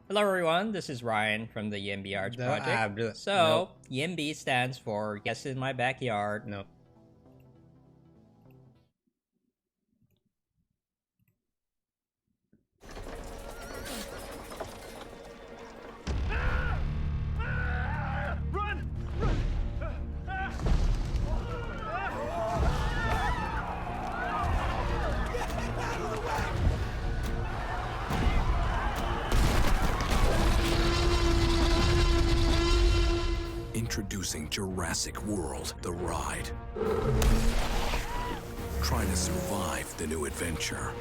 Hello everyone, this is Ryan from the YIMBY Arts Project. Nope. YIMBY stands for Yes in My Backyard. Nope. Run! Run! Introducing Jurassic World, the ride. Trying to survive the new adventure.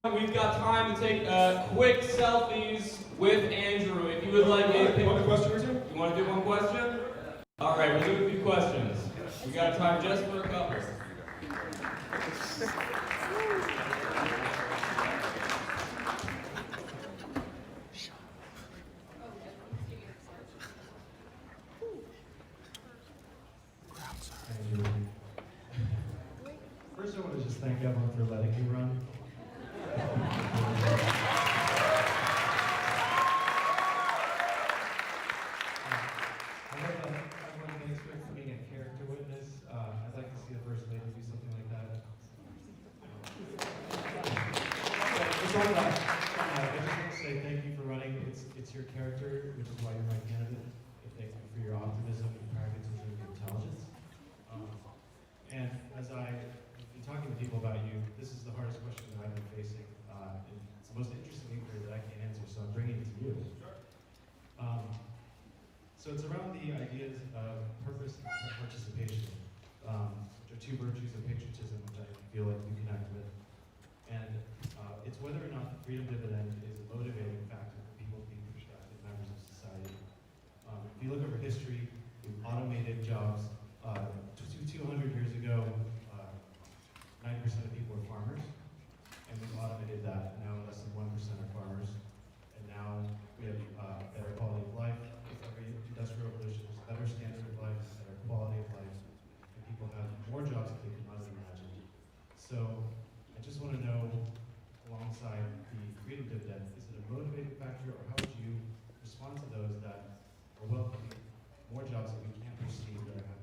We've got time to take quick selfies with Andrew. If you would like anything. Want a question or two? You want to do one question? All right, we'll do a few questions. We got time just for a couple. First, I want to just thank everyone for letting me run. Everyone, thanks for being a character witness. I'd like to see the First Lady do something like that. Just one last. I just want to say thank you for running. It's your character, which is why you're my candidate. And thank you for your optimism, your pragmatism, and your intelligence. And as I've been talking to people about you, this is the hardest question that I've been facing. And it's the most interesting inquiry that I can't answer, so I'm bringing it to you. So it's around the ideas of purpose and participation, which are two virtues of patriotism, which I feel like you connect with. And it's whether or not the freedom dividend is a motivating factor for people to be productive members of society. If you look over history, we've automated jobs. 200 years ago, 90% of people were farmers, and we've automated that. Now less than 1% are farmers, and now we have better quality of life. With every industrial revolution, there's a better standard of life, better quality of life, and people have more jobs that they can imagine. So I just want to know, alongside the freedom dividend, is it a motivating factor, or how would you respond to those that are welcoming more jobs that we can't perceive that are happening?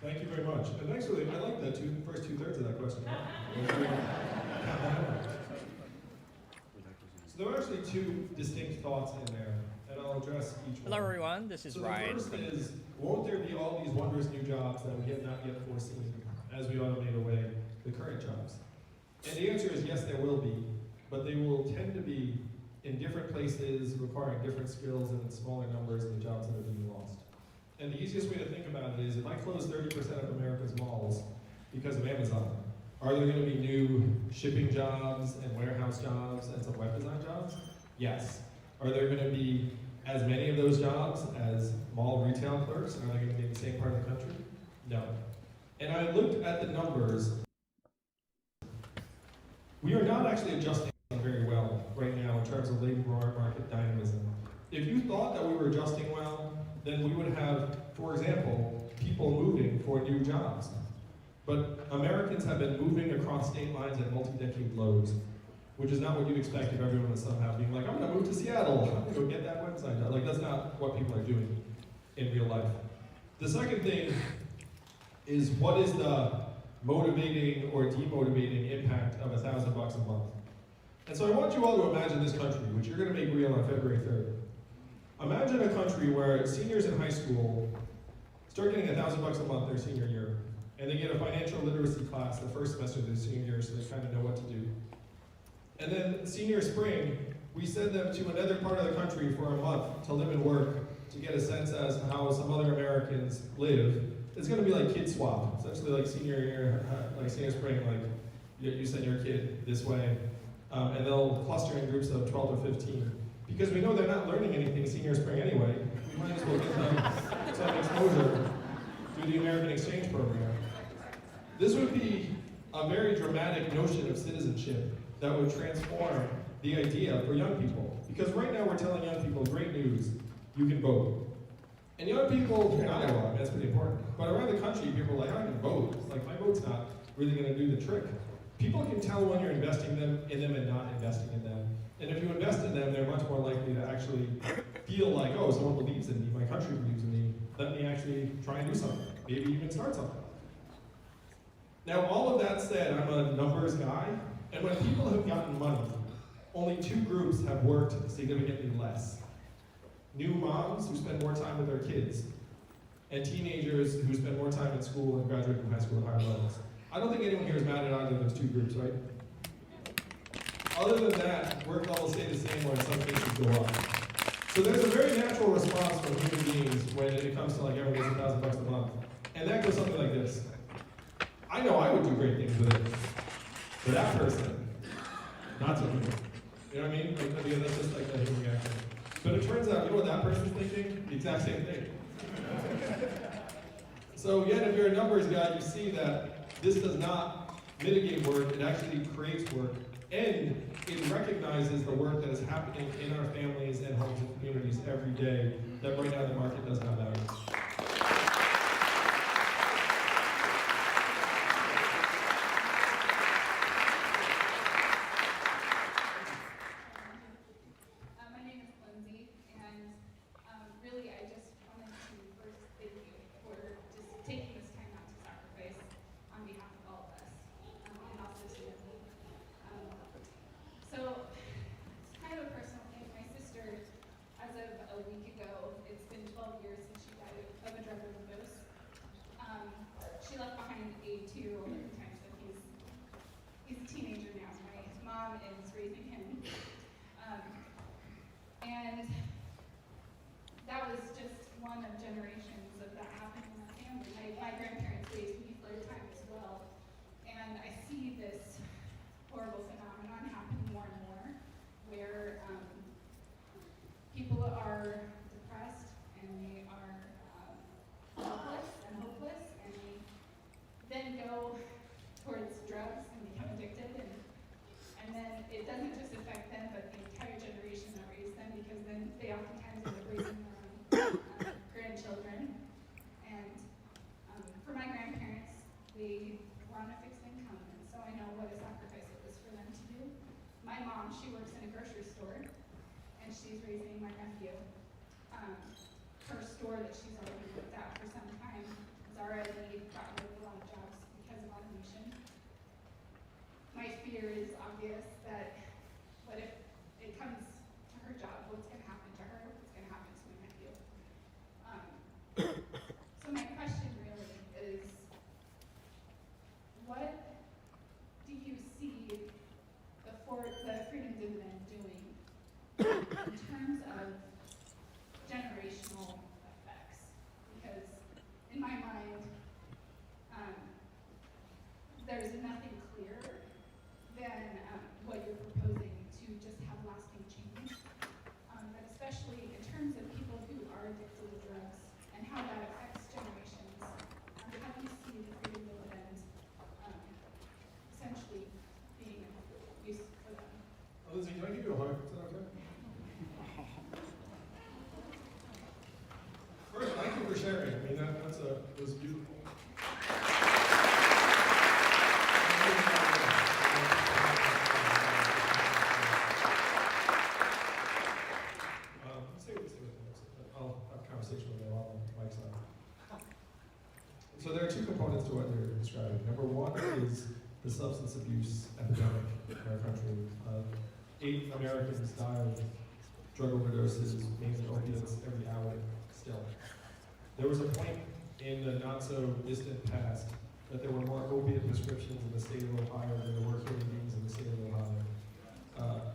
Thank you very much. And actually, I like that first two-thirds of that question. So there are actually two distinct thoughts in there, and I'll address each one. Hello everyone, this is So Ryan. the first is, won't there be all these wondrous new jobs that we have not yet foreseen as we automate away the current jobs? And the answer is yes, there will be, but they will tend to be in different places, requiring different skills and in smaller numbers than the jobs that are being lost. And the easiest way to think about it is, if I close 30% of America's malls because of Amazon, are there going to be new shipping jobs and warehouse jobs and some web design jobs? Yes. Are there going to be as many of those jobs as mall retail clerks? Are they going to be in the same part of the country? No. And I looked at the numbers. We are not actually adjusting very well right now in terms of labor market dynamism. If you thought that we were adjusting well, then we would have, for example, people moving for new jobs. But Americans have been moving across state lines at multi-decade lows, which is not what you'd expect if everyone was somehow being like, I'm gonna move to Seattle, I'm gonna go get that website done. Like, that's not what people are doing in real life. The second thing is, what is the motivating or demotivating impact of $1,000 a month? And so I want you all to imagine this country, which you're gonna make real on February 3rd. Imagine a country where seniors in high school start getting $1,000 a month their senior year, and they get a financial literacy class the first semester of their senior year, so they kind of know what to do. And then senior spring, we send them to another part of the country for a month to live and work, to get a sense as to how some other Americans live. It's going to be like kid swap, essentially like senior year, like senior spring, like you send your kid this way, and they'll cluster in groups of 12 or 15. Because we know they're not learning anything senior spring anyway, we might as well get them some exposure through the American Exchange Program. This would be a very dramatic notion of citizenship that would transform the idea for young people. Because right now we're telling young people, great news, you can vote. And young people in Iowa, that's pretty important, but around the country, people are like, I can vote. Like, my vote's not really gonna do the trick. people can tell when you're investing in them and not investing in them. And if you invest in them, they're much more likely to actually feel like, oh, someone believes in me, my country believes in me, let me actually try and do something, maybe even start something. Now, all of that said, I'm a numbers guy, and when people have gotten money, only two groups have worked significantly less. New moms who spend more time with their kids, and teenagers who spend more time in school and graduate from high school at higher levels. I don't think anyone here is mad at either of those two groups, right? Other than that, work levels stay the same or in some cases go up. So there's a very natural response from human beings when it comes to like everyone gets $1,000 a month. And that goes something like this. I know I would do great things with it. For that person, not so good. You know what I mean? Like, yeah, that's just like a human reaction. But it turns out, you know what that person's thinking? The exact same thing. So again, if you're a numbers guy, you see that this does not mitigate work, it actually creates work. And it recognizes the work that is happening in our families and homes and communities every day that right now the market doesn't have value. My name is Lindsay, and really I just wanted to first thank you for just taking this time out to sacrifice on behalf of all of us, and also to me. So, it's kind of a personal thing. My sister, as of a week ago, it's been 12 years since she died of a drug overdose. She left behind a 2-year-old at the time, so he's a teenager now. My mom is raising him. And that was just one of generations of that happening in our family. My grandparents raised me for a time as well. And I see this horrible phenomenon happening more and more, where people are depressed and they are helpless and hopeless, and they then go towards drugs and become addicted, and then it doesn't just affect them, but the entire generation that raised them, because then they oftentimes end up raising their own grandchildren. And for my grandparents, they were on a fixed income, and so I know what a sacrifice it was for them to do. My mom, she works in a grocery store, and she's raising my nephew. Her store that she's already worked at for some time has already gotten rid of a lot of jobs because of automation. My fear is obvious that what if it comes to her job, what's going to happen to her, what's going to happen to my nephew. So my question really is, what do you see the Freedom Dividend doing in terms of generational effects? Because in my mind, there's nothing clearer than what you're proposing to just have lasting change, but especially in terms of people who are addicted to drugs and how that affects generations. How do you see the Freedom Dividend essentially being used for them? Lindsay, can I give you a hug? Is that okay? First, thank you for sharing. I mean, that was beautiful. I'll have a conversation with them while the mic's on. So there are two components to what you're describing. Number one is the substance abuse epidemic in our country. 8 Americans die of drug overdoses, mainly opiates, every hour still. There was a point in the not so distant past that there were more opiate prescriptions in the state of Ohio than there were human beings in the state of Ohio.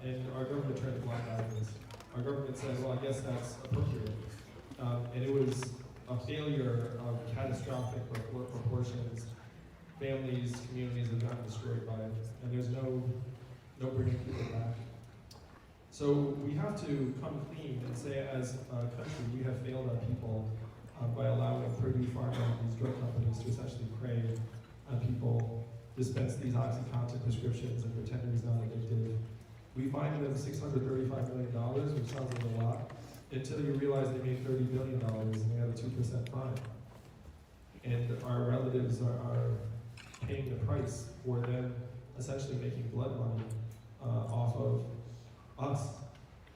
And our government turned a blind eye to this. Our government said, well, I guess that's appropriate. And it was a failure of catastrophic proportions. Families, communities have gotten destroyed by it, and there's no bringing people back. So we have to come clean and say, as a country, we have failed our people by allowing Purdue Pharma and these drug companies to essentially prey on people, dispense these OxyContin prescriptions and pretend it is not addictive. We fined them $635 million, which sounds like a lot, until you realize they made $30 billion and they had a 2% fine. And our relatives are paying the price for them essentially making blood money off of us.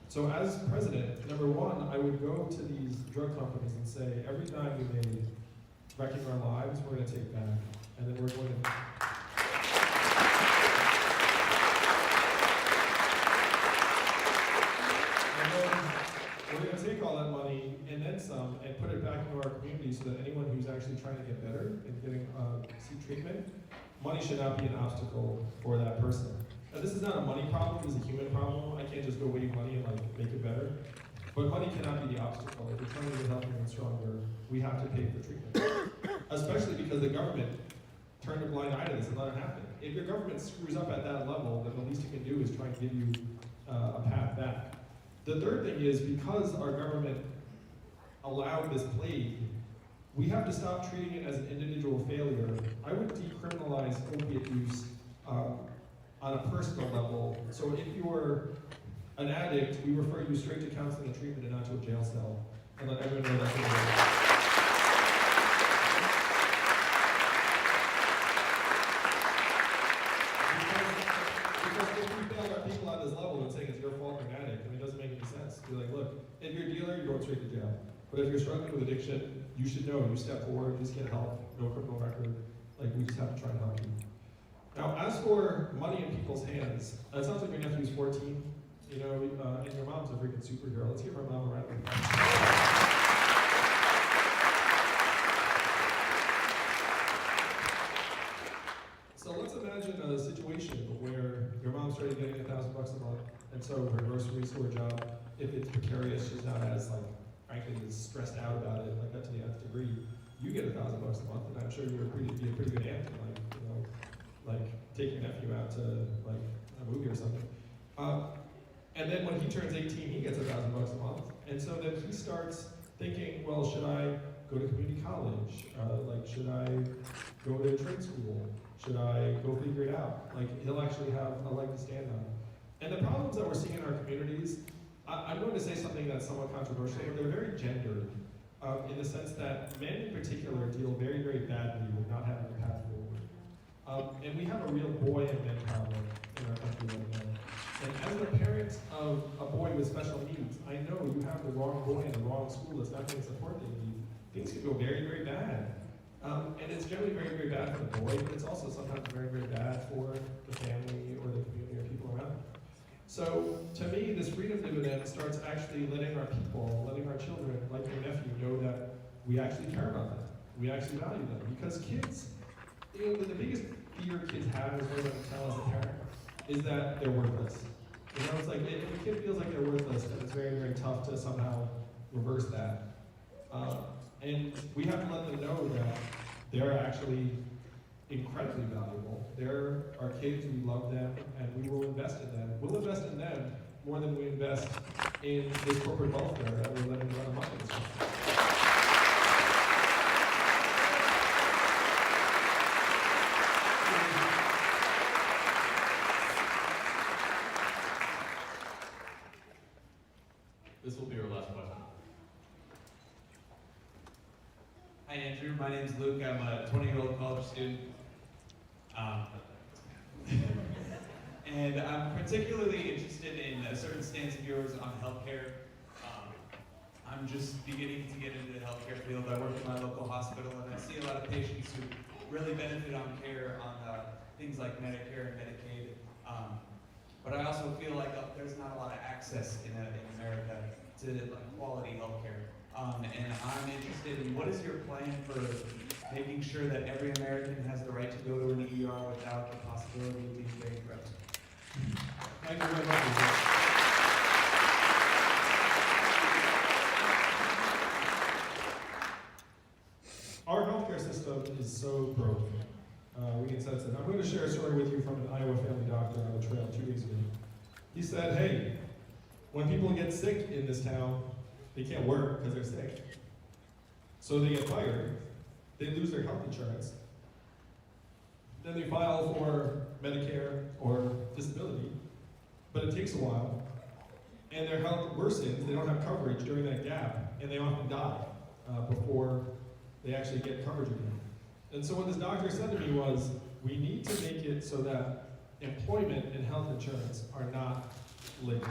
So as president, number one, I would go to these drug companies and say, every dime we made wrecking our lives, we're going to take back. And then we're going to... And then we're going to take all that money and then some and put it back into our community so that anyone who's actually trying to get better and getting seek treatment, money should not be an obstacle for that person. Now, this is not a money problem, this is a human problem. I can't just go wave money and make it better. But money cannot be the obstacle. If we're trying to get healthier and stronger, we have to pay for treatment. Especially because the government turned a blind eye to this and let it happen. If your government screws up at that level, then the least it can do is try and give you a path back. The third thing is, because our government allowed this plague, we have to stop treating it as an individual failure. I would decriminalize opiate use on a personal level. So if you're an addict, we refer you straight to counseling and treatment and not to a jail cell. And let everyone know that's if you're a dealer, you're going straight to jail. But if you're struggling with addiction, you should know. You step forward, just get help, no criminal record. We just have to try and help you. Now, as for money in people's hands, it sounds like your nephew's 14, and your mom's a freaking superhero. Let's give her mom a round of applause. So let's imagine a situation where your mom's already getting $1,000 a month, and so her grocery store job, if it's precarious, she's not as frankly, as stressed out about it, that to the nth degree. You get $1,000 a month, and I'm sure you're be a pretty good aunt, take your nephew out to a movie or something. And then when he turns 18, he gets $1,000 a month, and so then he starts thinking, well, should I go to community college? Should I go to trade school? Should I go figure it out? He'll actually have a leg to stand on. And the problems that we're seeing in our communities, I'm going to say something that's somewhat controversial, but they're very gendered in the sense that men in particular deal very, very badly with not having a path forward. And we have a real boy and men problem in our country right now. And as a parent of a boy with special needs, I know you have the wrong boy in the wrong school that's not getting the support they need. Things can go very, very bad. And it's generally very, very bad for the boy, but it's also sometimes very, very bad for the family or the community or people around them. So, to me, this freedom dividend starts actually letting our people, letting our children, like your nephew, know that we actually care about them. We actually value them. Because kids, the biggest fear kids have is what they tell as a parent, is that they're worthless. It's like, if a kid feels like they're worthless, then it's very, very tough to somehow reverse that. And we have to let them know that they're actually incredibly valuable. They're our kids, we love them, and we will invest in them. We'll invest in them more than we invest in this corporate welfare that we're letting run amok in this country. This will be our last question. Hi Andrew, my name's Luke. I'm a 20-year-old college student. And I'm particularly interested in a certain stance of yours on healthcare. I'm just beginning to get into the healthcare field. I work in my local hospital and I see a lot of patients who really benefit on care on things like Medicare and Medicaid. But I also feel like there's not a lot of access in America to quality healthcare. And I'm interested in what is your plan for making sure that every American has the right to go to an ER without the possibility of being bankrupt? Thank you very much. Our healthcare system is so broken. We can sense it. I'm going to share a story with you from an Iowa family doctor on the trail 2 days ago. He said, hey, when people get sick in this town, they can't work because they're sick. So they get fired, they lose their health insurance, then they file for Medicare or disability, but it takes a while, and their health worsens, they don't have coverage during that gap, and they often die before they actually get coverage again. And so what this doctor said to me was, we need to make it so that employment and health insurance are not linked.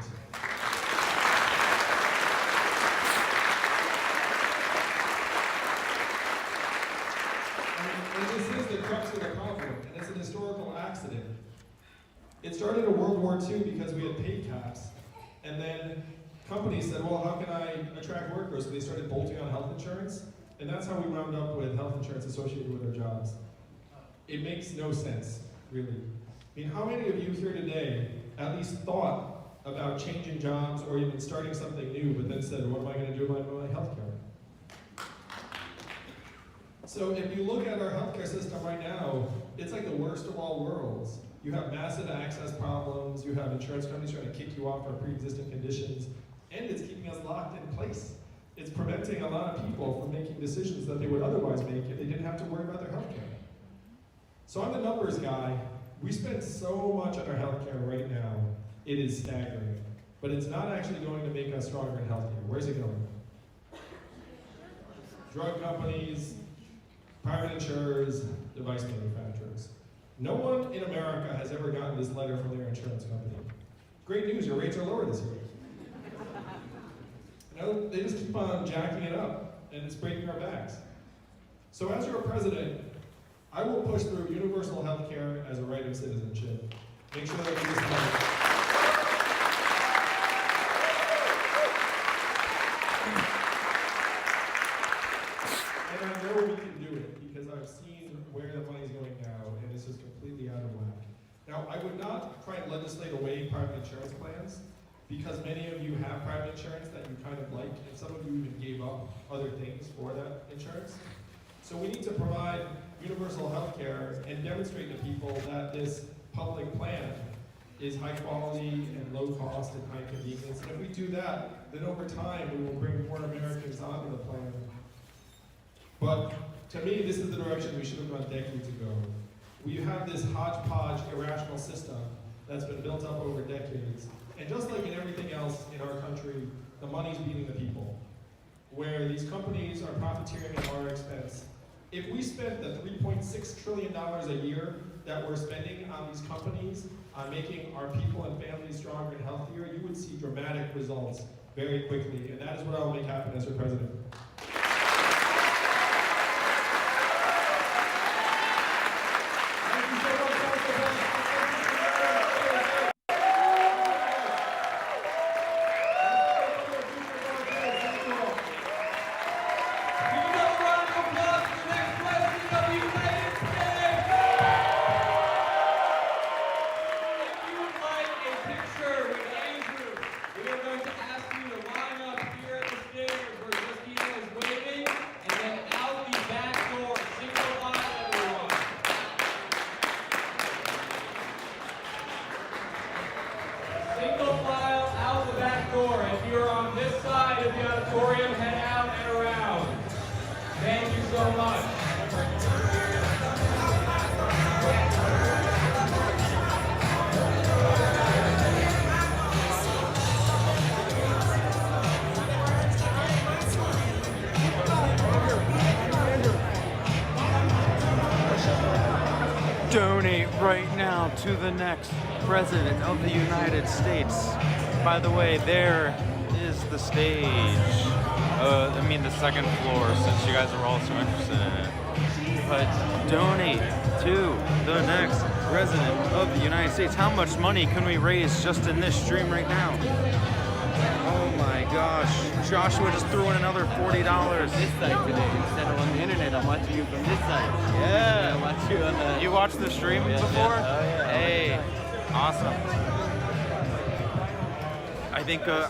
And this is the crux of the problem, and it's an historical accident. It started in World War II because we had pay caps, and then companies said, well, how can I attract workers? So they started bolting on health insurance, and that's how we wound up with health insurance associated with our jobs. It makes no sense, really. I mean, how many of you here today at least thought about changing jobs or even starting something new, but then said, what am I going to do about my health care? So if you look at our healthcare system right now, it's like the worst of all worlds. You have massive access problems, you have insurance companies trying to kick you off for pre-existing conditions, and it's keeping us locked in place. It's preventing a lot of people from making decisions that they would otherwise make if they didn't have to worry about their healthcare. So I'm the numbers guy. We spend so much on our healthcare right now, it is staggering. But it's not actually going to make us stronger and healthier. Where's it going? Drug companies, private insurers, device manufacturers. No one in America has ever gotten this letter from their insurance company. Great news, your rates are lower this year. No, they just keep on jacking it up, and it's breaking our backs. So as your president, I will push through universal health care as a right of citizenship. Make sure that we use money. And I know we can do it because I've seen where the money's going now, and this is completely out of whack. Now, I would not try and legislate away private insurance plans because many of you have private insurance that you kind of like, and some of you even gave up other things for that insurance. So we need to provide universal health care and demonstrate to people that this public plan is high quality and low cost and high convenience. And if we do that, then over time we will bring more Americans onto the plan. But to me, this is the direction we should have gone decades ago. We have this hodgepodge irrational system that's been built up over decades. And just like in everything else in our country, the money's beating the people. Where these companies are profiteering at our expense. If we spent the $3.6 trillion a year that we're spending on these companies, on making our people and families stronger and healthier, you would see dramatic results very quickly. And that is what I will make happen as your president. Donate right now to the next president of the United States. By the way, there is the stage. I mean the second floor, since you guys are all so interested in it. But donate to the next president of the United States. How much money can we raise just in this stream right now? Oh my gosh. Joshua just threw in another $40. This side today instead of on the internet. I'm watching you from this side. Yeah. I watch you on the... You watched the stream before? Yeah. Oh yeah. Hey, awesome. I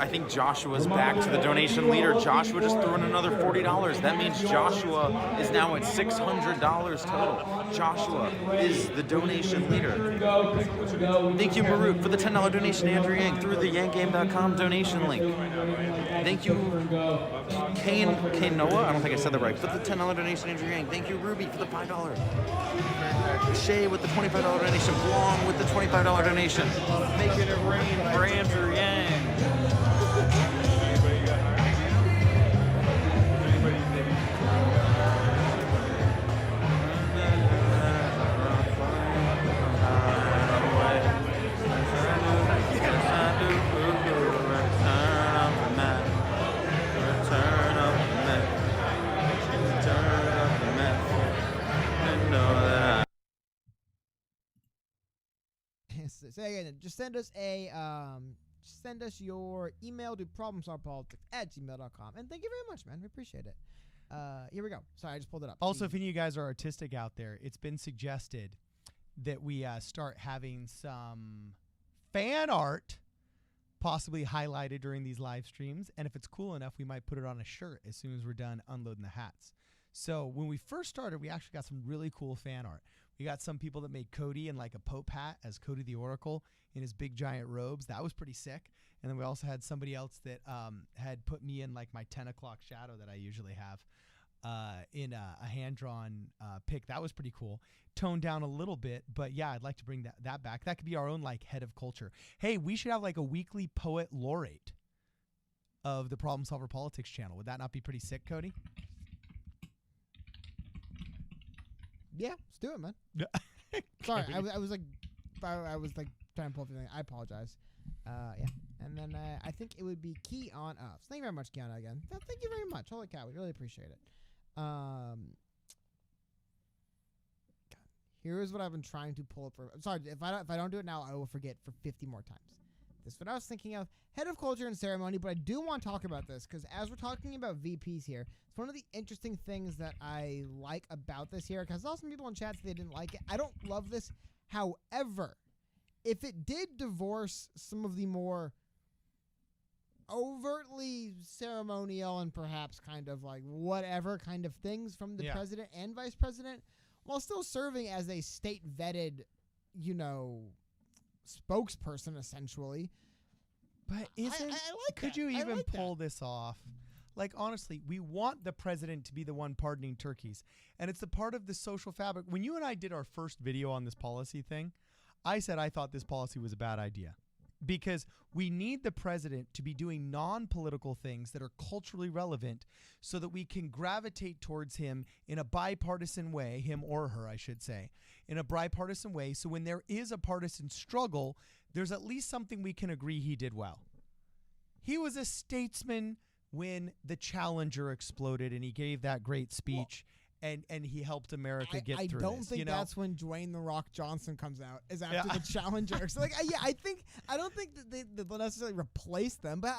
think Joshua's back to the donation leader. Joshua just threw in another $40. That means Joshua is now at $600 total. Joshua is the donation leader. Thank you, Marut, for the $10 donation to Andrew Yang through the yanggame.com donation link. Thank you, Kane Noah. I don't think I said that right. For the $10 donation to Andrew Yang. Thank you, Ruby, for the $5. Shay with the $25 donation. Blong with the $25 donation. Making it rain for Andrew Yang. politics. Again, just send us your email to problemsolvepolitics@gmail.com. And thank you very much, man. We appreciate it. Here we go. Sorry, I just pulled it up. Also, if any of you guys are artistic out there, it's been suggested that we start having some fan art possibly highlighted during these live streams. And if it's cool enough, we might put it on a shirt as soon as we're done unloading the hats. So when we first started, we actually got some really cool fan art. We got some people that made Cody in like a Pope hat as Cody the Oracle in his big giant robes. That was pretty sick. And then we also had somebody else that had put me in like my 10 o'clock shadow that I usually have in a hand-drawn pic. That was pretty cool. Toned down a little bit, but yeah, I'd like to bring that back. That could be our own like head of culture. Hey, we should have like a weekly poet laureate of the Problem Solver Politics channel. Would that not be pretty sick, Cody? Yeah, let's do it, man. Sorry, I was like trying to pull everything. I apologize. Yeah, and then I think it would be Key on Ups. Thank you very much, Keanu, again. Thank you very much. Holy cow, we really appreciate it. God. Here's what I've been trying to pull up for. I'm sorry, if I don't do it now, I will forget for 50 more times. This is what I was thinking of. Head of Culture and Ceremony, but I do want to talk about this because as we're talking about VPs here, it's one of the interesting things that I like about this here, because I saw some people in chats they didn't like it. I don't love this. However, if it did divorce some of the more overtly ceremonial and perhaps kind of like whatever kind of things from the president and vice president, while still serving as a state-vetted, spokesperson, essentially. But I like could you even pull this off? Like, honestly, we want the president to be the one pardoning turkeys. And it's a part of the social fabric. When you and I did our first video on this policy thing, I said I thought this policy was a bad idea. Because we need the president to be doing non-political things that are culturally relevant so that we can gravitate towards him in a bipartisan way, him or her, I should say, in a bipartisan way. So when there is a partisan struggle, there's at least something we can agree he did well. He was a statesman when the Challenger exploded and he gave that great speech. And he helped America get through this. I don't think that's when Dwayne "The Rock" Johnson comes out, is after the Challenger. So I don't think that they'll necessarily replace them. But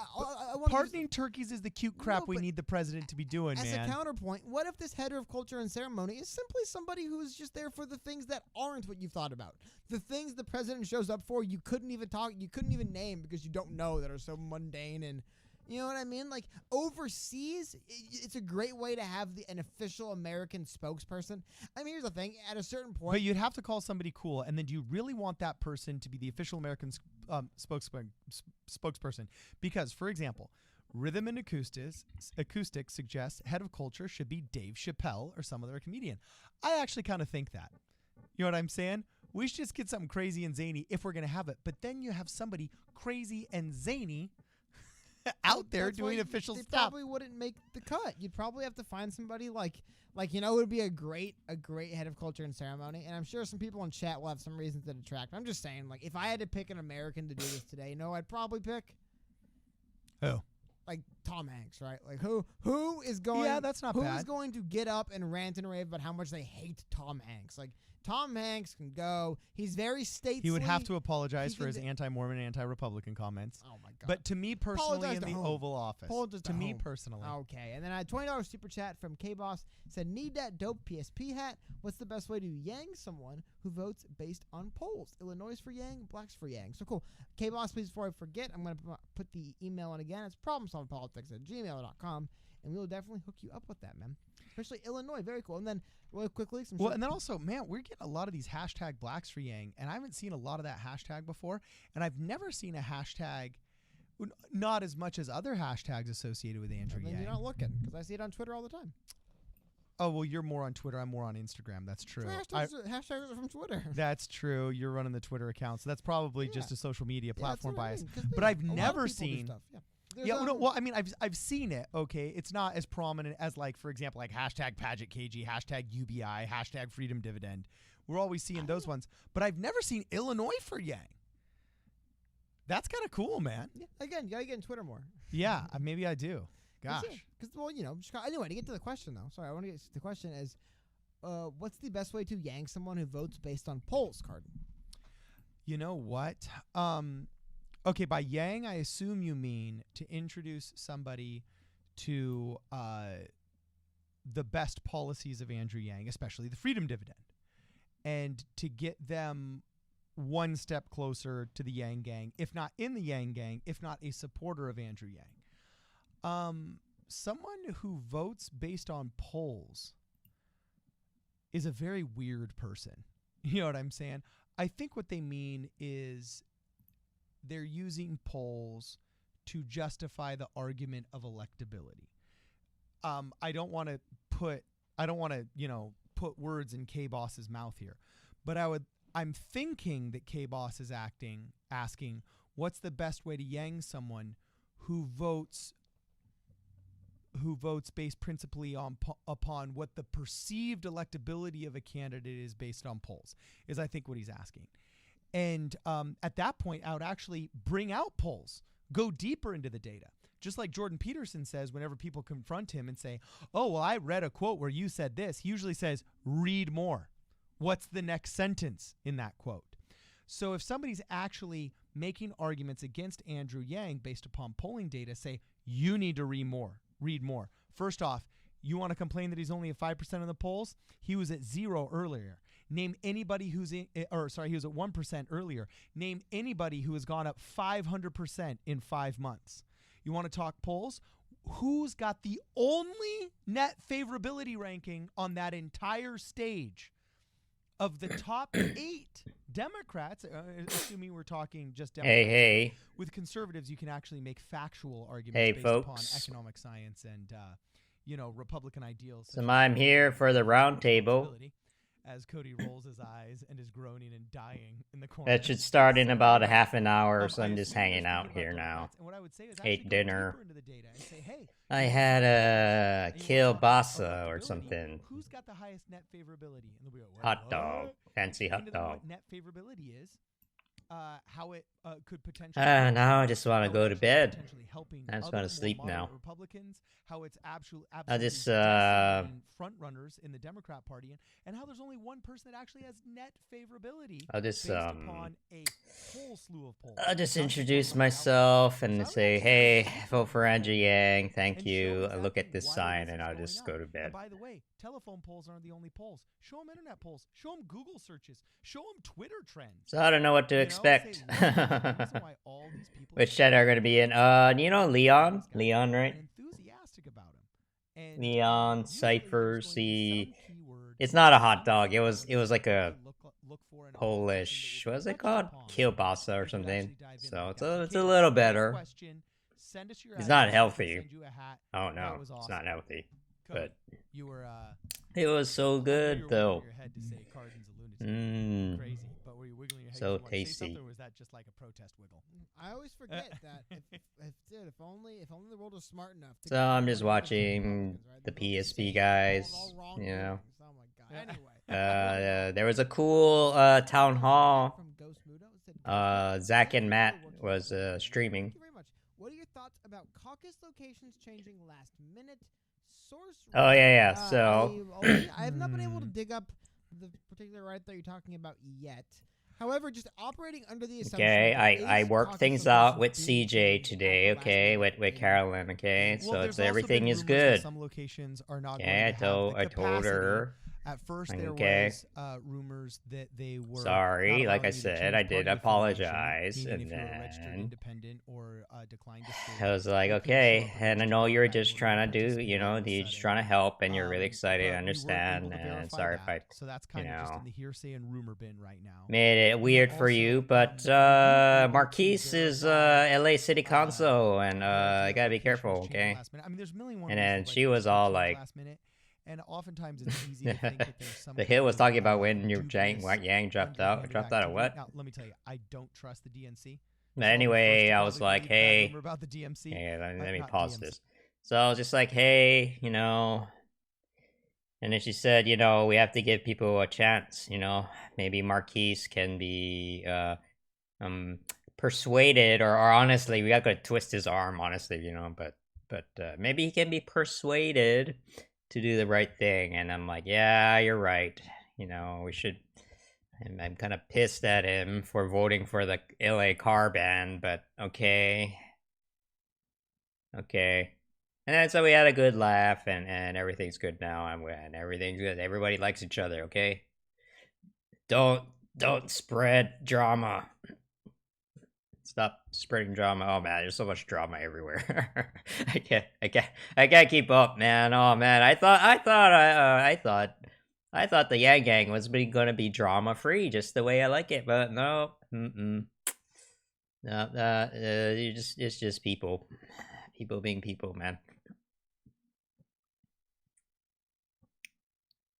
pardoning turkeys is the cute crap we need the president to be doing, as man. As a counterpoint, what if this head of culture and ceremony is simply somebody who's just there for the things that aren't what you've thought about? The things the president shows up for, you couldn't even name because you don't know, that are so mundane and... You know what I mean? Like, overseas, it's a great way to have an official American spokesperson. I mean, here's the thing. At a certain point... But you'd have to call somebody cool, and then do you really want that person to be the official American spokesperson? Because, for example, Rhythm and Acoustics suggests head of culture should be Dave Chappelle or some other comedian. I actually kind of think that. You know what I'm saying? We should just get something crazy and zany if we're going to have it. But then you have somebody crazy and zany... out there doing official stuff. They probably wouldn't make the cut. You'd probably have to find somebody like it would be a great head of culture and ceremony. And I'm sure some people in chat will have some reasons to detract. I'm just saying, like, if I had to pick an American to do this today, I'd probably pick who? Like Tom Hanks, right? Like who is going? Yeah, that's not bad. Who is going to get up and rant and rave about how much they hate Tom Hanks? Like, Tom Hanks can go. He's very statesy. He would have to apologize for his anti-Mormon, anti-Republican comments. Oh my God! But to me personally, in the Oval Office, to me personally, okay. And then a $20 super chat from K-Boss said, "Need that dope PSP hat? What's the best way to yang someone who votes based on polls? Illinois for yang, blacks for yang." So cool. K-Boss, please, before I forget, I'm going to put the email in again. It's problemsolvepolitics@gmail.com, and we will definitely hook you up with that, man. Especially Illinois, very cool. And then really quickly, and then also, man, we're getting a lot of these hashtag blacks for yang, and I haven't seen a lot of that hashtag before, and I've never seen a hashtag, not as much as other hashtags associated with Andrew Yang. You're not looking, because I see it on Twitter all the time. Oh, well, you're more on Twitter. I'm more on Instagram. That's true. Hashtags are from Twitter. That's true. You're running the Twitter account, so that's probably just a social media platform bias. But I've never seen... Well, I mean, I've seen it, okay? It's not as prominent as, like, for example, like hashtag Paget KG, hashtag UBI, hashtag Freedom Dividend. We're always seeing those ones. But I've never seen Illinois for Yang. That's kind of cool, man. Yeah. Again, you gotta get in Twitter more. Yeah, maybe I do. Gosh. Because, well, anyway, to get to the question, though. Sorry, I want to get to the question is, what's the best way to yang someone who votes based on polls, Cardin? You know what? Okay, by Yang, I assume you mean to introduce somebody to the best policies of Andrew Yang, especially the freedom dividend, and to get them one step closer to the Yang Gang, if not in the Yang Gang, if not a supporter of Andrew Yang. Someone who votes based on polls is a very weird person. You know what I'm saying? I think what they mean is they're using polls to justify the argument of electability. I don't want to put words in K-Boss's mouth here, but I'm thinking that K-Boss is asking what's the best way to yang someone who votes based principally upon what the perceived electability of a candidate is based on polls, is I think what he's asking. And at that point, I would actually bring out polls, go deeper into the data. Just like Jordan Peterson says whenever people confront him and say, oh, well, I read a quote where you said this. He usually says, read more. What's the next sentence in that quote? So if somebody's actually making arguments against Andrew Yang based upon polling data, say, you need to read more. First off, you want to complain that he's only at 5% in the polls? He was at 0 earlier. Name anybody he was at 1% earlier. Name anybody who has gone up 500% in 5 months. You want to talk polls? Who's got the only net favorability ranking on that entire stage? Of the top 8 Democrats, assuming we're talking just Democrats, hey. With conservatives, you can actually make factual arguments based upon economic science and, Republican ideals. So I'm here for the round table. As Cody rolls his eyes and is groaning and dying in the corner. That should start in about a half an hour, so I'm just hanging out here now. Ate dinner. I had a kielbasa or something. Who's got the highest net favorability? Hot dog. Fancy hot dog. What net favorability is, how it could potentially. Now I just want to go to bed. I just want to sleep now. Republicans, how it's absolutely just front runners in the Democrat Party, and how there's only one person that actually has net favorability. I'll just based upon a whole slew of polls. I'll just introduce myself and say, hey, vote for Andrew Yang. Thank you. I look at this sign and I'll just go to bed. And by the way, telephone polls aren't the only polls. Show them internet polls. Show them Google searches. Show them Twitter trends. So I don't know what to expect. Which chat are going to be in? Leon? Leon, right? Enthusiastic about him. And Leon, Cyphers, it's not a hot dog. It was like a Polish, what's it called? Kielbasa or something. So it's a little better. It's not healthy. Oh no, it's not healthy. But it was so good though. So tasty. Or was that just like a protest wiggle? I always forget that if only the world was smart enough. So I'm just watching the PSP guys, you know. Oh my god. Anyway. There was a cool town hall. Zach and Matt was streaming. Thank you very much. What are your thoughts about caucus locations changing last minute? Source. Oh yeah. So I have not been able to dig up the particular right that you're talking about yet. However, just operating under the assumption. Okay, I worked things out with CJ today. Okay, with Carolyn. Okay, well, so everything is good. Some locations are not. Okay, I told her. At first, there was rumors that they were. Sorry, like I said, I did apologize, and then independent or declined to stay. I was like, okay, and I know you're just trying to do, you're just trying to help, and you're really excited. I understand, and sorry if I, so that's kind of just in the hearsay and rumor bin right now. Made it weird for you, but Marquise is LA City Council, and I gotta be careful, okay? I mean, there's a million. And then she was all like. And oftentimes it's easy to think that there's some. The Hill was talking about when your Yang dropped out. Dropped out of what? Now, let me tell you, I don't trust the DNC. But anyway, I was like, hey. About the DMC. Yeah, let me pause this. So I was just like, hey, And then she said, we have to give people a chance. Maybe Marquise can be persuaded, or honestly, we got to twist his arm, honestly, But maybe he can be persuaded to do the right thing. And I'm like, yeah, you're right. We should And I'm kind of pissed at him for voting for the LA car ban, but okay. Okay. And then so we had a good laugh, and everything's good now. And everything's good. Everybody likes each other, okay? Don't spread drama. Stop spreading drama. Oh man, there's so much drama everywhere. I can't keep up, man. Oh man, I thought the Yang Gang was gonna be drama free, just the way I like it, but no, no, it's just people being people, man.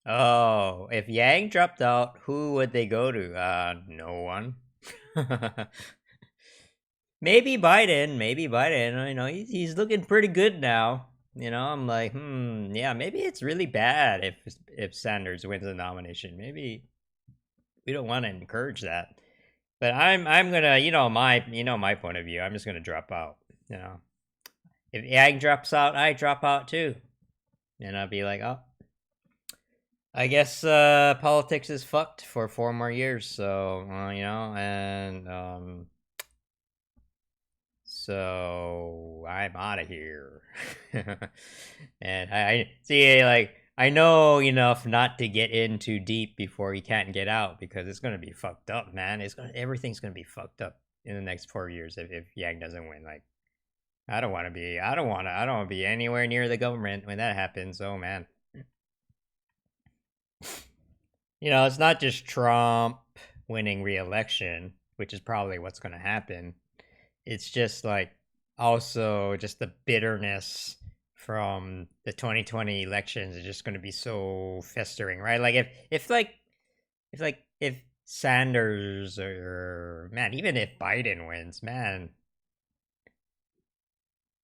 Oh, if Yang dropped out, who would they go to? No one. Maybe Biden. You know, he's looking pretty good now. You know, I'm like, yeah, maybe it's really bad if Sanders wins the nomination. Maybe we don't want to encourage that. But I'm gonna, my point of view. I'm just gonna drop out. You know, if Yang drops out, I drop out too, and I'll be like, oh, I guess politics is fucked for 4 more years. So so I'm out of here. And I see, like, I know enough not to get in too deep before you can't get out, because it's gonna be fucked up, man. Everything's gonna be fucked up in the next 4 years if Yang doesn't win. Like, I don't want to be anywhere near the government when that happens. Oh man. It's not just Trump winning re-election, which is probably what's going to happen. It's just like also just the bitterness from the 2020 elections is just going to be so festering, right? Like if Sanders or man, even if Biden wins, man,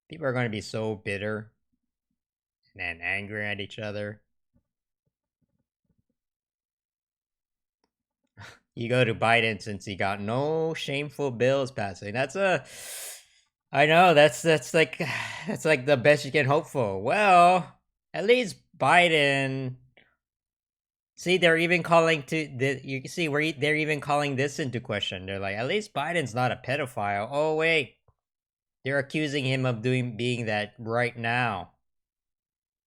people are going to be so bitter and angry at each other. You go to Biden since he got no shameful bills passing. I know that's like the best you can hope for. Well, at least Biden. See, they're even calling you can see where they're even calling this into question. They're like, at least Biden's not a pedophile. Oh wait, they're accusing him of being that right now.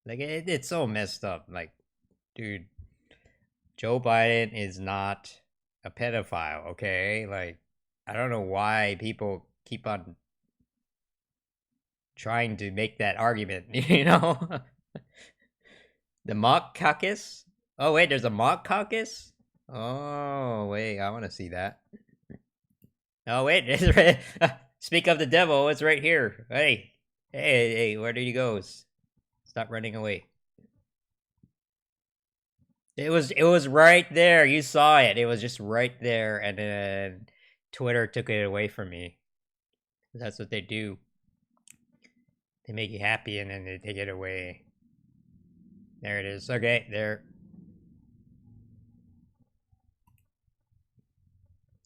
Like it's so messed up. Like, dude, Joe Biden is not a pedophile, okay? Like, I don't know why people keep on trying to make that argument, The mock caucus? Oh, wait, there's a mock caucus? Oh, wait, I want to see that. Oh, wait, it's right. Speak of the devil, it's right here. Hey, where did he go? Stop running away. It was right there. You saw it. It was just right there, and then Twitter took it away from me. That's what they do. They make you happy, and then they take it away. There it is. Okay, there.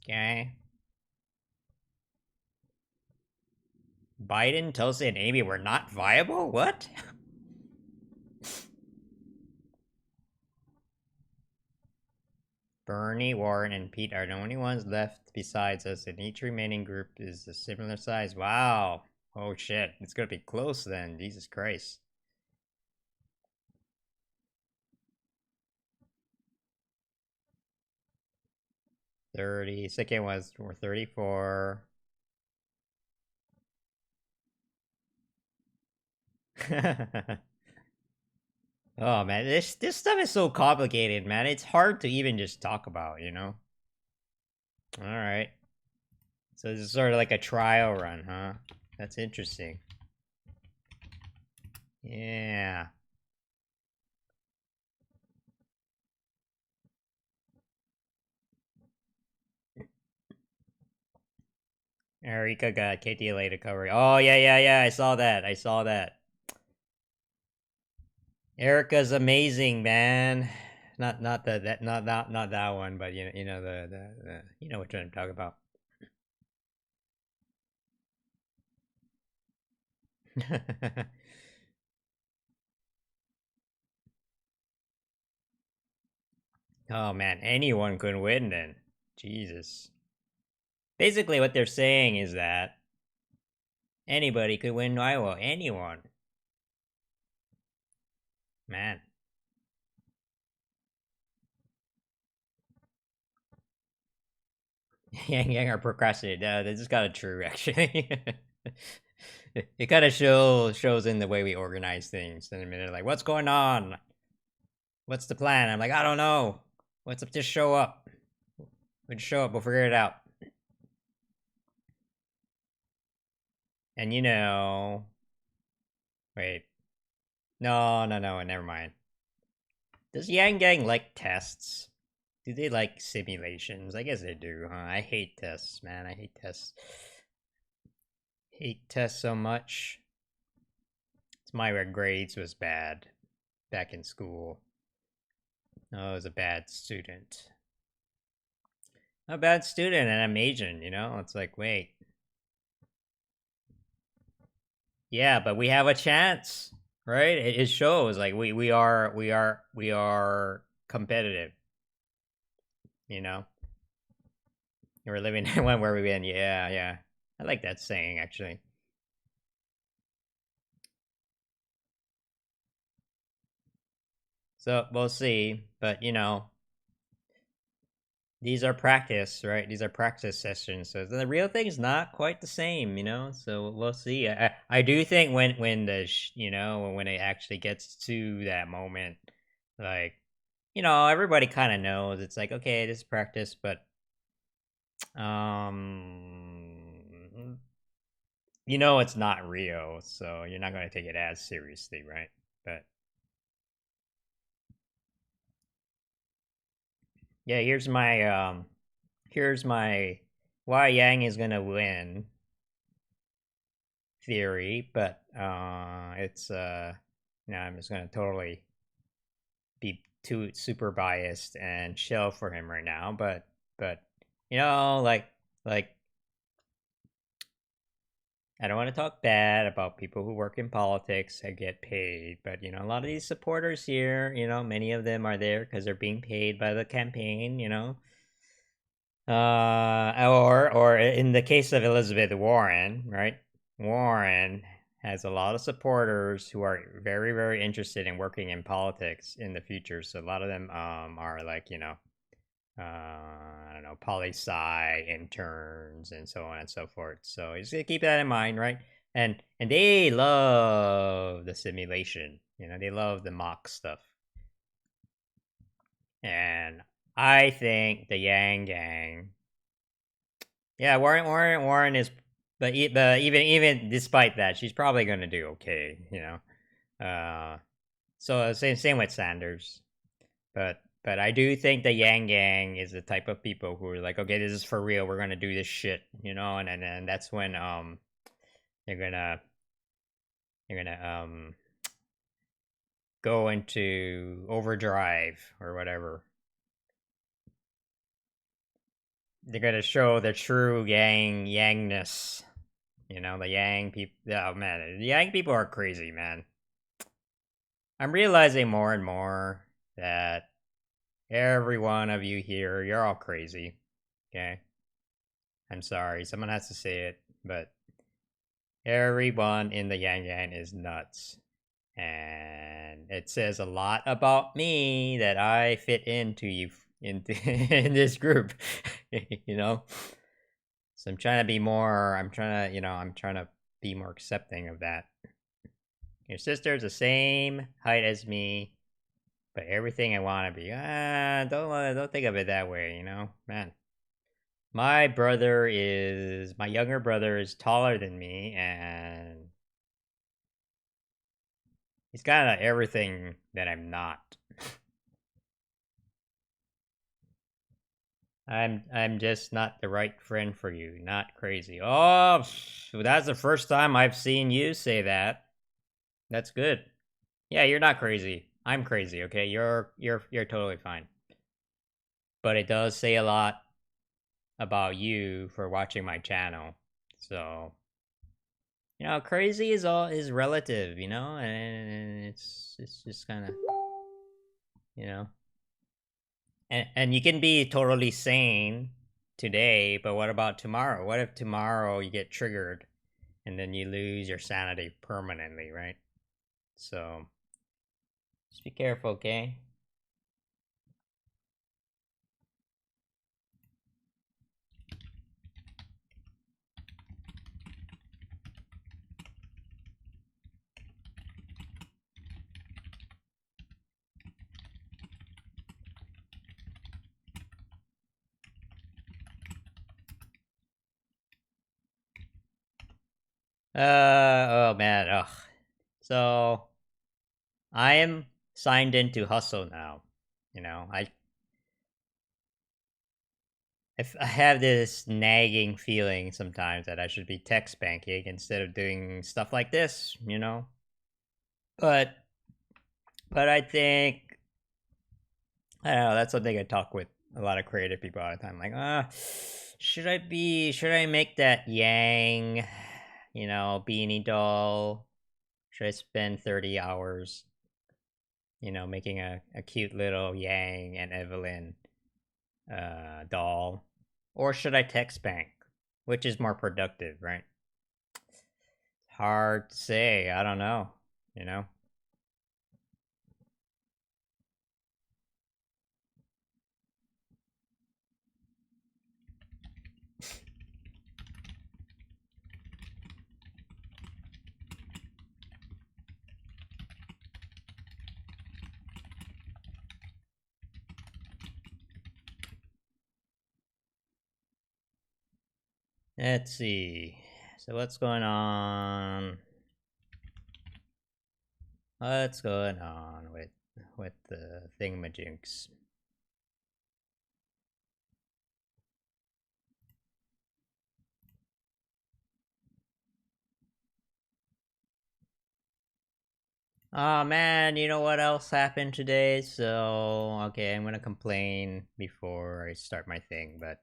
Okay. Biden, Tulsi, and Amy were not viable? What? Bernie, Warren, and Pete are the only ones left besides us, and each remaining group is a similar size. Wow. Oh shit. It's gonna be close then. Jesus Christ. Second was 34. Oh man, this stuff is so complicated, man. It's hard to even just talk about, All right. So this is sort of like a trial run, huh? That's interesting. Yeah. Erika got KTLA to cover. Oh yeah. I saw that. Erica's amazing, man. Not that one, but the you know what I'm talking about. Oh man, anyone could win then. Jesus. Basically, what they're saying is that anybody could win Iowa. Anyone. Man. Yang are procrastinating. This is kind of true, actually. It kind of shows in the way we organize things. In a minute, like, what's going on? What's the plan? I'm like, I don't know. What's up? Just show up. We'll just show up. We'll figure it out. And you know, wait, no, never mind. Does Yang Gang like tests? Do they like simulations? I guess they do, huh? I hate tests, man. I hate tests. Hate tests so much. It's my grades was bad back in school. I was a bad student. I'm a bad student, and I'm Asian. You know, it's like, wait, yeah, but we have a chance, right? It shows like we are competitive. You know, we're living in one where we win. Yeah. I like that saying, actually. So we'll see, but you know, these are practice, right? These are practice sessions. So the real thing is not quite the same, you know. So we'll see. I do think when the you know, when it actually gets to that moment, like, you know, everybody kind of knows it's like, okay, this is practice, but you know, it's not real, so you're not going to take it as seriously, right? But yeah, here's my why Yang is gonna win theory, but it's no, I'm just gonna totally be too super biased and chill for him right now, but you know, like I don't want to talk bad about people who work in politics and get paid, but you know, a lot of these supporters here, you know, many of them are there because they're being paid by the campaign, you know. Or in the case of Elizabeth Warren, right? Warren has a lot of supporters who are very, very interested in working in politics in the future. So a lot of them are like, you know, I don't know, poli sci interns and so on and so forth. So you just gotta keep that in mind, right? And they love the simulation. You know, they love the mock stuff. And I think the Yang Gang. Yeah, Warren is, but even despite that, she's probably gonna do okay. You know, so same with Sanders, but I do think the Yang Gang is the type of people who are like, okay, this is for real. We're gonna do this shit, you know, and that's when you're gonna go into overdrive or whatever. They're gonna show the true Yangness. You know, the Yang people. Oh man, the Yang people are crazy, man. I'm realizing more and more that every one of you here, you're all crazy. Okay? I'm sorry, someone has to say it, but everyone in the Yang Yang is nuts. And it says a lot about me that I fit into you in this group. You know? So I'm trying to be more, I'm trying to be more accepting of that. Your sister's the same height as me, but everything I want to be. Don't think of it that way, you know, man. My younger brother is taller than me, and he's kind of everything that I'm not. I'm just not the right friend for you. Not crazy. Oh, that's the first time I've seen you say that. That's good. Yeah, you're not crazy. I'm crazy. Okay, you're totally fine. But it does say a lot about you for watching my channel. So, you know, crazy is relative. You know, and it's just kind of, you know. And you can be totally sane today, but what about tomorrow? What if tomorrow you get triggered and then you lose your sanity permanently, right? So just be careful, okay? Oh man, ugh. So I am signed into Hustle now. You know, I have this nagging feeling sometimes that I should be text banking instead of doing stuff like this, you know. But I think I don't know. That's something I talk with a lot of creative people all the time. Like, should I make that Yang, you know, beanie doll? Should I spend 30 hours, you know, making a cute little Yang and Evelyn doll? Or should I text bank? Which is more productive, right? Hard to say. I don't know, you know? Let's see. So what's going on? What's going on with the thingamajinks? Oh man, you know what else happened today? So okay, I'm gonna complain before I start my thing, but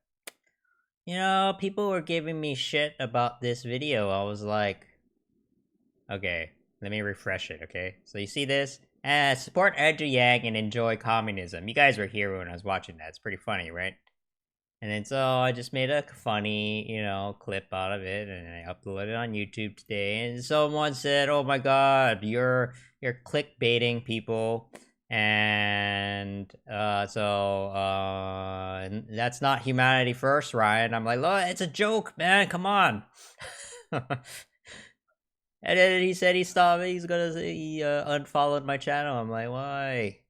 you know, people were giving me shit about this video. I was like, okay, let me refresh it, okay? So you see this? Support Andrew Yang and enjoy communism. You guys were here when I was watching that. It's pretty funny, right? And then so I just made a funny, you know, clip out of it, and I uploaded it on YouTube today. And someone said, "Oh my God, you're clickbaiting people," and and that's not humanity first, Ryan. I'm like, "Look, it's a joke, man. Come on." And then he said he stopped. He unfollowed my channel. I'm like, why?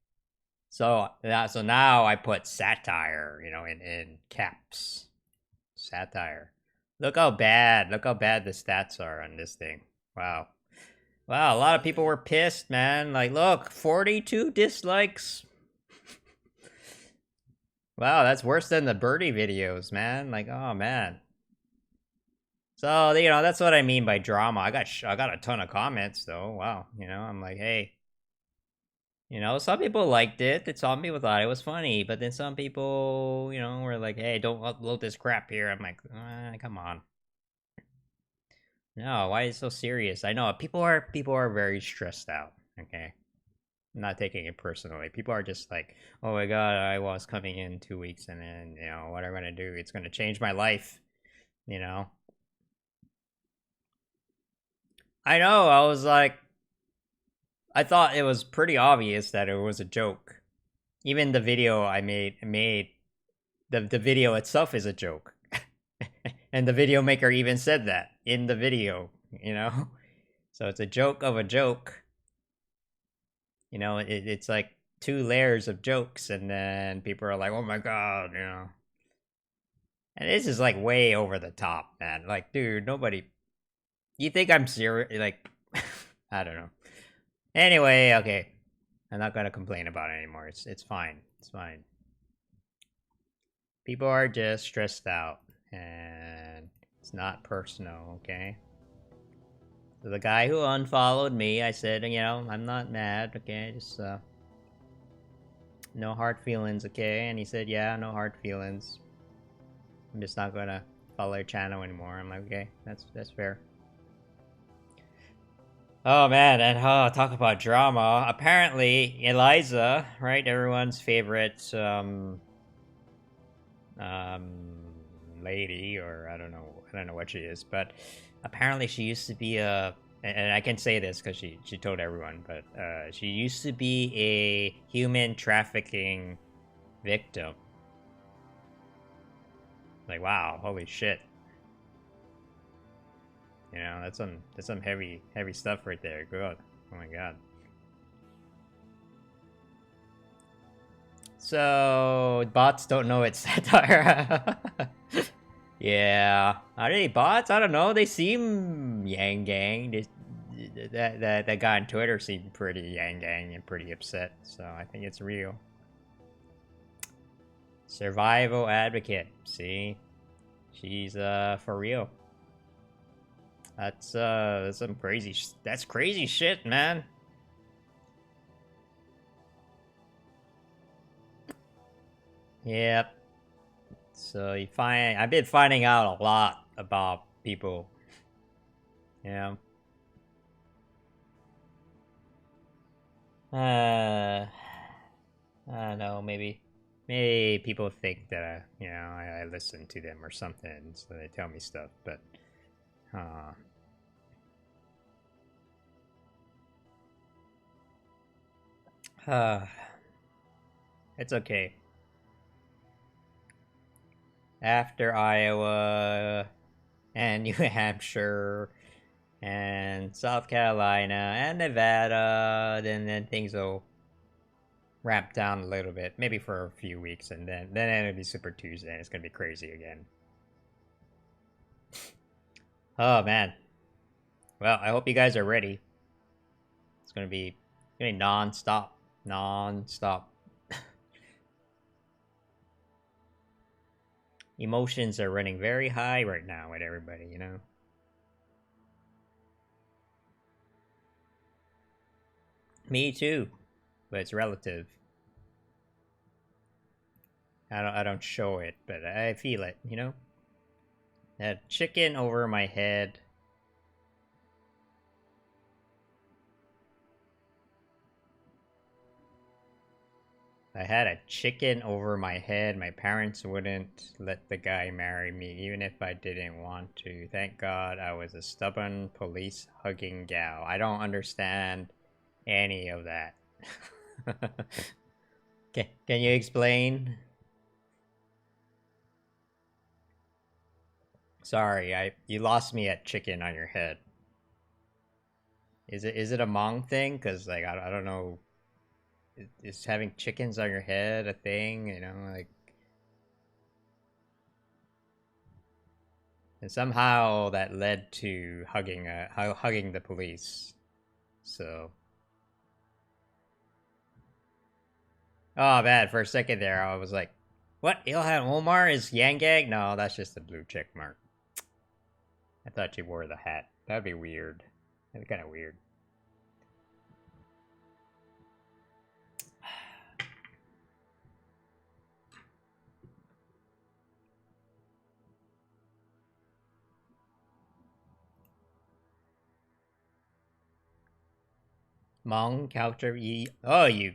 So now I put satire, you know, in caps. Satire. Look how bad the stats are on this thing. Wow. Wow, a lot of people were pissed, man. Like, look, 42 dislikes. Wow, that's worse than the birdie videos, man. Like, oh man. So, you know, that's what I mean by drama. I got a ton of comments though. Wow, you know, I'm like, hey, you know, some people liked it. Some people thought it was funny, but then some people, you know, were like, "Hey, don't upload this crap here." I'm like, "Come on." No, why is it so serious? I know people are very stressed out. Okay, I'm not taking it personally. People are just like, "Oh my god, I was coming in 2 weeks, and then you know what I'm gonna do? It's gonna change my life." You know. I know. I was like, I thought it was pretty obvious that it was a joke. Even the video I made the video itself is a joke. And the video maker even said that in the video, you know? So it's a joke of a joke. You know, it's like 2 layers of jokes, and then people are like, oh my god, you know. And this is like way over the top, man. Like, dude, nobody. You think I'm serious? Like, I don't know. Anyway, okay. I'm not gonna complain about it anymore. It's fine. It's fine. People are just stressed out, and it's not personal, okay? So the guy who unfollowed me, I said, you know, I'm not mad, okay? Just, no hard feelings, okay? And he said, yeah, no hard feelings. I'm just not gonna follow your channel anymore. I'm like, okay, that's fair. Oh man, and talk about drama. Apparently, Eliza, right, everyone's favorite lady, or I don't know what she is, but apparently she used to be a, and I can say this because she told everyone, but she used to be a human trafficking victim. Like, wow, holy shit. You know, that's some heavy stuff right there. Good. Oh my god. So bots don't know it's satire. Yeah, are they bots? I don't know. They seem Yang Gang. That guy on Twitter seemed pretty Yang Gang and pretty upset. So I think it's real. Survival advocate. See, she's for real. That's some crazy. That's crazy shit, man. Yep. So I've been finding out a lot about people. Yeah. I don't know, maybe people think that I listen to them or something, so they tell me stuff, but it's okay. After Iowa and New Hampshire and South Carolina and Nevada, then things will ramp down a little bit, maybe for a few weeks, and then it'll be Super Tuesday, and it's gonna be crazy again. Oh man. Well, I hope you guys are ready. It's gonna be non-stop. Emotions are running very high right now with everybody, you know? Me too, but it's relative. I don't show it, but I feel it, you know? That chicken over my head. I had a chicken over my head. My parents wouldn't let the guy marry me, even if I didn't want to. Thank God I was a stubborn police-hugging gal. I don't understand any of that. Can you explain? Sorry, you lost me at chicken on your head. Is it a Hmong thing? Cause like I don't know. Is having chickens on your head a thing? You know, like. And somehow that led to hugging the police. So. Oh, bad. For a second there, I was like, what? Ilhan Omar is Yang Gang? No, that's just a blue check mark. I thought she wore the hat. That'd be weird. That'd be kind of weird. Hmong culture. Oh, you.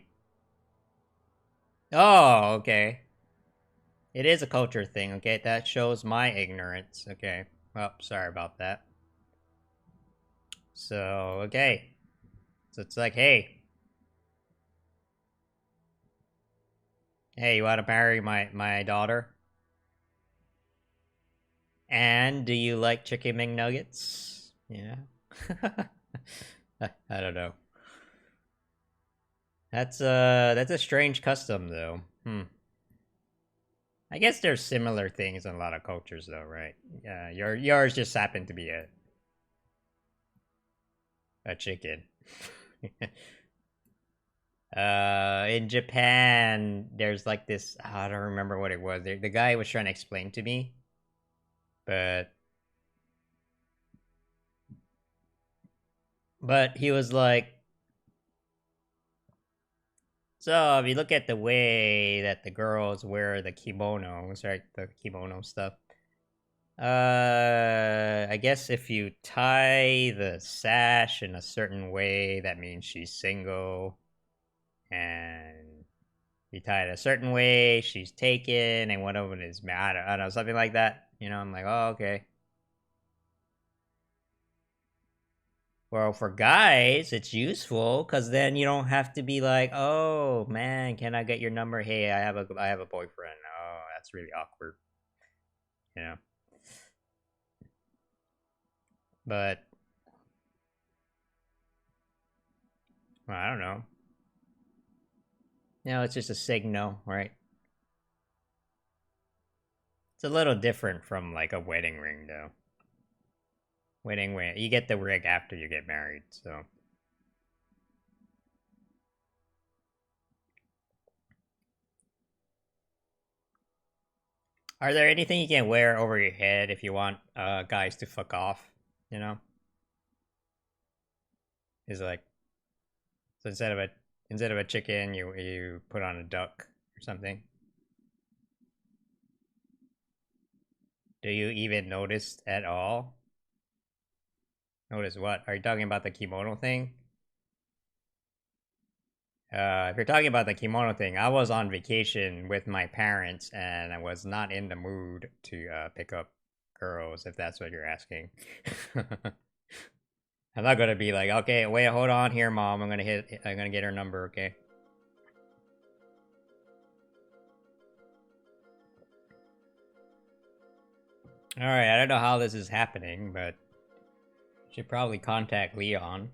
Oh, okay. It is a culture thing, okay? That shows my ignorance, okay? Well, sorry about that. So, okay. So it's like, hey. Hey, you want to marry my daughter? And do you like chicken McNuggets? Yeah. I don't know. That's a strange custom, though. I guess there's similar things in a lot of cultures, though, right? Yeah, yours just happened to be a chicken. In Japan, there's like this. I don't remember what it was. The guy was trying to explain to me, but he was like, so if you look at the way that the girls wear the kimonos, right, the kimono stuff, I guess if you tie the sash in a certain way, that means she's single. And you tie it a certain way, she's taken, and one of them is mad. I don't know, something like that. You know, I'm like, oh, okay. Well, for guys, it's useful because then you don't have to be like, oh man, can I get your number? Hey, I have a boyfriend. Oh, that's really awkward. You know. But well, I don't know. No, it's just a signal, right? It's a little different from like a wedding ring, though. Wedding ring, you get the ring after you get married, so. Are there anything you can wear over your head if you want guys to fuck off? You know, is like so instead of a chicken, you put on a duck or something. Do you even notice at all? Notice what? Are you talking about the kimono thing? If you're talking about the kimono thing, I was on vacation with my parents and I was not in the mood to pick up girls, if that's what you're asking. I'm not gonna be like, okay, wait, hold on here, mom. I'm gonna get her number, okay? Alright, I don't know how this is happening, but should probably contact Leon.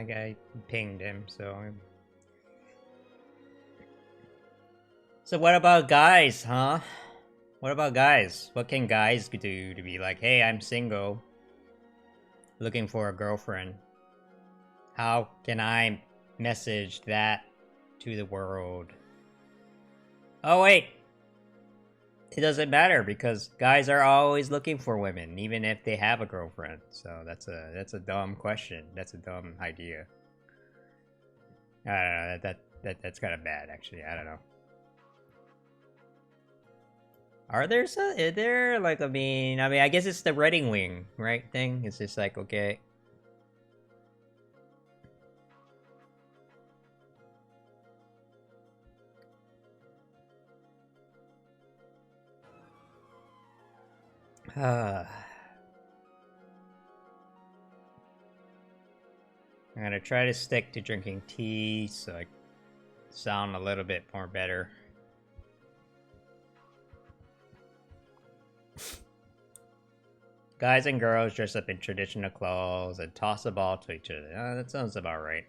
Okay, I pinged him, so... So what about guys, huh? What about guys? What can guys do to be like, hey, I'm single, looking for a girlfriend? How can I message that to the world? Oh, wait! It doesn't matter because guys are always looking for women, even if they have a girlfriend. So that's a dumb question. That's a dumb idea. I don't know. That's kind of bad, actually. I don't know. Are there some? Is there like I mean, I guess it's the wedding wing, right? Thing. It's just like okay. I'm gonna try to stick to drinking tea so I sound a little bit more better. Guys and girls dress up in traditional clothes and toss a ball to each other. That sounds about right.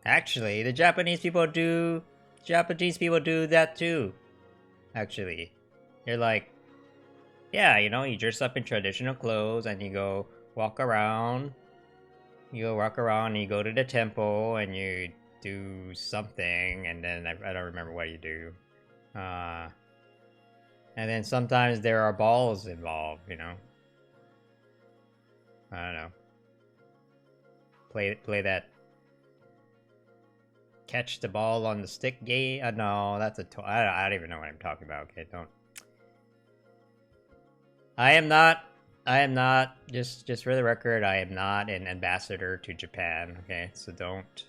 Actually, the Japanese people do that too. Actually, they're like, yeah, you know, you dress up in traditional clothes and you go walk around. You go walk around and you go to the temple and you do something, and then I don't remember what you do. And then sometimes there are balls involved, you know. I don't know. Play that catch the ball on the stick game. No, that's I don't even know what I'm talking about. Okay, don't. I am not. Just for the record, I am not an ambassador to Japan. Okay, so don't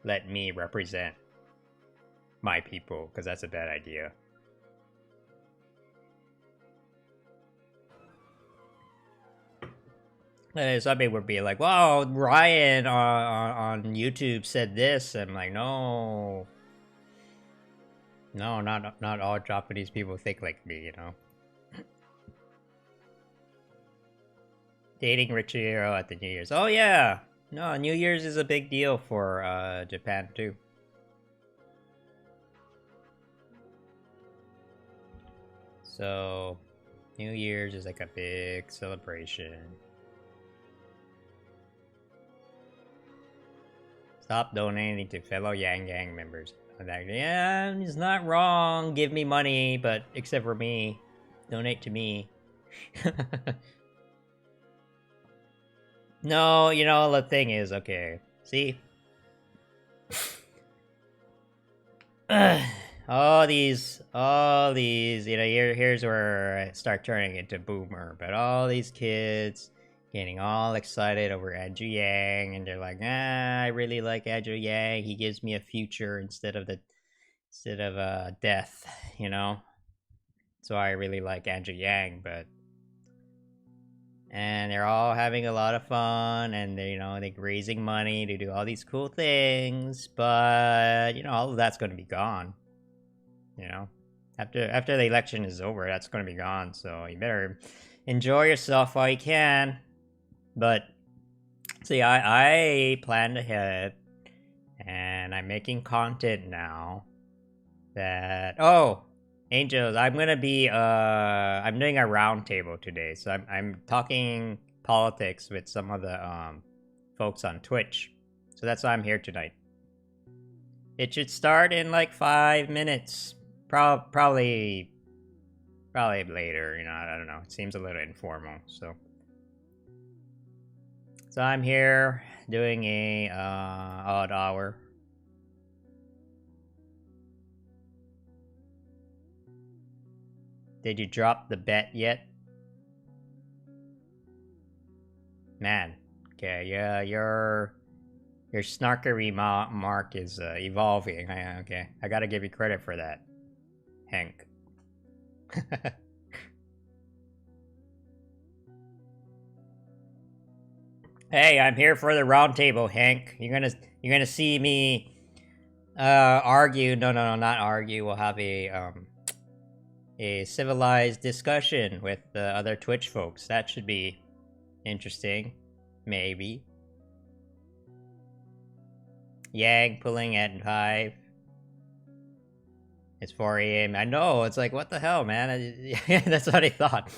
let me represent my people, because that's a bad idea. Some people would be like, "Wow, Ryan on YouTube said this." I'm like, no, not all Japanese people think like me, you know. Dating Richiro at the New Year's. Oh yeah, no, New Year's is a big deal for Japan too. So, New Year's is like a big celebration. Stop donating to fellow Yang Gang members. I'm like, yeah, it's not wrong. Give me money, but except for me, donate to me. No, you know, the thing is, okay, see? all these, you know, here's where I start turning into boomer, but all these kids getting all excited over Andrew Yang, and they're like, I really like Andrew Yang, he gives me a future instead of death, you know? So I really like Andrew Yang, and they're all having a lot of fun, and they, you know, they're raising money to do all these cool things, but, you know, all of that's going to be gone, you know? After the election is over, that's going to be gone, so you better enjoy yourself while you can. But, see, I planned ahead, and I'm making content now that, oh, Angels, I'm gonna be, I'm doing a roundtable today, so I'm talking politics with some of the, folks on Twitch. So that's why I'm here tonight. It should start in like 5 minutes. Probably later, you know, I don't know. It seems a little informal, so. So I'm here doing a, odd hour. Did you drop the bet yet? Man, okay, yeah, your snarkery mark is evolving. Okay, I gotta give you credit for that, Hank. Hey, I'm here for the round table, Hank. You're gonna see me argue. No, not argue. We'll have a civilized discussion with the other Twitch folks. That should be interesting. Maybe. Yang pulling at 5. It's 4 a.m. I know, it's like, what the hell, man? That's what I thought.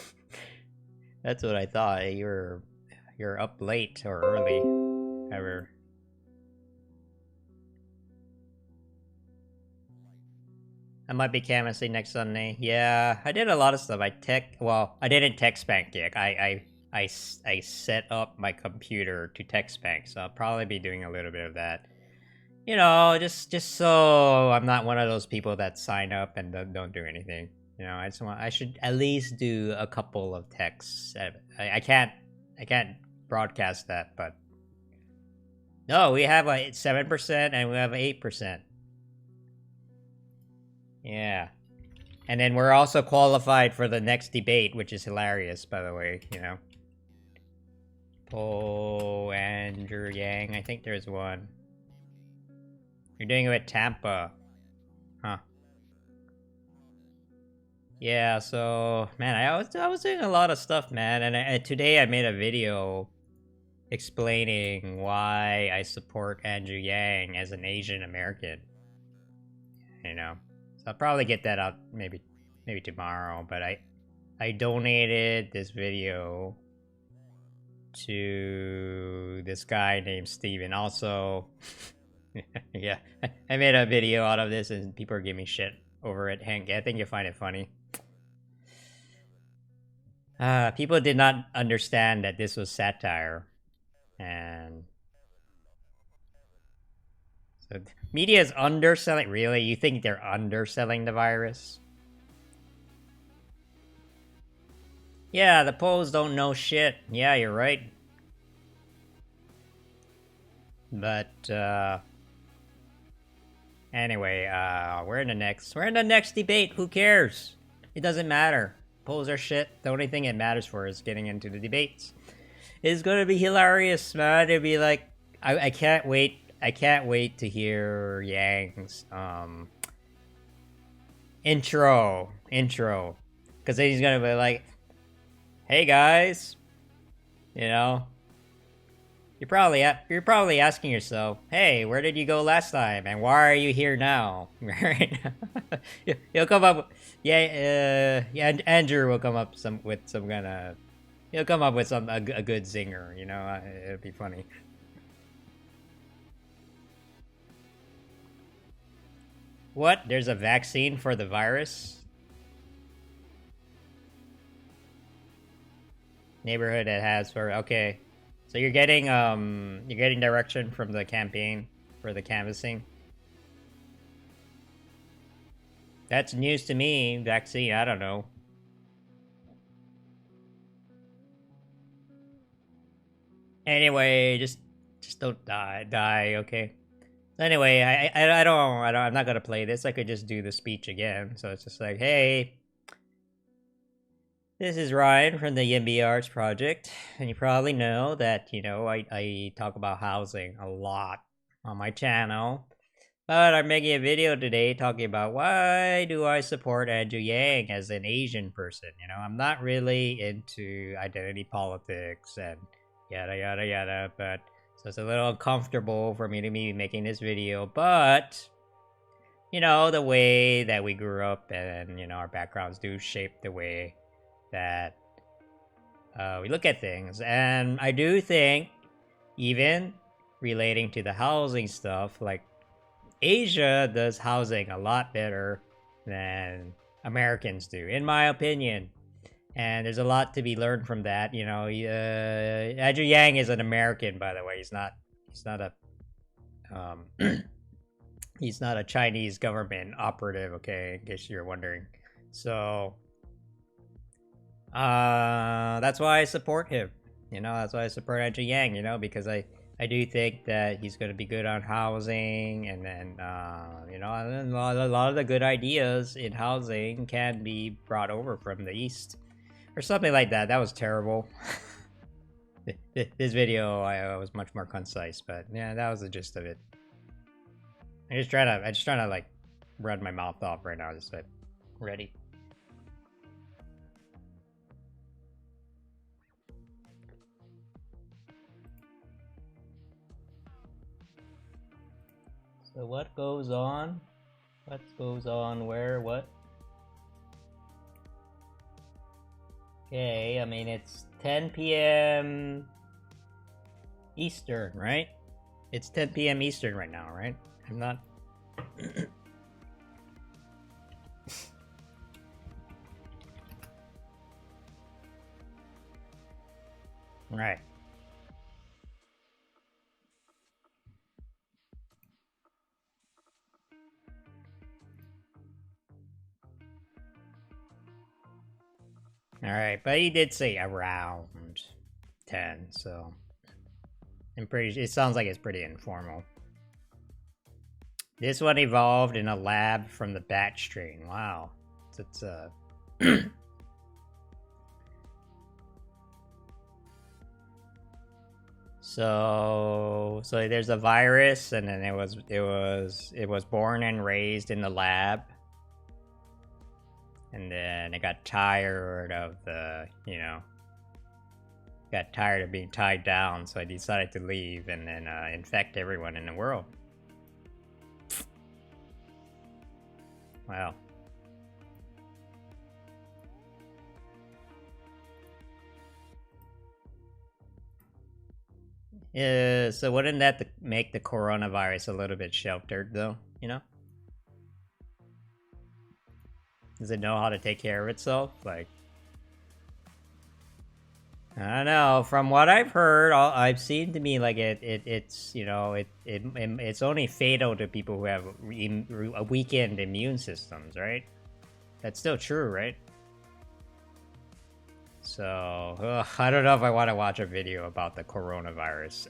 That's what I thought. You're up late or early. Ever. I might be canvassing next Sunday. Yeah, I did a lot of stuff. I didn't text bank yet. I set up my computer to text bank, so I'll probably be doing a little bit of that. You know, just so I'm not one of those people that sign up and don't do anything. You know, I should at least do a couple of texts. I can't broadcast that, but no, we have like 7% and we have 8%. Yeah. And then we're also qualified for the next debate, which is hilarious, by the way, you know. Poe, Andrew Yang, I think there's one. You're doing it with Tampa. Huh. Yeah, so, man, I was doing a lot of stuff, man, and today I made a video explaining why I support Andrew Yang as an Asian American. You know? So I'll probably get that out maybe tomorrow, but I donated this video to this guy named Steven. Also, yeah, I made a video out of this and people are giving me shit over it. Hank, I think you'll find it funny. People did not understand that this was satire, and so media is underselling. Really, you think they're underselling the virus? Yeah, the polls don't know shit. Yeah, you're right. But anyway, we're in the next debate. Who cares? It doesn't matter. Polls are shit. The only thing it matters for is getting into the debates. It's gonna be hilarious, man. It'll be like, I can't wait. I can't wait to hear Yang's intro, because then he's gonna be like, "Hey guys, you know, you're probably asking yourself, hey, where did you go last time, and why are you here now?" Right? He'll come up, Andrew will come up with some kind of, he'll come up with a good zinger, you know. It'll be funny. What? There's a vaccine for the virus? Neighborhood that has for okay. So you're getting direction from the campaign for the canvassing. That's news to me. Vaccine, I don't know. Anyway, just don't die, okay? Anyway, I'm not gonna play this. I could just do the speech again. So it's just like, hey, this is Ryan from the YIMBY Arts Project, and you probably know that, you know, I talk about housing a lot on my channel. But I'm making a video today talking about why do I support Andrew Yang as an Asian person. You know, I'm not really into identity politics and yada yada yada, but so it's a little uncomfortable for me to be making this video, but you know, the way that we grew up and, you know, our backgrounds do shape the way that we look at things. And I do think, even relating to the housing stuff, like, Asia does housing a lot better than Americans do, in my opinion. And there's a lot to be learned from that. You know, Andrew Yang is an American, by the way. He's not a he's not a Chinese government operative, okay, in case you're wondering. So that's why I support him. You know, that's why I support Andrew Yang, you know, because I do think that he's going to be good on housing, and then, you know, a lot of the good ideas in housing can be brought over from the East. Or something like that. That was terrible. This video, I was much more concise, but yeah, that was the gist of it. I'm just trying to like run my mouth off right now. Just like, ready. So what goes on? What goes on where? What? Okay, I mean, it's 10 p.m. Eastern, right? It's 10 p.m. Eastern right now, right? I'm not... Right. Alright, but he did say around 10, so it sounds like it's pretty informal. This one evolved in a lab from the bat strain. Wow. It's So there's a virus, and then it was born and raised in the lab. And then it got tired of got tired of being tied down, so I decided to leave and then infect everyone in the world. Wow. So wouldn't that make the coronavirus a little bit sheltered, though, you know? Does it know how to take care of itself? Like, I don't know. From what I've heard, I've seen to me like it's you know it's only fatal to people who have a weakened immune systems, right? That's still true, right? So I don't know if I want to watch a video about the coronavirus.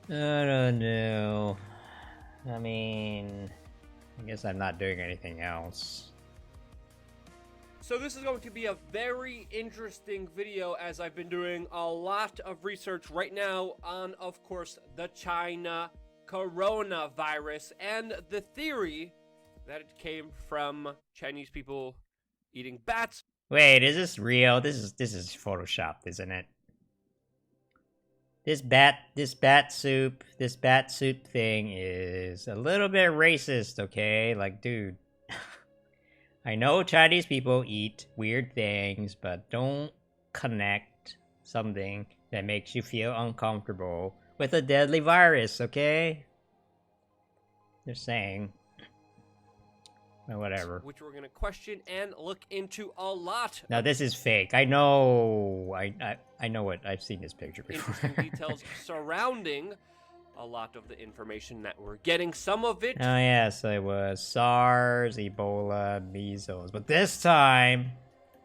I don't know. I mean, I guess I'm not doing anything else. So this is going to be a very interesting video, as I've been doing a lot of research right now on, of course, the China coronavirus and the theory that it came from Chinese people eating bats. Wait, is this real? This is photoshopped, isn't it? This bat soup thing is a little bit racist, okay? Like, dude, I know Chinese people eat weird things, but don't connect something that makes you feel uncomfortable with a deadly virus, okay? Just saying. Or whatever. Which we're going to question and look into a lot. Now this is fake. I know. I know what I've seen this picture before. Interesting details surrounding a lot of the information that we're getting. Some of it. Oh yes, it was SARS, Ebola, measles, but this time.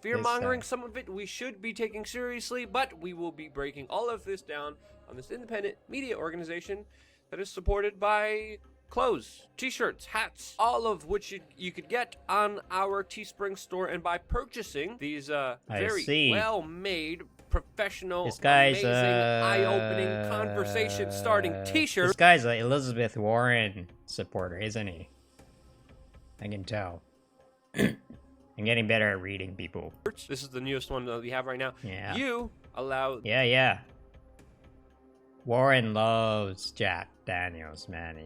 Fear-mongering, some of it we should be taking seriously, but we will be breaking all of this down on this independent media organization that is supported by clothes, t-shirts, hats, all of which you could get on our Teespring store. And by purchasing these very well-made, professional, amazing, eye-opening, conversation-starting t-shirts. This guy's an Elizabeth Warren supporter, isn't he? I can tell. I'm getting better at reading people. This is the newest one that we have right now. Yeah. You allow... Yeah. Warren loves Jack Daniels, man.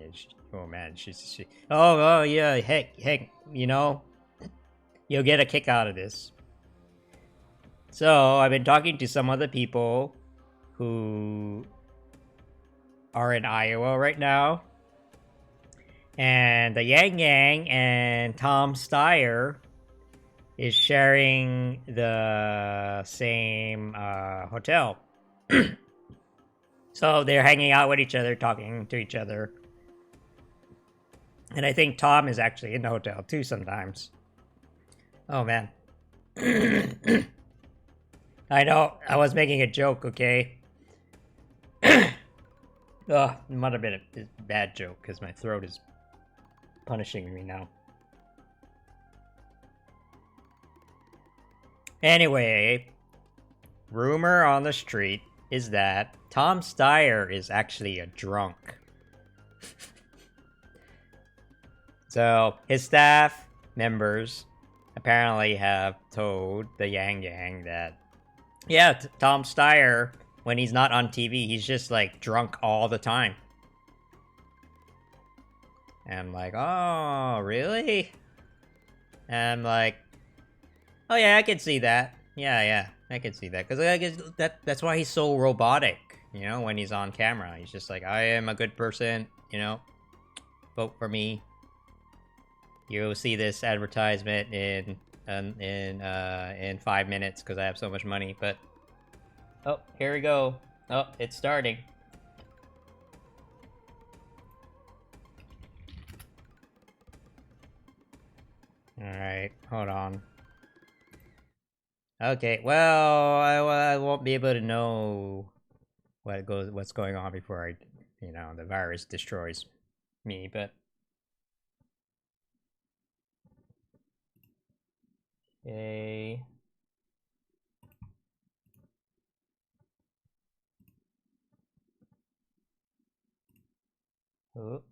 Oh, yeah. Heck, you know, you'll get a kick out of this. So, I've been talking to some other people who are in Iowa right now. And the Yang Gang and Tom Steyer is sharing the same hotel. So they're hanging out with each other, talking to each other. And I think Tom is actually in the hotel too sometimes. Oh man. I know, I was making a joke, okay? It might have been a bad joke because my throat is punishing me now. Anyway, rumor on the street is that Tom Steyer is actually a drunk. So, his staff members apparently have told the Yang Gang that, yeah, Tom Steyer, when he's not on TV, he's just like drunk all the time. And I'm like, oh, really? And I'm like, oh yeah, I can see that. Yeah, I can see that. Because I guess that's why he's so robotic, you know, when he's on camera. He's just like, I am a good person, you know, vote for me. You'll see this advertisement in 5 minutes because I have so much money. But, oh, here we go. Oh, it's starting. Alright, hold on. Okay, well, I won't be able to know what's going on before the virus destroys me, but... Okay... Oh.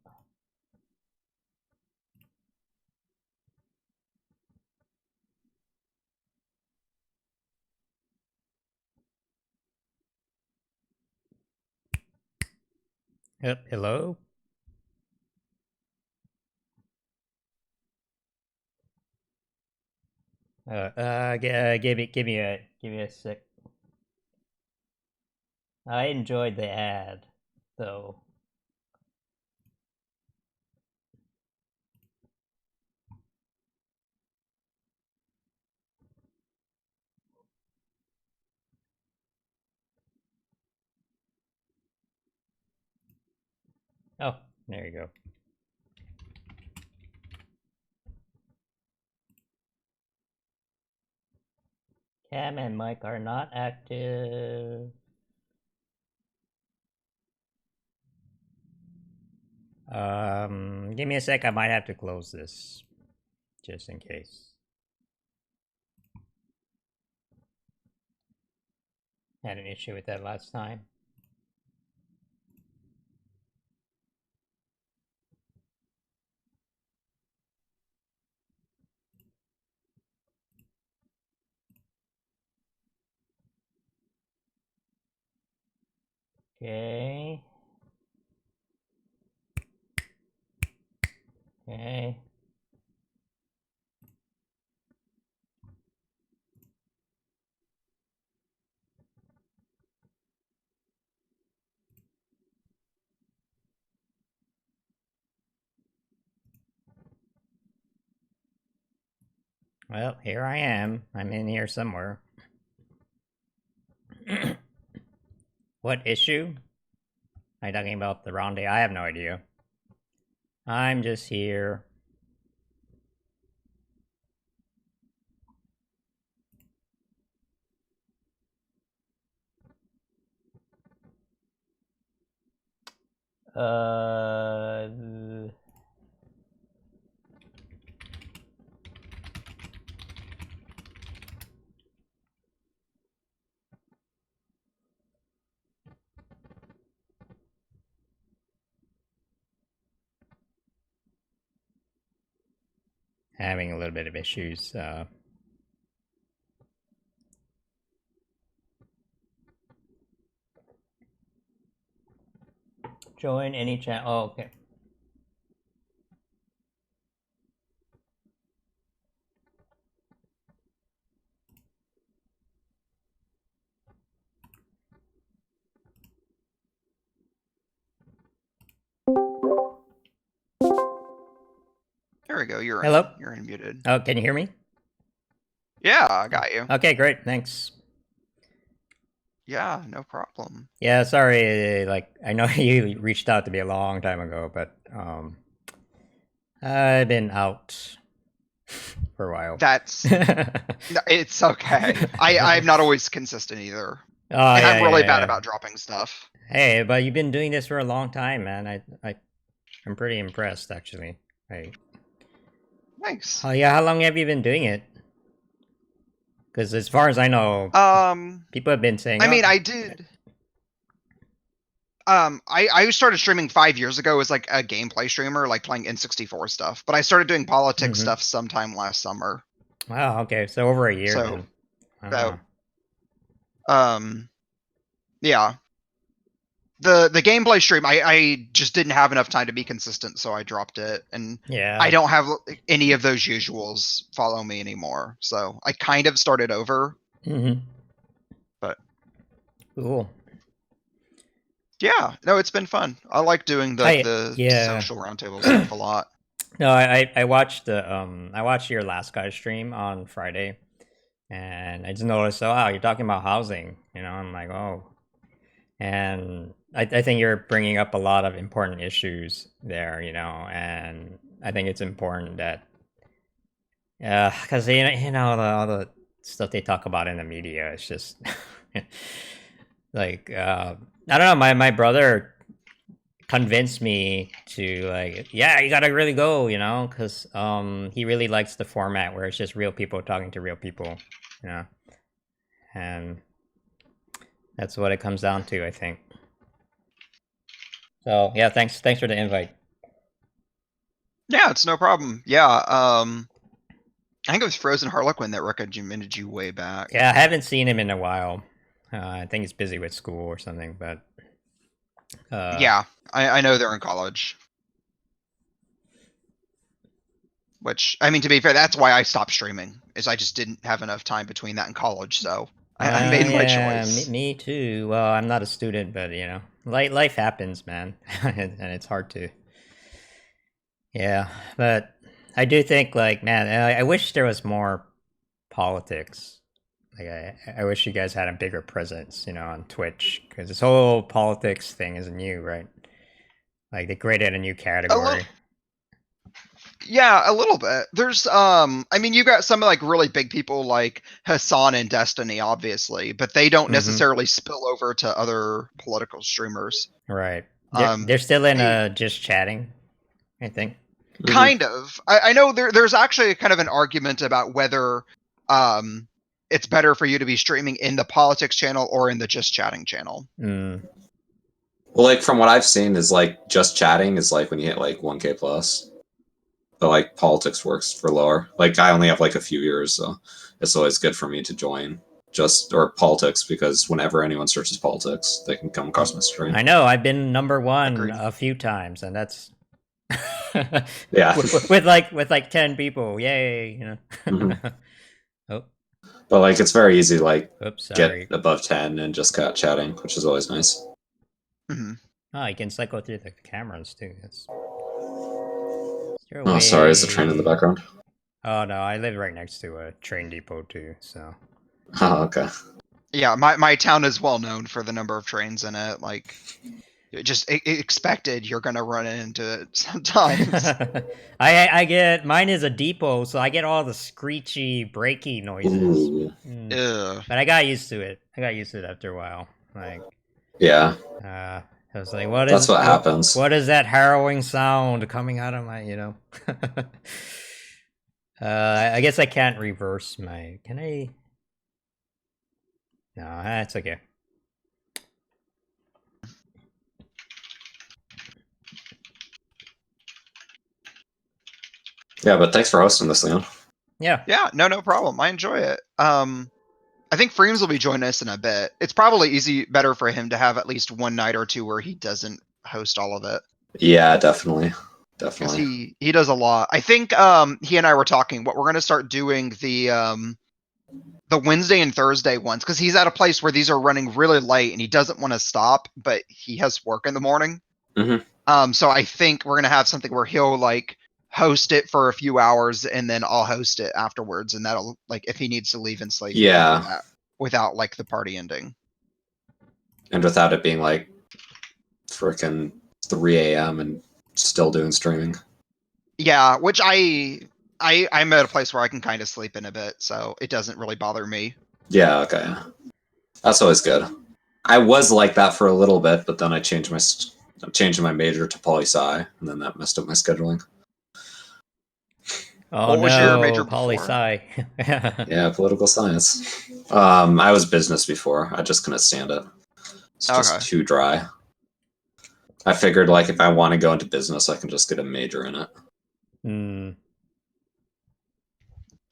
Hello? Give me a sec. I enjoyed the ad, though. Oh, there you go. Cam and Mike are not active. Give me a sec, I might have to close this. Just in case. Had an issue with that last time. Okay. Okay. Well, here I am. I'm in here somewhere. What issue? Are you talking about the Ronde? I have no idea. I'm just here. Uh... Having a little bit of issues. Join any chat. Oh, okay. There we go. You're Hello? You're unmuted. Oh, can you hear me? Yeah, I got you. Okay, great. Thanks. Yeah, no problem. Yeah, sorry. Like, I know you reached out to me a long time ago, but I've been out for a while. That's no, it's okay. I'm not always consistent either. Oh, And I'm yeah, really yeah, bad yeah. about dropping stuff. Hey, but you've been doing this for a long time, man. I'm pretty impressed, actually. Thanks. Oh yeah, how long have you been doing it? Because as far as I know, people have been saying. I mean, "Oh, I did. I started streaming 5 years ago as like a gameplay streamer, like playing N64 stuff. But I started doing politics Mhm. stuff sometime last summer. Wow. Okay, so over a year. So, then. so, Ah. yeah. The gameplay stream, I just didn't have enough time to be consistent, so I dropped it. And Yeah. I don't have any of those usuals follow me anymore. So I kind of started over. Mm-hmm. But cool. Yeah, no, it's been fun. I like doing the yeah. social roundtable stuff a lot. No, I watched I watched your last guy stream on Friday, and I just noticed, oh wow, you're talking about housing. You know, I'm like, oh, and I think you're bringing up a lot of important issues there. You know, and I think it's important that, because you know all the stuff they talk about in the media, it's just like I don't know. My brother convinced me to like, yeah, you gotta really go, you know, because he really likes the format where it's just real people talking to real people, you know, and that's what it comes down to, I think. So yeah, thanks for the invite. Yeah, it's no problem. Yeah, I think it was Frozen Harlequin that recommended you way back. Yeah, I haven't seen him in a while. I think he's busy with school or something, but yeah, I know they're in college. Which, I mean, to be fair, that's why I stopped streaming, is I just didn't have enough time between that and college, so I made my choice. Me too. Well, I'm not a student, but you know, life happens, man, and it's hard to. Yeah, but I do think, like, man, I wish there was more politics. Like, I wish you guys had a bigger presence, you know, on Twitch, because this whole politics thing is new, right? Like, they created a new category. Yeah, a little bit. There's, I mean, you got some like really big people like Hassan and Destiny, obviously, but they don't necessarily spill over to other political streamers. Right. They're still in just chatting, I think. Kind of. I know there's actually kind of an argument about whether it's better for you to be streaming in the politics channel or in the just chatting channel. Mm. Well, like from what I've seen is like just chatting is like when you hit like 1K plus. But like politics works for lower. Like I only have like a few years, so it's always good for me to join or politics, because whenever anyone searches politics, they can come across my stream. I know, I've been #1 a few times, and that's yeah, with like 10 people, yay, you know. Oh, but like it's very easy to like sorry. get above 10 and just got chatting, which is always nice. Oh, you can cycle through the cameras too. That's Oh, sorry, is the train in the background? Oh no, I live right next to a train depot too, so. Oh, okay. Yeah, my town is well known for the number of trains in it. Like, just expected you're gonna run into it sometimes. I get mine is a depot, so I get all the screechy, breaky noises. Ooh. Ugh. But I got used to it. I got used to it after a while. Like, Yeah. I was like, what That's is what happens. What is that harrowing sound coming out of my, you know? I guess I can't reverse my. Can I? No, that's okay. Yeah, but thanks for hosting this, Leon. Yeah. Yeah, no problem. I enjoy it. I think Freems will be joining us in a bit. It's probably better for him to have at least one night or two where he doesn't host all of it. Yeah, definitely. Because Definitely. he does a lot. I think he and I were talking. What we're gonna start doing the Wednesday and Thursday ones, because he's at a place where these are running really late and he doesn't want to stop, but he has work in the morning. Mm-hmm. So I think we're gonna have something where he'll like host it for a few hours and then I'll host it afterwards, and that'll like if he needs to leave and sleep. Yeah. Without like the party ending. And without it being like freaking 3 a.m. and still doing streaming. Yeah, which I'm at a place where I can kind of sleep in a bit, so it doesn't really bother me. Yeah, okay. That's always good. I was like that for a little bit, but then I changed my major to poli-sci, and then that messed up my scheduling. Oh What was no, your major poli-sci. Yeah, political science. I was business before. I just couldn't stand it. It's just too dry. I figured like if I want to go into business, I can just get a major in it. Hmm.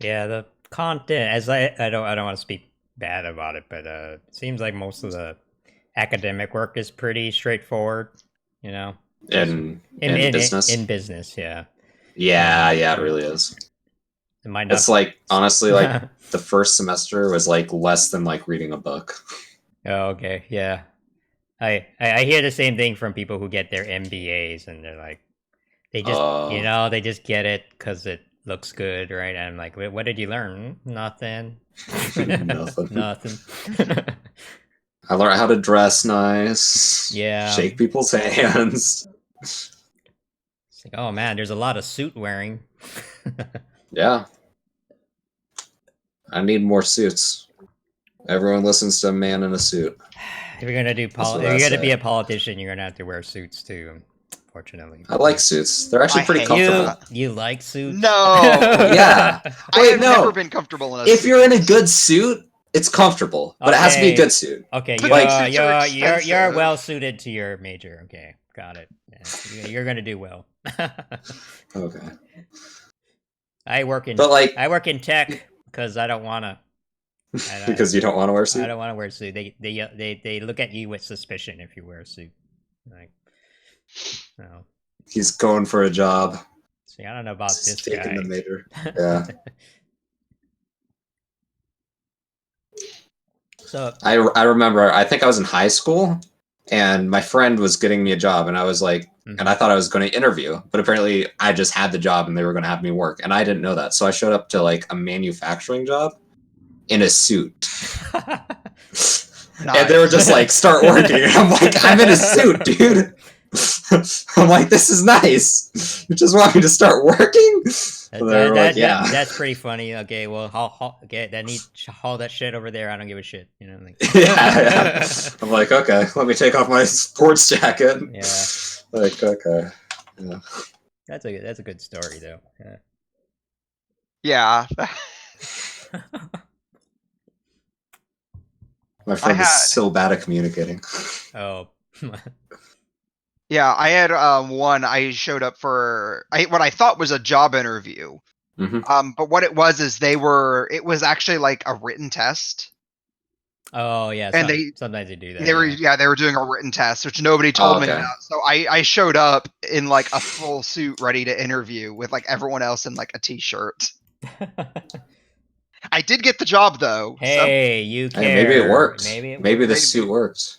Yeah, the content, as I don't want to speak bad about it, but it seems like most of the academic work is pretty straightforward, you know. In business. In business, yeah. Yeah, it really is. It might not. It's like honestly, like the first semester was like less than like reading a book. Oh, okay, yeah. I hear the same thing from people who get their MBAs, and they're like, they just you know, they just get it because it looks good, right? And I'm like, what did you learn? Nothing. Nothing. I learned how to dress nice. Yeah. Shake people's hands. It's like, oh man, there's a lot of suit wearing. Yeah. I need more suits. Everyone listens to a man in a suit. If you're gonna do if you're gonna be a politician, you're gonna have to wear suits too. Unfortunately, I like suits. They're actually pretty comfortable. You like suits? No. Yeah. I have never been comfortable in a If suit. you're in a good suit, it's comfortable, but it has to be a good suit. Okay, Like- you're well suited to your major. Okay, got it. Yeah, you're gonna do well. Okay. I work in tech because I don't wanna. Because you don't want to wear a suit? I don't want to wear a suit. They look at you with suspicion if you wear a suit. Like, no. He's going for a job. See, I don't know about this taking guy. the major. Yeah. So I remember, I think I was in high school, and my friend was getting me a job, and I was like, and I thought I was going to interview, but apparently I just had the job, and they were going to have me work, and I didn't know that. So I showed up to like a manufacturing job in a suit. And they were just like, start working. And I'm like, I'm in a suit, dude. I'm like, this is nice. You just want me to start working? That's pretty funny. Okay, well, okay, haul that shit over there. I don't give a shit. You know, like, yeah. I'm like, okay, let me take off my sports jacket. Yeah. Like, okay. Yeah. That's a good story though. Yeah. My friend is so bad at communicating. Oh. Yeah, I had one. I showed up for what I thought was a job interview. Mm-hmm. But what it was is it was actually like a written test. Oh yeah, and sometimes they do that. They were doing a written test, which nobody told me about. So I showed up in like a full suit, ready to interview with like everyone else in like a t-shirt. I did get the job though. Hey, you care. Hey, maybe it worked. Maybe the Maybe. suit worked.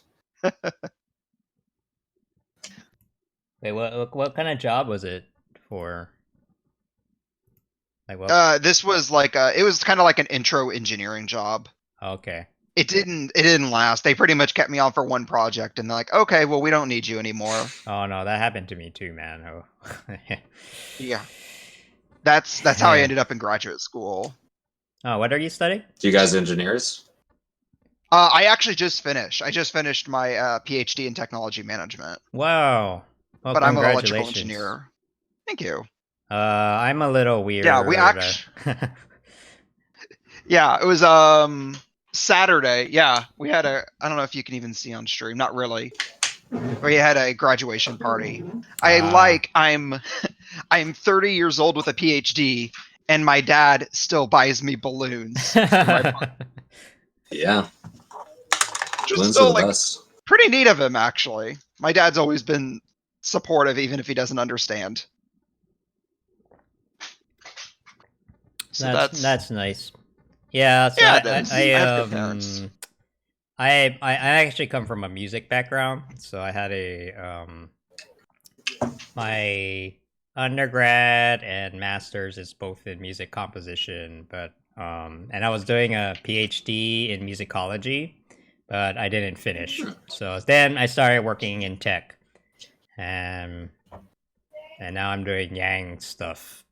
Wait, what kind of job was it for? Like what? This was like it was kind of like an intro engineering job. Okay. It didn't last. They pretty much kept me on for one project, and they're like, okay, well, we don't need you anymore. Oh no, that happened to me too, man. Oh. Yeah, that's how I ended up in graduate school. Oh, what are you studying? Do you guys engineers? I actually just finished. I just finished my PhD in technology management. Wow. Well, but I'm an electrical congratulations. engineer. Thank you. I'm a little weird. Yeah, we actually. Yeah, it was Saturday. Yeah, we had a. I don't know if you can even see on stream. Not really. We had a graduation party. I'm 30 years old with a PhD, and my dad still buys me balloons. Yeah. Just still like pretty neat of him, actually. My dad's always been supportive, even if he doesn't understand. So that's nice. Yeah. So yeah, I actually come from a music background, so I had a my undergrad and master's is both in music composition, but and I was doing a PhD in musicology, but I didn't finish. So then I started working in tech, and now I'm doing Yang stuff.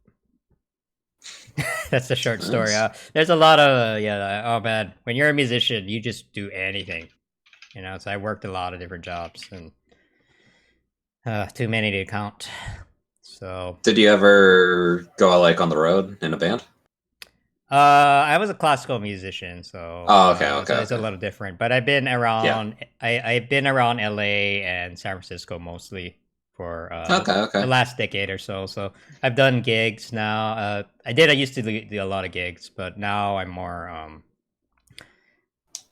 That's the short story. There's a lot of oh man, when you're a musician, you just do anything, you know. So I worked a lot of different jobs, and too many to count. So did you ever go like on the road in a band? I was a classical musician, so so it's a little different. But I've been around. Yeah. I've been around LA and San Francisco mostly for the last decade or so. So I've done gigs now. I used to do a lot of gigs, but now I'm more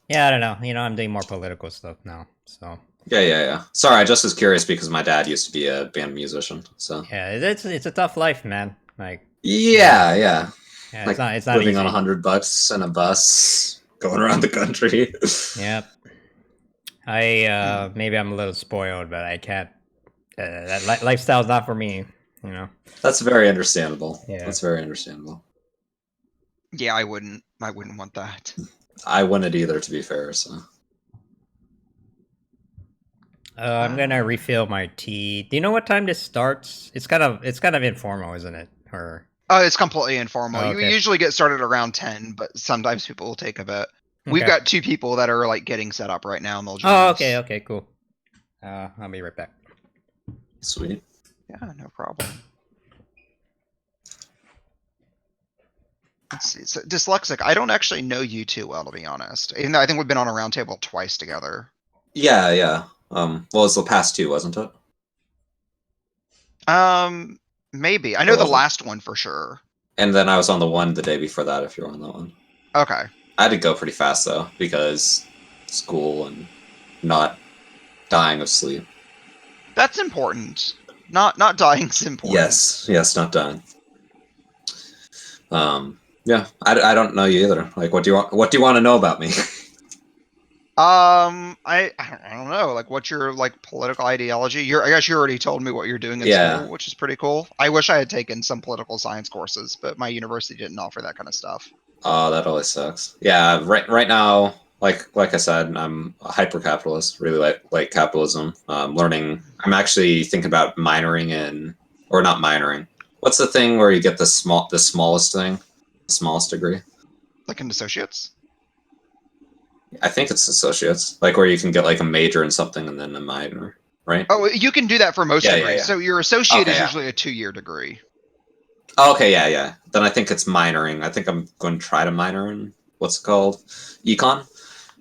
I don't know. You know, I'm doing more political stuff now. So yeah. Sorry, I just was curious because my dad used to be a band musician. So yeah, it's a tough life, man. Like yeah. Yeah, like it's not living easy. on $100 in a bus, going around the country. Yep. Maybe I'm a little spoiled, but I can't. That lifestyle's not for me, you know. That's very understandable. Yeah, that's very understandable. Yeah, I wouldn't want that. I wouldn't either, to be fair. So. I'm gonna refill my tea. Do you know what time this starts? It's kind of informal, isn't it? Or it's completely informal. Oh, okay. You usually get started around 10, but sometimes people will take a bit. We've got 2 people that are like getting set up right now, and they'll join us. Okay, cool. I'll be right back. Sweet. Yeah, no problem. Let's see. So Dyslexic, I don't actually know you too well, to be honest. Even though I think we've been on a roundtable twice together. Yeah. Well, it's the past 2, wasn't it? Maybe. I know the last one for sure. And then I was on the one the day before that, if you're on that one. Okay. I had to go pretty fast though, because school and not dying of sleep. That's important. Not dying is important. Yes, not dying. Yeah, I don't know you either. Like, what do you want to know about me? I don't know. Like, what's your like political ideology? I guess you already told me what you're doing in school, which is pretty cool. I wish I had taken some political science courses, but my university didn't offer that kind of stuff. Oh, that always sucks. Yeah, right now, like I said, I'm a hyper-capitalist. Really like capitalism. I'm actually thinking about minoring in, or not minoring. What's the thing where you get the smallest thing, the smallest degree? Like an associates? I think it's associates, like where you can get like a major in something and then a minor, right? Oh, you can do that for most degrees. Yeah. So your associate is usually a 2-year degree. Oh, okay, yeah. Then I think it's minoring. I think I'm going to try to minor in what's it called, econ,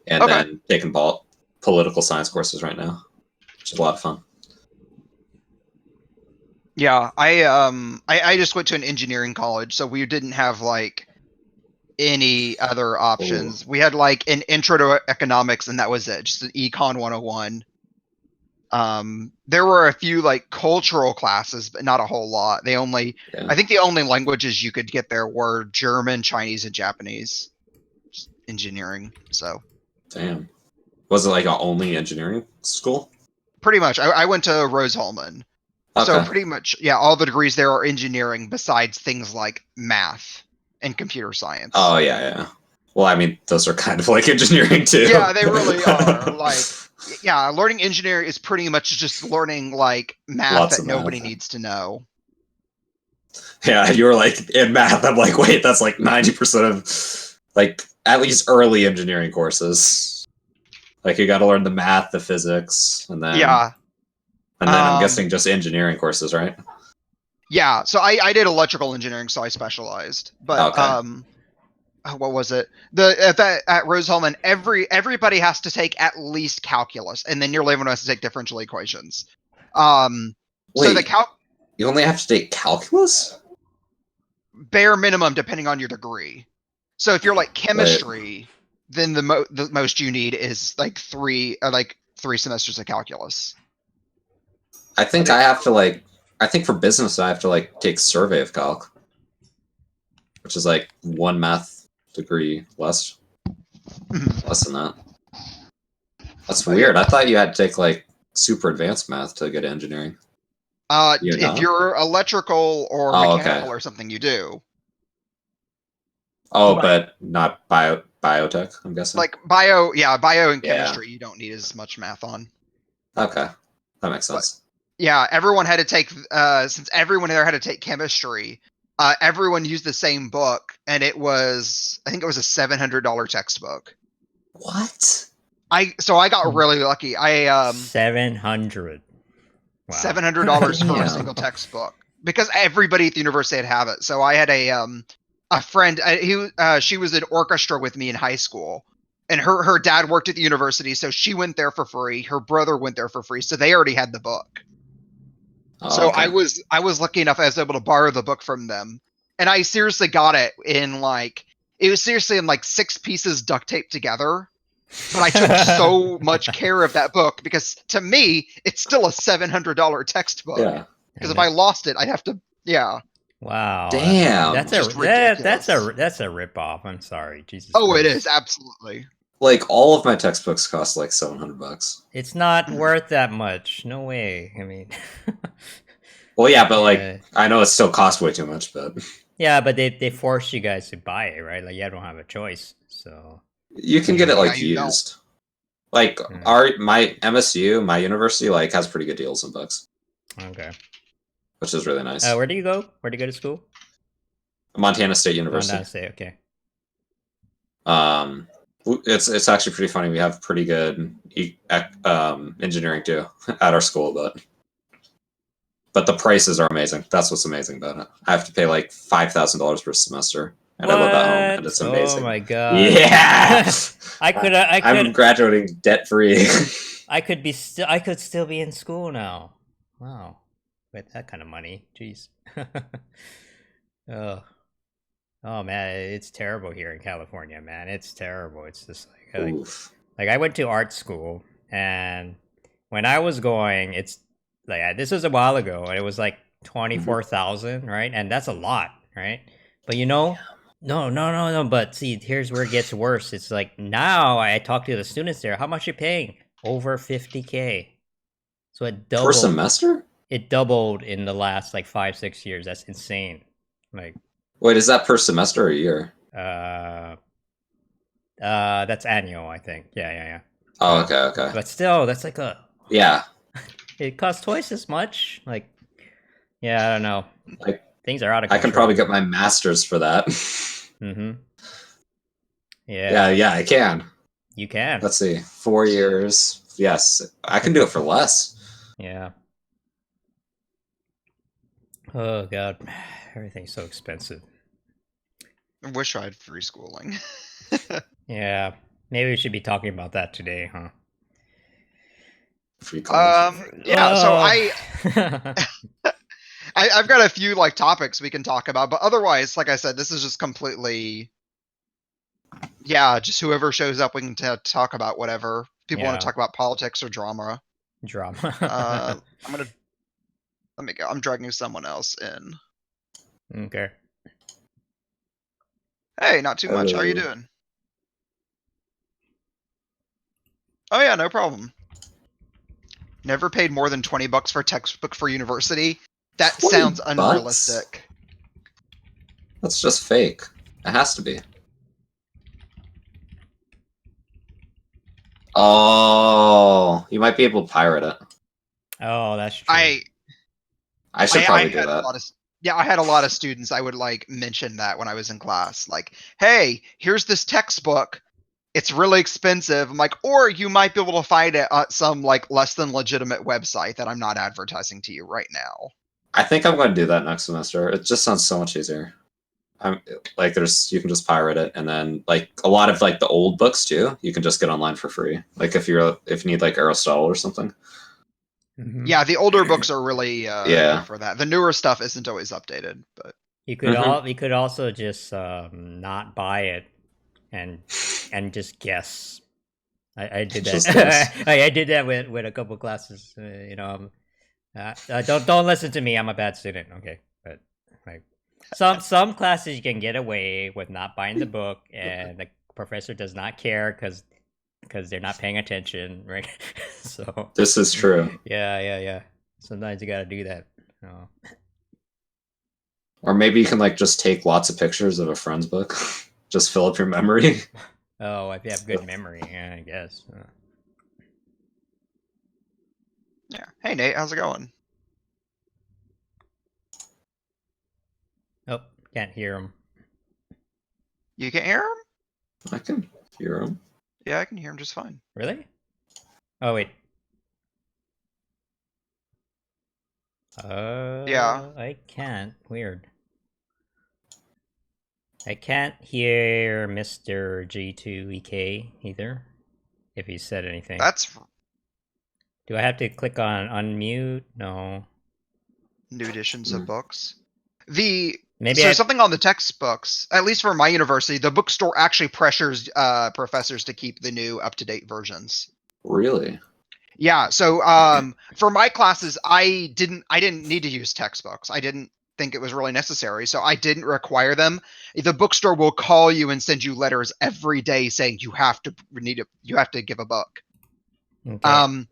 and then taking political science courses right now, which is a lot of fun. Yeah, I just went to an engineering college, so we didn't have like any other options. We had like an intro to economics, and that was it, just an econ 101. There were a few like cultural classes, but not a whole lot. I think the only languages you could get there were German, Chinese, and Japanese. Just engineering. So. Damn. Was it like an only engineering school? Pretty much. I went to Rose-Hulman. So Okay. pretty much, yeah, all the degrees there are engineering besides things like math and computer science. Oh yeah. Well, I mean, those are kind of like engineering too. Yeah, they really are. Like, yeah, learning engineering is pretty much just learning like math Lots that of nobody math. needs to know. Yeah, you were like in math. I'm like, wait, that's like 90% of like at least early engineering courses. Like you got to learn the math, the physics, and then Yeah. I'm guessing just engineering courses, right? Yeah, so I did electrical engineering, so I specialized. But Okay. what was it? At Rose-Hulman, everybody has to take at least calculus, and then nearly everyone has to take differential equations. So the Wait, you only have to take calculus? bare minimum, depending on your degree. So if you're like chemistry, then the most you need is like three semesters of calculus. I think I have to like. I think for business, I have to like take survey of calc, which is like one math degree less than that. That's weird. I thought you had to take like super advanced math to get engineering. You're If not? you're electrical or Oh, mechanical okay. or something, you do. Oh, but not biotech, I'm guessing. Like bio and Yeah. chemistry, you don't need as much math on. Okay, that makes sense. Yeah, everyone had to take since everyone there had to take chemistry. Everyone used the same book, and I think it was a $700 textbook. What? I got really lucky. I 700. Wow. $700 for Damn. a single textbook because everybody at the university had to have it. So I had a friend. She was in orchestra with me in high school, and her dad worked at the university, so she went there for free. Her brother went there for free, so they already had the book. Oh, So okay. I was lucky enough I was able to borrow the book from them, and I seriously got it in like 6 pieces duct taped together. But I took so much care of that book because to me it's still a $700 textbook. Yeah. Because if I lost it, I'd have to. Yeah. Wow. Damn. That's Just that's a ridiculous. that's a ripoff. I'm sorry. Jesus. Oh, Christ. it is absolutely. Like all of my textbooks cost like $700. It's not worth that much. No way. I mean. Well, yeah, but like Yeah. I know it still costs way too much, but Yeah, but they force you guys to buy it, right? Like you don't have a choice. So you can get it like Yeah, you don't. used. Like my MSU, my university, like has pretty good deals in books, okay. which is really nice. Where do you go? Where do you go to school? Montana State University. Montana State. Okay. It's actually pretty funny. We have pretty good engineering too at our school, but the prices are amazing. That's what's amazing about it. I have to pay like $5,000 per semester, and I live at home, and it's amazing. Oh my god! Yeah, I'm graduating debt free. I could still be in school now. Wow, with that kind of money, jeez. Oh man, it's terrible here in California, man. It's terrible. It's just like I went to art school, and when I was going, it's like this was a while ago, and it was like 24,000, right? And that's a lot, right? But no. But see, here's where it gets worse. It's like now I talk to the students there. How much you paying? Over 50K. So it doubled Per semester? It doubled in the last like 5-6 years. That's insane. Like, wait, is that per semester or a year? That's annual, I think. Yeah. Oh, okay. But still, that's like yeah. It costs twice as much. Like, yeah, I don't know. Like things are out of I control. can probably get my master's for that. Mm-hmm. Yeah. Yeah, I can. You can. Let's see, 4 years. Yes, I can do it for less. Yeah. Oh god, everything's so expensive. I wish I had free schooling. Yeah, maybe we should be talking about that today, huh? Free college. Yeah. So I've got a few like topics we can talk about, but otherwise, like I said, this is just completely. Yeah, just whoever shows up, we can talk about whatever. People want to talk about politics or drama. Drama. Let me go. I'm dragging someone else in. Okay. Hey, not too much. How are you doing? Oh yeah, no problem. Never paid more than $20 for a textbook for university. That 20 sounds bucks? unrealistic. That's just fake. It has to be. Oh, you might be able to pirate it. Oh, that's true. I should probably do had that. I had a lot of students. I would like mention that when I was in class, like, "Hey, here's this textbook. It's really expensive." I'm like, or you might be able to find it at some like less than legitimate website that I'm not advertising to you right now. I think I'm going to do that next semester. It just sounds so much easier. Like you can just pirate it, and then like a lot of like the old books too, you can just get online for free. Like if you need like Aristotle or something. Mm-hmm. Yeah, the older books are really Yeah. good for that. The newer stuff isn't always updated, but You could also just not buy it and just guess. I did Just that. guess. I did that with a couple classes. Don't listen to me. I'm a bad student. Okay, but like some classes you can get away with not buying the book, and the professor does not care because they're not paying attention, right? So This is true. Yeah. Sometimes you gotta do that. Oh. Or maybe you can like just take lots of pictures of a friend's book. Just fill up your memory. Oh, if you have good memory, yeah, I guess. yeah. Hey Nate, how's it going? Oh, can't hear him. You can hear him? I can hear him. Yeah, I can hear him just fine. Really? Oh wait. Yeah. I can't. Weird. I can't hear Mr. G2EK either. If he said anything. That's Do I have to click on unmute? No. new editions of books. Maybe Maybe there's something on the textbooks, at least for my university, the bookstore actually pressures professors to keep the new up-to-date versions. Really? Yeah, so for my classes, I didn't need to use textbooks. I didn't think it was really necessary, so I didn't require them. The bookstore will call you and send you letters every day saying you have to give a book. Okay.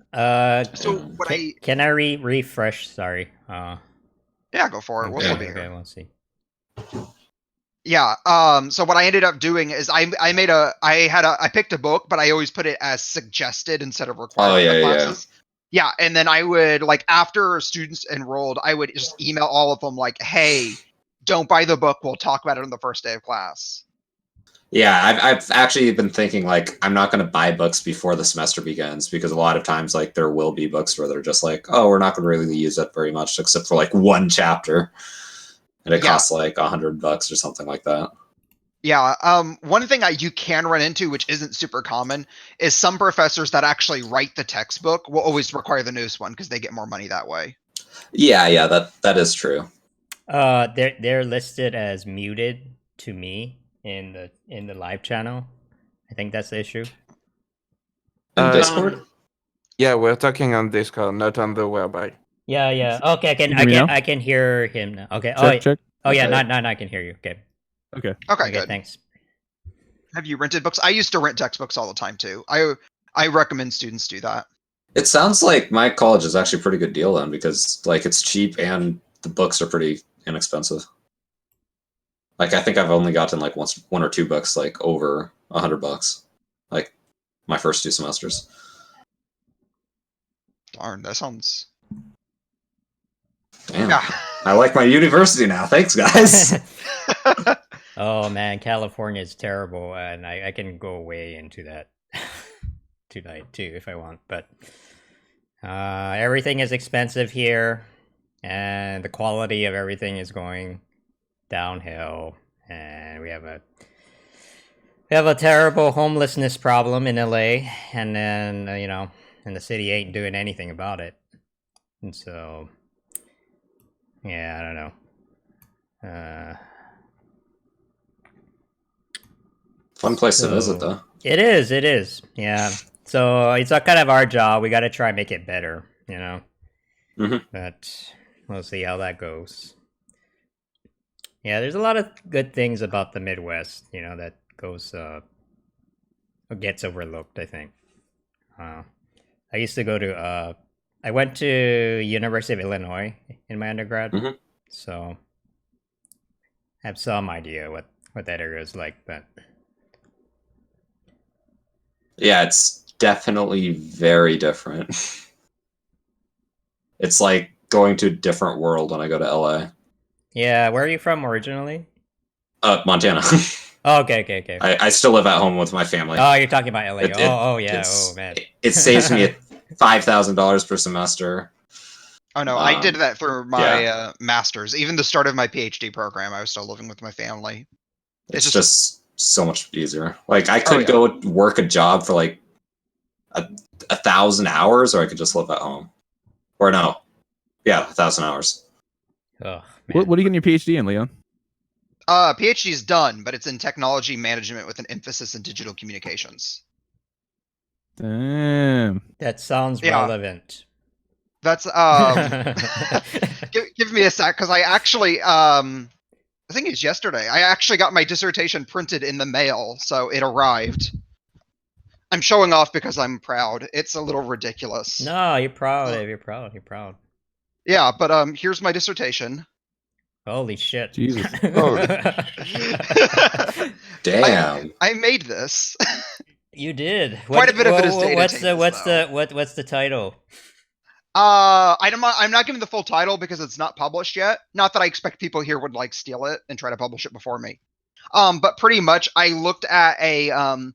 So what can I refresh? Sorry. Yeah, go for it. We'll still be Okay, here. we'll see. Yeah. So what I ended up doing is I picked a book, but I always put it as suggested instead of required. Oh, yeah, for the yeah. classes. Yeah, and then I would like after students enrolled, I would just email all of them like, "Hey, don't buy the book. We'll talk about it on the first day of class." Yeah, I've actually been thinking like I'm not going to buy books before the semester begins because a lot of times like there will be books where they're just like, oh, we're not going to really use it very much except for like one chapter, and it costs like $100 or something like that. Yeah. One thing you can run into, which isn't super common, is some professors that actually write the textbook will always require the newest one because they get more money that way. Yeah, that is true. They're listed as muted to me in the live channel. I think that's the issue. Discord? Yeah, we're talking on Discord, not on the website. Yeah. Okay, I can hear him now. Okay. Check. Oh yeah, now I can hear you. Okay. Okay, good. Thanks. Have you rented books? I used to rent textbooks all the time too. I recommend students do that. It sounds like my college is actually a pretty good deal then because like it's cheap and the books are pretty inexpensive. Like I think I've only gotten like one or two books like over $100, like my first 2 semesters. Darn, that sounds. Damn. Yeah. I like my university now. Thanks, guys. Oh man, California is terrible, and I can go way into that tonight too if I want. But everything is expensive here, and the quality of everything is going downhill, and we have a terrible homelessness problem in LA, and then and the city ain't doing anything about it, and so yeah, I don't know. Fun place to visit, though. It is. Yeah. So it's kind of our job. We got to try and make it better, But we'll see how that goes. Yeah, there's a lot of good things about the Midwest, that gets overlooked, I think. I used to go to I went to University of Illinois in my undergrad, so I have some idea what that area is like. But yeah, it's definitely very different. It's like going to a different world when I go to LA. yeah, where are you from originally? Montana. Oh, okay. I still live at home with my family. Oh, you're talking about LA. Yeah. Oh man. It saves me $5,000 per semester. Oh no, I did that through my master's. Even the start of my PhD program, I was still living with my family. It's just so much easier. Like I could go work a job for like 1,000 hours, or I could just live at home. Or no, 1,000 hours. Oh, what are you getting your PhD in, Leon? PhD is done, but it's in technology management with an emphasis in digital communications. Damn. That sounds relevant. That's give me a sec, because I actually I think it's yesterday. I actually got my dissertation printed in the mail, so it arrived. I'm showing off because I'm proud. It's a little ridiculous. No, you're proud. You're proud. Yeah, but here's my dissertation. Holy shit! Jesus. Damn. I made this. You did. Quite a bit of it is data. What's the title? I'm not giving the full title because it's not published yet. Not that I expect people here would like steal it and try to publish it before me. But pretty much I looked at a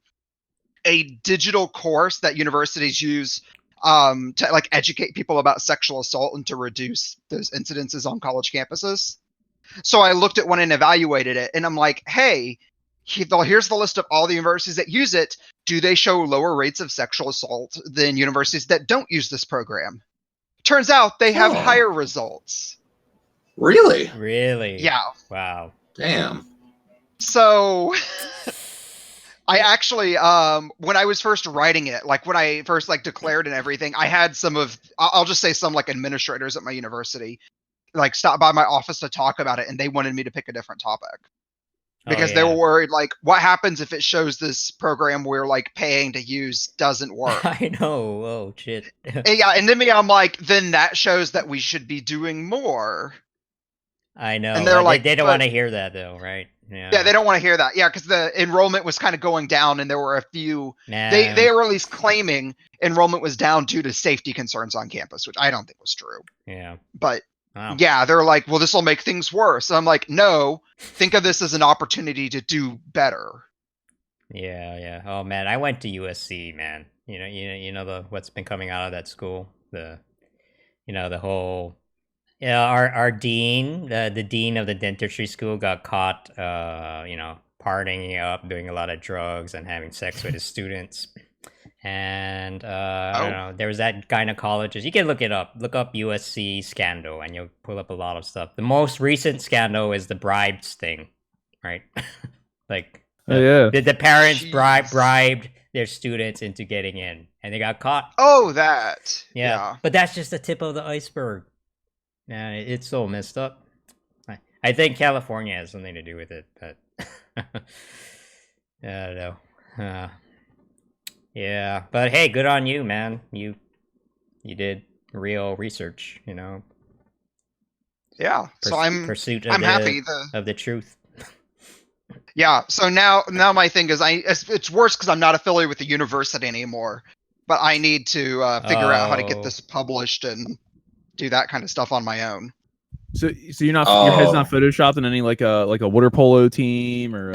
digital course that universities use to like educate people about sexual assault and to reduce those incidences on college campuses. So I looked at one and evaluated it, and I'm like, hey, here's the list of all the universities that use it. Do they show lower rates of sexual assault than universities that don't use this program? Turns out they have higher results. Really? Really? Yeah. Wow. Damn. So I actually, when I was first writing it, like when I first like declared and everything, I had I'll just say some like administrators at my university, like stop by my office to talk about it, and they wanted me to pick a different topic. Because they were worried, like, what happens if it shows this program we're like paying to use doesn't work? I know. Oh shit. And then I'm like, then that shows that we should be doing more. I know. And they're like, they don't want to hear that though, right? Yeah, they don't want to hear that. Yeah, because the enrollment was kind of going down, and there were a few. They were at least claiming enrollment was down due to safety concerns on campus, which I don't think was true. Yeah. But yeah, they're like, well, this will make things worse. And I'm like, no, think of this as an opportunity to do better. Yeah. Oh man, I went to USC, man. You know what's been coming out of that school. The whole. Yeah, our dean, the dean of the dentistry school, got caught, partying up, doing a lot of drugs, and having sex with his students. And I don't know, there was that gynecologist. You can look it up. Look up USC scandal, and you'll pull up a lot of stuff. The most recent scandal is the bribes thing, right? Like, the parents bribed their students into getting in, and they got caught. Oh, that. Yeah. But that's just the tip of the iceberg. Yeah, it's so messed up. I think California has something to do with it, but I don't know. Yeah, but hey, good on you, man. You did real research, Yeah, so I'm happy of the truth. Yeah, so now my thing is it's worse because I'm not affiliated with the university anymore, but I need to figure out how to get this published and do that kind of stuff on my own. So you're not your head's not photoshopped in any like a water polo team or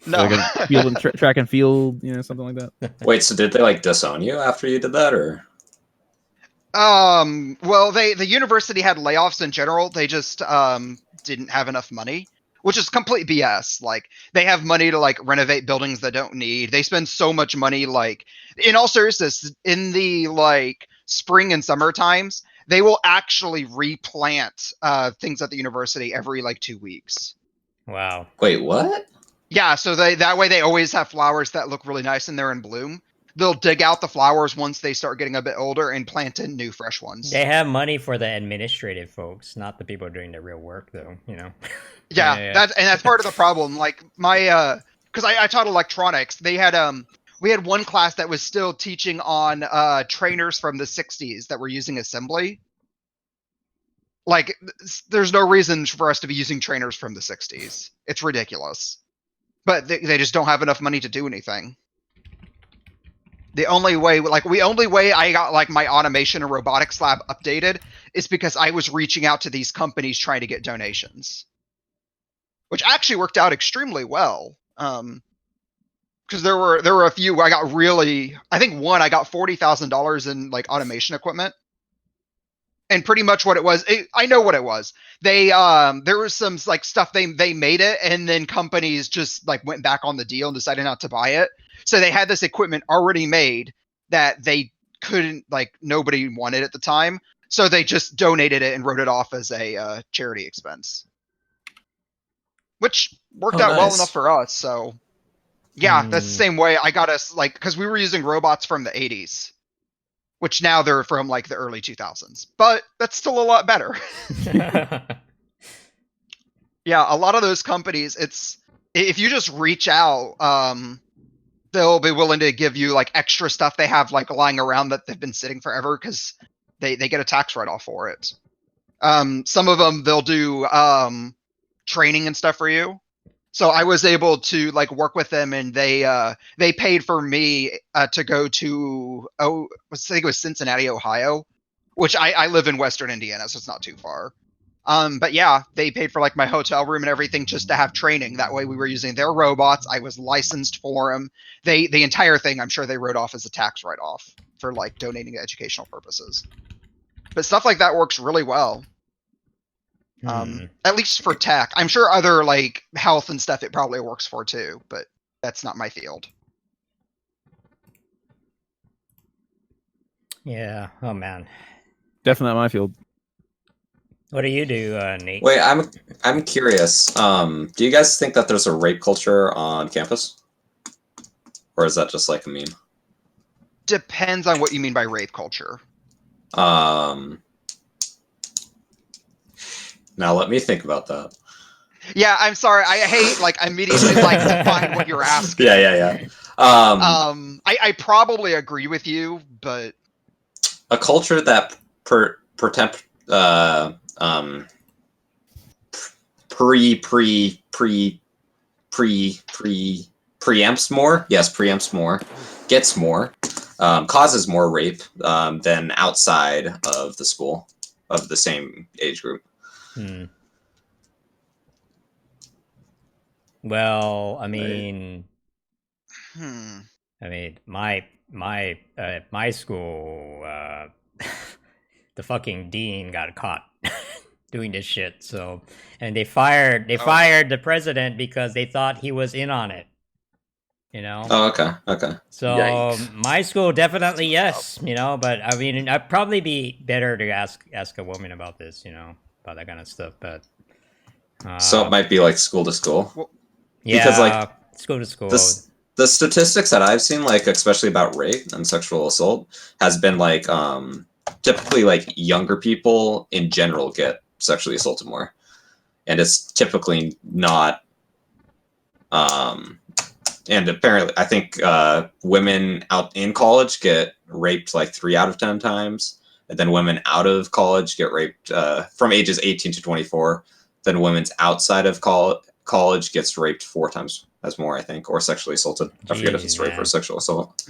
no, like a field and track and field, something like that. Wait, so did they like disown you after you did that, or? Well, the university had layoffs in general. They just didn't have enough money, which is complete BS. Like, they have money to like renovate buildings they don't need. They spend so much money, like, in all seriousness, in the like spring and summer times, they will actually replant things at the university every like 2 weeks. Wow. Wait, what? Yeah, so that way they always have flowers that look really nice and they're in bloom. They'll dig out the flowers once they start getting a bit older and plant in new fresh ones. They have money for the administrative folks, not the people doing the real work, though. Yeah. That's part of the problem. Like my, because I taught electronics. They had we had one class that was still teaching on trainers from the 60s that were using assembly. Like, there's no reason for us to be using trainers from the 60s. It's ridiculous. But they just don't have enough money to do anything. The only way I got like my automation and robotics lab updated is because I was reaching out to these companies trying to get donations, which actually worked out extremely well. Because there were a few I got I think one I got $40,000 in like automation equipment, and pretty much what it was, I know what it was. They there was some like stuff they made it, and then companies just like went back on the deal and decided not to buy it. So they had this equipment already made that they couldn't, like, nobody wanted at the time. So they just donated it and wrote it off as a charity expense, which worked out well enough for us. So yeah, that's the same way I got us, like, because we were using robots from the 80s, which now they're from like the early 2000s, but that's still a lot better. Yeah, a lot of those companies, if you just reach out, they'll be willing to give you like extra stuff they have like lying around that they've been sitting forever because they get a tax write-off for it. Some of them, they'll do training and stuff for you. So I was able to like work with them, and they paid for me to go to I think it was Cincinnati, Ohio, which I live in Western Indiana, so it's not too far. But yeah, they paid for like my hotel room and everything just to have training. That way we were using their robots. I was licensed for them. The entire thing, I'm sure they wrote off as a tax write-off for like donating to educational purposes. But stuff like that works really well. At least for tech. I'm sure other like health and stuff it probably works for too, but that's not my field. Yeah. Oh man. Definitely not my field. What do you do, Nate? Wait, I'm curious. Do you guys think that there's a rape culture on campus, or is that just like a meme? Depends on what you mean by rape culture. Now let me think about that. Yeah, I'm sorry. I hate like immediately like define what you're asking. Yeah. I probably agree with you, but a culture that preempts more. Yes, preempts more, gets more, causes more rape than outside of the school of the same age group. Well, I mean, my school, the fucking dean got caught doing this shit. So, and they fired the president because they thought he was in on it. You know? Oh, okay. So Yikes. my school definitely yes, you know, but I mean, I'd probably be better to ask a woman about this, you know, about that kind of stuff. But so it might be like school to school. Yeah, because like school to school. The statistics that I've seen, like especially about rape and sexual assault, has been like typically like younger people in general get sexually assaulted more, and it's typically not. And apparently, I think women out in college get raped like 3 out of 10 times, and then women out of college get raped from ages 18 to 24. Then women's outside of college gets raped 4 times as more, I think, or sexually assaulted. I forget if it's rape or sexual assault.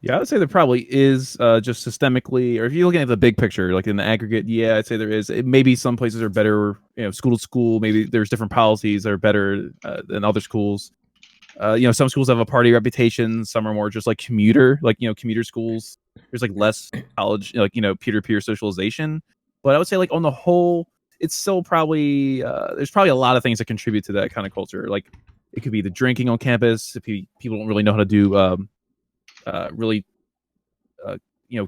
Yeah, I would say there probably is just systemically, or if you're looking at the big picture, like in the aggregate, yeah, I'd say there is. Maybe some places are better, you know, school to school. Maybe there's different policies that are better than other schools. You know, some schools have a party reputation. Some are more just like commuter, like, you know, commuter schools. There's like less college, like, you know, peer-to-peer socialization. But I would say like on the whole, it's still probably, there's probably a lot of things that contribute to that kind of culture. Like it could be the drinking on campus. If people don't really know how to do, you know,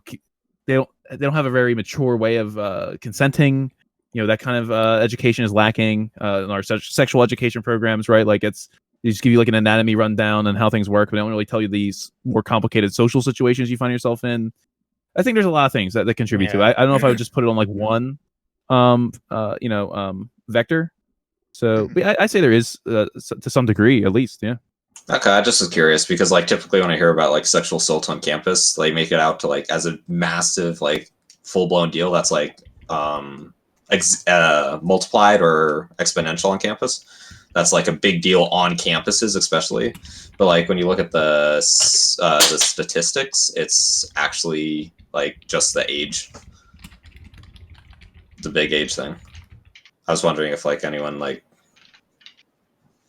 they don't have a very mature way of consenting. You know, that kind of education is lacking in our sexual education programs, right? Like they just give you like an anatomy rundown and how things work, but they don't really tell you these more complicated social situations you find yourself in. I think there's a lot of things that contribute to it. I don't know if I would just put it on like one vector. So but I say there is to some degree, at least. Yeah. Okay, I just was curious because like typically when I hear about like sexual assault on campus, they make it out to like as a massive like full blown deal that's like multiplied or exponential on campus. That's like a big deal on campuses, especially. But like when you look at the statistics, it's actually like just the age, the big age thing. I was wondering if like anyone like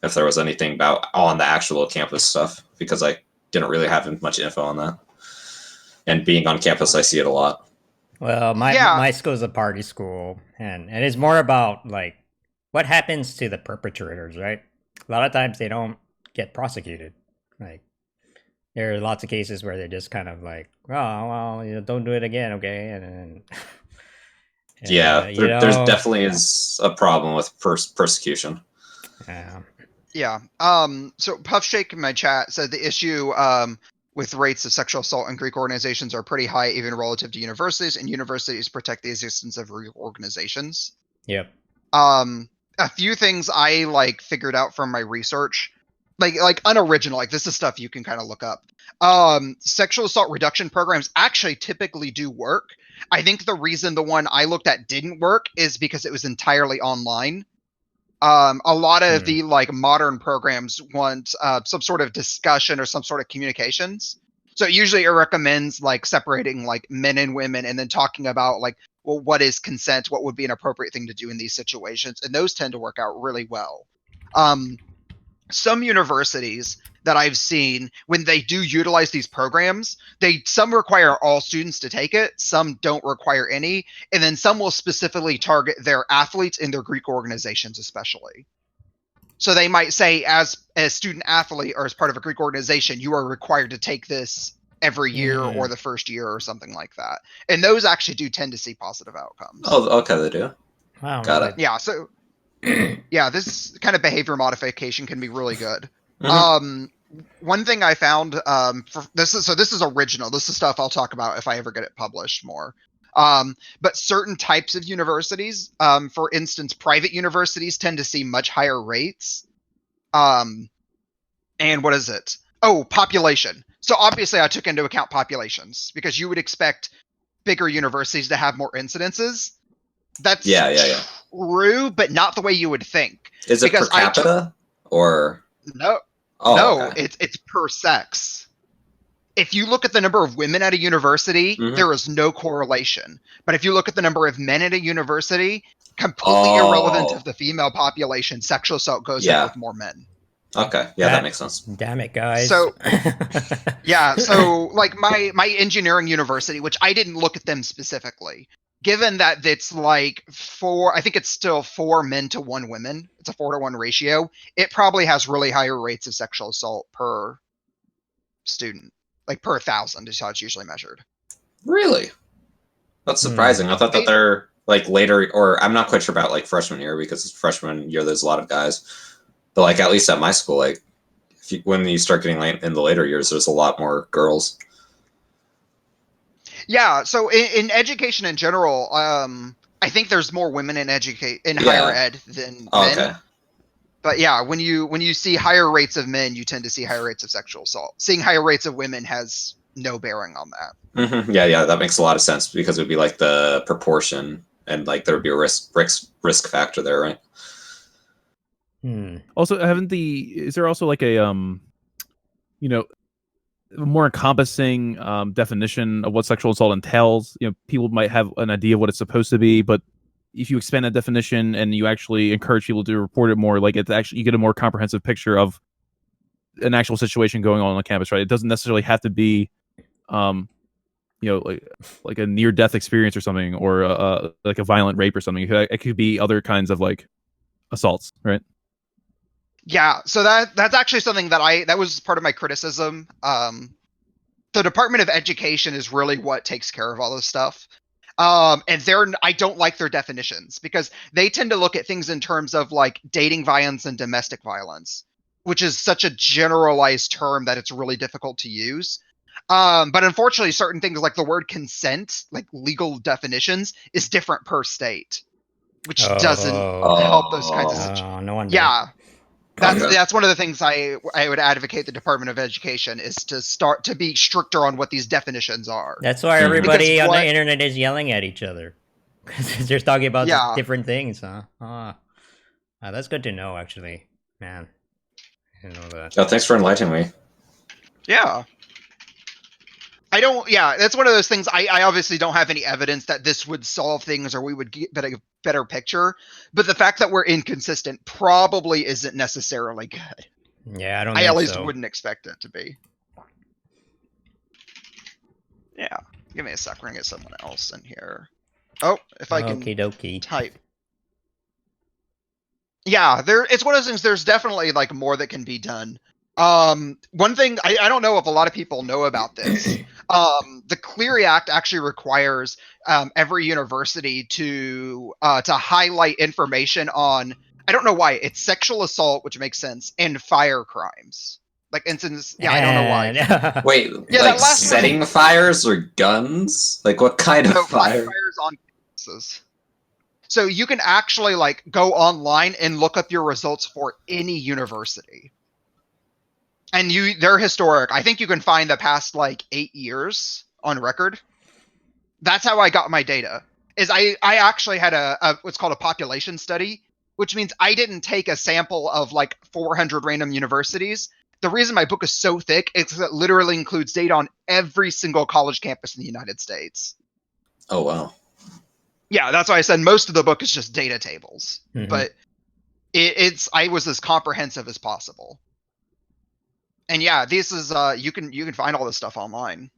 if there was anything about on the actual campus stuff because I didn't really have much info on that. And being on campus, I see it a lot. Well, my school's a party school, and it's more about like what happens to the perpetrators, right? A lot of times they don't get prosecuted. Like there are lots of cases where they're just kind of like, oh well, don't do it again, okay? And yeah, there's definitely is a problem with persecution. Yeah. Yeah. So Puffshake in my chat said the issue with rates of sexual assault in Greek organizations are pretty high, even relative to universities, and universities protect the existence of Greek organizations. Yep. A few things I like figured out from my research, like unoriginal, like this is stuff you can kind of look up. Sexual assault reduction programs actually typically do work. I think the reason the one I looked at didn't work is because it was entirely online. A lot of the like modern programs want some sort of discussion or some sort of communications. So usually it recommends like separating like men and women and then talking about like, well, what is consent? What would be an appropriate thing to do in these situations? And those tend to work out really well. Some universities that I've seen, when they do utilize these programs, some require all students to take it, some don't require any, and then some will specifically target their athletes in their Greek organizations especially. So they might say, as a student athlete or as part of a Greek organization, you are required to take this every year or the first year or something like that. And those actually do tend to see positive outcomes. Oh, okay, they do. Wow. Got it. Yeah, so yeah, this kind of behavior modification can be really good. One thing I found, this is original. This is stuff I'll talk about if I ever get it published more. But certain types of universities, for instance, private universities tend to see much higher rates. And what is it? Oh, population. So obviously I took into account populations because you would expect bigger universities to have more incidences. That's true, but not the way you would think. Is it per capita or no? Oh, no, okay. It's per sex. If you look at the number of women at a university, there is no correlation. But if you look at the number of men at a university, completely irrelevant to the female population, sexual assault goes in with more men. Okay, yeah, that makes sense. Damn it, guys. So, yeah, so like my engineering university, which I didn't look at them specifically, given that it's like I think it's still 4 men to 1 women. It's a 4-to-1 ratio. It probably has really higher rates of sexual assault per student, like per 1,000 is how it's usually measured. Really? That's surprising. I thought that they're like later, or I'm not quite sure about like freshman year because freshman year there's a lot of guys, but like at least at my school, like when you start getting in the later years, there's a lot more girls. Yeah, so in education in general, I think there's more women in higher ed than men. Okay. But yeah, when you see higher rates of men, you tend to see higher rates of sexual assault. Seeing higher rates of women has no bearing on that. Yeah, that makes a lot of sense because it would be like the proportion, and like there would be a risk factor there, right? Also, is there also like a more encompassing definition of what sexual assault entails? People might have an idea of what it's supposed to be, but if you expand that definition and you actually encourage people to report it more, like it's actually, you get a more comprehensive picture of an actual situation going on campus, right? It doesn't necessarily have to be, like a near-death experience or something, or like a violent rape or something. It could be other kinds of like assaults, right? Yeah, so that's actually something that was part of my criticism. The Department of Education is really what takes care of all this stuff. And I don't like their definitions because they tend to look at things in terms of like dating violence and domestic violence, which is such a generalized term that it's really difficult to use. But unfortunately, certain things like the word consent, like legal definitions, is different per state, which doesn't help those kinds of situations. No wonder. Yeah. That's one of the things I would advocate the Department of Education is to start to be stricter on what these definitions are. That's why everybody Because on what- the internet is yelling at each other. Because they're talking about Yeah. different things, huh? That's good to know, actually. Man. I didn't know that. Oh, thanks for enlightening me. Yeah. That's one of those things. I obviously don't have any evidence that this would solve things or we would get a better picture. But the fact that we're inconsistent probably isn't necessarily good. Yeah, I don't I think at least so. wouldn't expect it to be. Yeah. Give me a sec. We're going to get someone else in here. Oh, if I can Okie dokie. type. Yeah, it's one of those things. There's definitely like more that can be done. One thing I don't know if a lot of people know about this. The Clery Act actually requires every university to highlight information on, I don't know why, it's sexual assault, which makes sense, and fire crimes. Like incidents. Yeah, I don't know why. Wait, Yeah, like that last setting fires or guns? Like what kind of No, fire? fires on campuses. So you can actually like go online and look up your results for any university. And they're historic. I think you can find the past like 8 years on record. That's how I got my data. Is I actually had a what's called a population study, which means I didn't take a sample of like 400 random universities. The reason my book is so thick is that it literally includes data on every single college campus in the United States. Oh wow. Yeah, that's why I said most of the book is just data tables. Mhm. But I was as comprehensive as possible. And yeah, this is you can find all this stuff online.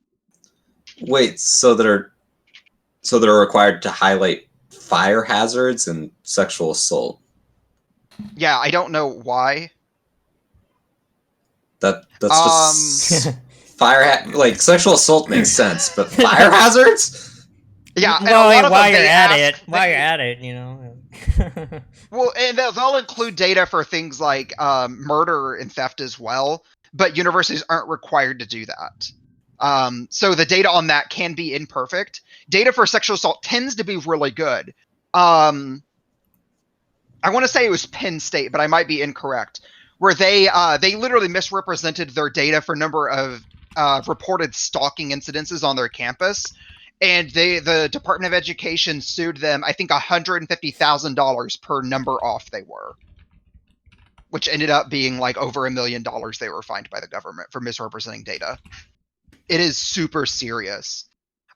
Wait, so that are required to highlight fire hazards and sexual assault. Yeah, I don't know why. That's just like sexual assault makes sense, but fire hazards? Yeah, and Well, a lot of while them, you're they at ask- it, you know. Well, and they'll include data for things like murder and theft as well, but universities aren't required to do that. So the data on that can be imperfect. Data for sexual assault tends to be really good. I want to say it was Penn State, but I might be incorrect, where they literally misrepresented their data for number of reported stalking incidences on their campus. And the Department of Education sued them, I think, $150,000 per number off they were, which ended up being like over $1 million they were fined by the government for misrepresenting data. It is super serious.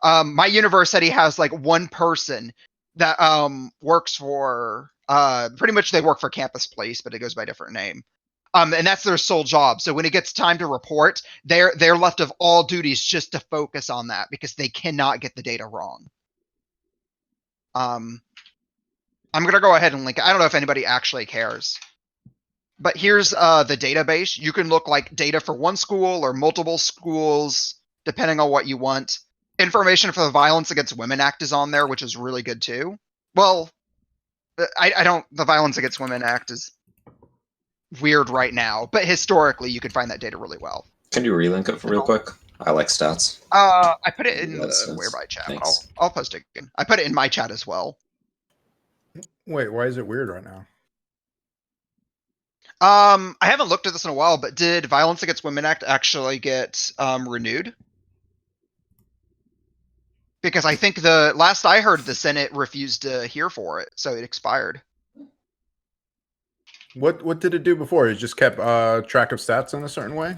My university has like one person that works for pretty much they work for Campus Place, but it goes by a different name. And that's their sole job. So when it gets time to report, they're left of all duties just to focus on that because they cannot get the data wrong. I'm gonna go ahead and link it. I don't know if anybody actually cares. But here's the database. You can look like data for one school or multiple schools, depending on what you want. Information for the Violence Against Women Act is on there, which is really good too. Well, the Violence Against Women Act is weird right now, but historically you can find that data really well. Can you relink it real quick? I like stats. I put it in That's the sense. Whereby chat. Thanks. I'll post it again. I put it in my chat as well. Wait, why is it weird right now? I haven't looked at this in a while, but did Violence Against Women Act actually get renewed? Because I think the last I heard, the Senate refused to hear for it, so it expired. What did it do before? It just kept track of stats in a certain way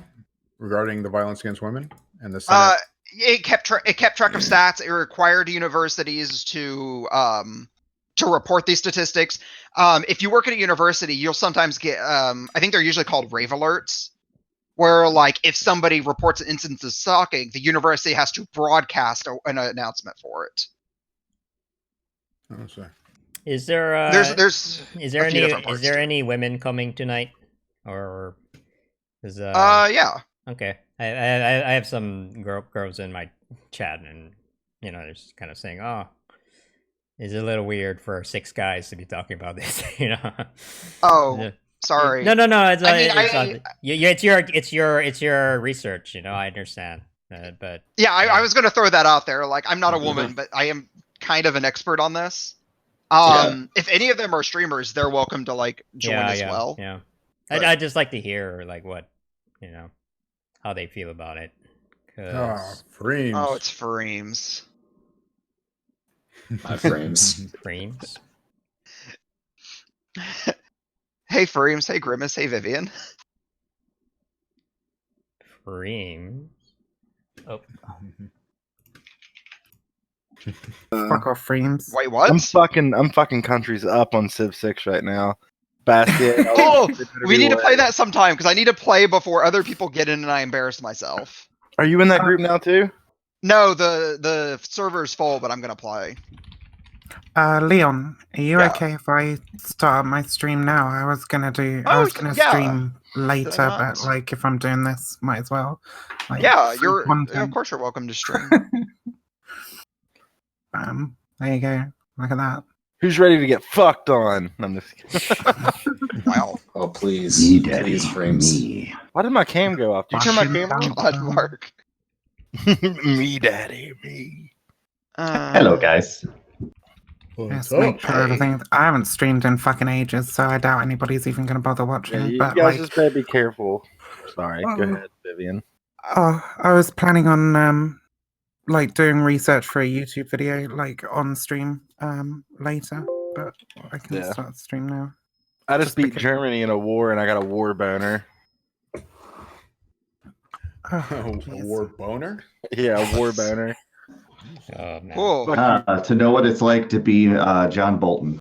regarding the violence against women and the Senate. It kept track of stats. It required universities to report these statistics. If you work at a university, you'll sometimes get I think they're usually called rave alerts, where like if somebody reports an instance of stalking, the university has to broadcast an announcement for it. Oh, sorry. Is there there's is there a few any different parts is there any women coming tonight, or is yeah. Okay, I have some girls in my chat, and you know they're just kind of saying, oh, it's a little weird for 6 guys to be talking about this, you know. Oh, sorry. No. It's, it's it's your research, you know. I understand, but yeah, I was going to throw that out there. Like, I'm not a woman, but I am kind of an expert on this. If any of them are streamers, they're welcome to like join as well. Yeah. I'd just like to hear like what how they feel about it. Frames. Oh, it's frames. Frames. Frames. Hey, frames. Hey, Grimace. Hey, Vivian. Frames. Oh. Fuck off, frames. Wait, what? I'm fucking countries up on Civ 6 right now. Basket. Oh, we need to play that sometime because I need to play before other people get in and I embarrass myself. Are you in that group now too? No, the server's full, but I'm gonna play. Leon, are you Yeah. okay if I start my stream now? I was gonna yeah. stream later, not? but like if I'm doing this, might as well. Like, Yeah, free of content. course you're welcome to stream. There you go. Look at that. Who's ready to get fucked on? I'm just kidding. Wow. Oh, please. Me, daddy, Please, frames. me. Why did my cam go off? Did you turn my cam off? God, Mark. Me, daddy, me. Hello, guys. Yes, make sure everything. I haven't streamed in fucking ages, so I doubt anybody's even gonna bother watching. Yeah, you but guys like, just better be careful. Sorry, go Oh. ahead, Vivian. I was planning on like doing research for a YouTube video, like on stream later, but I can Yeah. start the stream now. I just beat Germany in a war and I got a war boner. Oh, A war boner? Yeah, a war boner. Oh, man. Cool. To know what it's like to be John Bolton.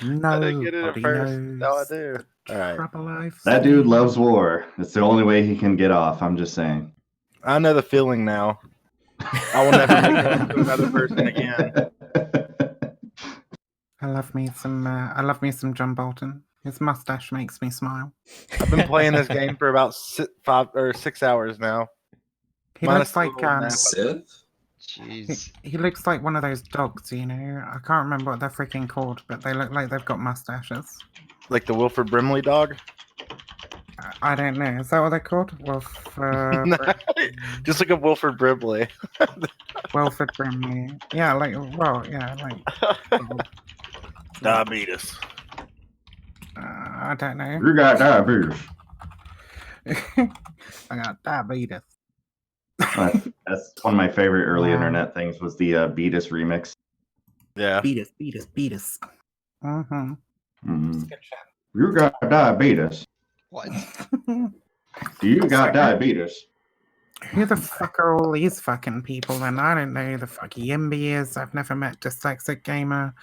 No, I didn't get it at first. Now I do. All right. That dude loves war. It's the only way he can get off. I'm just saying. I know the feeling now. I will never make it to another person again. I love me some John Bolton. His mustache makes me smile. I've been playing this game for about 5 or 6 hours now. He Minus looks like the little nap. Civ? Jeez. He looks like one of those dogs, you know. I can't remember what they're freaking called, but they look like they've got mustaches. Like the Wilford Brimley dog? I don't know. Is that what they're called? Just like a Wilford Brimley. Wilford Brimley. Yeah, like Diabetes. I don't know. You got diabetes. I got diabetes. That's one of my favorite early internet things was the Beatus remix. Yeah. Beatus. Mm-hmm. You got diabetes. What? You got diabetes. Who the fuck are all these fucking people then? I don't know who the fuck Yimby is. I've never met Dyslexic Gamer.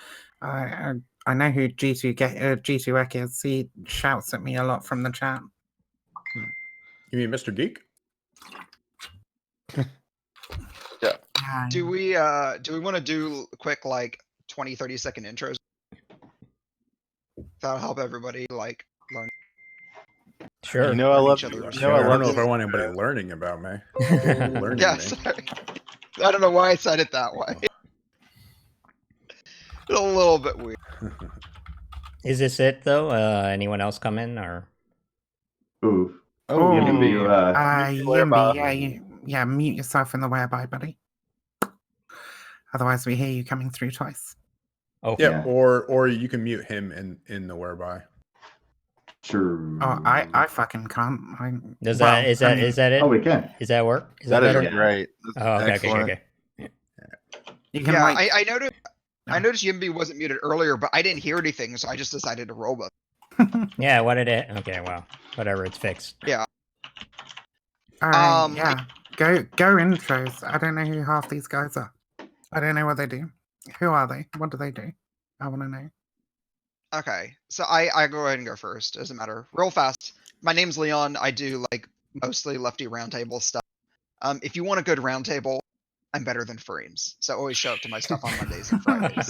I know who G2 Ek is. He shouts at me a lot from the chat. You mean Mr. Geek? Yeah. Do we want to do quick like 20-30 second intros? That'll help everybody like learn. Sure. You know I love each other. I don't know if I want anybody learning about me. Learning Yeah, me. sorry. I don't know why I said it that way. A little bit weird. Is this it though? Anyone else come in or? Ooh. Oh, Yimby, yeah, mute yourself in the whereby, buddy. Otherwise, we hear you coming through twice. Oh, yeah. Or you can mute him in the whereby. Sure. Oh, I fucking can't. Is that it? Oh, we can. Is that work? Is That is better? great. Oh, okay. You can Yeah, like, I noticed Yimby wasn't muted earlier, but I didn't hear anything, so I just decided to roll with. Yeah, what did it? Okay, well, whatever, it's fixed. Yeah. yeah. Go intros. I don't know who half these guys are. I don't know what they do. Who are they? What do they do? I want to know. Okay, so I go ahead and go first. Doesn't matter. Real fast. My name's Leon. I do like mostly lefty roundtable stuff. If you want a good roundtable, I'm better than frames. So always show up to my stuff on Mondays and Fridays.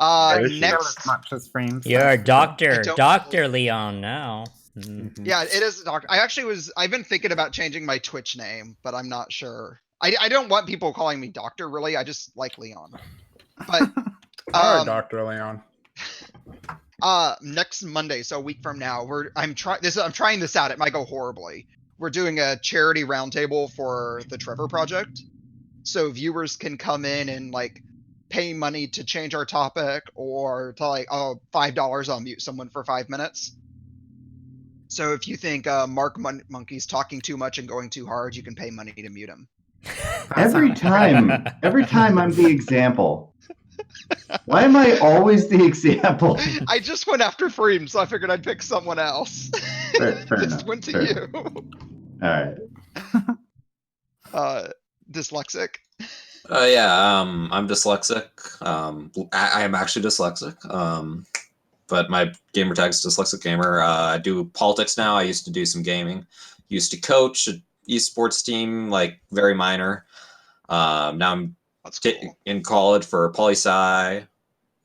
Next, as much as frames. You're Dr. don't- Dr. Leon now. Mhm. yeah, it is Doctor. I've been thinking about changing my Twitch name, but I'm not sure. I don't want people calling me Doctor. Really, I just like Leon. But All right, Dr. Leon. next Monday, so a week from now, I'm trying this out. It might go horribly. We're doing a charity roundtable for the Trevor Project, so viewers can come in and like paying money to change our topic or to like, oh, $5, I'll mute someone for 5 minutes. So if you think Mark Monkey's talking too much and going too hard, you can pay money to mute him. Every time I'm the example. Why am I always the example? I just went after Freem, so I figured I'd pick someone else. Fair Just enough, went to fair you. All right. Dyslexic. Yeah, I'm dyslexic. I am actually dyslexic. But my gamer tag is Dyslexic Gamer. I do politics now. I used to do some gaming. Used to coach an esports team, like very minor. Now I'm in college for poli-sci,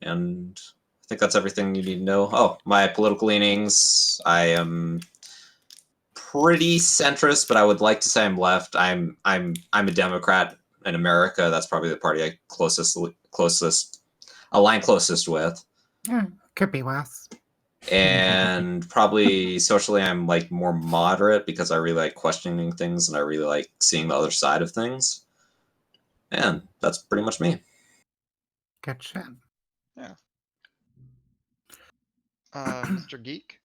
and I think that's everything you need to know. Oh, my political leanings. I am pretty centrist, but I would like to say I'm left. I'm a Democrat in America. That's probably the party I align closest with. Yeah, could be worse. And probably socially, I'm like more moderate because I really like questioning things and I really like seeing the other side of things. And that's pretty much me. Good shit. Yeah. Mr. Geek,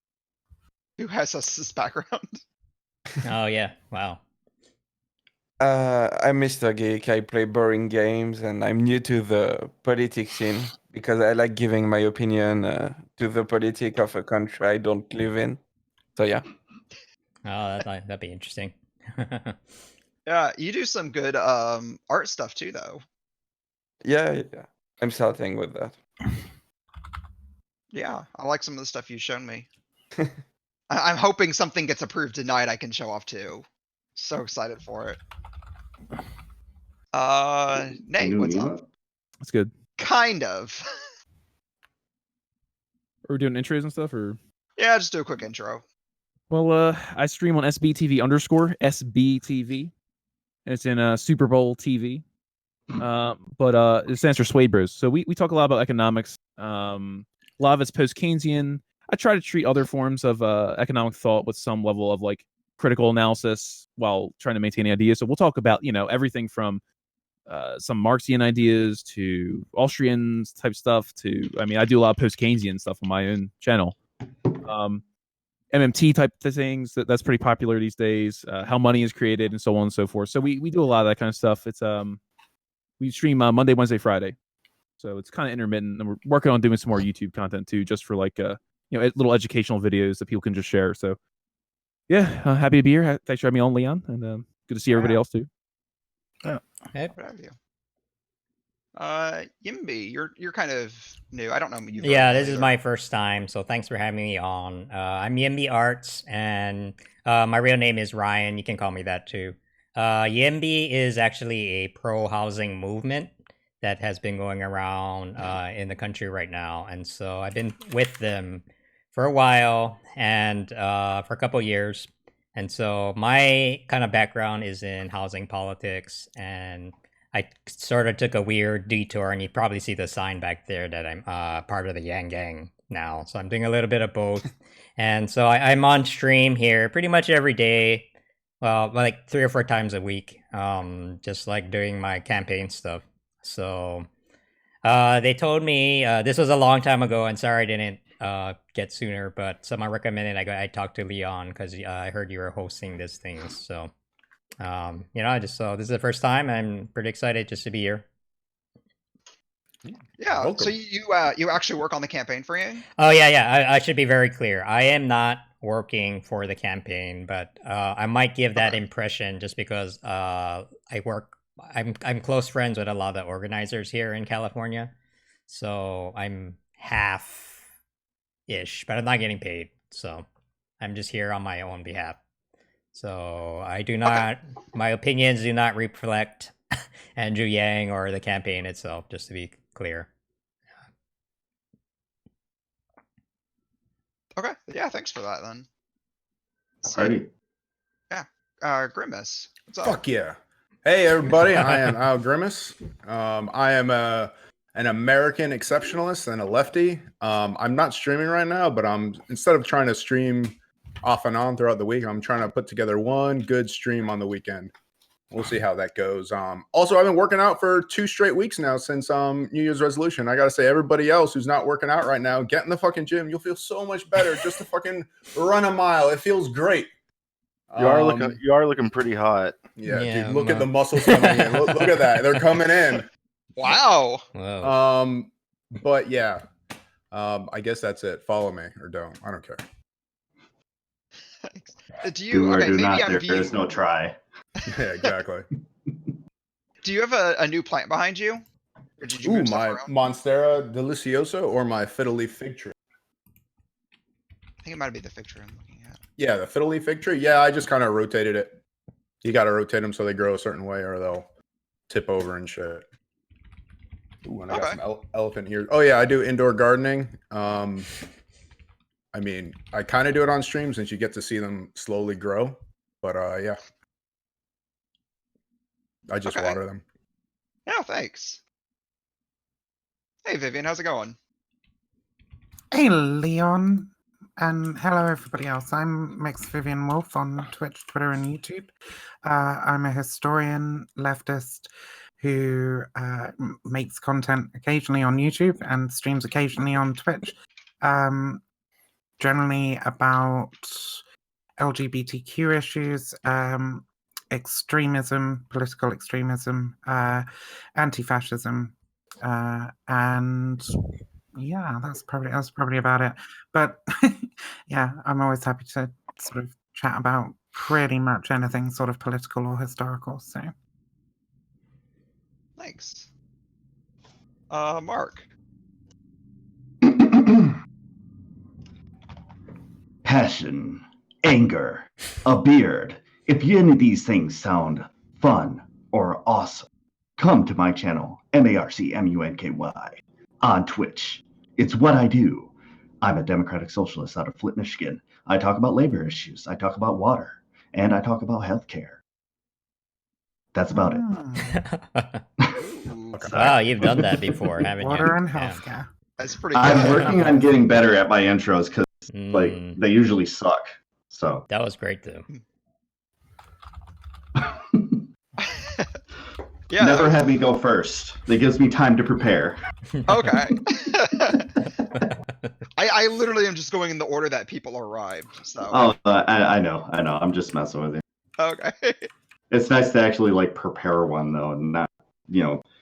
who has his background. Oh yeah! Wow. I'm Mr. Geek. I play boring games, and I'm new to the politics scene because I like giving my opinion to the politic of a country I don't live in. So yeah. Oh, that'd be interesting. Yeah, you do some good art stuff too, though. Yeah, I'm starting with that. Yeah, I like some of the stuff you've shown me. I'm hoping something gets approved tonight I can show off too. So excited for it. Nate, what's up? That's good. Kind of. Are we doing intros and stuff, or? Yeah, just do a quick intro. Well, I stream on SBTV_SBTV, and it's in Super Bowl TV. But it stands for Sway Bros. So we talk a lot about economics. A lot of it's post-Keynesian. I try to treat other forms of economic thought with some level of like critical analysis while trying to maintain ideas. So we'll talk about everything from some Marxian ideas to Austrian type stuff to, I do a lot of post-Keynesian stuff on my own channel. MMT type of things, that's pretty popular these days, how money is created and so on and so forth. So we do a lot of that kind of stuff. It's we stream Monday, Wednesday, Friday. So it's kind of intermittent, and we're working on doing some more YouTube content too, just for like little educational videos that people can just share. So yeah, happy to be here. Thanks for having me on, Leon, and good to see everybody else too. Yeah. Hey. What have you? Yimby, you're kind of new. I don't know you. Yeah, this is my first time, so thanks for having me on. I'm Yimby Arts, and my real name is Ryan. You can call me that too. Yimby is actually a pro-housing movement that has been going around in the country right now, and so I've been with them for a while and for a couple years. And so my kind of background is in housing politics, and I sort of took a weird detour, and you probably see the sign back there that I'm part of the Yang Gang now. So I'm doing a little bit of both. And so I'm on stream here pretty much every day. Well, like 3 or 4 times a week, just like doing my campaign stuff. So they told me, this was a long time ago, and sorry I didn't get sooner, but someone recommended I talked to Leon because I heard you were hosting this thing. So, I just this is the first time. I'm pretty excited just to be here. Yeah. Welcome. So you actually work on the campaign for you? Oh yeah. I should be very clear. I am not working for the campaign, but I might give that impression just because I'm close friends with a lot of the organizers here in California, so I'm half-ish, but I'm not getting paid, so I'm just here on my own behalf. So I do not, my opinions do not reflect Andrew Yang or the campaign itself, just to be clear. Okay. Yeah. Thanks for that then. Alrighty. Yeah. Grimace. What's up? Fuck yeah. Hey everybody, I am Al Grimace. I am an American exceptionalist and a lefty. I'm not streaming right now, but instead of trying to stream off and on throughout the week, I'm trying to put together one good stream on the weekend. we'll see how that goes. Also, I've been working out for 2 straight weeks now since New Year's resolution. I gotta say, everybody else who's not working out right now, get in the fucking gym. You'll feel so much better just to fucking run a mile. It feels great. You are looking pretty hot. Yeah, dude, look at the muscles coming in. Look at that. They're coming in. Wow. But yeah. I guess that's it. Follow me or don't. I don't care. Do you Do or okay, do maybe not. on There view, is no try. Yeah, exactly. do you have a new plant behind you? Or did you Ooh, move stuff my around? Monstera Deliciosa or my fiddle leaf fig tree? I think it might be the fig tree I'm looking at. Yeah, the fiddle leaf fig tree. Yeah, I just kind of rotated it. You got to rotate them so they grow a certain way or they'll tip over and shit. Ooh, and I got some elephant ears. Oh yeah, I do indoor gardening. I mean, I kind of do it on stream since you get to see them slowly grow. But yeah, I just water them. No, thanks. Hey Vivian, how's it going? Hey, Leon. And hello, everybody else. I'm Mixed Vivian Wolf on Twitch, Twitter, and YouTube. I'm a historian, leftist, who makes content occasionally on YouTube and streams occasionally on Twitch. Generally about LGBTQ issues, extremism, political extremism, anti-fascism, and yeah, that's probably about it. But yeah, I'm always happy to sort of chat about pretty much anything sort of political or historical. So Thanks. Mark. Passion, anger, a beard. If any of these things sound fun or awesome, come to my channel, MarcMunky, on Twitch. It's what I do. I'm a democratic socialist out of Flint, Michigan. I talk about labor issues, I talk about water, and I talk about healthcare. That's about it. Wow, you've done that before, haven't you? water and Yeah. healthcare. That's pretty I'm good. working on getting better at my intros because like they usually suck. So that was great though. Yeah. Never have me go first. That gives me time to prepare. Okay. I literally am just going in the order that people arrived. So. Oh, I know. I'm just messing with you. Okay. It's nice to actually like prepare one though, and not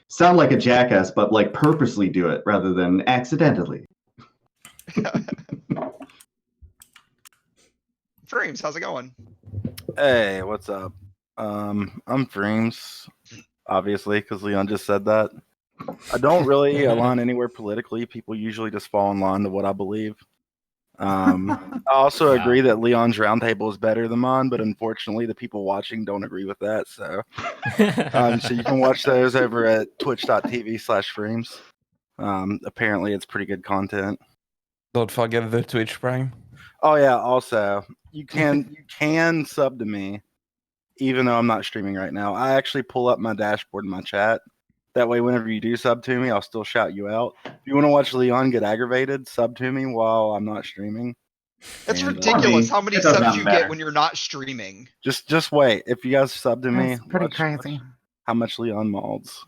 sound like a jackass, but like purposely do it rather than accidentally. Frames, how's it going? Hey, what's up? I'm Frames, obviously, because Leon just said that. I don't really align anywhere politically. People usually just fall in line to what I believe. I also agree that Leon's roundtable is better than mine, but unfortunately, the people watching don't agree with that. So, so you can watch those over at twitch.tv/frames. Apparently, it's pretty good content. Don't forget the Twitch Prime. Oh yeah, also you can sub to me, even though I'm not streaming right now. I actually pull up my dashboard in my chat. That way, whenever you do sub to me, I'll still shout you out. If you want to watch Leon get aggravated, sub to me while I'm not streaming. It's And, ridiculous how many it does subs not you matter. get when you're not streaming. Just wait. If you guys sub to me, That's pretty watch crazy. how much Leon malds.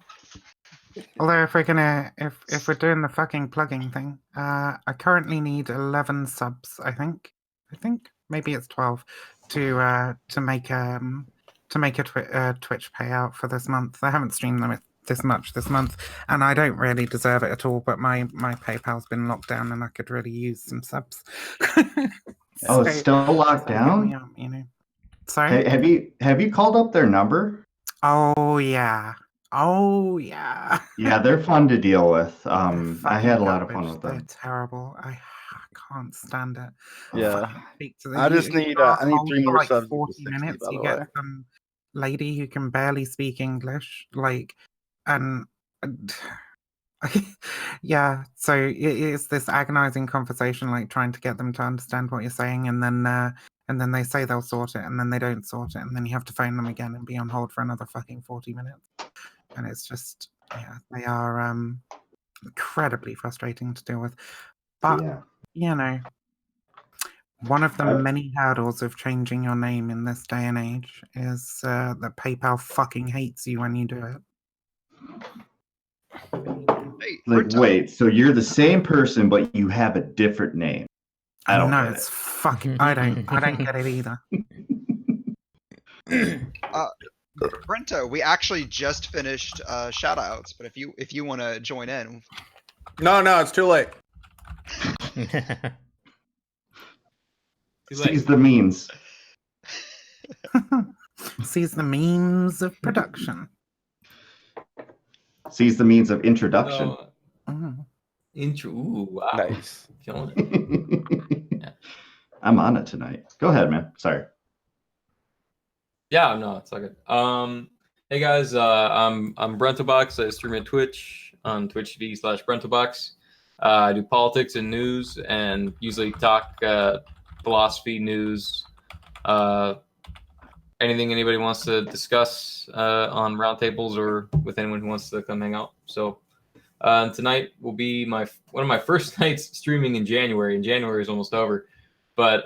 Although if we're doing the fucking plugging thing, I currently need 11 subs. I think maybe it's 12 to make a Twitch payout for this month. I haven't streamed them this much this month, and I don't really deserve it at all. But my PayPal's been locked down, and I could really use some subs. Oh, it's still locked down? Sorry. Have you called up their number? Oh yeah. Yeah, they're fun to deal with. I had a lot of fun Garbage. with them. They're terrible. I can't stand it. Yeah. Fucking speak to them. I just You need are I need on 3 for more like subs. 40 60, minutes. by You the get way. some lady who can barely speak English, and yeah. So it's this agonizing conversation, like trying to get them to understand what you're saying, and then they say they'll sort it, and then they don't sort it, and then you have to phone them again and be on hold for another fucking 40 minutes. And it's just, yeah, they are incredibly frustrating to deal with. But, Yeah. One of the many hurdles of changing your name in this day and age is that PayPal fucking hates you when you do it. Like, wait, so you're the same person, but you have a different name. I don't know get it's it. fucking. I don't get it either. Brento, we actually just finished shoutouts, but if you want to join in. No, it's too late. Seize the means. Seize the means of production. Seize the means of introduction. Intro. Ooh, wow. Nice. Killing it. I'm on it tonight. Go ahead, man. Sorry. Yeah, no, it's all good. Hey guys, I'm Brentobox. I stream at Twitch on Twitch TV/Brentobox. I do politics and news, and usually talk philosophy, news, anything anybody wants to discuss on roundtables or with anyone who wants to come hang out. So tonight will be one of my first nights streaming in January, and January is almost over. But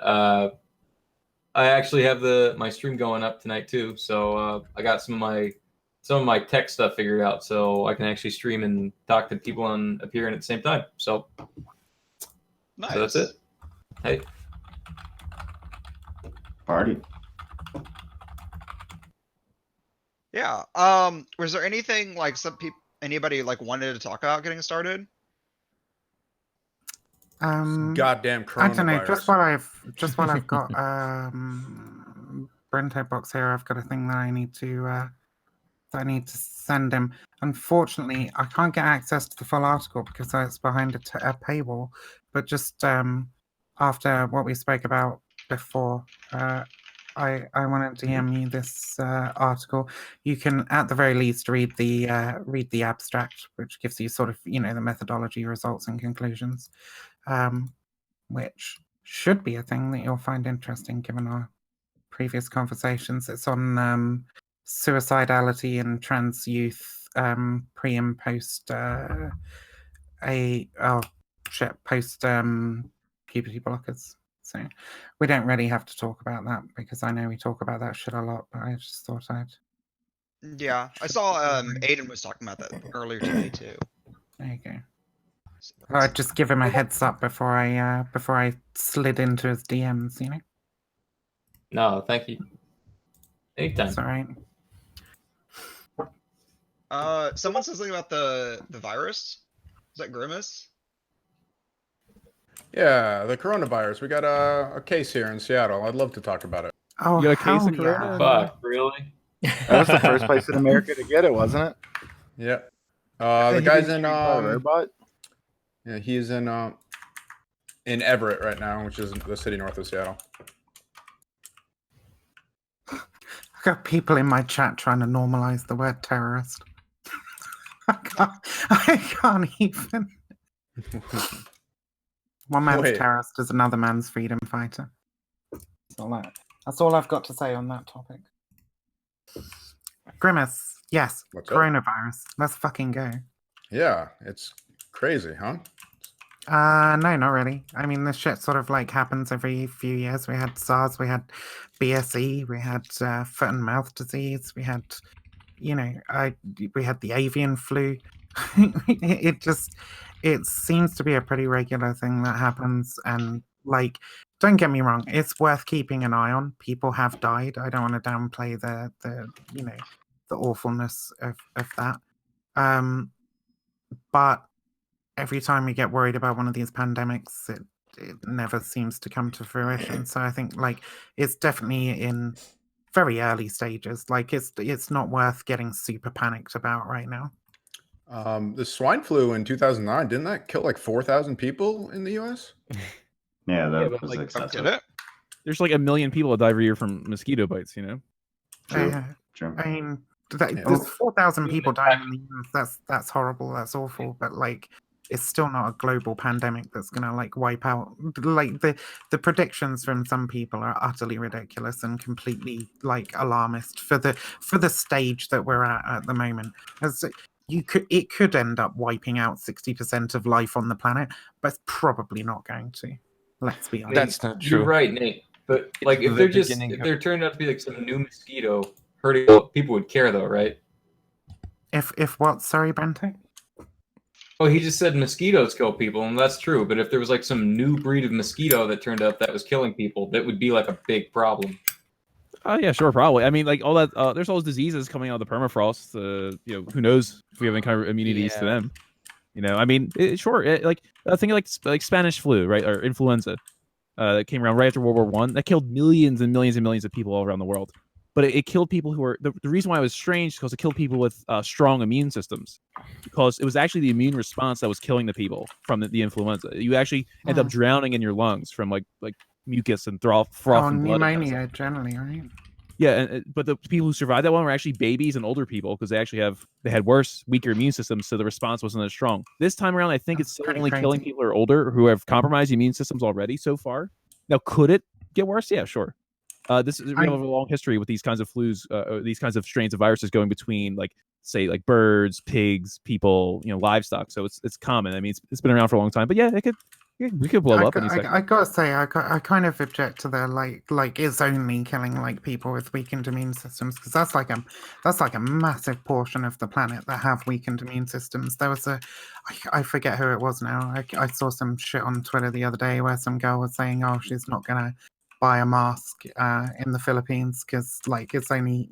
I actually have my stream going up tonight too, so I got some of my tech stuff figured out, so I can actually stream and talk to people and appear in at the same time. So, nice. So that's it. Hey, party. Yeah. Was there anything like anybody like wanted to talk about getting started? Goddamn coronavirus. I don't know. Just while I've got Brento box here, I've got a thing that I need to send him. Unfortunately, I can't get access to the full article because it's behind a paywall. But just after what we spoke about before, I want to DM you this article. You can, at the very least, read the abstract, which gives you sort of the methodology, results, and conclusions. Which should be a thing that you'll find interesting given our previous conversations. It's on suicidality in trans youth pre and post post puberty blockers. So we don't really have to talk about that because I know we talk about that shit a lot, but I just thought I'd. Yeah, I saw Aiden was talking about that earlier today too. There you go. I'd just give him a heads up before I slid into his DMs, No, thank you. Anytime. It's all right. Someone says something about the virus. Is that Grimace? Yeah, the coronavirus. We got a case here in Seattle. I'd love to talk about it. Oh, you got a case of corona? Fuck, really? That was the first place in America to get it, wasn't it? Yeah. The guy's in robot. Yeah, he's in Everett right now, which is the city north of Seattle. I got people in my chat trying to normalize the word terrorist. I can't even. One man's terrorist is another man's freedom fighter. That's all I've got to say on that topic. Grimace, yes. What's up? Coronavirus. Let's fucking go. Yeah, it's crazy, huh? No, not really. I mean, this shit sort of like happens every few years. We had SARS, we had BSE, we had foot and mouth disease, we had, we had the avian flu. It seems to be a pretty regular thing that happens. And like, don't get me wrong, it's worth keeping an eye on. People have died. I don't want to downplay the awfulness of that. But every time we get worried about one of these pandemics, it never seems to come to fruition. So I think like it's definitely in very early stages. Like it's not worth getting super panicked about right now. The swine flu in 2009, didn't that kill like 4,000 people in the U.S.? Yeah, that but, was like, excessive. There's like 1 million people that die every year from mosquito bites, True. I mean, there's 4,000 people dying in the US. That's horrible. That's awful. But like, it's still not a global pandemic that's gonna like wipe out. Like the predictions from some people are utterly ridiculous and completely like alarmist for the stage that we're at the moment. As it could end up wiping out 60% of life on the planet, but it's probably not going to. Let's be honest. That's not You're true. right, Nate. But like, if the they're just beginning if of- there turned out to be like some new mosquito hurting people, would care though, right? If what? Sorry, Bente. Well, he just said mosquitoes kill people, and that's true. But if there was like some new breed of mosquito that turned up that was killing people, that would be like a big problem. Oh yeah, sure, probably. I mean, like all that. There's all those diseases coming out of the permafrost. Who knows if we have any kind of immunities to Yeah. them? I mean, sure. Think of like Spanish flu, right, or influenza, that came around right after World War One. That killed millions and millions and millions of people all around the world. But it killed people who were the reason why it was strange because it killed people with strong immune systems, because it was actually the immune response that was killing the people from the influenza. You actually end up drowning in your lungs from like mucus and froth and blood. and kind of Pneumonia, generally, right? Yeah, but the people who survived that one were actually babies and older people because they had worse, weaker immune systems, so the response wasn't as strong. This time around, I think it's still pretty only crazy. killing people who are older who have compromised immune systems already so far. Now, could it get worse? Yeah, sure. We have a long history with these kinds of flus, these kinds of strains of viruses going between, like, say, like birds, pigs, people, livestock. So it's common. I mean, it's been around for a long time. But yeah, we could blow up any second. I gotta say, I kind of object to the like it's only killing like people with weakened immune systems, because that's like a massive portion of the planet that have weakened immune systems. There was I forget who it was now. I saw some shit on Twitter the other day where some girl was saying, oh, she's not gonna buy a mask in the Philippines because like it's only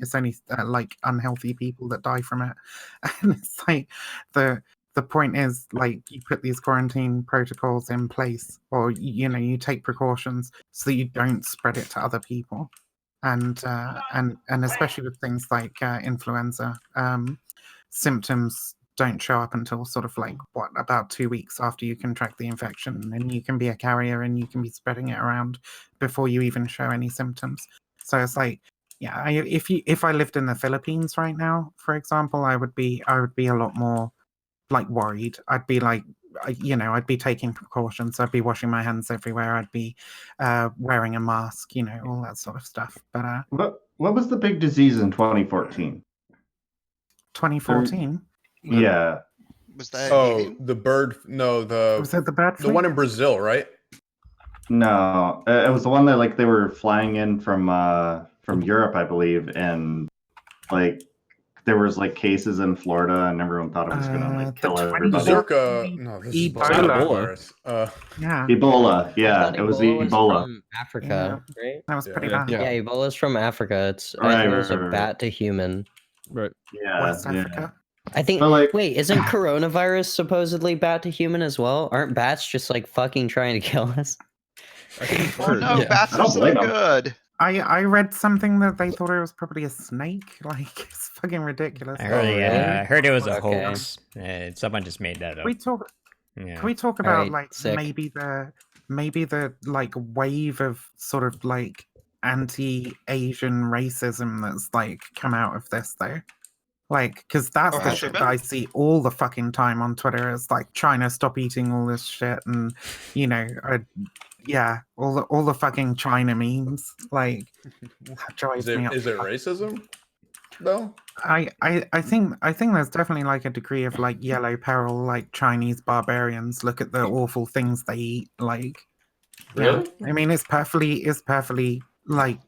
like unhealthy people that die from it, and it's like the point is, like, you put these quarantine protocols in place, or you take precautions so that you don't spread it to other people, and especially with things like influenza, symptoms don't show up until sort of like about 2 weeks after you contract the infection, and you can be a carrier and you can be spreading it around before you even show any symptoms. So it's like, yeah, if I lived in the Philippines right now, for example, I would be a lot more like worried. I'd be like, I'd be taking precautions. I'd be washing my hands everywhere. I'd be wearing a mask, all that sort of stuff. But What was the big disease in 2014? 2014? Yeah. Was that the bird? No, Was that the bird the flu? one in Brazil, right? No, it was the one that like they were flying in from Europe, I believe, and like there was like cases in Florida, and everyone thought it was gonna like kill everybody. Zirka. No, this is Ebola. virus. Yeah. Ebola. Yeah, it was Ebola. From Africa, right? That was pretty Yeah. bad. Yeah, Ebola's from Africa. It's I Right, think it right, was a right, right. bat to human. Right. Yeah, West yeah. Africa. I think. But, like- Wait, isn't coronavirus supposedly bat to human as well? Aren't bats just like fucking trying to kill us? Oh no, Yeah. bats I are don't so blame 'em. good. I read something that they thought it was probably a snake. Like, it's fucking ridiculous. I heard it was a Okay. hoax. Someone just made that up. Can we talk? Yeah. Can we talk about Alright, like sick. maybe the like wave of sort of like anti-Asian racism that's like come out of this though? Like, because that's Oh, the has shit there that I been? see all the fucking time on Twitter. It's like China, stop eating all this shit, and yeah, all the fucking China memes. Like, that drives me up. Is it racism? though? I think there's definitely like a degree of like yellow peril, like Chinese barbarians look at the awful things they eat. Like, Really? I mean, it's perfectly like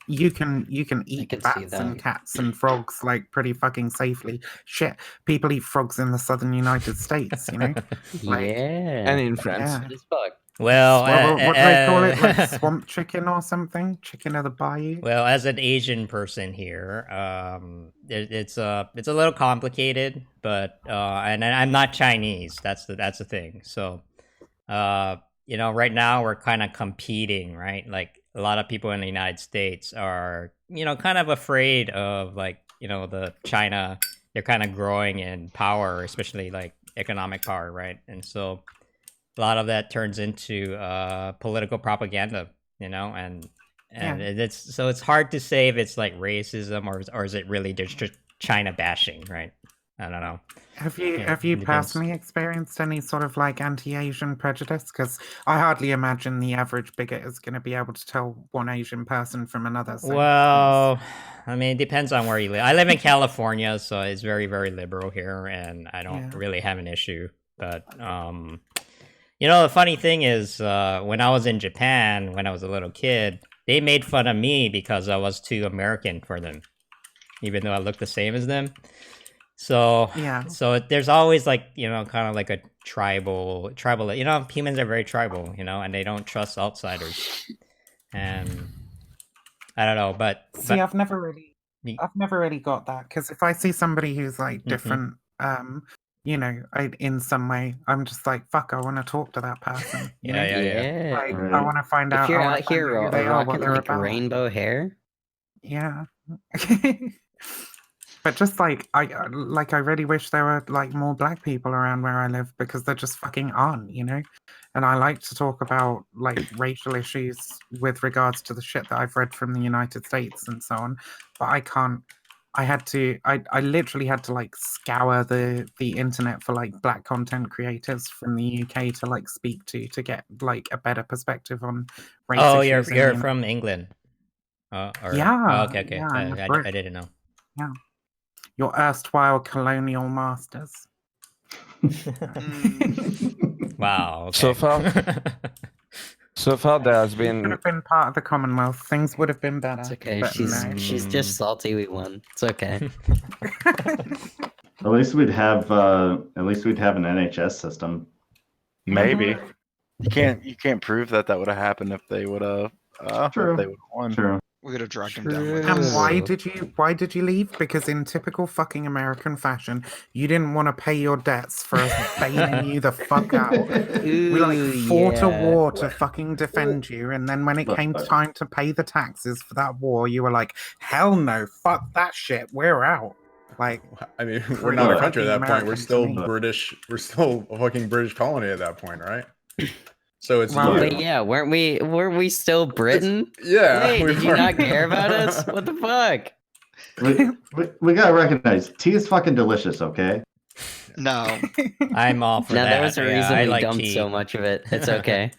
you can eat can see bats and that. cats and frogs like pretty fucking safely. Shit, people eat frogs in the southern United States, you know. Like, Yeah. And in France. yeah. As fuck. Well, What do they call it? Like swamp chicken or something? Chicken of the bayou? well, as an Asian person here, it's a little complicated, but and I'm not Chinese. That's the thing. So, right now we're kind of competing, right? Like a lot of people in the United States are, kind of afraid of the China. They're kind of growing in power, especially like economic power, right? And so a lot of that turns into political propaganda, and it's hard to say if it's like racism or is it really just China bashing, right? I don't know. Have you Yeah, it depends. personally experienced any sort of like anti-Asian prejudice? Because I hardly imagine the average bigot is going to be able to tell one Asian person from another. So Well, I mean, it depends on where you live. I live in California, so it's very, very liberal here, and I don't Yeah. really have an issue. But You know, the funny thing is, when I was in Japan, when I was a little kid, they made fun of me because I was too American for them, even though I looked the same as them. So, Yeah. so there's always like, you know, kind of like a tribal, you know, humans are very tribal, you know, and they don't trust outsiders. And I don't know, but See, I've never really got that, because if I see somebody who's like different, you know, in some way, I'm just like, fuck, I want to talk to that person. You know? Yeah. Like, I want to find out. If you're I wanna out here find out who they are, what rocking they're like about. rainbow hair, Yeah. But just like I really wish there were like more black people around where I live, because there just fucking aren't, you know. And I like to talk about like racial issues with regards to the shit that I've read from the United States and so on, but I can't. I literally had to like scour the internet for like black content creators from the UK to like speak to get like a better perspective on race oh, issues. you're from England. Or, Yeah, okay. yeah, I'm a I Brit. didn't know. Yeah. Your erstwhile colonial masters. Wow. Okay. So far there has Should been have been part of the Commonwealth. Things would have been better. it's okay. But no. She's just salty we won. It's okay. At least we'd have an NHS system. Maybe. You can't prove that would have happened if they would have True. if they would have won. True. We could have dragged him down. And why did you leave? Because in typical fucking American fashion, you didn't want to pay your debts for us bailing you the fuck out. We like fought a war to fucking defend you, and then when it came time to pay the taxes for that war, you were like, hell no, fuck that shit, we're out. Like, I mean, we're not a country at that point. American We're to still me. British. We're still a fucking British colony at that point, right? So it's Well, you. wait, yeah, weren't we still Britain? Yeah, Wait, we did you were. not care about us? What the fuck? We gotta recognize tea is fucking delicious. Okay. No. I'm all for Now that. there was a Yeah, reason I we like dumped tea. so much of it. It's okay.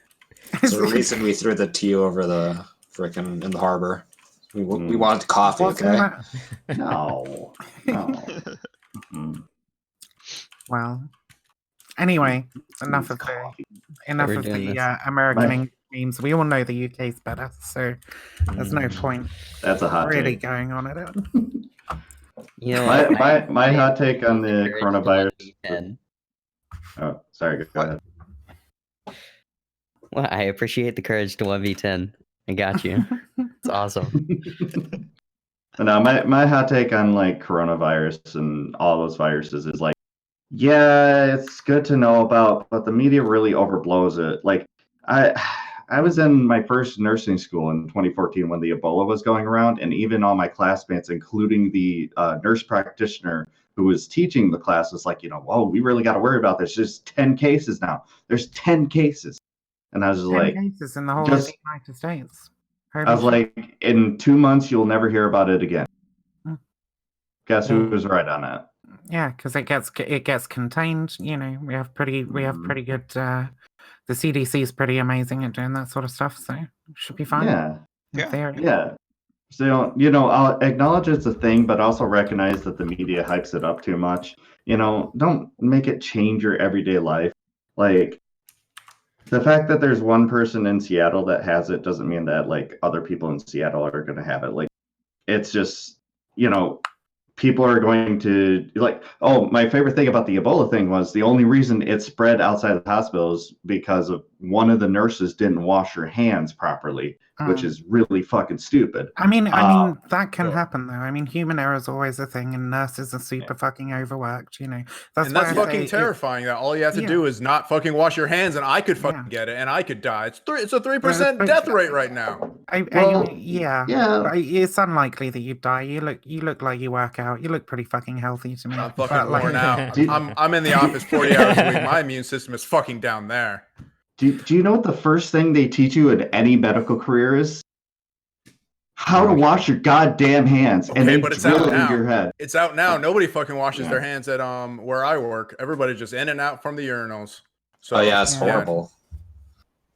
It's the reason we threw the tea over the frickin' in the harbor. We wanted coffee, okay? No. Well, anyway, enough of We're doing the this. American English memes. We all know the UK's better, so there's no point. That's a hot really take. going on it. You know what? My hot take on the Encourage coronavirus. the 1v10. Oh, sorry. Go ahead. Well, I appreciate the courage to 1v10. I got you. It's awesome. But no, my hot take on like coronavirus and all those viruses is like, yeah, it's good to know about, but the media really overblows it. Like, I was in my first nursing school in 2014 when the Ebola was going around, and even all my classmates, including the nurse practitioner who was teaching the class, was like, whoa, we really got to worry about this. There's 10 cases now. There's 10 cases. And I was just 10 like, cases in the whole of the United States. I was like, in 2 months, you'll never hear about it again. Guess who was right on that? Yeah, because it gets contained. We have pretty good. The CDC is pretty amazing at doing that sort of stuff, so it should be fine. Yeah. Theory. Yeah. So, I'll acknowledge it's a thing, but also recognize that the media hypes it up too much. Don't make it change your everyday life. Like, the fact that there's one person in Seattle that has it doesn't mean that, like, other people in Seattle are going to have it. Like, it's just, people are going to, like, oh, my favorite thing about the Ebola thing was the only reason it spread outside of the hospital is because of one of the nurses didn't wash her hands properly, which is really fucking stupid. I mean, that can happen though. I mean, human error is always a thing, and nurses are super fucking overworked. That's That's fucking terrifying. That all you have to do is not fucking wash your hands, and I could fucking get it, and I could die. It's a 3% death rate right now. Yeah. But it's unlikely that you'd die. You look like you work out. You look pretty fucking healthy to me. I'm fucking worn out. I'm in the office 40 hours a week. My immune system is fucking down there. Do you know what the first thing they teach you in any medical career is? How to wash your goddamn hands, and they but it's drill out it now. into your head. It's out now. Nobody fucking washes their hands at where I work. Everybody's just in and out from the urinals. So Oh yeah, it's horrible.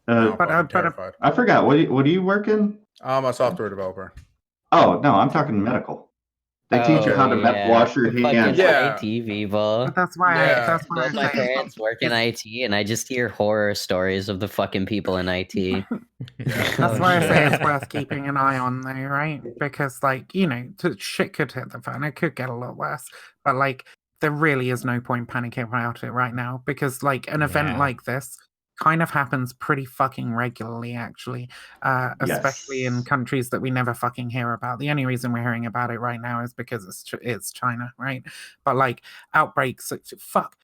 terrified. I forgot. What do you work in? I'm a software developer. Oh no, I'm talking medical. They teach you how to wash your Fucking hands. IT people. But that's why. That's why. Both my parents work in IT, and I just hear horror stories of the fucking people in IT. That's why I say it's worth keeping an eye on, though, right? Because, like, you know, shit could hit the fan. It could get a lot worse. But, like, there really is no point panicking about it right now. Because, like, an event like this kind of happens pretty fucking regularly, actually. Especially in countries that we never fucking hear about. The only reason we're hearing about it right now is because it's China, right? But, like, outbreaks, fuck.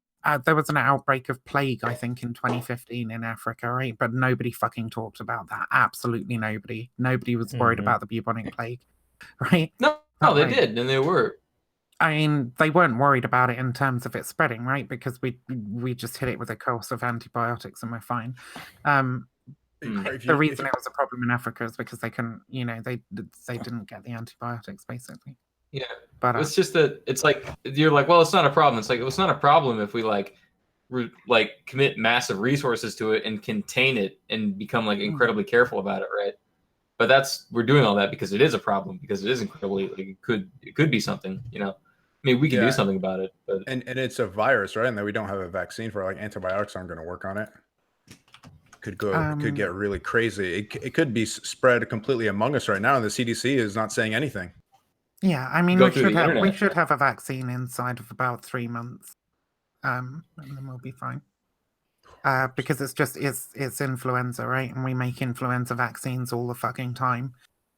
There was an outbreak of plague, I think, in 2015 in Africa, right? But nobody fucking talked about that. Absolutely nobody. Nobody was worried about the bubonic plague, right? No, they did, and they were. I mean, they weren't worried about it in terms of it spreading, right? Because we just hit it with a course of antibiotics and we're fine. The reason it was a problem in Africa is because they couldn't, you know, they didn't get the antibiotics, basically. Yeah, but it's just that it's like you're like, well, it's not a problem. It's like it's not a problem if we like commit massive resources to it and contain it and become like incredibly careful about it, right? But we're doing all that because it is a problem, because it is incredibly like, it could be something, you know. I mean, we can do something about it, but and it's a virus, right? And then we don't have a vaccine for it. Like antibiotics aren't going to work on it. Could get really crazy. It could be spread completely among us right now, and the CDC is not saying anything. Yeah, I mean, we should have a vaccine inside of about 3 months, and then we'll be fine. Because it's influenza, right? And we make influenza vaccines all the fucking time.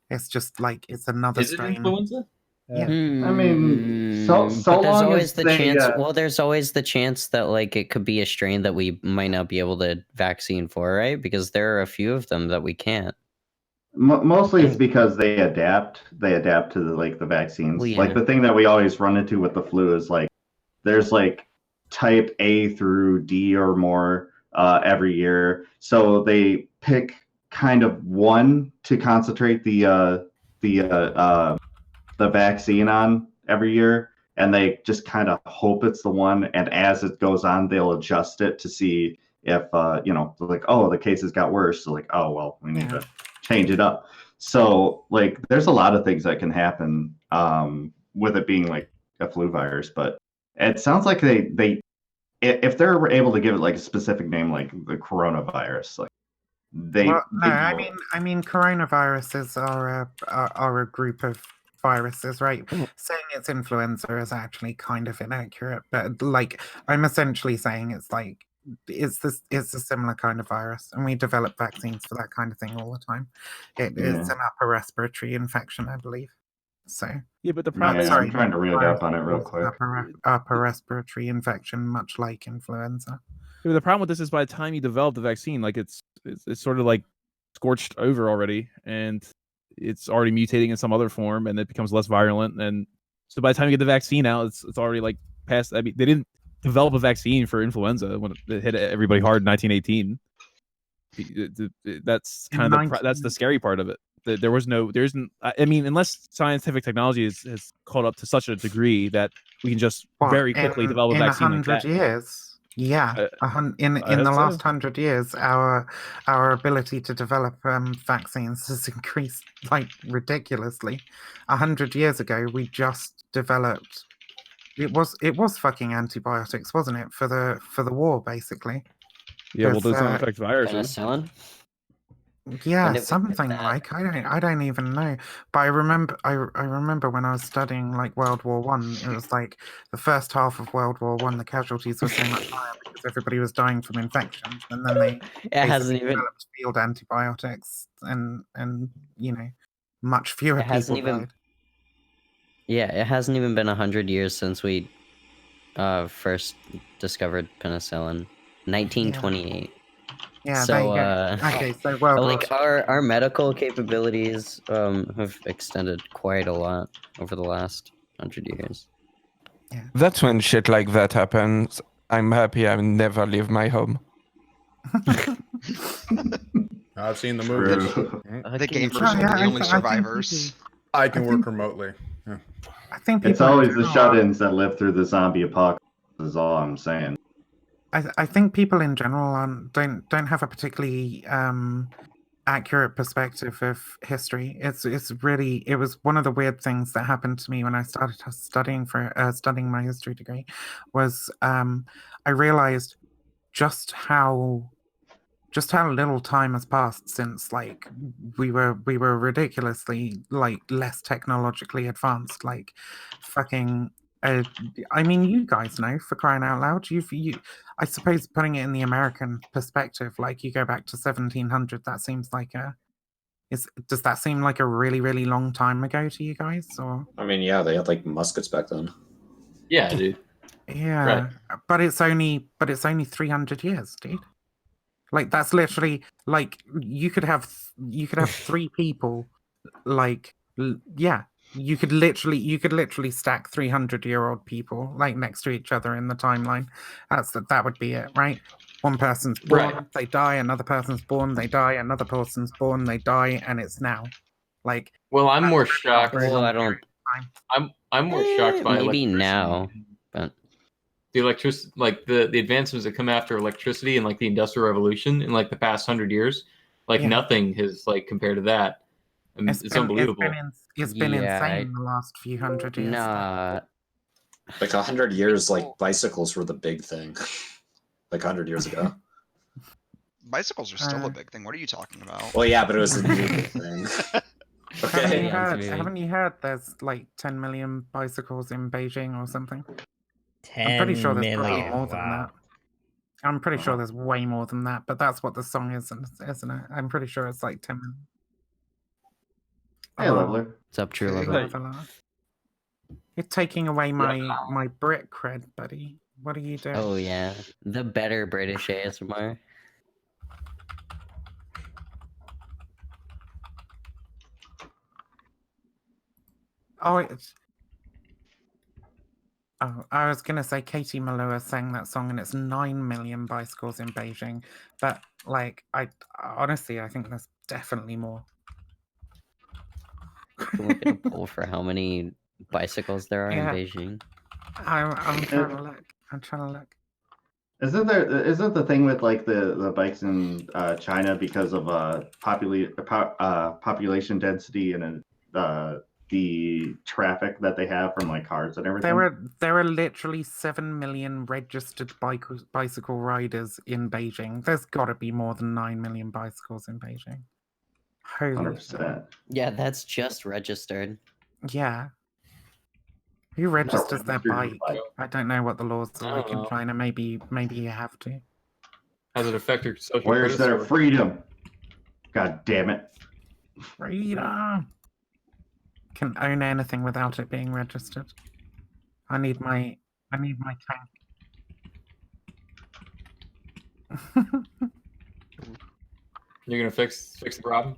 It's just like it's another strain. Is it influenza? Yeah. I mean, so But there's long always as the they, chance. Well, there's always the chance that like it could be a strain that we might not be able to vaccine for, right? Because there are a few of them that we can't. Mostly it's because they adapt to the vaccines. Well, yeah. Like the thing that we always run into with the flu is like there's like type A through D or more every year, so they pick kind of one to concentrate the vaccine on every year, and they just kind of hope it's the one, and as it goes on they'll adjust it to see if like, oh, the cases got worse, so like, oh well, we need to change it up. So like there's a lot of things that can happen with it being like a flu virus, but it sounds like they if they're able to give it like a specific name like the coronavirus, like I mean coronaviruses are a group of viruses, right? Saying it's influenza is actually kind of inaccurate, but like I'm essentially saying it's like it's a similar kind of virus, and we develop vaccines for that kind of thing all the time. It's an upper respiratory infection, I believe. So yeah, but the problem. I'm trying to read up on it real quick. Upper respiratory infection, much like influenza. Yeah, but the problem with this is by the time you develop the vaccine, like it's sort of like scorched over already, and it's already mutating in some other form, and it becomes less virulent. And so by the time you get the vaccine out, it's already like past. I mean, they didn't develop a vaccine for influenza when it hit everybody hard in 1918. That's kind of that's the scary part of it. There isn't. I mean, unless scientific technology has caught up to such a degree that we can just very quickly develop a vaccine like that. 100 years. Yeah, in the last 100 years, our ability to develop vaccines has increased like ridiculously. 100 years ago, we just developed. It was fucking antibiotics, wasn't it, for the war, basically? Yeah, well, does not affect viruses. Penicillin? Yeah, something like I don't even know. But I remember when I was studying like World War One, it was like the first half of World War One, the casualties were so much higher because everybody was dying from infections, and then they developed field antibiotics, and you know, much fewer people died. Yeah, it hasn't even been 100 years since we first discovered penicillin. 1928. Yeah, so, there you go. Okay, so like our medical capabilities have extended quite a lot over the last 100 years. Yeah. That's when shit like that happens. I'm happy I never leave my home. I've seen the movies. The gamers are the only survivors. I can work remotely. Yeah. I think it's always the shut-ins that live through the zombie apocalypse. Is all I'm saying. I think people in general don't have a particularly accurate perspective of history. It was one of the weird things that happened to me when I started studying my history degree. Was I realized just how little time has passed since like we were ridiculously like less technologically advanced, like fucking I mean, you guys know, for crying out loud. I suppose putting it in the American perspective, like you go back to 1700, that seems like does that seem like a really, really long time ago to you guys? Or I mean, yeah, they had like muskets back then. Yeah, dude. yeah, Right. but it's only 300 years, dude. Like that's literally like you could have 3 people, like yeah, you could literally stack 300-year-old people like next to each other in the timeline. That would be it, right? One person's born, Right. they die. Another person's born, they die. Another person's born, they die, and it's now. Like, Well, I'm that's more really not shocked. very Well, long I don't. period of time. I'm more shocked by Maybe electricity. now, but The electricity, like the advancements that come after electricity and like the Industrial Revolution in like the past 100 years, like Yeah. nothing has like compared to that. I mean, it's unbelievable. It's been Yeah, insane the last few hundred years. nah. Like 100 years, like bicycles were the big thing. Like 100 years ago. Bicycles are still a big thing. What are you talking about? Well, yeah, but it was a new big thing. Okay. Haven't you heard there's like 10 million bicycles in Beijing or something? 10 I'm pretty sure there's probably million, more than wow. that. I'm pretty sure there's way more than that, but that's what the song is, isn't it? I'm pretty sure it's like 10 million. Hey, Leveler. What's up, True Hey, Lover? Leveler. You're taking away my Brit cred, buddy. What are you doing? Oh yeah, the better British ASMR. Oh, I was gonna say Katie Malua sang that song, and it's 9 million bicycles in Beijing. But like, I honestly, I think there's definitely more. Can we get a poll for how many bicycles there are Yeah. in Beijing? I'm trying to look. I'm trying to look. Isn't the thing with like the bikes in China because of population density and the traffic that they have from like cars and everything? There are literally 7 million registered bicycle riders in Beijing. There's got to be more than 9 million bicycles in Beijing. Holy 100%. Yeah, that's just registered. Yeah. Who registers their registered bike? bike. I don't know what the laws I are like don't in know. China. Maybe you have to. Has it affected social Where's credits their or- freedom? God damn it. Freedom. Can own anything without it being registered. I need my tank. You're gonna fix the problem?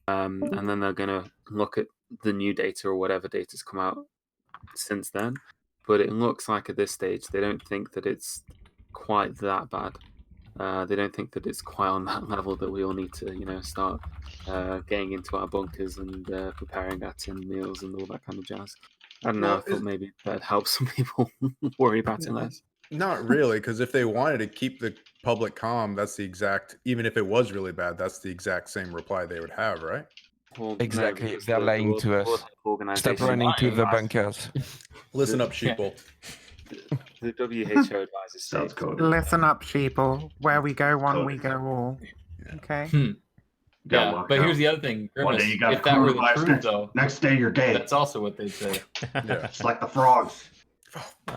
And then they're going to look at the new data or whatever data's come out since then. But it looks like at this stage they don't think that it's quite that bad. They don't think that it's quite on that level that we all need to, start getting into our bunkers and preparing our tin meals and all that kind of jazz. I don't know. Well, I thought maybe that'd help some people worry about it less. Not really, because if they wanted to keep the public calm, that's the exact. Even if it was really bad, that's the exact same reply they would have, right? Well, Exactly. because They're the lying World to us. Health Stop Organization running to the lies. bunkers. Listen up, sheeple. The WHO advises Sounds states. coded. Listen up, sheeple. Where we go one, we go all. Okay. Yeah, but here's the other thing, One day Grimace. you got If that were the coronavirus, truth, though, next day you're gay. that's also what they'd say. Yeah, it's like the frogs.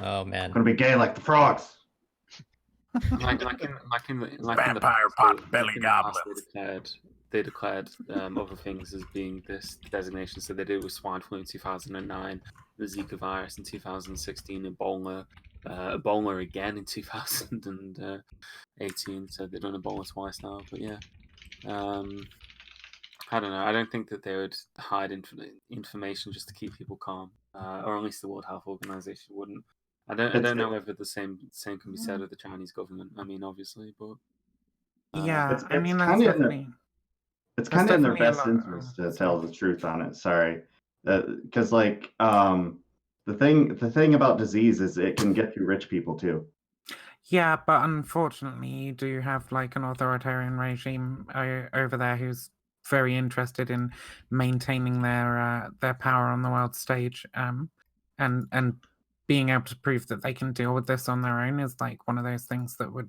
Oh man. Gonna be gay like the frogs. Like in the Vampire past, pot they- belly in the past, goblins. They declared other things as being this designation. So they did it with swine flu in 2009, the Zika virus in 2016, Ebola, Ebola again in 2018. So they've done Ebola twice now. But yeah, I don't know. I don't think that they would hide information just to keep people calm, or at least the World Health Organization wouldn't. I don't know whether the same can be said of the Chinese government. I mean, obviously, but Yeah, I mean, that's kinda definitely. It's That's kind of in their definitely a best lot- interest to tell the truth on it. Sorry, because like the thing about disease is it can get through rich people too. Yeah, but unfortunately, you do have like an authoritarian regime over there who's very interested in maintaining their power on the world stage, and being able to prove that they can deal with this on their own is like one of those things that would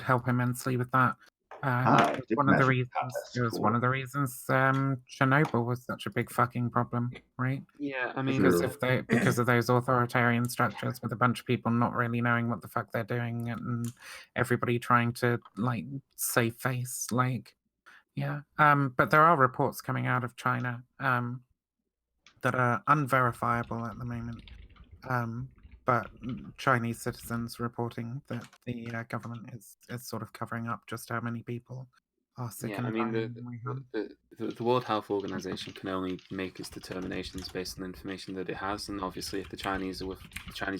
help immensely with that. It was one of the reasons. It was one of the reasons Chernobyl was such a big fucking problem, right? Yeah, I mean, because of those authoritarian structures with a bunch of people not really knowing what the fuck they're doing and everybody trying to like save face, like yeah. But there are reports coming out of China that are unverifiable at the moment. But Chinese citizens reporting that the government is sort of covering up just how many people are sick yeah, and I mean, dying in Wuhan. the World Health Organization can only make its determinations based on the information that it has, and obviously, if the Chinese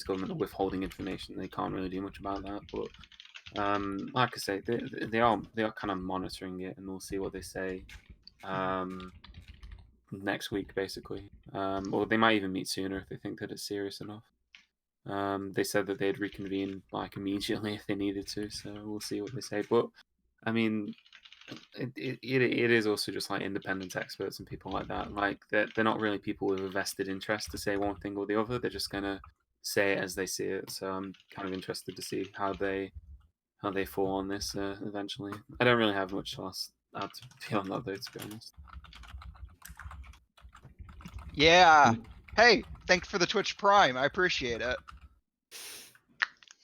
government are withholding information, they can't really do much about that. But like I say, they are kind of monitoring it, and we'll see what they say next week, basically. Or they might even meet sooner if they think that it's serious enough. They said that they'd reconvene like immediately if they needed to, so we'll see what they say. But I mean, it is also just like independent experts and people like that. Like they're not really people with a vested interest to say one thing or the other. They're just gonna say it as they see it. So I'm kind of interested to see how they fall on this eventually. I don't really have much to add beyond that though, to be honest. Yeah. Hey, thanks for the Twitch Prime. I appreciate it.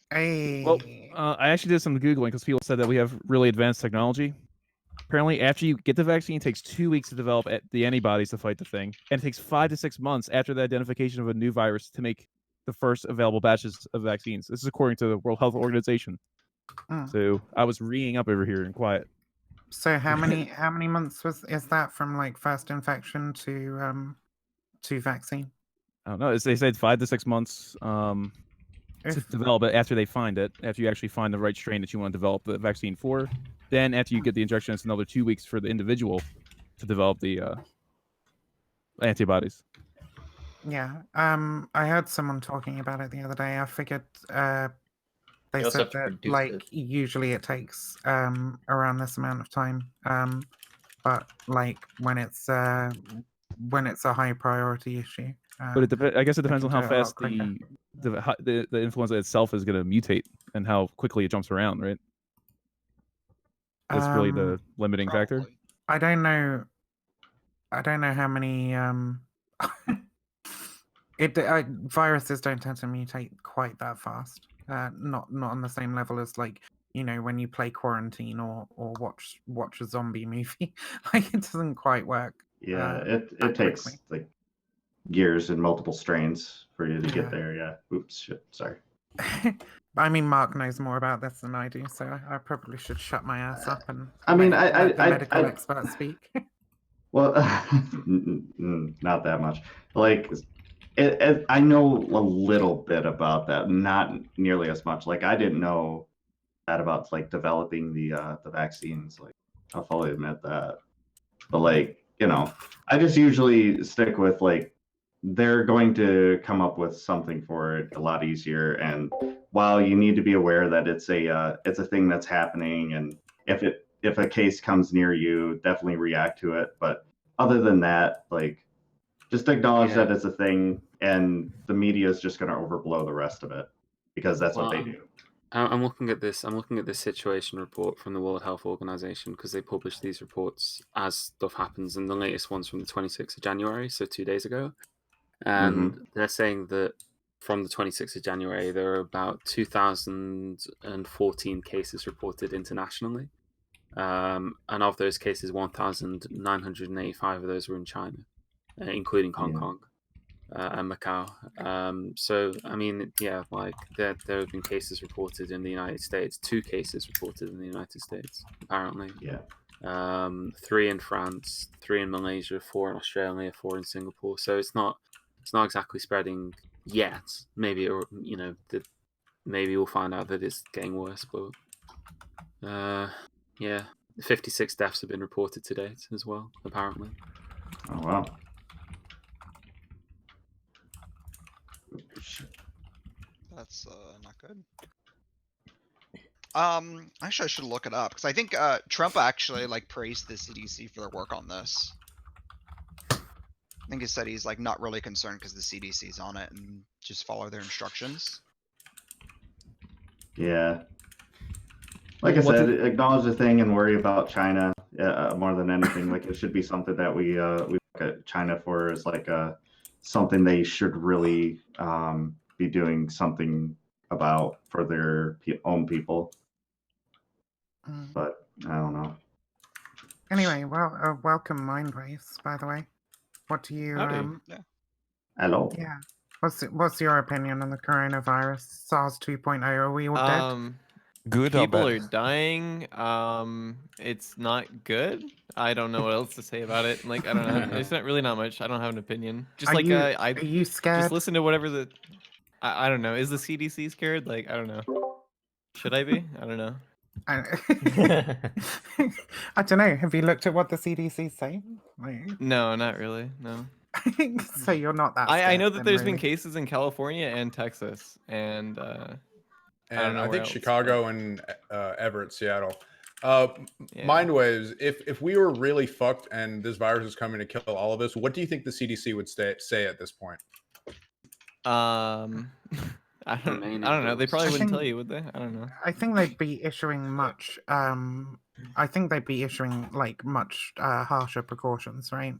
Hey. Well, I actually did some Googling because people said that we have really advanced technology. Apparently, after you get the vaccine, it takes 2 weeks to develop the antibodies to fight the thing, and it takes 5 to 6 months after the identification of a new virus to make the first available batches of vaccines. This is according to the World Health Organization. So I was reading up over here in quiet. So how many months is that from like first infection to vaccine? I don't know. They said 5 to 6 months to develop it after they find it. After you actually find the right strain that you want to develop the vaccine for, then after you get the injection, it's another 2 weeks for the individual to develop the antibodies. Yeah. I heard someone talking about it the other day. I figured they also said have to that produce like it. usually it takes around this amount of time. But like when it's a high priority issue. But I guess it depends on can how do it a lot fast quicker. the influenza itself is going to mutate and how quickly it jumps around, right? That's really the limiting factor. I don't know how many viruses don't tend to mutate quite that fast. Not on the same level as like, you know, when you play Quarantine or watch a zombie movie. Like it doesn't quite work. Yeah, that it takes quickly. like years and multiple strains for you to Yeah. get there. Yeah. Oops. Shit. Sorry. I mean, Mark knows more about this than I do, so I probably should shut my ass up and I mean, let the medical expert speak. Well, not that much. Like, I know a little bit about that, not nearly as much. Like, I didn't know that about like developing the vaccines. Like, I'll fully admit that. But like, you know, I just usually stick with like they're going to come up with something for it a lot easier. And while you need to be aware that it's a thing that's happening, and if a case comes near you, definitely react to it. But other than that, like, just acknowledge that it's a thing, and the media is just going to overblow the rest of it. because that's what they Well, do. I'm looking at this. I'm looking at this situation report from the World Health Organization because they publish these reports as stuff happens, and the latest one's from the 26th of January, so 2 days ago. And they're saying that from the 26th of January, there are about 2,014 cases reported internationally. And of those cases, 1,985 of those were in China, including Hong Kong and Macau. So, I mean, yeah, like there have been cases reported in the United States, 2 cases reported in the United States, apparently. Yeah. 3 in France, 3 in Malaysia, 4 in Australia, 4 in Singapore. So it's not exactly spreading yet. Maybe maybe we'll find out that it's getting worse. But yeah, 56 deaths have been reported to date as well, apparently. Oh wow. That's not good. Actually, I should look it up because I think Trump actually like praised the CDC for their work on this. I think he said he's like not really concerned because the CDC's on it and just follow their instructions. Yeah. Like I said, acknowledge the thing and worry about China more than anything. Like it should be something that we look at China for as like something they should really be doing something about for their own people. But I don't know. Anyway, well, welcome Mindwaves, by the way. What do you Hello. Yeah. What's your opinion on the coronavirus? SARS 2.0, are we all dead? Good. People are dying. It's not good. I don't know what else to say about it. Like I don't know. There's not really not much. I don't have an opinion. Just Are you scared? Just listen to whatever the. I don't know. Is the CDC scared? Like I don't know. Should I be? I don't know. I don't know. Have you looked at what the CDC say? Like... No, not really. No. So you're not that. I know that then, there's really. been cases in California and Texas, and I don't And know I where think else. Chicago and Everett, Seattle. Mindwaves, if we were really fucked and this virus is coming to kill all of us, what do you think the CDC would say at this point? I don't know. They probably wouldn't tell you, would they? I don't know. I think they'd be issuing much. I think they'd be issuing like much harsher precautions, right?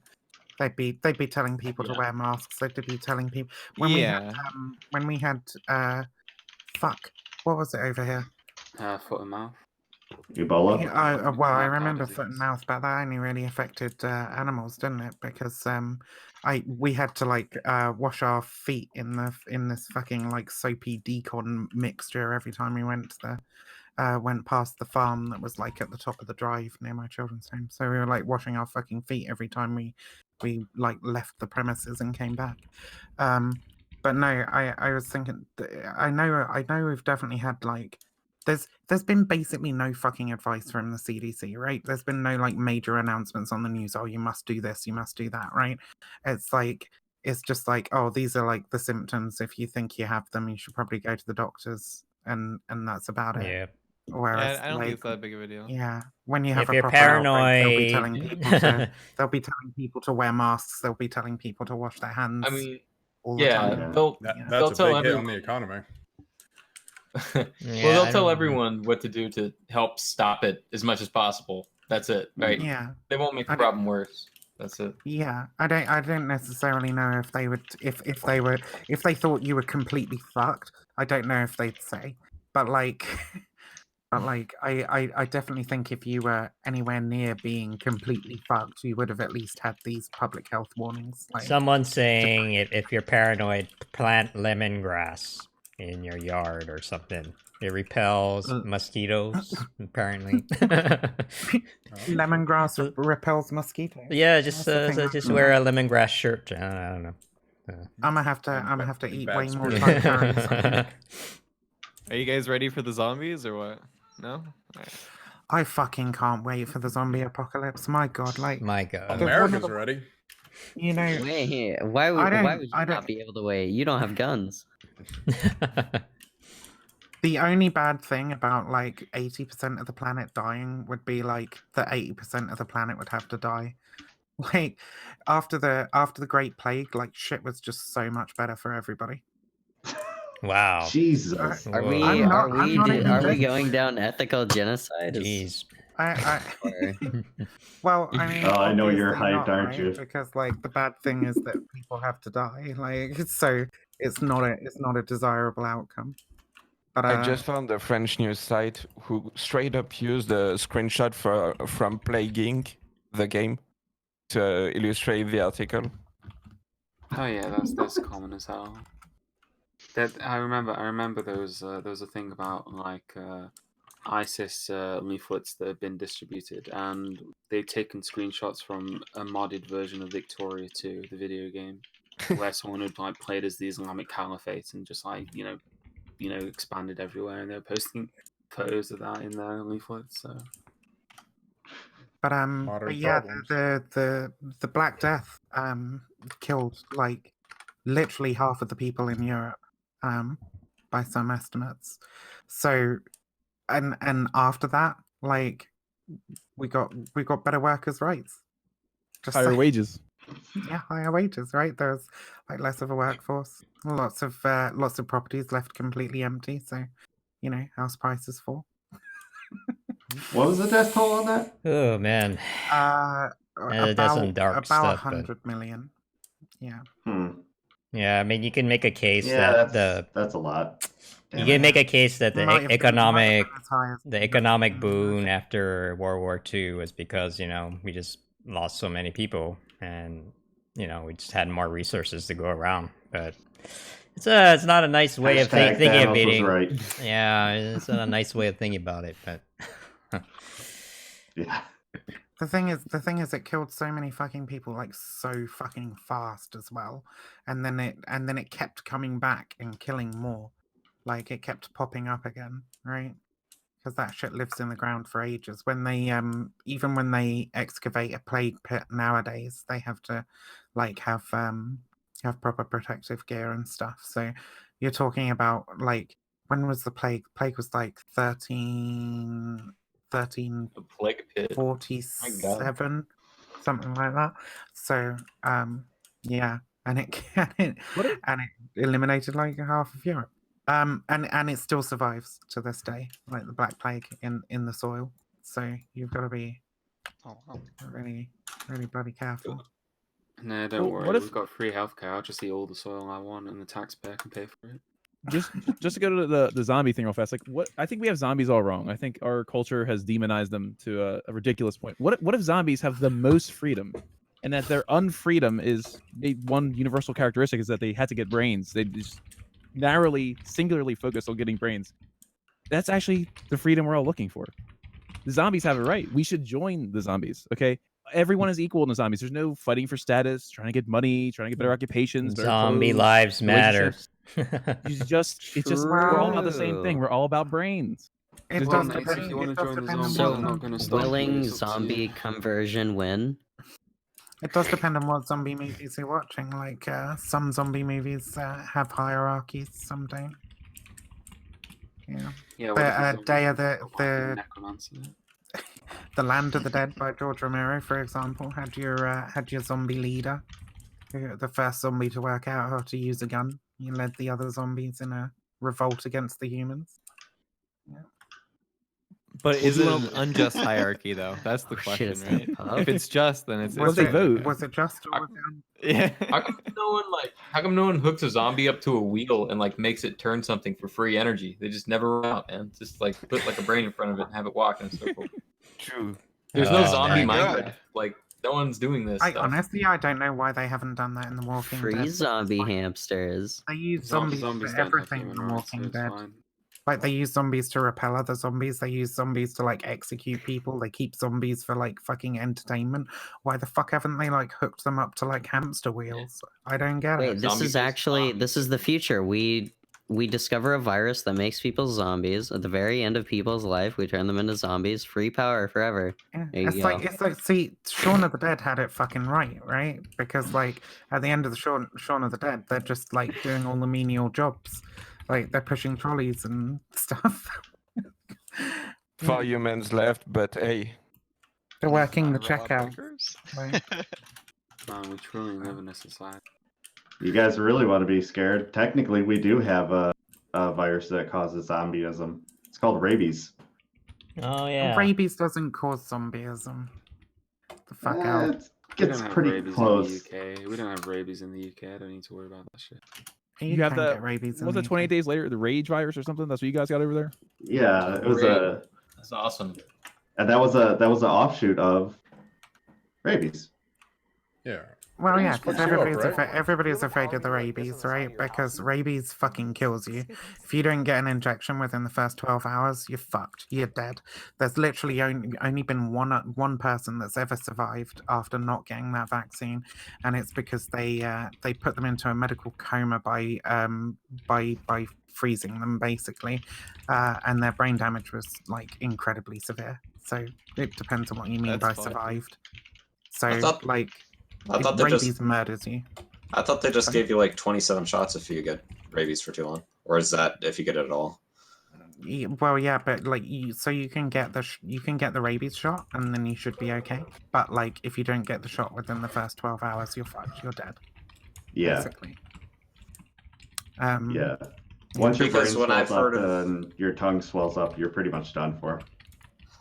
They'd be telling people to wear masks. They'd be telling people when we had fuck, what was it over here? Foot and mouth. Ebola. Yeah, well, I Mad cow remember disease. foot and mouth, but that only really affected animals, didn't it? Because we had to like wash our feet in this fucking like soapy decon mixture every time we went past the farm that was like at the top of the drive near my children's home. So we were like washing our fucking feet every time we like left the premises and came back. But no, I was thinking. I know we've definitely had like. There's been basically no fucking advice from the CDC, right? There's been no like major announcements on the news. Oh, you must do this, you must do that, right? It's just like, oh, these are like the symptoms. If you think you have them, you should probably go to the doctors, and that's about it. Yeah. Whereas, I don't think like, it's that big of a deal. yeah, when you have If a you're proper outbreak, they'll be paranoid- telling people to wear masks. They'll be telling people to wash their hands. I mean, all the yeah, time. they'll That's a tell big hit on everyone. the economy. Well, they'll tell everyone what to do to help stop it as much as possible. That's it, right? Yeah. They won't make the problem worse. That's it. Yeah, I don't necessarily know if they would if they thought you were completely fucked. I don't know if they'd say, but like, I definitely think if you were anywhere near being completely fucked, you would have at least had these public health warnings. Like, Someone's saying if you're paranoid, plant lemongrass in your yard or something. It repels mosquitoes, apparently. lemongrass repels mosquitoes. Yeah, That's the thing. just wear a lemongrass shirt. I don't know. I'm gonna have to eat way more Thai curries, I think. Are you guys ready for the zombies or what? No? Alright. I fucking can't wait for the zombie apocalypse. My god, like my god. America's ready. You know, Wait, why would you not be able to wait? You don't have guns. The only bad thing about like 80% of the planet dying would be like that 80% of the planet would have to die. Like after the Great Plague, like shit was just so much better for everybody. Wow. Jesus. Are we I'm not- I'm not even are we joking. going down ethical genocide? Jeez. Well, I mean, Oh, I know you're obviously hyped, not, aren't right? you? Because like the bad thing is that people have to die. Like so, it's not a desirable outcome. But I just found a French news site who straight up used a screenshot from Plague Inc., the game, to illustrate the article. Oh yeah, that's common as hell. That I remember there was a thing about like ISIS leaflets that have been distributed, and they've taken screenshots from a modded version of Victoria 2, the video game, where someone had like played as the Islamic Caliphate and just like you know expanded everywhere, and they're posting photos of that in their leaflets. So. But Modern but yeah, problems. the Black Death killed like literally half of the people in Europe, by some estimates. So, and after that, like we got better workers' rights, Higher saying. wages. Yeah, higher wages, right? There's like less of a workforce, lots of properties left completely empty. So, you know, house prices fall. What was the death toll on that? Oh man. That's some dark about stuff. 100 million. Yeah. Yeah, I mean, you can make a case Yeah, that that's a lot. you can make a case that the Might have been as economic boon after World War II was because we just lost so many people, and we just had more resources to go around. But it's not a nice way of Hashtag thinking Thanos of was eating. right. Yeah, it's not a nice way of thinking about it, but yeah. The thing is, it killed so many fucking people like so fucking fast as well, and then it kept coming back and killing more, like it kept popping up again, right? Because that shit lives in the ground for ages. When they even when they excavate a plague pit nowadays, they have to like have proper protective gear and stuff. So you're talking about like when was the plague? Plague was like 1347, something like that. So yeah, and it eliminated like half of Europe. And it still survives to this day, like the Black Plague in the soil. So you've got to be really bloody careful. No, don't worry. We've got free healthcare. I'll just eat all the soil I want, and the taxpayer can pay for it. Just to go to the zombie thing real fast, like I think we have zombies all wrong. I think our culture has demonized them to a ridiculous point. What if zombies have the most freedom, and that their unfreedom is one universal characteristic is that they had to get brains. They just singularly focused on getting brains. That's actually the freedom we're all looking for. The zombies have it right. We should join the zombies. Okay, everyone is equal in the zombies. There's no fighting for status, trying to get money, trying to get better occupations. Better zombie clothes, lives matter. relationships. It's just we're all about the same thing. We're all about brains. It Just does don't- depend. It does depend on So, what willing zombie conversion win? It does depend on what zombie movies you're watching. Like some zombie movies have hierarchies, some don't. Yeah. Yeah. But Day of the Necromancer. The Land of the Dead by George Romero, for example, had your zombie leader, the first zombie to work out how to use a gun. He led the other zombies in a revolt against the humans. But is it an unjust hierarchy, though? That's the question, Shit, right? huh? If it's just, then it's. Was it's it, was it just or was it Yeah. How come no one hooks a zombie up to a wheel and like makes it turn something for free energy? They just never run out, man. Just like put like a brain in front of it and have it walk in a circle. True. There's no Oh, zombie my God. Minecraft. Like no one's doing this. I stuff. honestly, I don't know why they haven't done that in The Walking Free Dead. zombie hamsters. They use Zombies zombies for don't have everything in human The rights, so Walking it's Dead. fine. Like they use zombies to repel other zombies. They use zombies to like execute people. They keep zombies for like fucking entertainment. Why the fuck haven't they like hooked them up to like hamster wheels? I don't get Wait, it. this is the future. We discover a virus that makes people zombies. At the very end of people's life, we turn them into zombies. Free power forever. Yeah, There you it's go. like see, Shaun of the Dead had it fucking right? Because like at the end of the Shaun of the Dead, they're just like doing all the menial jobs, like they're pushing trolleys and stuff. For humans left, but hey, They're working the Robot checkout. workers? Right. Man, we truly live in a society. You guys really want to be scared? Technically, we do have virus that causes zombieism. It's called rabies. Oh yeah. Rabies doesn't cause zombieism. The fuck out. It gets pretty close. In the UK. We don't have rabies in the UK. I don't need to worry about that shit. You have can the get rabies in what's the it? 28 days later, the rage virus or something. That's what you guys got over there. Yeah, it was Great. That's awesome. and that was an offshoot of rabies. Yeah. Well, yeah, Rabies because fucks you up, right? everybody's afraid of the rabies, right? Because rabies fucking kills you. If you don't get an injection within the first 12 hours, you're fucked. You're dead. There's literally only been one person that's ever survived after not getting that vaccine, and it's because they put them into a medical coma by freezing them basically, and their brain damage was like incredibly severe. So it depends on what you mean by That's fine. survived. So I thought they rabies just murders you. I thought they just gave you like 27 shots if you get rabies for too long, or is that if you get it at all? Well, yeah, but like you can get the rabies shot, and then you should be okay. But like, if you don't get the shot within the first 12 hours, you're fucked. You're dead. Yeah. Basically. Yeah. Once your brain Because when I've swells up heard of- and your tongue swells up, you're pretty much done for.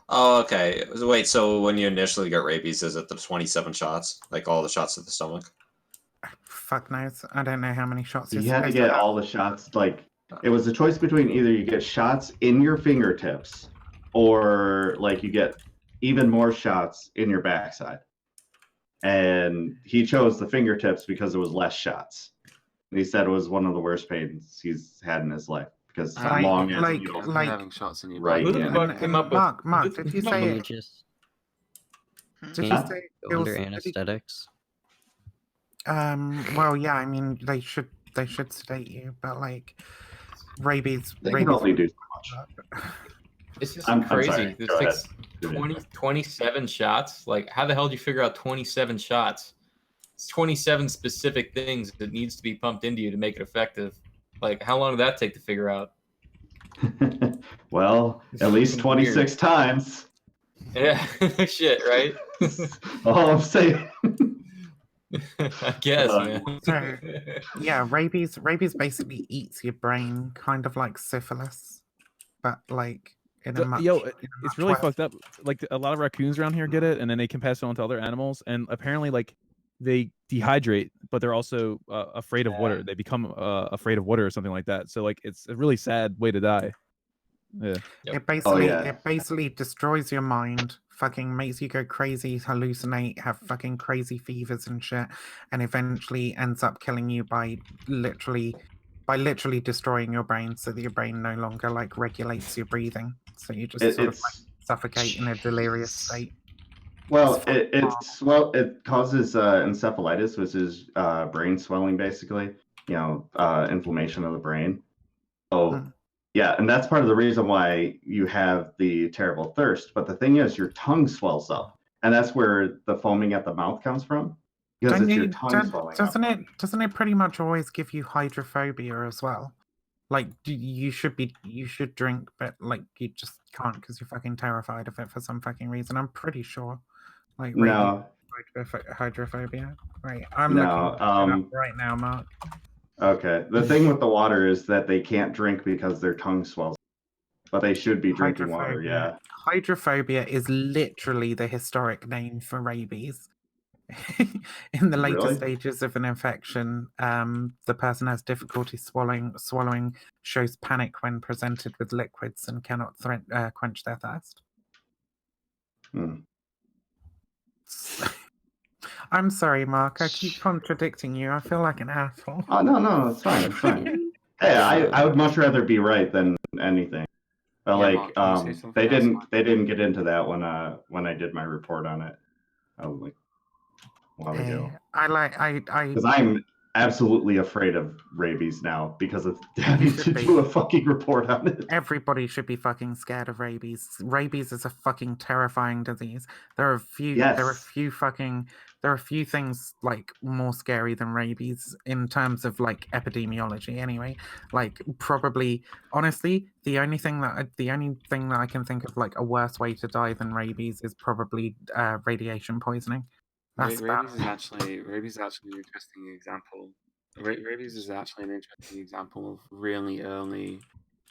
Oh, okay. Wait, so when you initially get rabies, is it the 27 shots? Like all the shots to the stomach? Fuck knows. I don't know how many shots. You you're had to supposed get have. all the shots. Like it was a choice between either you get shots in your fingertips, or like you get even more shots in your backside. And he chose the fingertips because it was less shots. And he said it was one of the worst pains he's had in his life because Like- long as like- needles like- having shots in your right brain. in. Mark, did you say? Did you say it Go was? under anesthetics. Well, yeah. I mean, they should sedate you, but like, rabies. They can rabies only do It's just I'm crazy. sorry. This Go takes ahead. 27 shots. Like, how the hell do you figure out 27 shots? It's 27 specific things that needs to be pumped into you to make it effective. Like, how long did that take to figure out? Well, at least 26 times. Yeah, shit, right? All I'm saying. I guess, man. So, yeah, rabies basically eats your brain, kind of like syphilis, but like in a much. It's really fucked up. Like a lot of raccoons around here get it, and then they can pass it on to other animals. And apparently, like they dehydrate, but they're also afraid of water. They become afraid of water or something like that. So like it's a really sad way to die. Yeah. It basically destroys your mind, fucking makes you go crazy, hallucinate, have fucking crazy fevers and shit, and eventually ends up killing you by literally destroying your brain so that your brain no longer like regulates your breathing. So you just sort of like suffocate in a delirious state. Well, it causes encephalitis, which is brain swelling, basically. Inflammation of the brain. So, yeah, and that's part of the reason why you have the terrible thirst. But the thing is, your tongue swells up, and that's where the foaming at the mouth comes from, because it's your tongue swelling up. Doesn't it pretty much always give you hydrophobia as well? Like you should drink, but like you just can't because you're fucking terrified of it for some fucking reason. I'm pretty sure. Like No. hydrophobia. Right, I'm No, looking it up right now, Mark. Okay. The thing with the water is that they can't drink because their tongue swells, but they should be drinking water. Yeah. Hydrophobia is literally the historic name for rabies. In the later Really? stages of an infection, the person has difficulty swallowing, shows panic when presented with liquids, and cannot quench their thirst. I'm sorry, Mark. I keep contradicting you. I feel like an asshole. Oh no, it's fine. It's fine. Hey, I would much rather be right than anything. But Yeah, like, Mark, can you say something they didn't get into that when I did my report on it. Like a while ago. Because I'm absolutely afraid of rabies now because of having to do a fucking report on it. Everybody should be fucking scared of rabies. Rabies is a fucking terrifying disease. There are a few things like more scary than rabies in terms of like epidemiology anyway. Like probably honestly, the only thing that I can think of like a worse way to die than rabies is probably radiation poisoning. That's Rabies is actually an interesting example Rabies is actually an interesting example of really early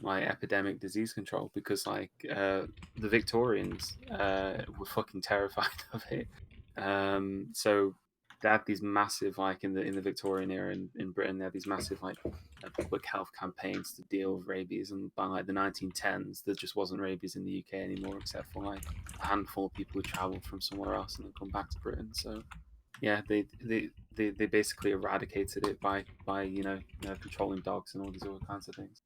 like epidemic disease control because like the Victorians were fucking terrified of it. So they had these massive like in the Victorian era in Britain, they had these massive like public health campaigns to deal with rabies, and by like the 1910s there just wasn't rabies in the UK anymore except for like a handful of people who traveled from somewhere else and then come back to Britain. So yeah, they basically eradicated it by controlling dogs and all these other kinds of things.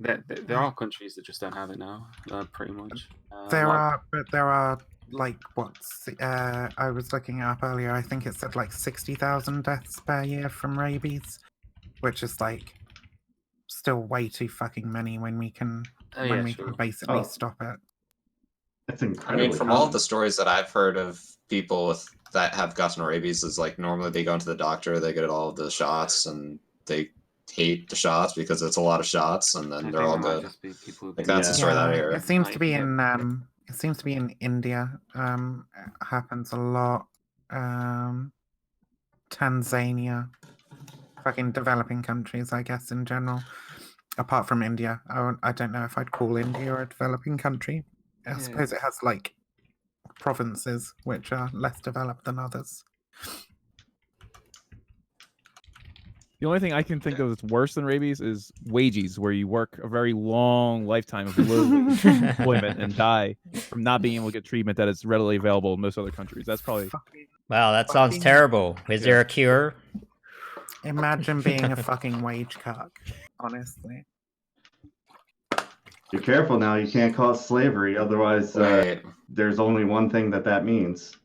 There are countries that just don't have it now, pretty much. There are like I was looking it up earlier. I think it said like 60,000 deaths per year from rabies, which is like still way too fucking many when we can can basically stop it. That's I incredible. mean, from all of the stories that I've heard of people that have gotten rabies, is like normally they go into the doctor, they get all of the shots, and they hate the shots because it's a lot of shots, and then they're all good. Like that's the story that I hear. It seems to be in India. It happens a lot. Tanzania, fucking developing countries, I guess in general. Apart from India, I don't know if I'd call India a developing country. I suppose it has like provinces which are less developed than others. The only thing I can think of that's worse than rabies is wages, where you work a very long lifetime of low employment and die from not being able to get treatment that is readily available in most other countries. That's probably... Wow, that sounds terrible. Is there a cure? Imagine being a fucking wage cuck, honestly. Be careful now. You can't call it slavery. Otherwise, there's only one thing that means.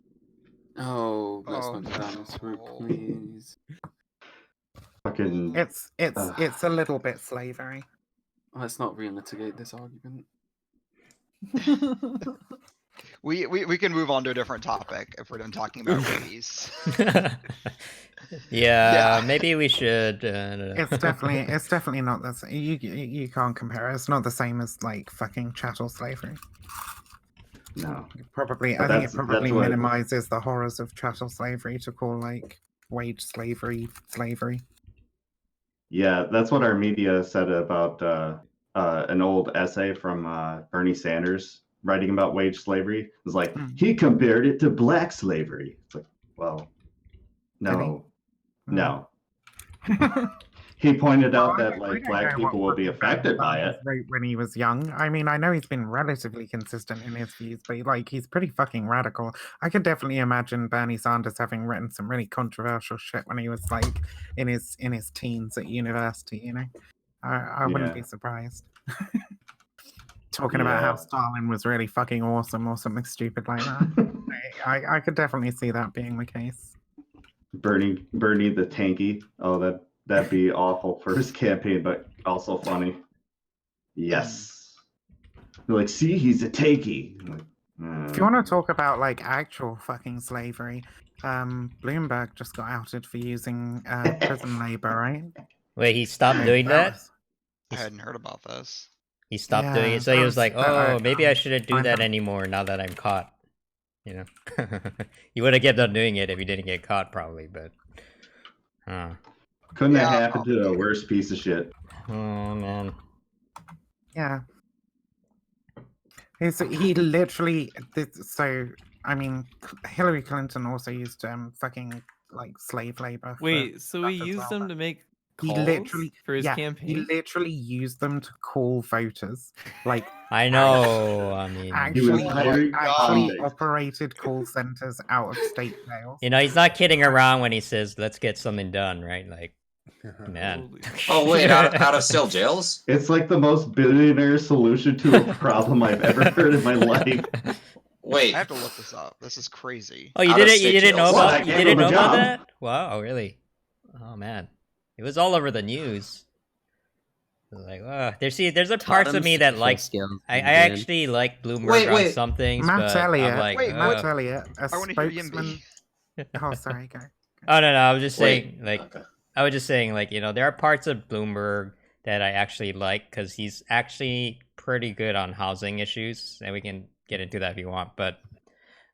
Oh, let's not go down this route, please. Fucking. It's a little bit slavery. Let's not re-litigate this argument. We can move on to a different topic if we're done talking about rabies. Yeah, maybe we should. It's definitely not the same. You can't compare it. It's not the same as like fucking chattel slavery. No. Probably, I think it probably minimizes the horrors of chattel slavery to call like wage slavery. Yeah, that's what our media said about an old essay from Bernie Sanders writing about wage slavery. It was like, he compared it to black slavery. It's like, well, no. He pointed out that like black people will be affected by it. When he was young, I mean, I know he's been relatively consistent in his views, but like he's pretty fucking radical. I could definitely imagine Bernie Sanders having written some really controversial shit when he was like in his teens at university. You know, I wouldn't be surprised. Talking about how Stalin was really fucking awesome or something stupid like that. I could definitely see that being the case. Bernie the tanky. Oh, that'd be awful for his campaign, but also funny. Yes. They're like, see, he's a tanky. Like, if you want to talk about like actual fucking slavery, Bloomberg just got outed for using prison labor, right? Wait, he stopped doing that? I hadn't heard about this. He stopped doing it, so he was like, "Oh, maybe I shouldn't do that anymore now that I'm caught." You know, he would have kept on doing it if he didn't get caught, probably. But, couldn't that happen to a worse piece of shit? Oh man. Yeah. He literally. So I mean, Hillary Clinton also used fucking slave labor. Wait, so he used them to make calls for his campaign? He literally used them to call voters. Like I know. I mean, actually operated call centers out of state jails. You know, he's not kidding around when he says, "Let's get something done," right? Like, man. Oh wait, out of still jails? It's like the most billionaire solution to a problem I've ever heard in my life. Wait, I have to look this up. This is crazy. Oh, you didn't know about that? Wow, really? Oh man, it was all over the news. Like, there's a parts of me that like. I actually like Bloomberg on some things, Matt but Elliott. I'm like, Matt Elliott, a I want to hear spokesman. Oh, sorry, go. Oh no, I was just saying, I was just saying, like, you know, there are parts of Bloomberg that I actually like because he's actually pretty good on housing issues, and we can get into that if you want. But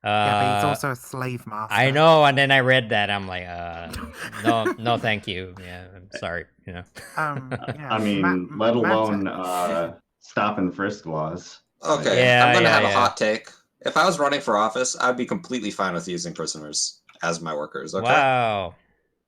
Yeah, but he's also a slave master. I know, and then I read that. I'm like, no, thank you. Yeah, I'm sorry. You know. Yeah, I mean, let alone stop and frisk laws. Okay, Yeah, I'm gonna yeah, have a yeah. hot take. If I was running for office, I'd be completely fine with using prisoners as my workers. Okay. Wow.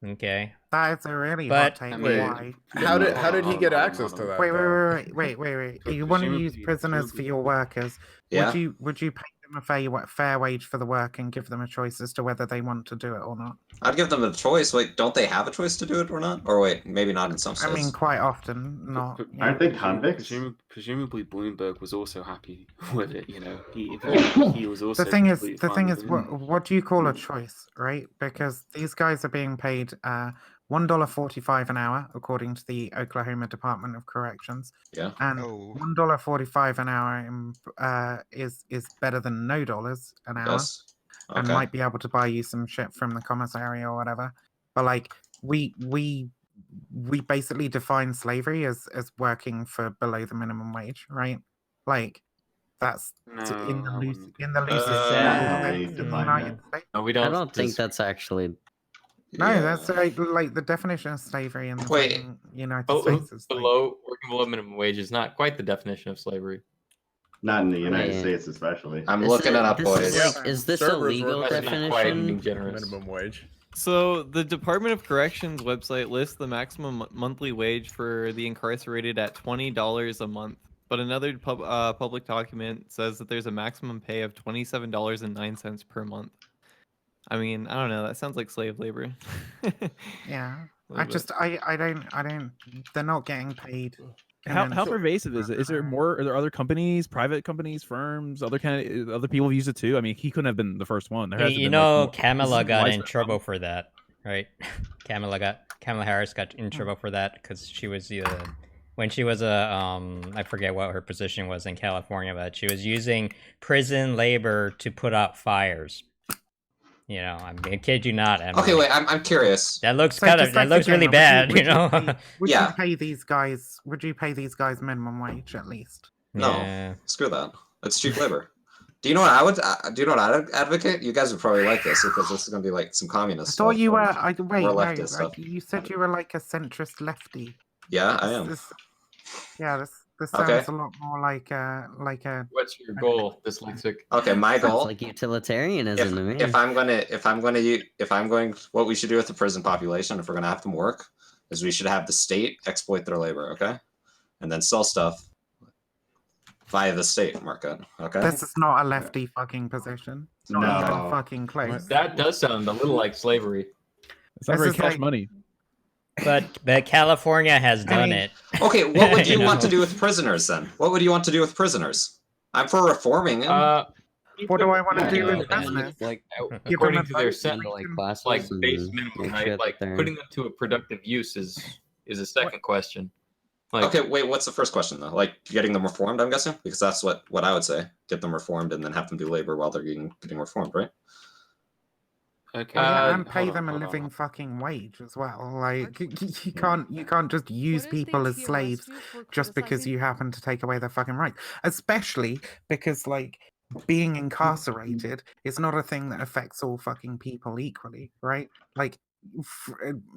Okay. That is a really But- hot take. wait, Why? How did he get access to that? Wait. You want to use prisoners for your workers? Yeah. Would you pay them a fair wage for the work and give them a choice as to whether they want to do it or not? I'd give them a choice. Wait, don't they have a choice to do it or not? Or wait, maybe not in some I states. mean, quite often not. Aren't they convicts? Presumably, Bloomberg was also happy with it. You know, he was also. The thing is, completely fine with it. what do you call a choice, right? Because these guys are being paid $1.45 an hour, according to the Oklahoma Department of Corrections. Yeah. And $1.45 an hour is better than no dollars an hour, Yes. and Okay. might be able to buy you some shit from the commissary or whatever. But like we basically define slavery as working for below the minimum wage, right? Like that's in the loosest sense in the United States. No, we I don't. don't think that's actually. No, that's like the definition of slavery in the Wait. fucking United States is like, Working below minimum wage is not quite the definition of slavery. Not in the United Right. States, especially. I'm Is looking it- it up, this boys. is like- is this a Servers legal work That's not quite being definition? generous. minimum wage. So the Department of Corrections website lists the maximum monthly wage for the incarcerated at $20 a month, but another public document says that there's a maximum pay of $27.09 per month. I mean, I don't know. That sounds like slave labor. yeah. Little bit. I don't. They're not getting paid. And How then- pervasive is it? Is there more? Are there other companies, private companies, firms, other people have used it too? I mean, he couldn't have been the first one. There has You been, know, like, Kamala got in widespread trouble for that, right? Kamala Harris got in trouble for that because she was when she was I forget what her position was in California, but she was using prison labor to put out fires. You know, I mean, I kid you not. Emily. Okay, wait. I'm curious. That looks So kind of just like that looks the really game, bad, would you know. Would Yeah. you pay these guys? Would you pay these guys minimum wage at least? No, Yeah. screw that. It's cheap labor. Do you know what I would? Do you know what I'd advocate? You guys would probably like this because this is going to be like some communist I stuff. thought you were. or Wait, no. leftist stuff. You said you were like a centrist lefty. Yeah, I am. This sounds Okay. a lot more like a What's your goal, dyslexic? Okay, my Sounds goal. like utilitarianism to me. If I'm going, what we should do with the prison population, if we're going to have them work, is we should have the state exploit their labor, okay, and then sell stuff via the state market, okay. This is not a lefty fucking position. It's not even No. fucking close. That does sound a little like slavery. It's not This very is cash like- money. But California has done mean- it. Okay, what would you You want to know? do with prisoners then? What would you want to do with prisoners? I'm for reforming them. What do I want to Yeah, do yeah, with yeah. business? Like Give according them to a their vote, sen- make like them- classes like base and minimum, make right? sure that Like they're- putting them to a productive use is a second question. Like, Okay, wait, what's the first question though? Like getting them reformed, I'm guessing? Because that's what I would say. Get them reformed and then have them do labor while they're getting reformed, right? Okay. And pay hold on, them a hold on. living fucking wage as well. Like you can't just use people as slaves just because you happen to take away their fucking rights. Especially because like being incarcerated is not a thing that affects all fucking people equally, right? Like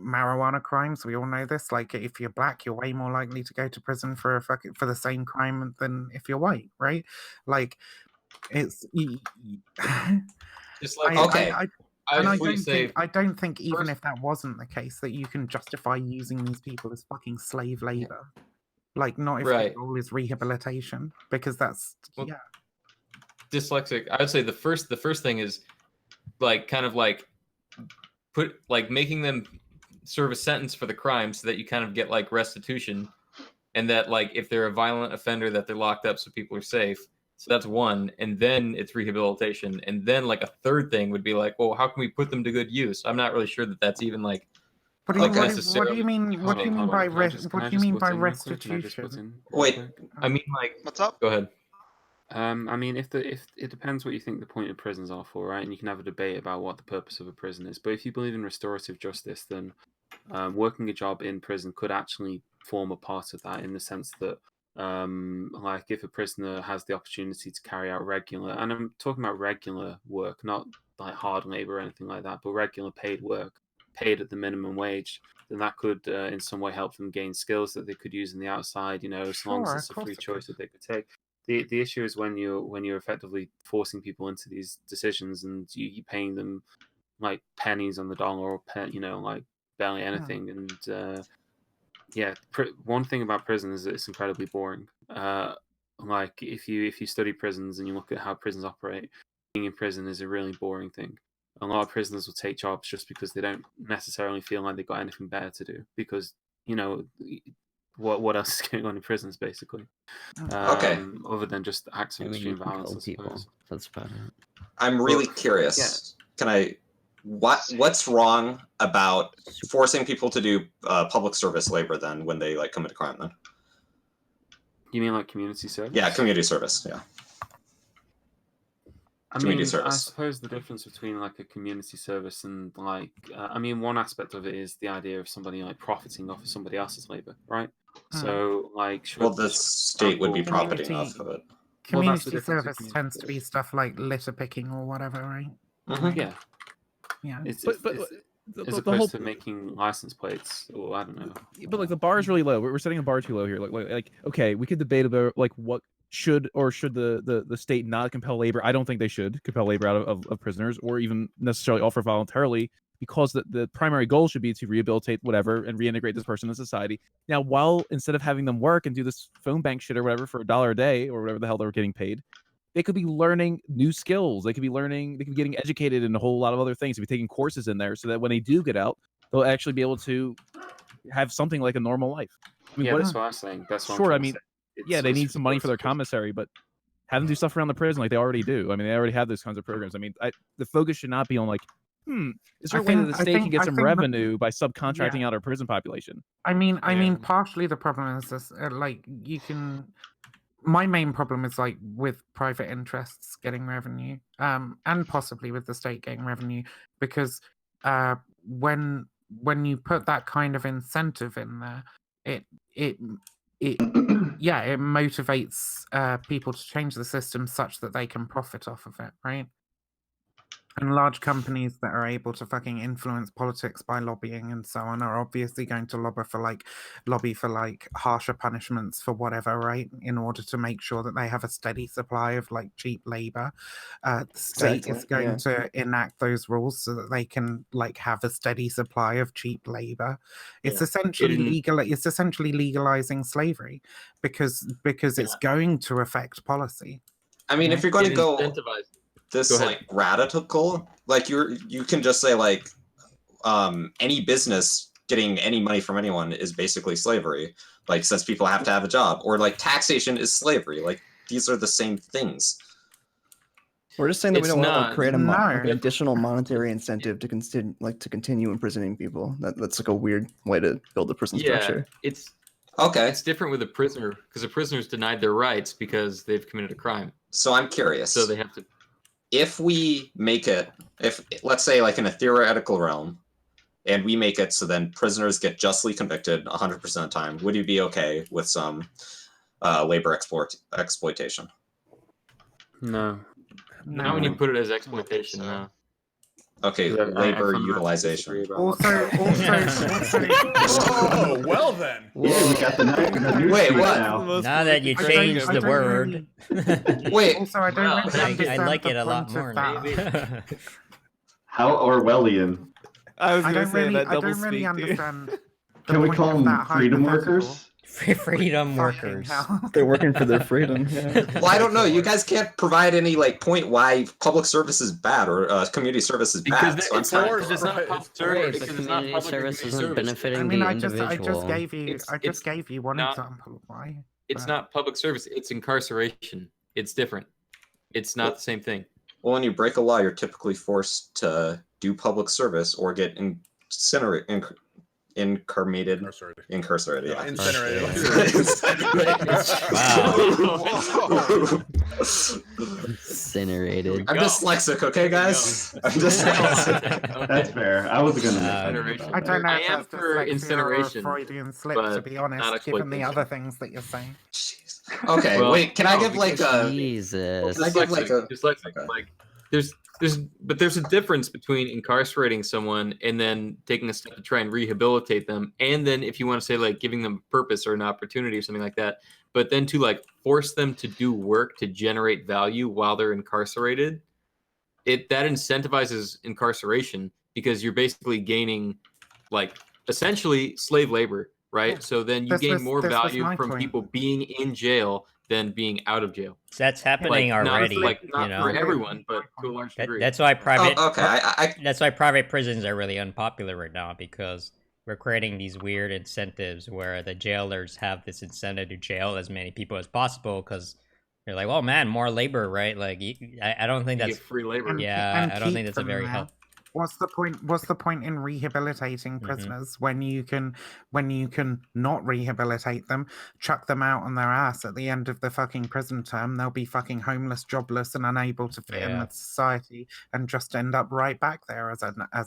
marijuana crimes, we all know this. Like if you're black, you're way more likely to go to prison for the same crime than if you're white, right? Like it's just like Okay. I and I fully don't say think even if that wasn't the case, that you can justify using these people as fucking slave labor. Like not if Right. the goal is rehabilitation, because that's Well, yeah. dyslexic. I would say the first thing is like kind of like making them serve a sentence for the crime so that you kind of get like restitution, and that like if they're a violent offender that they're locked up so people are safe. So that's one, and then it's rehabilitation, and then like a third thing would be like, well, how can we put them to good use? I'm not really sure that that's even like. What do you, like what do necessarily- you mean? What do you mean by what do you mean by restitution? Wait, I mean, like, what's up? Go ahead. I mean, if it depends what you think the point of prisons are for, right? And you can have a debate about what the purpose of a prison is. But if you believe in restorative justice, then working a job in prison could actually form a part of that, in the sense that Like if a prisoner has the opportunity to carry out regular, and I'm talking about regular work, not like hard labor or anything like that, but regular paid work, paid at the minimum wage, then that could in some way help them gain skills that they could use in the outside, as long as Sure, it's of a free course it choice that they could take. The issue is when you're effectively forcing people into these decisions and you're paying them like pennies on the dollar or like barely anything. And one thing about prison is that it's incredibly boring. Like if you study prisons and you look at how prisons operate, being in prison is a really boring thing. A lot of prisoners will take jobs just because they don't necessarily feel like they've got anything better to do, because what else is going on in prisons basically? Okay. Other than just acts of extreme violence, I suppose. That's about it. I'm really curious. Can I? What's wrong about forcing people to do public service labor then when they like commit a crime? Then you mean like community service? Yeah, community service. Yeah. I suppose the difference between like a community service and like, one aspect of it is the idea of somebody like profiting off of somebody else's labor, right? So like, the state would be profiting off of it. Community service tends to be stuff like litter picking or whatever, right? Yeah. Yeah. As opposed to making license plates, or I don't know. But like the bar is really low. We're setting the bar too low here. Like okay, we could debate about like what should the state not compel labor. I don't think they should compel labor out of prisoners, or even necessarily offer voluntarily, because the primary goal should be to rehabilitate whatever and reintegrate this person in society. Now, while instead of having them work and do this phone bank shit or whatever for $1 a day or whatever the hell they're getting paid, they could be learning new skills. They could be getting educated in a whole lot of other things. They could be taking courses in there so that when they do get out, they'll actually be able to have something like a normal life. That's what I'm saying. That's what sure. I'm They need some money for their commissary, but have them do stuff around the prison like they already do. They already have those kinds of programs. The focus should not be on like, is there a way that the state can get some revenue by subcontracting out our prison population? I mean, partially the problem is this, my main problem is like with private interests getting revenue, and possibly with the state getting revenue, because when you put that kind of incentive in there, it motivates people to change the system such that they can profit off of it, right? And large companies that are able to fucking influence politics by lobbying and so on are obviously going to lobby for harsher punishments for whatever, right? In order to make sure that they have a steady supply of like cheap labor. The state is going to enact those rules so that they can like have a steady supply of cheap labor. It's essentially legal. It's essentially legalizing slavery because it's going to affect policy. If you're going to go this like radical, like you can just say like any business getting any money from anyone is basically slavery, like since people have to have a job, or like taxation is slavery. Like these are the same things. We're just saying that we don't want to create an additional monetary incentive to continue imprisoning people. That's like a weird way to build the prison structure. It's different with a prisoner, because a prisoner is denied their rights because they've committed a crime. So I'm curious. So they have to. If we make it, let's say like in a theoretical realm, and we make it so then prisoners get justly convicted 100% of the time, would you be okay with some labor exploitation? No. Not when you put it as exploitation, no. Okay, labor utilization. Also. Oh, well then. Yeah, we got the new Wait, tweet what? now. That you changed the word. Wait. Also, I don't really understand I like the it a lot point more of now. that. How Orwellian. I don't really understand. Can we call them freedom workers? Freedom workers. They're working for their freedom. Yeah. Well, I don't know. You guys can't provide any like point why public service is bad or community service is bad. Because So I'm it's fine. not public service. The Because it's not community public service community isn't service. benefiting the I individual. just gave you one example of why. It's not public service. It's incarceration. It's different. It's not the same thing. Well, when you break a law, you're typically forced to do public service or get incarcerated. Yeah. Incinerated. Wow. Incinerated. I'm dyslexic, okay, guys? I'm dyslexic. That's fair. I wasn't gonna. I don't know I if am that's for dyslexia or a incineration, Freudian slip, but to be honest, not given the exploitation. other things that you're saying. Jeez. Okay, Well, wait. Can I no, give like a? Jesus. Can I give like a? There's a difference between incarcerating someone and then taking a step to try and rehabilitate them, and then if you want to say like giving them purpose or an opportunity or something like that, but then to like force them to do work to generate value while they're incarcerated, that incentivizes incarceration because you're basically gaining like essentially slave labor, right? Yeah. So then you gain more value from people being in jail than being out of jail. That's happening already. Not you know? for everyone, but to a large degree. That's why private. Oh, okay. That's why private prisons are really unpopular right now because we're creating these weird incentives where the jailers have this incentive to jail as many people as possible because they're like, "Well, man, more labor, right?" Like, I don't think You that's get free labor. Yeah, I don't keep think that's a them very there. helpful. What's the point? What's the point in rehabilitating prisoners when you can not rehabilitate them, chuck them out on their ass at the end of the fucking prison term? They'll be fucking homeless, jobless, and unable to fit in Yeah. with society, and just end up right back there as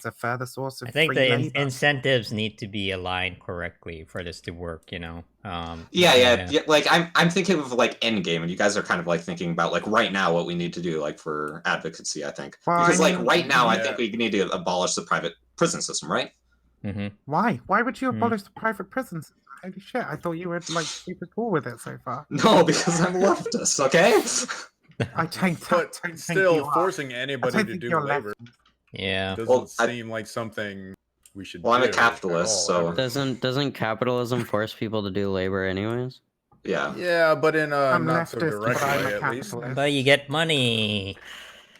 a further source of I think free the labor. incentives need to be aligned correctly for this to work. You know. Yeah. Like I'm thinking of like end game, and you guys are kind of like thinking about like right now what we need to do like for advocacy. I think Well, because I like mean, right now I yeah. think we need to abolish the private prison system, right? Why? Why would you Hmm. abolish the private prisons? Holy shit! I thought you were like super cool with it so far. No, because I'm leftist. Okay. I don't. But don't think still, you are. forcing I anybody don't to think do you're labor Yeah. doesn't seem like something we should Well, I'm do a capitalist, at all, so ever. Doesn't capitalism force people to do labor anyways? Yeah. Yeah, but in a I'm not so leftist, direct but I'm way, a at least. capitalist. But you get money.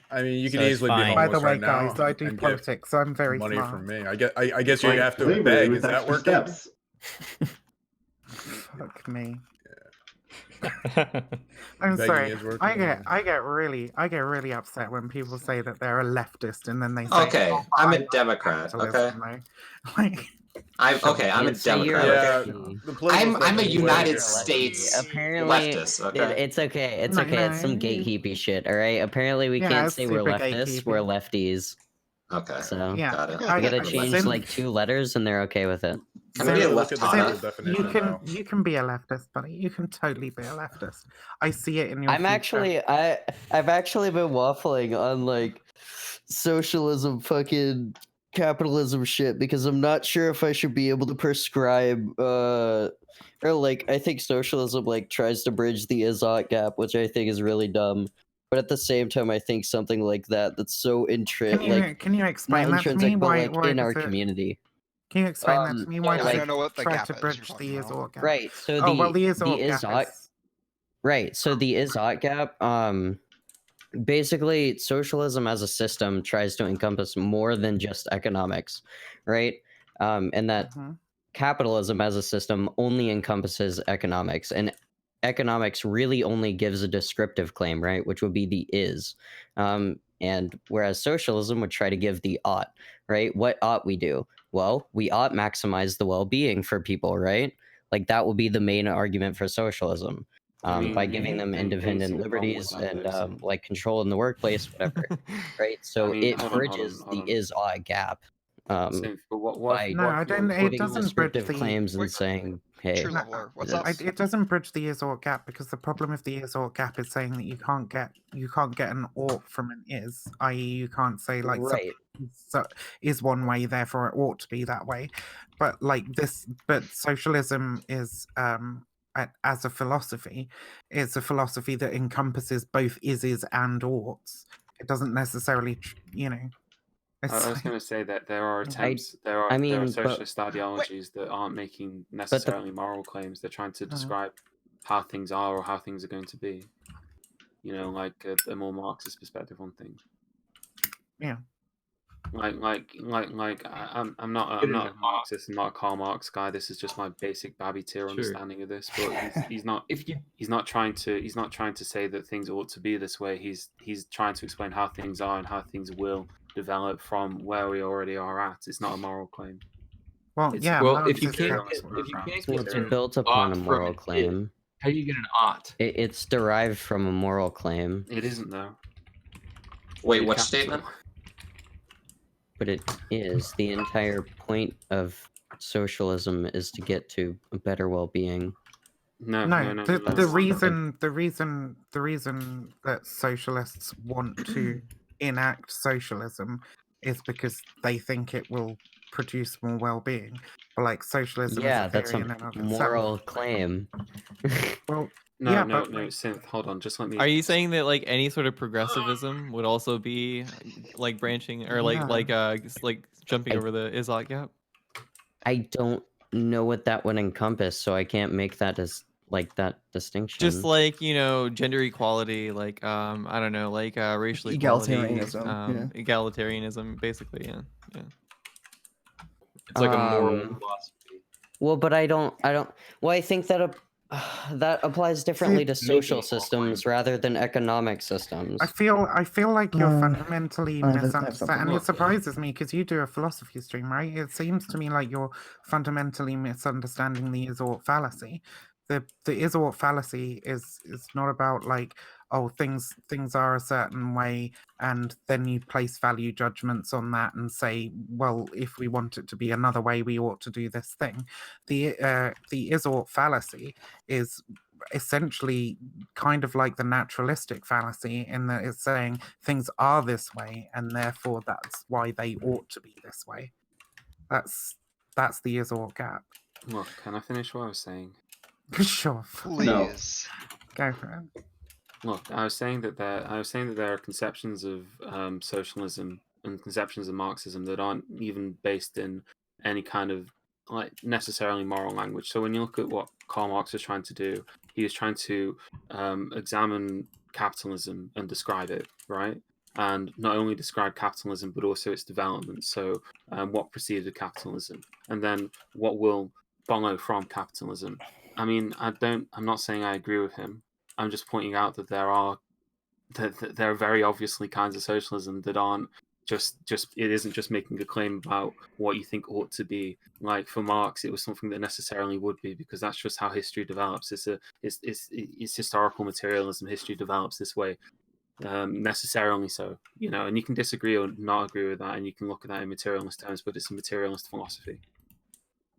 I mean, you So can it's easily be fine. By homeless the way, right now guys, I do and get politics, so I'm very money smart. from me. I guess you Like have to labor beg. with Is that extra working? steps. Fuck me. Begging I'm sorry. is working, I get really upset when people say that they're a leftist and then they say, Okay, "Oh, I'm I a like Democrat. Okay. capitalism," though. Like, I'm a So you're Democrat. a Okay? lefty. I'm a You're United a States lefty. Apparently, leftist. Okay. it's okay. It's No, okay. It's some no. gatekeepy shit. All right. Apparently, we Yeah, can't it's say we're super leftists. We're gatekeepy. lefties. Okay. So Yeah, Got it. we I- gotta I- change since- like 2 letters, and they're okay with it. Can I be a Look at the leftana? full definition now. you can be a leftist, buddy. You can totally be a leftist. I see it in your. I've actually been waffling on like socialism, fucking capitalism shit because I'm not sure if I should be able to prescribe or like I think socialism like tries to bridge the Izot gap, which I think is really dumb. But at the same time, I think something like that's so Can you explain not that to intrinsic, me? but Why? like Why in our does it- community. Can you explain that to me? Why yeah, does like- it I don't know what the try gap to is bridge you're the talking about. Izot gap? Right. So Oh, well, the Izot gap Izot, is- right. So the Izot gap, basically socialism as a system tries to encompass more than just economics, right? And that capitalism as a system only encompasses economics, and economics really only gives a descriptive claim, right? Which would be the is. And whereas socialism would try to give the ought, right? What ought we do? Well, we ought maximize the well-being for people, right? Like that will be the main argument for socialism. By giving them independent liberties and like control in the workplace, whatever, right? So I mean, it hold on, bridges hold on. the is-ought gap. So, but what By No, I don't. It putting doesn't bridge descriptive the claims and saying, "Hey, It doesn't bridge the is-ought gap because the problem with the is-ought gap is saying that you can't get an ought from an is, i.e., you can't say like Right. so is one way, therefore it ought to be that way. But like this, but socialism is as a philosophy, it's a philosophy that encompasses both ises and oughts. It doesn't necessarily, I was It's going to say that there are attempts, there I are mean, but- socialist ideologies that aren't making necessarily moral claims. They're trying to describe how things are or how things are going to be. You know, like a more Marxist perspective on things. Yeah. I'm not a Marxist. I'm not a Karl Marx guy. This is just my basic babby tier understanding of this. But he's not trying to say that things ought to be this way. He's trying to explain how things are and how things will develop from where we already are at. It's not a moral claim. Well, It's- yeah. well, Marx if you is can't correct. get- if you can't So get it's an built upon ought a from moral an claim. is, how do you get an ought? It's derived from a moral claim. It isn't though. Wait, It's what capital. statement? But it is. The entire point of socialism is to get to a better well-being. No, the reason that socialists want to enact socialism is because they think it will produce more well-being. But like socialism, Yeah, is that's a in and of moral itself. claim. Well, No, yeah, no, but no, Synth, hold on, just let me. Are you saying that like any sort of progressivism would also be like branching or like jumping over the Izot gap? I don't know what that would encompass, so I can't make that as that distinction. Just like, gender equality, like I don't know, like racial equality, Egalitarianism, egalitarianism, basically, yeah. It's like a moral Um, philosophy. Well, but I don't. Well, I think that that applies differently to social systems rather than economic systems. I feel like you're fundamentally I have misunderstanding, something. and it surprises me because you do a philosophy stream, right? It seems to me like you're fundamentally misunderstanding the Izort fallacy. The Izort fallacy is not about like, oh, things are a certain way, and then you place value judgments on that and say, well, if we want it to be another way, we ought to do this thing. The Izort fallacy is essentially kind of like the naturalistic fallacy in that it's saying things are this way and therefore that's why they ought to be this way. That's the Izort gap. Look, can I finish what I was saying? Sure. Please. Go for it. Look, I was saying that there are conceptions of socialism and conceptions of Marxism that aren't even based in any kind of necessarily moral language. So when you look at what Karl Marx was trying to do, he was trying to examine capitalism and describe it, right? And not only describe capitalism, but also its development. So what preceded capitalism, and then what will follow from capitalism. I mean, I'm not saying I agree with him. I'm just pointing out that there are very obviously kinds of socialism that aren't just it isn't just making a claim about what you think ought to be. Like for Marx, it was something that necessarily would be, because that's just how history develops. It's historical materialism. History develops this way, necessarily so. And you can disagree or not agree with that, and you can look at that in materialist terms, but it's a materialist philosophy.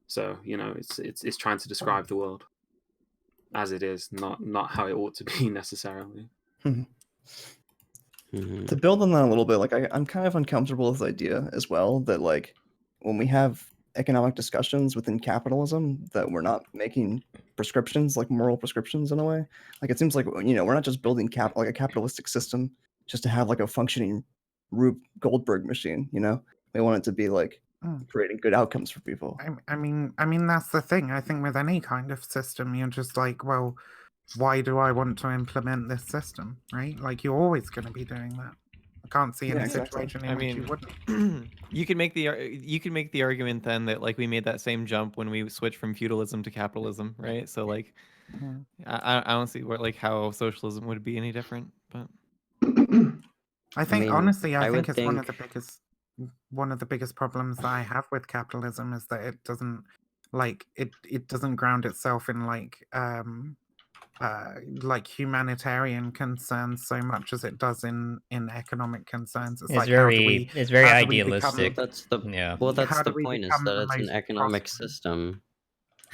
So it's trying to describe the world as it is, not how it ought to be necessarily. To build on that a little bit, like I'm kind of uncomfortable with the idea as well that like when we have economic discussions within capitalism that we're not making prescriptions, like moral prescriptions in a way. Like it seems like we're not just building like a capitalistic system just to have like a functioning Rube Goldberg machine. We want it to be like creating good outcomes for people. I mean that's the thing. I think with any kind of system, you're just like, well, why do I want to implement this system, right? Like you're always going to be doing that. I can't see any situation in which you wouldn't. You can make the argument then that like we made that same jump when we switched from feudalism to capitalism, right? So like, I don't see how socialism would be any different. But I think honestly, I think it's one of the biggest problems that I have with capitalism is that it doesn't it doesn't ground itself in humanitarian concerns so much as it does in economic concerns. It's very idealistic. That's the point, is that it's an economic system.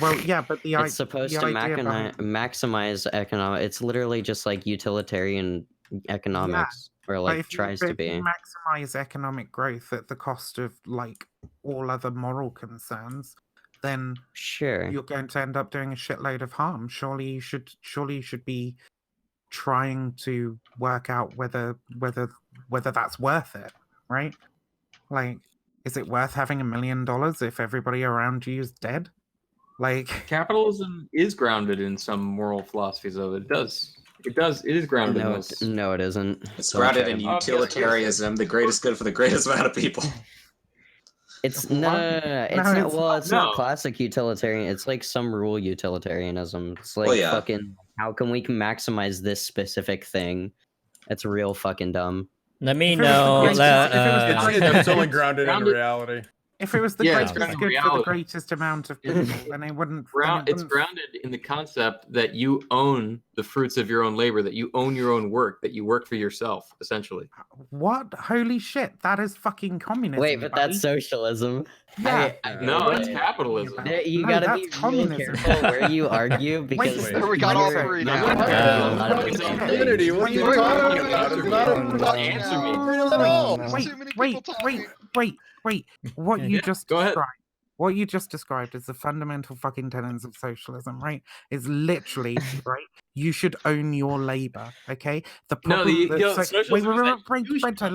Well, yeah, but it's supposed to maximize economic. It's literally just like utilitarian economics, or like tries to be. If you maximize economic growth at the cost of like all other moral concerns, then sure you're going to end up doing a shitload of harm. Surely you should be trying to work out whether that's worth it, right? Like, is it worth having $1 million if everybody around you is dead? Like, capitalism is grounded in some moral philosophies of it. It is grounded in those. No, it isn't. It's grounded in utilitarianism, the greatest good for the greatest amount of people. It's no. It's not classic utilitarian. It's like some rule utilitarianism. It's like fucking. How can we maximize this specific thing? It's real fucking dumb. Let me know. It's only grounded in reality. If it was the greatest good for the greatest amount of people, then it wouldn't. It's grounded in the concept that you own the fruits of your own labor, that you own your own work, that you work for yourself, essentially. What? Holy shit! That is fucking communism. Wait, but that's socialism. Yeah. No, it's capitalism. You No, gotta that's be really communism. careful where you argue because Wait, we got all three now. Unity, what are you talking about? It's not a Answer me. Wait. What you just go ahead. described. What you just described is the fundamental fucking tenets of socialism, right? Is literally right. You should own your labor, okay? The No, problem. the wait, socialism is that Brento,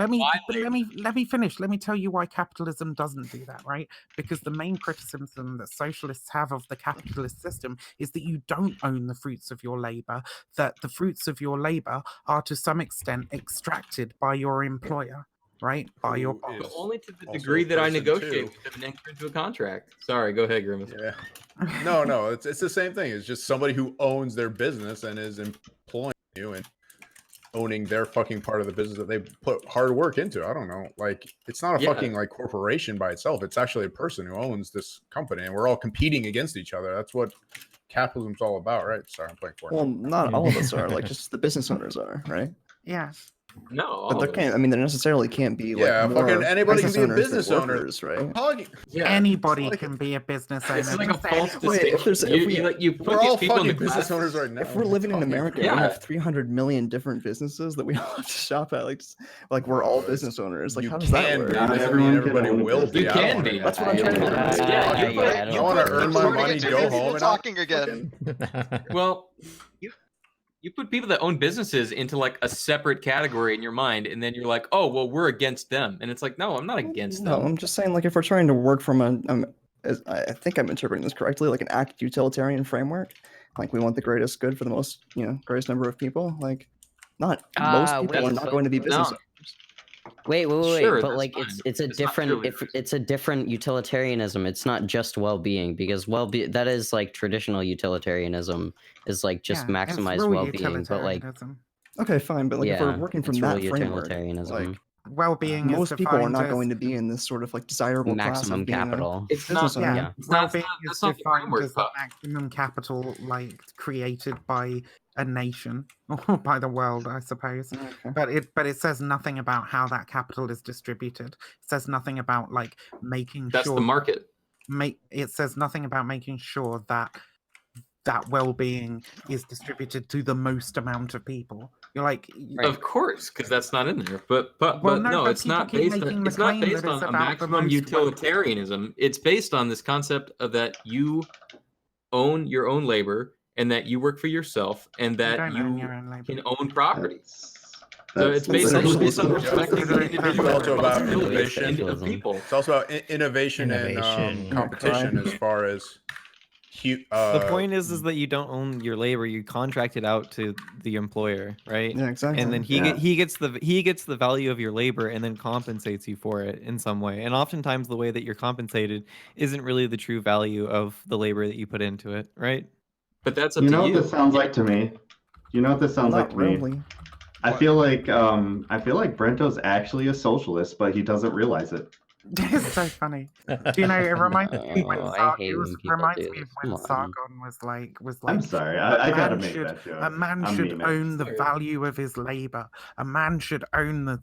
let me finish. Let me tell you why capitalism doesn't do that, right? Because the main criticism that socialists have of the capitalist system is that you don't own the fruits of your labor. That the fruits of your labor are to some extent extracted by your employer. Right, by your boss. But only to the degree that I negotiate with them and enter into a contract. Sorry, go ahead, Grimace. Yeah. No, it's the same thing. It's just somebody who owns their business and is employing you and owning their fucking part of the business that they put hard work into. I don't know. Like, it's not a fucking like corporation by itself. It's actually a person who owns this company, and we're all competing against each other. That's what capitalism's all about, right? Sorry, I'm playing Fortnite. Well, not all of us are. Like, just the business owners are, right? Yeah. No, But there can't. I mean, there necessarily can't be like Yeah, more fucking anybody can be a owners than business owner. workers, right? Anybody can be a business owner. It's like a false Wait, if there's, distinction. if we, You put We're these all people in the fucking business class. owners right now. if we're living in America, we Yeah. have 300 million different businesses that we all have to shop at. Like we're all business owners. Like, You how does that can work? be. Doesn't mean everybody will be. You I don't can wanna- be. That's what I'm trying to I want to earn my money, go home, and talking again. Well, you put people that own businesses into like a separate category in your mind, and then you're like, oh, well, we're against them. And it's like, no, I'm not against No, them. I'm just saying, like, if we're trying to work from I think I'm interpreting this correctly, like an act utilitarian framework. Like, we want the greatest good for the most, greatest number of people. Like, not most people are not going to be business owners. Wait, Sure, but that's like fine. it's a It's not different purely if it's a different utilitarianism. It's not just well-being because that is like traditional utilitarianism is like just Yeah, it's maximize real well-being, but like utilitarianism. Okay, fine, but like if we're working from it's real that framework, utilitarianism. like well-being is most people are defined not as going to be in this sort of like desirable class maximum of being capital. It's business not. owner. Yeah. It's not. well-being That's is not the defined framework. as the maximum capital, like created by a nation or by the world, I suppose. Okay. But it says nothing about how that capital is distributed. It says nothing about like making That's sure the market. It says nothing about making sure that that well-being is distributed to the most amount of people. You're like, Of course, because that's not in there. But Well, no, no, but it's not people keep based making on. the It's not claim that based it's on a about the maximum most utilitarianism. It's based on this concept of that you own your own labor and that you work for yourself and that don't own you your own labor. can own property. So That's- it's based on socialism. respecting the It's individual also about responsibilities innovation. of people. It's also about innovation and Innovation. competition as far as The point is that you don't own your labor; you contract it out to the employer, right? Yeah, exactly. And then he gets the value of your labor and then compensates you for it in some way. And oftentimes, the way that you're compensated isn't really the true value of the labor that you put into it, right? But that's up You to know you. what this sounds like to me? You know what this sounds like Not to me? really. I feel like Brento's actually a socialist, but he doesn't realize it. It's so funny. Do you know? It reminds me when I hate when people reminds do me of this. when Come on. Sargon was like. I'm sorry, a I gotta man make should- that joke. A man I'm should memeing. own the value of his labor. A man should own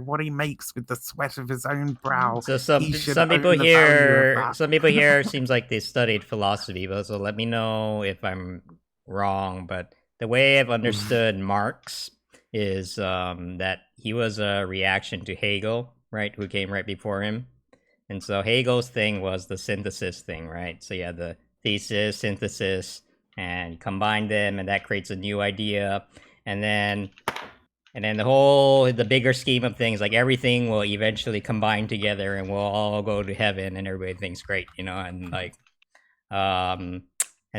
what he makes with the sweat of his own brow. So some He should some own people the value of here that. some people here seems like they studied philosophy, but so let me know if I'm wrong. But the way I've understood Marx is that he was a reaction to Hegel, right? Who came right before him. And so Hegel's thing was the synthesis thing, right? So you had the thesis, synthesis, and combine them, and that creates a new idea. And then the bigger scheme of things, like everything will eventually combine together, and we'll all go to heaven, and everybody thinks great, and like, and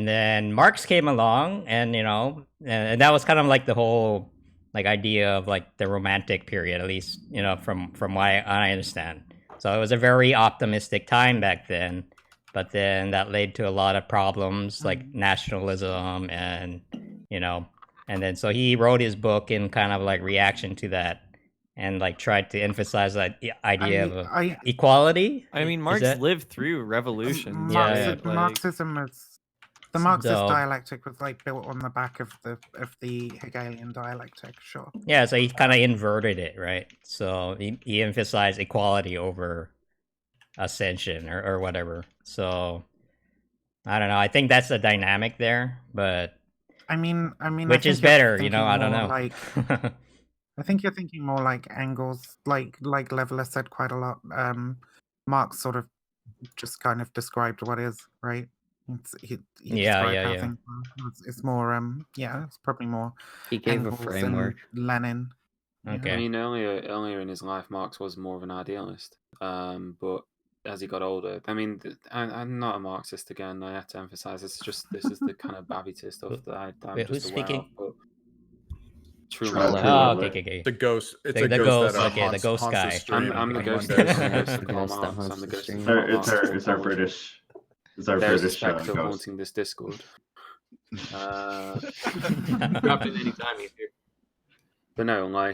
then Marx came along, and and that was kind of like the whole like idea of like the Romantic period, at least from what I understand. So it was a very optimistic time back then, but then that led to a lot of problems like nationalism and and then so he wrote his book in kind of like reaction to that and like tried to emphasize that idea of equality. I mean, Is Marx that- lived through revolutions. Yeah, right? yeah. Like- Marxism is The Marxist So- dialectic was like built on the back of the Hegelian dialectic, sure. Yeah, so he kind of inverted it, right? So he emphasized equality over ascension or whatever. So I don't know. I think that's the dynamic there, but I mean, which I is think you're better, you know? thinking I don't more know. Like, I think you're thinking more like Engels, like Leveler said quite a lot. Marx sort of just kind of described what is, right? He Yeah, described yeah, how yeah. things are. It's more, yeah, it's probably more He gave a Engels framework. and Lenin. I mean, earlier in his life, Marx was more of an idealist. But as he got older, I mean, I'm not a Marxist again. I have to emphasize this is the kind of babby tier stuff that I'm Wait, just who's aware speaking? of. But True Oh, Love. okay. The ghost. It's The a ghost ghost, that okay, the ghost haunts guy. the stream I'm the on ghost. Mondays. I'm the ghost of The Karl ghost that Marx. haunts I'm the the ghost of stream. Karl Marx. It's our British. It's our There's a British spectre ghost. haunting this Discord. Drop in anytime he's here. But no,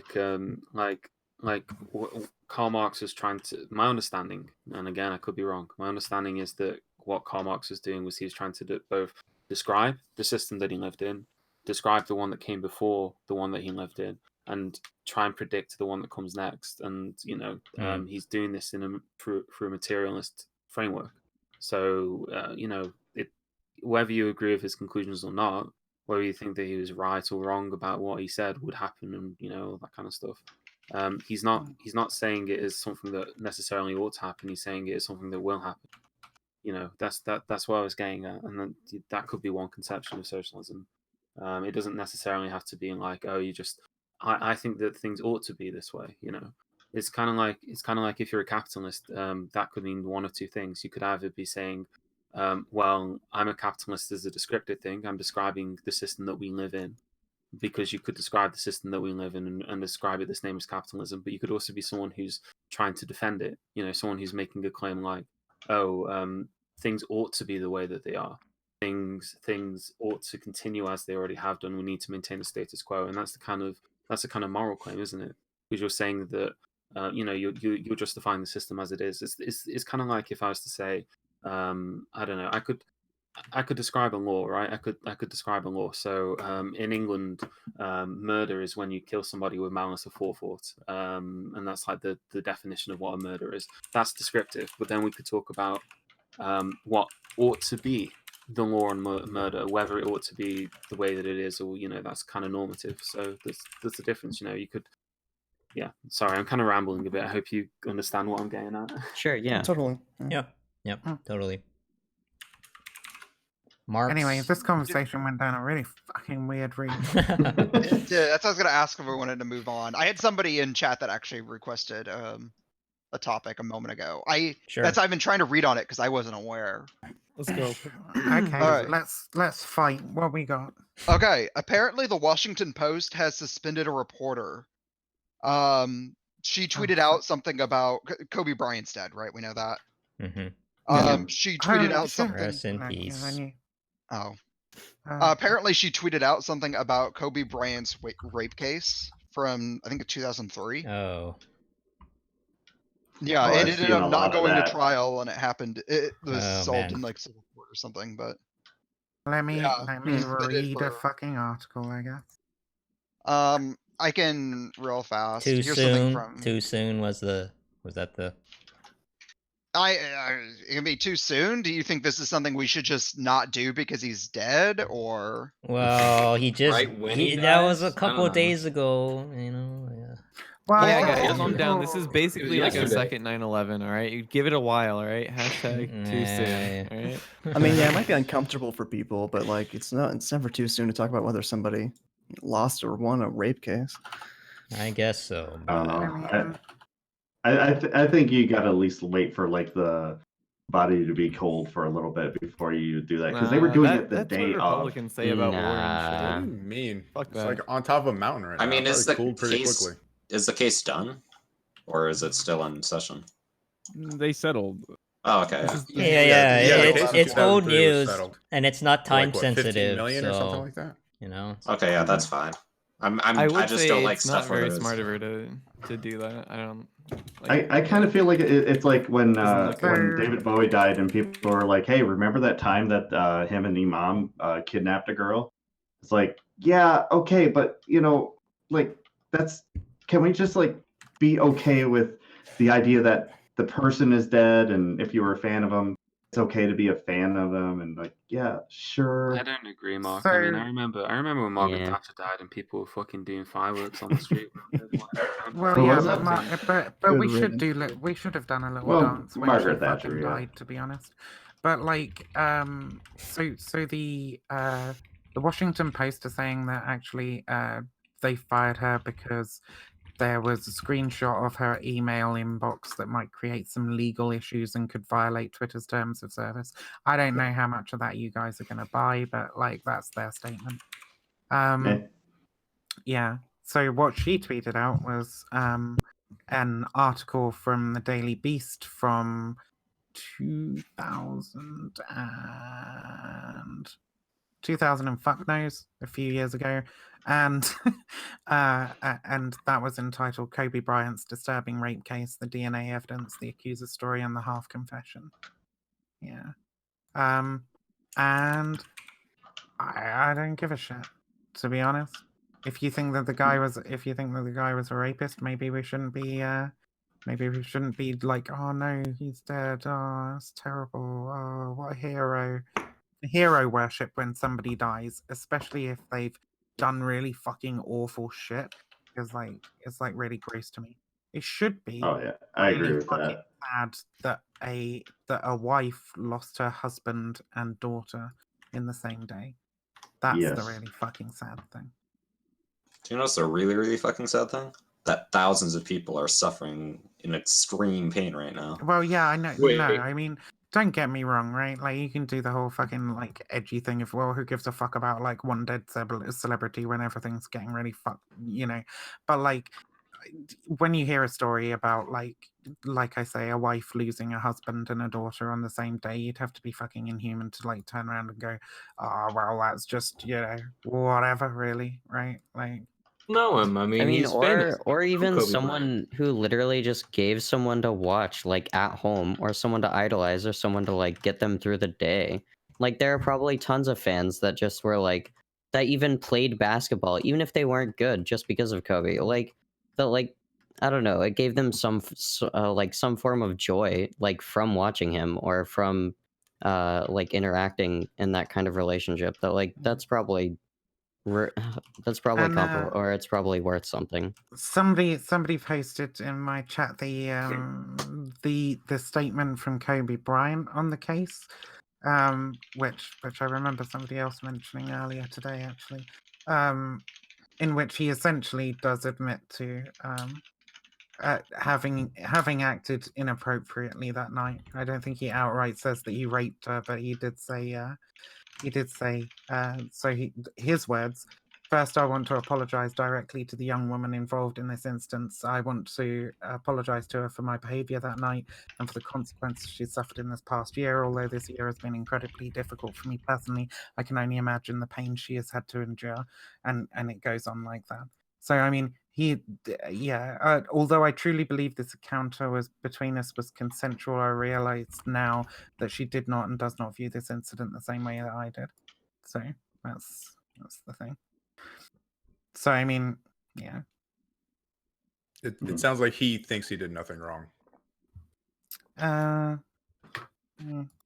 Karl Marx was trying to. My understanding, and again, I could be wrong. My understanding is that what Karl Marx was doing was he was trying to both describe the system that he lived in, describe the one that came before the one that he lived in, and try and predict the one that comes next. And he's doing this through a materialist framework. So whether you agree with his conclusions or not, whether you think that he was right or wrong about what he said would happen, and all that kind of stuff. He's not saying it is something that necessarily ought to happen. He's saying it is something that will happen. That's what I was getting at, and then that could be one conception of socialism. It doesn't necessarily have to be like, oh, you just. I think that things ought to be this way. It's kind of like if you're a capitalist, that could mean one of two things. You could either be saying, well, I'm a capitalist as a descriptive thing. I'm describing the system that we live in, because you could describe the system that we live in and describe it this name is capitalism. But you could also be someone who's trying to defend it. Someone who's making a claim like, oh, things ought to be the way that they are. Things ought to continue as they already have done. We need to maintain the status quo, and that's the kind of moral claim, isn't it? Because you're saying that you're justifying the system as it is. It's kind of like if I was to say, I don't know, I could describe a law, right? I could describe a law. So in England, murder is when you kill somebody with malice aforethought, and that's like the definition of what a murder is. That's descriptive. But then we could talk about what ought to be the law on murder, whether it ought to be the way that it is, or that's kind of normative. So there's a difference. You could. Yeah, sorry, I'm kind of rambling a bit. I hope you understand what I'm getting at. Sure, yeah. Totally. Yep, totally. Marx. Anyway, this conversation went down a really fucking weird route. Yeah, that's what I was gonna ask if we wanted to move on. I had somebody in chat that actually requested a topic a moment ago. I've been trying to read on it because I wasn't aware. Let's go. Okay, All right. let's fight. What we got? Okay, apparently the Washington Post has suspended a reporter. She tweeted out something about Kobe Bryant's dead, right? We know that. Mm-hmm. She tweeted out something. Rest in peace. Oh. Apparently she tweeted out something about Kobe Bryant's rape case from, I think, 2003. Oh. Yeah, Oh, it I've ended seen a up lot not of going to that. trial, and it happened. It was Oh, solved man. in like civil court or something, but Let me suspended read for- a fucking article, I guess. I can real fast. Too Here's something soon. from. Too soon was that the? It can be too soon. Do you think this is something we should just not do because he's dead, or? Well, he just Right when he that was a dies? I couple don't of days ago. Yeah. Well, Yeah, yeah, guys, calm down. This is basically like a yesterday. second 9/11. All right, you give it a while. All right, hashtag too soon. All right. I mean, yeah, it might be uncomfortable for people, but like, it's never too soon to talk about whether somebody lost or won a rape case. I guess so. I don't know. I think you got to at least wait for like the body to be cold for a little bit before you do that, because they were Nah, doing that- it the that's what day of. Republicans say about war and shit. What do you mean? Fuck It's that. like on top of a mountain right now. I mean, It is probably the cooled pretty case quickly. is the case done, or is it still in session? They settled. Oh, okay. Yeah, the it's, case in it's old 2003 was news, settled. and it's not For like, time what, 15 sensitive. million or so, something like that? You know. Okay, yeah, that's fine. I would just say don't like it's not stuff where very there's- smart of her to do that. I don't. I kind of feel like it's like when when fair. David Bowie died and people were like, "Hey, remember that time that him and Imam kidnapped a girl?" It's like, yeah, okay, but like can we just like be okay with the idea that the person is dead, and if you were a fan of them, it's okay to be a fan of them, and like, yeah, sure. I don't agree, Mark. I mean, I remember when Margaret Yeah. Thatcher died and people were fucking doing fireworks on the street. Well, Who yeah, was but, that? but Good we should riddance. we should have done a little Well, dance when Margaret she Thatcher, fucking yeah. died, to be honest. But like, so the Washington Post are saying that actually they fired her because there was a screenshot of her email inbox that might create some legal issues and could violate Twitter's terms of service. I don't know how much of that you guys are going to buy, but like that's their statement. Yeah. So what she tweeted out was an article from the Daily Beast from 2000 and fuck knows, a few years ago, and and that was entitled "Kobe Bryant's Disturbing Rape Case: The DNA Evidence, the Accuser's Story, and the Half Confession." Yeah, and I don't give a shit, to be honest. If you think that the guy was a rapist, maybe we shouldn't be like, oh no, he's dead. Oh, it's terrible. Oh, what a hero. Hero worship when somebody dies, especially if they've done really fucking awful shit, is like it's like really gross to me. It should be. Oh yeah, I agree really with fucking that. sad that a wife lost her husband and daughter in the same day. That's the Yes. really fucking sad thing. Do you know what's the really, really fucking sad thing? That thousands of people are suffering in extreme pain right now. Well, yeah, I know. Wait. No, I mean, don't get me wrong, right? Like, you can do the whole fucking like edgy thing of, well, who gives a fuck about like one dead celebrity when everything's getting really fucked, you know? But like, when you hear a story about like I say, a wife losing a husband and a daughter on the same day, you'd have to be fucking inhuman to like turn around and go, oh, well, that's just, whatever, really, right? Like, No, I mean, he's famous. or even Kobe someone who literally just gave someone to watch, like at home, or someone to idolize, or someone to like get them through the day. Like there are probably tons of fans that just were like that even played basketball, even if they weren't good, just because of Kobe. Like that, like I don't know, it gave them some like some form of joy, like from watching him or from like interacting in that kind of relationship. That like that's probably. That's probably And, comparable, or it's probably worth something. somebody posted in my chat the statement from Kobe Bryant on the case, which I remember somebody else mentioning earlier today, actually, in which he essentially does admit to having acted inappropriately that night. I don't think he outright says that he raped her, but he did say. His words: first, I want to apologize directly to the young woman involved in this instance. I want to apologize to her for my behavior that night and for the consequences she suffered in this past year. Although this year has been incredibly difficult for me personally, I can only imagine the pain she has had to endure. And it goes on like that. So, I mean, although I truly believe this encounter between us was consensual, I realize now that she did not and does not view this incident the same way that I did. So that's the thing. So, I mean, yeah. It sounds like he thinks he did nothing wrong. I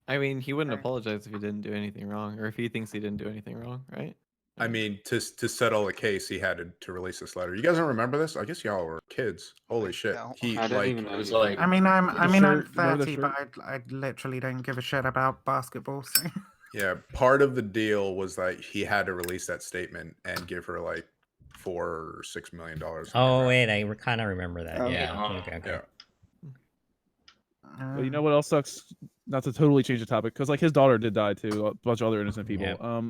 mean, he wouldn't apologize if he didn't do anything wrong, or if he thinks he didn't do anything wrong, right? I mean, to settle a case, he had to release this letter. You guys don't remember this? I guess y'all were kids. Holy shit! He I don't like, even know. It was like, I mean, I'm shirt, 30, but I literally don't give a shit about basketball. So. yeah, part of the deal was that he had to release that statement and give her like $4 or $6 million. Oh wait, I kind of remember that. Oh, yeah. yeah. Okay. Yeah. But you know what else sucks? Not to totally change the topic, because like his daughter did die too, a bunch of other innocent people. Yeah.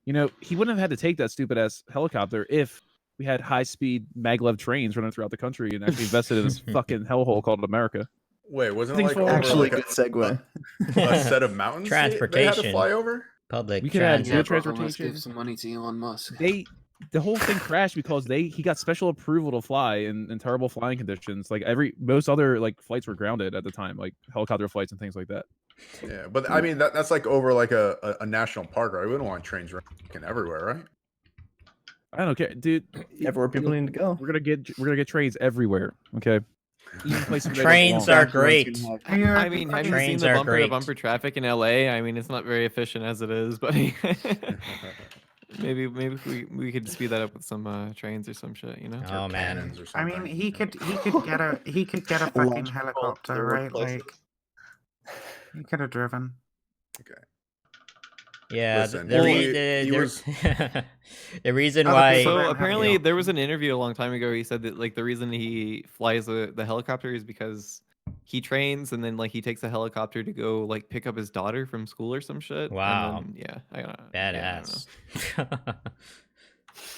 You know, he wouldn't have had to take that stupid ass helicopter if we had high speed maglev trains running throughout the country and actually invested in this fucking hellhole called America. Wait, wasn't it Things like fall over, Actually, like, good segue. a set of mountains they had to Transportation. fly over? Public We could have transit. good let's transportation. give some money to Elon Musk. They the whole thing crashed because he got special approval to fly in terrible flying conditions. Like most other like flights were grounded at the time, like helicopter flights and things like that. Yeah, but I mean that's like over like a national park, right? We don't want trains running everywhere, right? I don't care, dude. Everywhere people need to go. We're gonna get trains everywhere. Okay. Even places where they don't Trains belong. are great. I mean, have you seen Trains the are bumper to great. bumper traffic in LA? I mean, it's not very efficient as it is, but maybe if we could speed that up with some trains or some shit, you know? Oh man. I mean, he could get a fucking helicopter, right? Like, he could have driven. Yeah, Listen, the reason why. So apparently there was an interview a long time ago. He said that like the reason he flies the helicopter is because he trains and then like he takes a helicopter to go like pick up his daughter from school or some shit. Wow. And then, I don't know. Badass.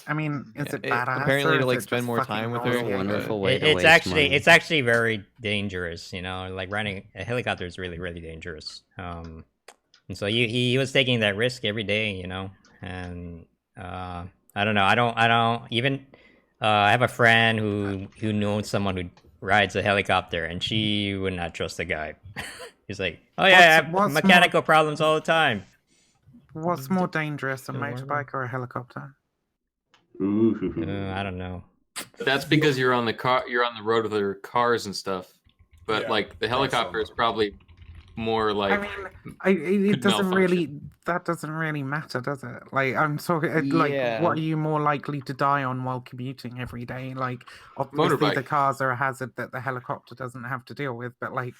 I mean, is it Yeah, badass? apparently or to is like it spend just more fucking time with her. nauseating? Wonderful way to It's waste actually money. it's actually very dangerous. You know, like riding a helicopter is really dangerous. And so he was taking that risk every day. You know, and I don't know. I don't even. I have a friend who knows someone who rides a helicopter, and she would not trust the guy. He's like, oh yeah, I have What's mechanical problems all the time. What's more dangerous, a motorbike or a helicopter? I don't know. That's because you're on the road with other cars and stuff. But Yeah, like the helicopter is probably more like. I mean, it could doesn't malfunction. really. That doesn't really matter, does it? Like, I'm talking. Like, Yeah. what are you more likely to die on while commuting every day? Like, obviously the Motorbike. cars are a hazard that the helicopter doesn't have to deal with. But like,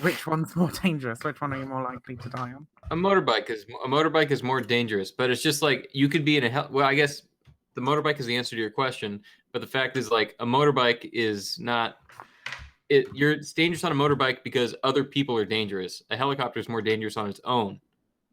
which one's more dangerous? Which one are you more likely to die on? A motorbike is more dangerous, but it's just like you could be in a well, I guess the motorbike is the answer to your question, but the fact is like a motorbike is not it's dangerous on a motorbike because other people are dangerous. A helicopter is more dangerous on its own.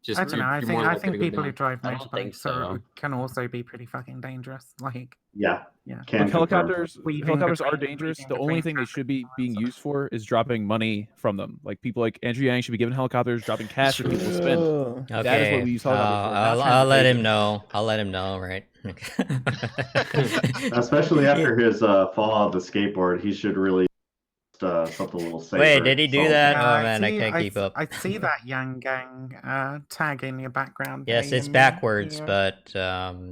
Just I don't know. you're more I likely think to go people who down. drive I don't think motorbikes can also be pretty fucking dangerous. Like, Yeah. yeah. Can Like helicopters Weaving are between- dangerous. weaving The only between thing they should be being used for is dropping money from them. Like people like Andrew Yang should be given helicopters, dropping cash for people to spend. Okay, That is what we use helicopters for. not I'll let him transportation. know. I'll let him know, right? Especially after his fall off the skateboard, he should really something a little safer. Wait, did he do So- that? Yeah, Oh man, I can't keep up. I see that Yang Gang tag in your background. Yes, there, it's Yumi. backwards, Yeah. but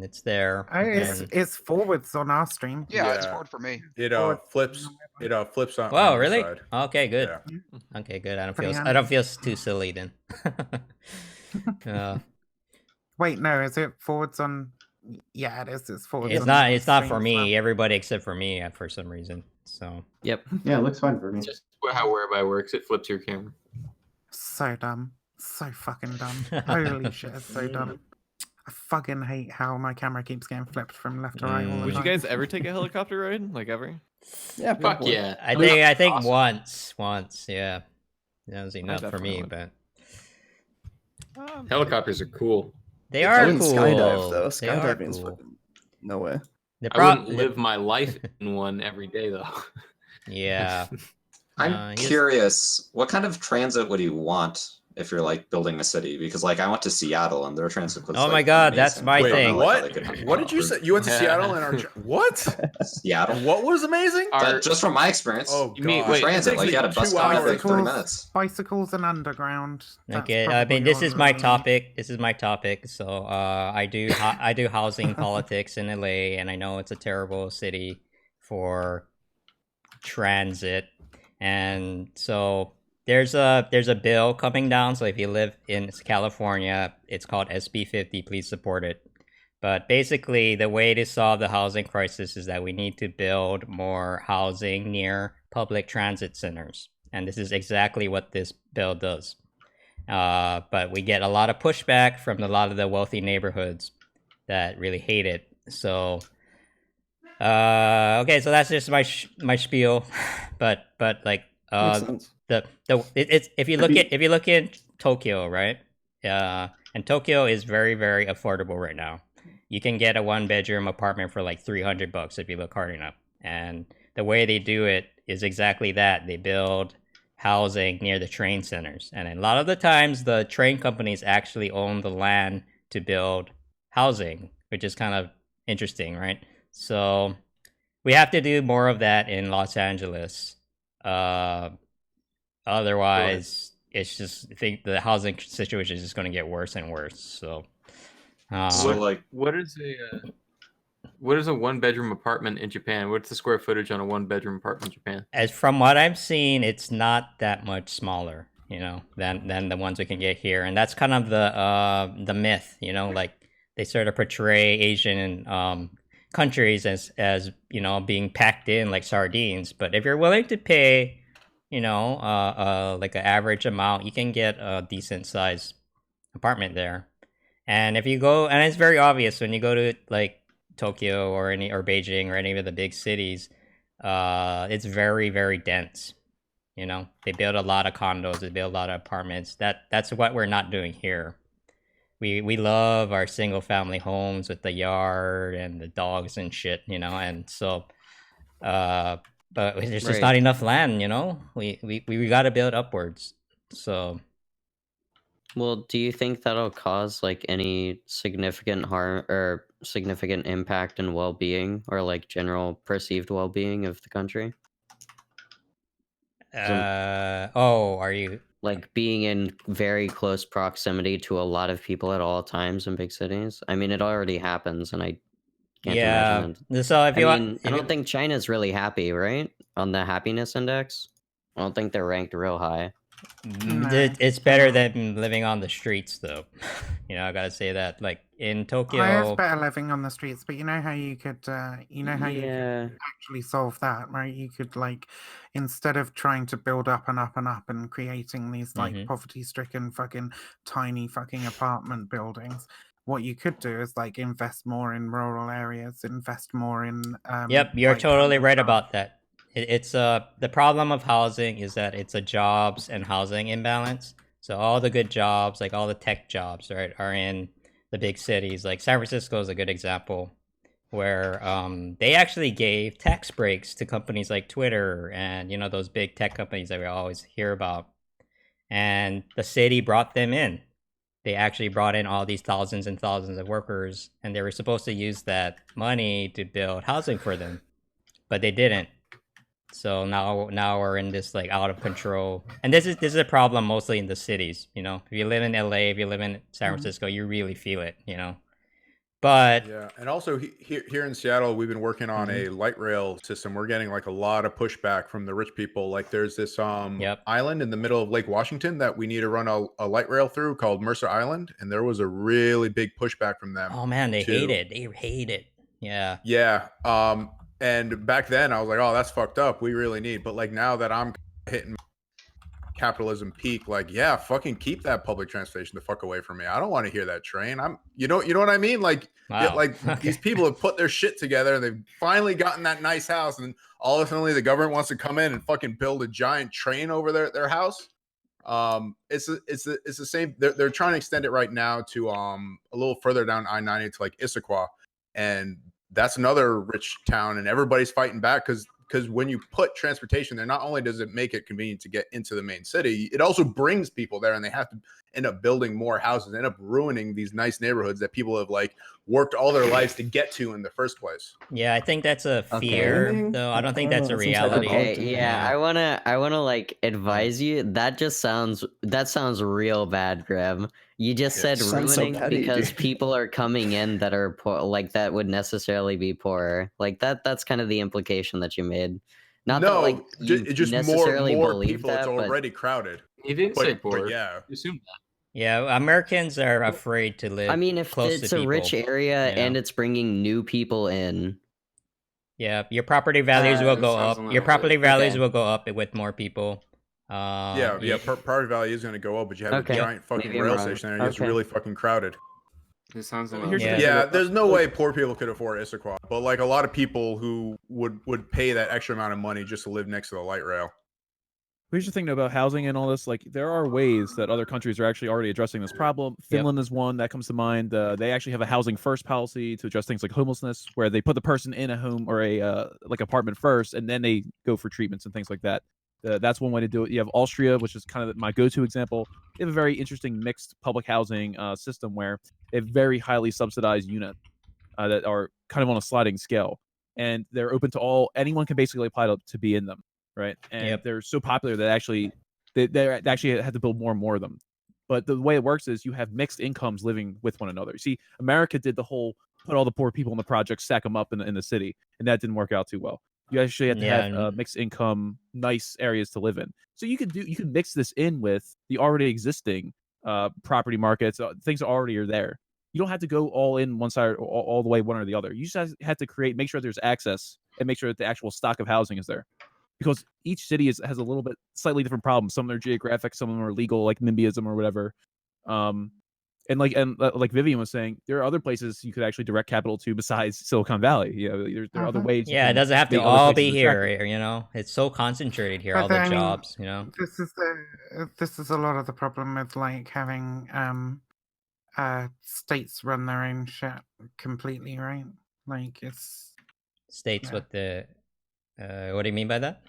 it's there. Oh, it's, and- it's forwards on our stream. Yeah, it's forward for me. It flips. It flips on. Wow, on the really? side. Okay, good. Yeah. Okay, good. I don't Pretty feel handy. too silly then. Wait, no, is it forwards on? Yeah, it is. It's forwards. It's on not. the It's not stream for as me. well. Everybody except for me for some reason. So. Yep. Yeah, it looks fine for me. Just how whereby works, it flips your camera. So dumb. So fucking dumb. Holy shit, it's so dumb. I fucking hate how my camera keeps getting flipped from left to right all the Would you time. guys ever take a helicopter ride? Like ever? Yeah, Fuck yeah. I think once. Yeah, that was enough for me. definitely But Helicopters are cool. they I are wouldn't cool. skydive though. They are Skydiving is cool. fucking no way. I wouldn't live my life in one every day though. Yeah. I'm yes. curious, what kind of transit would you want if you're like building a city? Because like I went to Seattle and their transit was Oh my like, God, that's amazing. my I don't know, thing. like, how What? they could What did you say? You went to Seattle and our what? Seattle? What was amazing? Just from my experience. Oh, You mean- God. wait, transit, It like takes you had me a bus 2 stop every hours. 30 minutes. Bicycles and underground. That's Okay, I probably mean this what is I my really need. topic. This is my topic. So I do housing politics in LA, and I know it's a terrible city for transit. And so there's a bill coming down. So if you live in California, it's called SB 50. Please support it. But basically, the way to solve the housing crisis is that we need to build more housing near public transit centers. And this is exactly what this bill does. But we get a lot of pushback from a lot of the wealthy neighborhoods that really hate it. So, okay, so that's just my spiel. But like Makes sense. it's if you look in Tokyo, right? And Tokyo is very affordable right now. You can get a 1-bedroom apartment for like $300 if you look hard enough. And the way they do it is exactly that. They build housing near the train centers. And a lot of the times the train companies actually own the land to build housing, which is kind of interesting, right? So we have to do more of that in Los Angeles. Otherwise, it's just I think the housing situation is just going to get worse and worse. So, what is a one-bedroom apartment in Japan? What's the square footage on a one-bedroom apartment in Japan? as from what I'm seeing, it's not that much smaller, than the ones we can get here, and that's kind of the myth, like they sort of portray Asian countries as being packed in like sardines. But if you're willing to pay, like an average amount, you can get a decent sized apartment there. And if you go, and it's very obvious when you go to like Tokyo or Beijing or any of the big cities, it's very, very dense. They build a lot of condos, they build a lot of apartments. That's what we're not doing here. We love our single family homes with the yard and the dogs and shit, and so but there's just not enough land, we got to build upwards. So well, do you think that'll cause like any significant harm or significant impact in well-being or like general perceived well-being of the country? Are you like being in very close proximity to a lot of people at all times in big cities? I mean, it already happens, and I can't imagine it. So if I don't think China's really happy, right? On the happiness index, I don't think they're ranked real high. It's better than living on the streets, though. I gotta say that. Like in Tokyo, It's better living on the streets, but you know how you could, you could actually solve that, right? You could like, instead of trying to build up and up and up and creating these like poverty-stricken fucking tiny fucking apartment buildings, what you could do is like invest more in rural areas, invest more in. Yep, you're totally right about that. It's the problem of housing is that it's a jobs and housing imbalance. So all the good jobs, like all the tech jobs, right, are in the big cities. Like San Francisco is a good example, where they actually gave tax breaks to companies like Twitter and those big tech companies that we always hear about, and the city brought them in. They actually brought in all these thousands and thousands of workers, and they were supposed to use that money to build housing for them, but they didn't. So now we're in this like out of control, and this is a problem mostly in the cities. If you live in LA, if you live in San Francisco, you really feel it. But yeah, and also here in Seattle, we've been working on a light rail system. We're getting like a lot of pushback from the rich people. Like there's this island in the middle of Lake Washington that we need to run a light rail through called Mercer Island, and there was a really big pushback from them. Oh man, they hate it. They hate it. Yeah. Yeah. And back then I was like, oh, that's fucked up. We really need. But like now that I'm hitting capitalism peak, like, yeah, fucking keep that public transportation the fuck away from me. I don't want to hear that train. You know what I mean? Like, these people have put their shit together and they've finally gotten that nice house, and all of a sudden the government wants to come in and fucking build a giant train over their house. It's the same. They're trying to extend it right now to a little further down I-90 to like Issaquah, and that's another rich town, and everybody's fighting back because when you put transportation there, not only does it make it convenient to get into the main city, it also brings people there, and they have to end up building more houses, end up ruining these nice neighborhoods that people have like worked all their lives to get to in the first place. Yeah, I think that's a fear, though. I don't think that's a reality. Okay, yeah, I wanna like advise you. That sounds real bad, Graham. You just said ruining because people are coming in that are poor, like that would necessarily be poorer. Like that's kind of the implication that you made. Not that like you just necessarily more believe people. that, It's but already crowded. He didn't say poor. Yeah, you assumed that. Yeah, Americans are afraid to live. I mean, if close it's to a people, rich area and it's bringing new people in. Yeah, your property values will go up. Your property values Okay. will go up with more people. Property value is going to go up, but you have a giant fucking Maybe I'm rail wrong. station there, and it's Okay. really fucking crowded. It sounds like Yeah, there's no way poor people could afford Issaquah, but like a lot of people who would pay that extra amount of money just to live next to the light rail. Here's the thing though, about housing and all this. Like, there are ways that other countries are actually already addressing this problem. Finland is one that comes to mind. They actually have a housing first policy to address things like homelessness, where they put the person in a home or a like apartment first, and then they go for treatments and things like that. That's one way to do it. You have Austria, which is kind of my go-to example. They have a very interesting mixed public housing system where they have very highly subsidized units that are kind of on a sliding scale, and they're open to anyone can basically apply to be in them, right? And they're so popular that they actually had to build more and more of them. But the way it works is you have mixed incomes living with one another. See, America did the whole put all the poor people in the project, stack them up in the city, and that didn't work out too well. You actually have to have mixed income, nice areas to live in. So you can mix this in with the already existing property markets. Things already are there. You don't have to go all in one side or all the way one or the other. You just have to make sure there's access and make sure that the actual stock of housing is there. Because each city has a little bit slightly different problems. Some of them are geographic, some of them are legal, like NIMBYism or whatever. And like Vivian was saying, there are other places you could actually direct capital to besides Silicon Valley. There are other ways. Yeah, it doesn't have to all be here. It's so concentrated here. All the jobs. This is a lot of the problem with like having states run their own shit completely, right? Like it's states with the. What do you mean by that?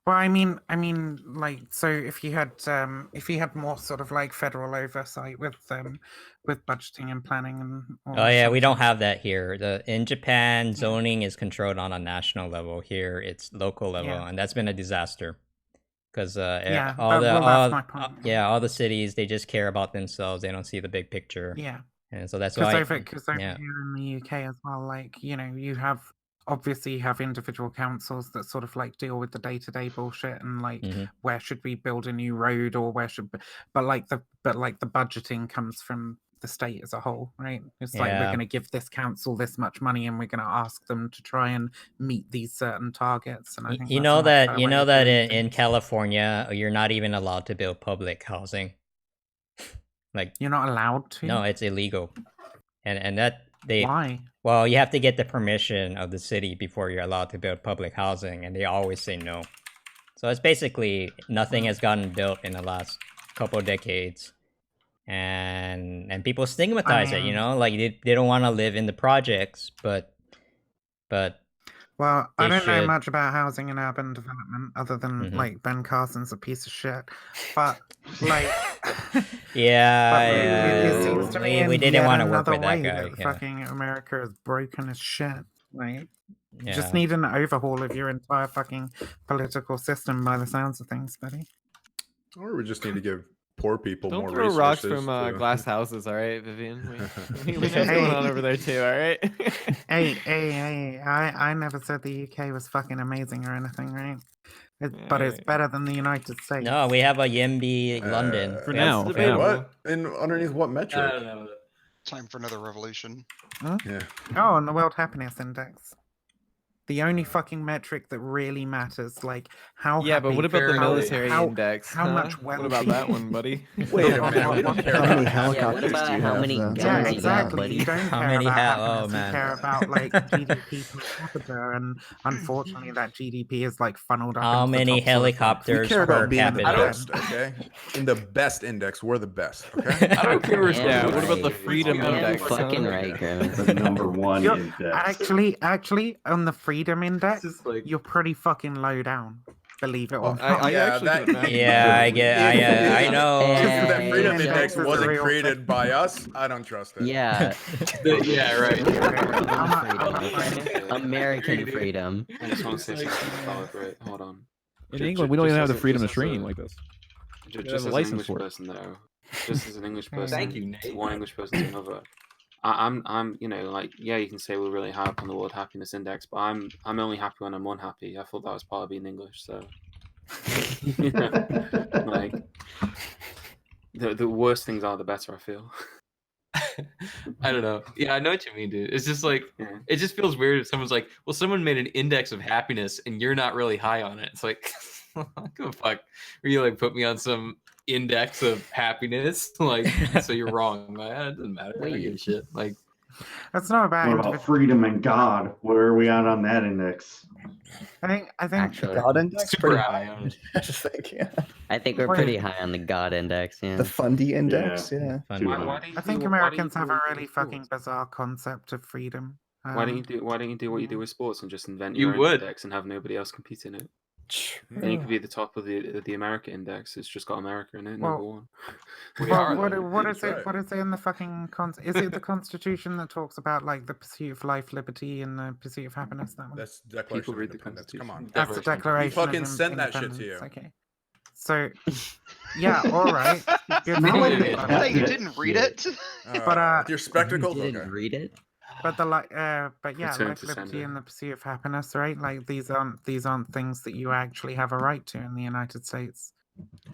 Well, I mean, like, so if you had more sort of like federal oversight with budgeting and planning and. Oh yeah, we don't have that here. In Japan, zoning is controlled on a national level. Here, it's local level, and that's been a disaster. Because all the cities, they just care about themselves. They don't see the big picture. Yeah, and so that's why. Because over here in the UK as well, like you have. Obviously, you have individual councils that sort of like deal with the day-to-day bullshit and like where should we build a new road or where should, but the budgeting comes from the state as a whole, right? It's like we're going to give this council this much money and we're going to ask them to try and meet these certain targets. And I think you know that in California you're not even allowed to build public housing. Like you're not allowed to. No, it's illegal, and that. Why? Well, you have to get the permission of the city before you're allowed to build public housing, and they always say no. So it's basically nothing has gotten built in the last couple of decades, and people stigmatize it. Like they don't want to live in the projects, but. Well, I don't know much about housing and urban development other than like Ben Carson's a piece of shit, but like. It seems to me we didn't want to work with that guy. Fucking America is broken as shit. Right? You just need an overhaul of your entire fucking political system, by the sounds of things, buddy. Or we just need to give poor people Don't more throw resources. rocks from glass houses, all right, Vivian? We know what's going on over there too, all right? Hey! I never said the UK was fucking amazing or anything, right? But it's better than the United States. No, we have a YIMBY London for now. What? And underneath what metric? I don't know. Time for another revolution. Huh? Yeah. Oh, and the World Happiness Index. The only fucking metric that really matters, like how. Yeah, but what about the military index? How much wealth? What about that one, buddy? Wait, how many helicopters do you have? How many guns exactly. You don't care about happiness. You care about like GDP per capita, and unfortunately, that GDP is like funneled up. How many helicopters per capita? Best, okay? In the best index, we're the best. Okay. I don't care. What about the freedom index? Fucking right, Graham. The number one index. Actually, on the freedom index, you're pretty fucking low down. Believe it or not. I know. If that freedom index wasn't created by us, I don't trust it. Yeah. Yeah, right. American freedom. I just want to say something. Right, hold on. In England, we don't even have the freedom to stream like this. Just as an English person, though. Just as an English person. Thank you, Nate. One English person to another. I'm, like, yeah, you can say we're really high up on the World Happiness Index, but I'm only happy when I'm unhappy. I thought that was part of being English, so. Like, the worse things are, the better I feel. I don't know. Yeah, I know what you mean, dude. It's just like, it just feels weird if someone's like, well, someone made an index of happiness and you're not really high on it. It's like, give a fuck. Or you like put me on some index of happiness, like, so you're wrong. Like, it doesn't matter. I don't give a shit. Like, that's not about. What about freedom and God? Where are we at on that index? I think Actually, God index super high on it. I think we're pretty high on the God index. Yeah. The Fundy index, yeah. I think Americans have a really fucking bizarre concept of freedom. Why don't you do what you do with sports and just invent You your own would. index and have nobody else compete in it? And you could be at the top of the America index. It's just got America in it, number Well, one. what is it? What is it in the fucking is it the Constitution that talks about like the pursuit of life, liberty, and the pursuit of happiness? That one. That's Declaration People of read the Independence. Come on. That's the Declaration. He fucking of sent that shit to Independence, you. Okay. So, yeah, all right. Good Not for like you, they but- that you didn't read it. But with your spectacles. You didn't Okay. read it. But but yeah, Return life, to liberty, sender. and the pursuit of happiness, right? Like these aren't things that you actually have a right to in the United States.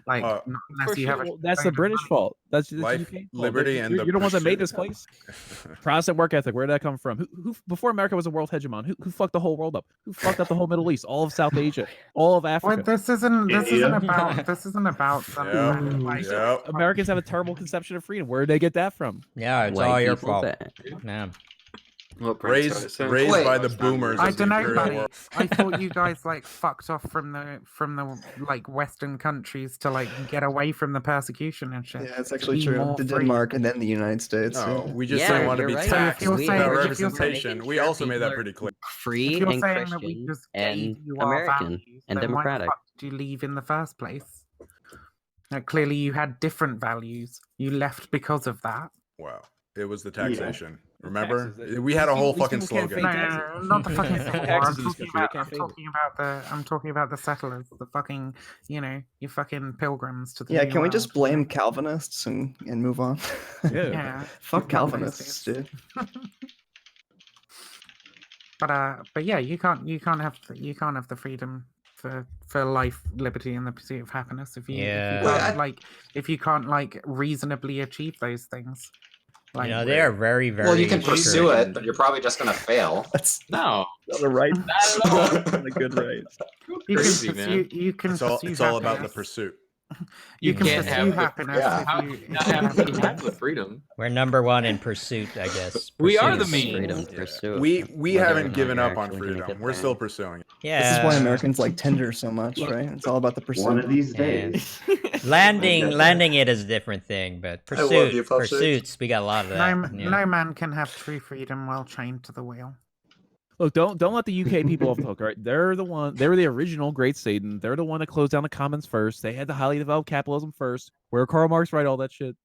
Like not unless you have a That's the British fault. That's the Life, UK fault. liberty, You're, and the you're the ones that made pursuit. this place. Protestant work ethic. Where did that come from? Who before America was a world hegemon? Who fucked the whole world up? Who fucked up the whole Middle East, all of South Asia, all of Africa? Well, this isn't about something like Americans have a terrible conception of freedom. Where did they get that from? Yeah, it's White all your people fault. that- Yeah. Raised by the boomers. I of the don't know, imperial buddy. world. I thought you guys like fucked off from the like Western countries to like get away from the persecution and shit. Yeah, it's to actually be true. more To free. Denmark and then the United States. No, yeah. we just Yeah, don't want to you're be right. taxed So if you're saying- without if you're saying- representation. We also made that pretty clear. Free If you're and saying that we Christian just gave and you our American values, and then why the democratic. fuck did you leave in the first place? Clearly, you had different values. You left because of that. Wow. It was the taxation. Remember? Taxes. We had a whole These fucking people can't slogan. No, fake no, taxes. no, not the fucking Civil War. Taxes in this country, they can't fake it. I'm talking about the settlers, the fucking, you fucking pilgrims to the. Yeah, New can we World. just blame Calvinists and move on? Yeah. Fuck Calvinists, dude. But yeah, you can't have the freedom for life, liberty, and the pursuit of happiness if you if you can't like reasonably achieve those things. You know, they are very, very. Well, you can pursue strict. it, but you're probably just gonna fail. No. Not a right. Not a good right. You Crazy, can pursue. You can It's all, pursue it's all about the happiness. pursuit. You can can't pursue have the- happiness yeah. if you. Not have the freedom. We're number one in pursuit, I guess. We are the Pursuit. means. Freedom, pursuit. We Whether or haven't not given you're up on actually gonna freedom. get We're there. still pursuing it. Yeah. This is why Americans like Tinder so much, right? It's all about the pursuit. One of these And days. landing it is a different thing, but I love you, pursuits, Pursuit. we got a lot of that. No, yeah. no man can have true freedom while chained to the wheel. Look, don't let the UK people off the hook, right? They were the original Great Satan. They're the one that closed down the commons first. They had the highly developed capitalism first, where Karl Marx write all that shit.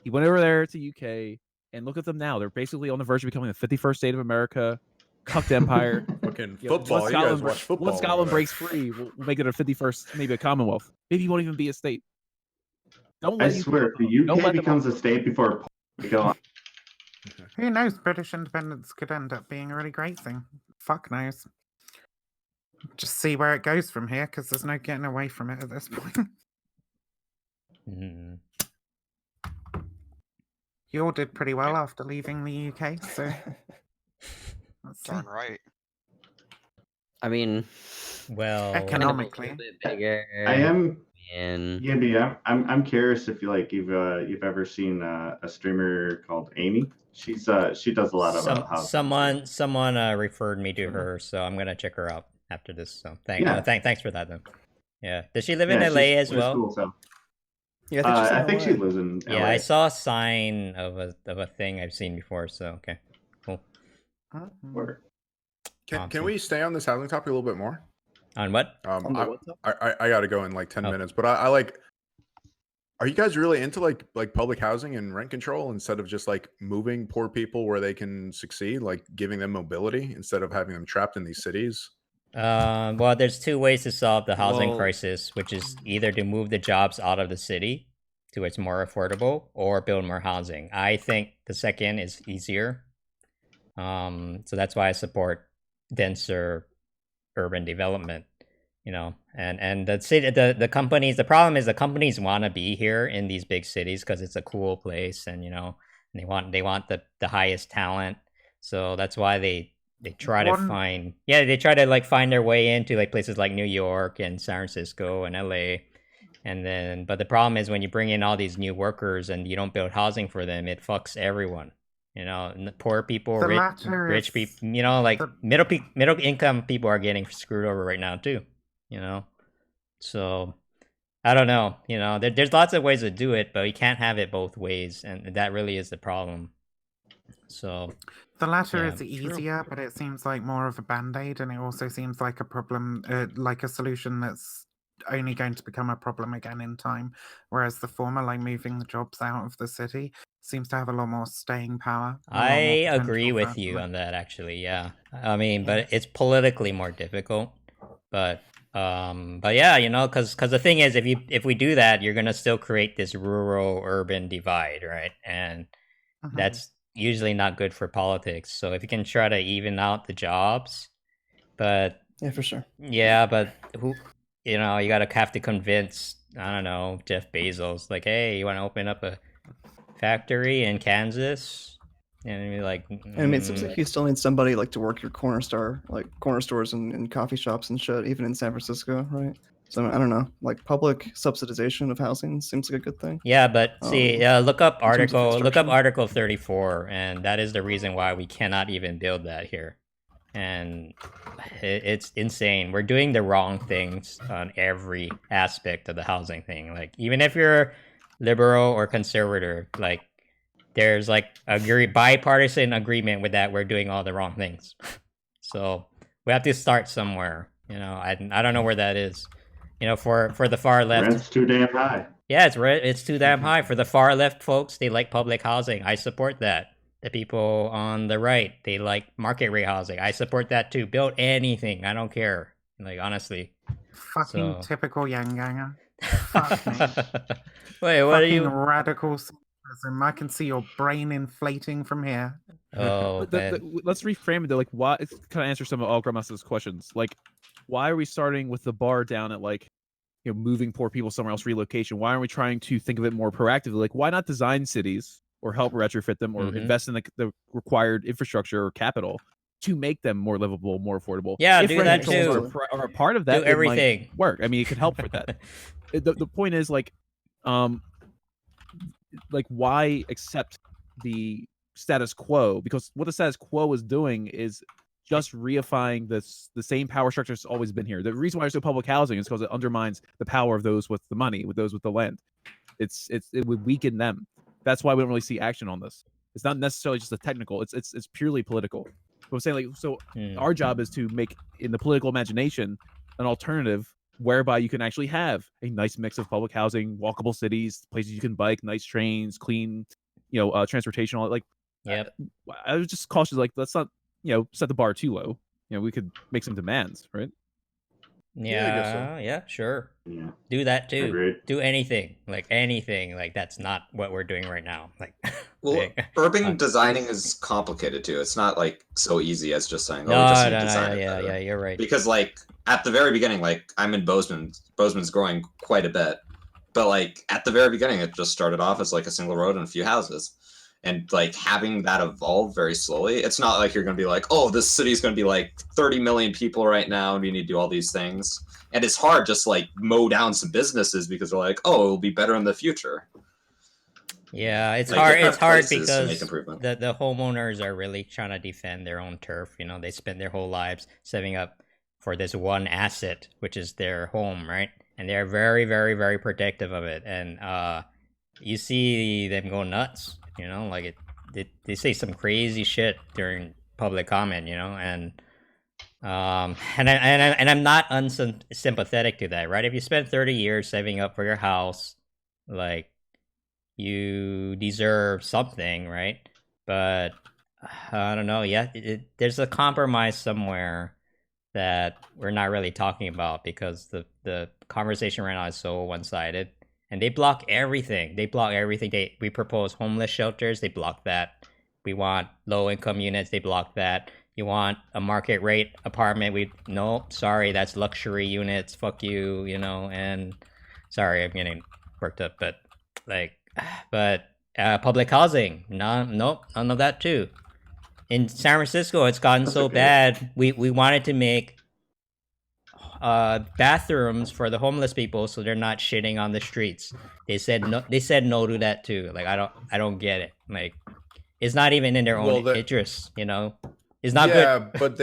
He went over there to UK, and look at them now. They're basically on the verge of becoming the 51st state of America, cucked empire. Fucking You know, football. once You guys Scotland, watch football. once over Scotland there. breaks free, we'll make it a 51st, maybe a Commonwealth. Maybe it won't even be a state. Don't I let you swear, if the don't UK let them becomes a state before we go on. Who knows? British independence could end up being a really great thing. Fuck knows. Just see where it goes from here, because there's no getting away from it at this point. Mhm. You all did pretty well after leaving the UK, so let's see. Darn right. I mean, Well, Economically. a little bit bigger. I am. And Yeah, I'm curious if you've ever seen a streamer called Amy. She does a lot of housing. someone referred me to her, so I'm gonna check her out after this. So Yeah. thanks for that, then. Yeah, does she live in Yeah, LA as she's well? cool, so. Yeah, I think she lives in LA. Yeah, I saw a sign of a thing I've seen before. So okay, cool. Word. Can Awesome. we stay on this housing topic a little bit more? On what? I got to go in like 10 Oh. minutes, but I like. Are you guys really into like public housing and rent control instead of just like moving poor people where they can succeed, like giving them mobility instead of having them trapped in these cities? Well, there's two ways to solve the housing Well- crisis, which is either to move the jobs out of the city to where it's more affordable, or build more housing. I think the second is easier. So that's why I support denser urban development. You know, and the city, the companies. The problem is the companies want to be here in these big cities because it's a cool place, and they want the highest talent. So that's why they try to find find their way into like places like New York and San Francisco and LA. And then, but the problem is when you bring in all these new workers and you don't build housing for them, it fucks everyone. And the poor people, The rich latter is people, like middle income people are getting screwed over right now too. So I don't know. There's lots of ways to do it, but you can't have it both ways, and that really is the problem. So The latter Yeah. is easier, but it seems like more of a band-aid, and it also seems like a problem, like a solution that's only going to become a problem again in time. Whereas the former, like moving the jobs out of the city, seems to have a lot more staying power. a lot more I agree potential with for, you like- on that actually, yeah. I mean, but it's politically more difficult. But yeah, you know, cuz the thing is if we do that, you're going to still create this rural urban divide, right? And that's usually not good for politics. So if you can try to even out the jobs, but Yeah, for sure. yeah, but who, you know, you gotta have to convince, I don't know, Jeff Bezos, like, hey, you want to open up a factory in Kansas? And you're like, And I mean, it seems like you still need somebody like to work your corner stores and coffee shops and shit, even in San Francisco, right? So I don't know, like public subsidization of housing seems like a good thing. yeah, but see, look up in terms of Article 34, and that is the reason why we cannot even build that here. And it's insane. We're doing the wrong things on every aspect of the housing thing. Like, even if you're liberal or conservative, like, there's like a bipartisan agreement with that we're doing all the wrong things. So we have to start somewhere. You know, I don't know where that is. You know, for the far left, Rent's too damn high. yeah, it's too damn high. For the far left folks, they like public housing. I support that. The people on the right, they like market rate housing. I support that too. Build anything. I don't care. Like, honestly. Fucking So- typical Yang Ganger. Fuck me. Wait, what are Fucking you? radical socialism. I can see your brain inflating from here. Oh, But let's reframe it though. Like, why? It's kind of answer some of all Grandmaster's questions. Like, why are we starting with the bar down at like, you know, moving poor people somewhere else, relocation? Why aren't we trying to think of it more proactively? Like, why not design cities or help retrofit them or invest in the required infrastructure or capital to make them more livable, more affordable? Yeah, if do rent that controls too. Are a part of that. Do it might everything. work. I mean, it could help for that. The point is like why accept the status quo? Because what the status quo is doing is just reifying the same power structure that's always been here. The reason why there's no public housing is because it undermines the power of those with the money, with those with the land. It would weaken them. That's why we don't really see action on this. It's not necessarily just a technical. It's purely political. But I'm saying, like, so our job is to make in the political imagination an alternative whereby you can actually have a nice mix of public housing, walkable cities, places you can bike, nice trains, clean, transportation. All like, yep. I was just cautious. Like, let's not, set the bar too low. We could make some demands, right? Yeah, I guess so. yeah, sure. Yeah. Do that too. Agreed. Do anything. Like, anything. Like, that's not what we're doing right now. Like, Well, urban designing is complicated too. It's not like so easy as just saying, "Oh, No, we just need no, to no, design it yeah, better." yeah, you're right. Because like at the very beginning, like I'm in Bozeman. Bozeman's growing quite a bit, but like at the very beginning, it just started off as like a single road and a few houses, and like having that evolve very slowly. It's not like you're going to be like, "Oh, this city's going to be like 30 million people right now, and we need to do all these things." And it's hard just like mow down some businesses because they're like, "Oh, it'll be better in the future." Yeah, it's Like, hard. different It's hard places to make because improvement. the homeowners are really trying to defend their own turf. You know, they spend their whole lives saving up for this one asset, which is their home, right? And they're very, very, very protective of it. And you see them go nuts. You know, like they say some crazy shit during public comment. You know, and I'm not unsympathetic to that, right? If you spend 30 years saving up for your house, like, you deserve something, right? But I don't know. Yeah, there's a compromise somewhere that we're not really talking about because the conversation right now is so one-sided, and they block everything. We propose homeless shelters, they block that. We want low-income units, they block that. You want a market rate apartment? No, sorry, that's luxury units. Fuck you, And sorry, I'm getting worked up, but like. But public housing, nope, none of that too. In San Francisco, it's gotten so bad. We wanted to make bathrooms for the homeless people so they're not shitting on the streets. They said no. They said no to that too. Like, I don't get it. Like, it's not even in their own interest. It's not good. Yeah, but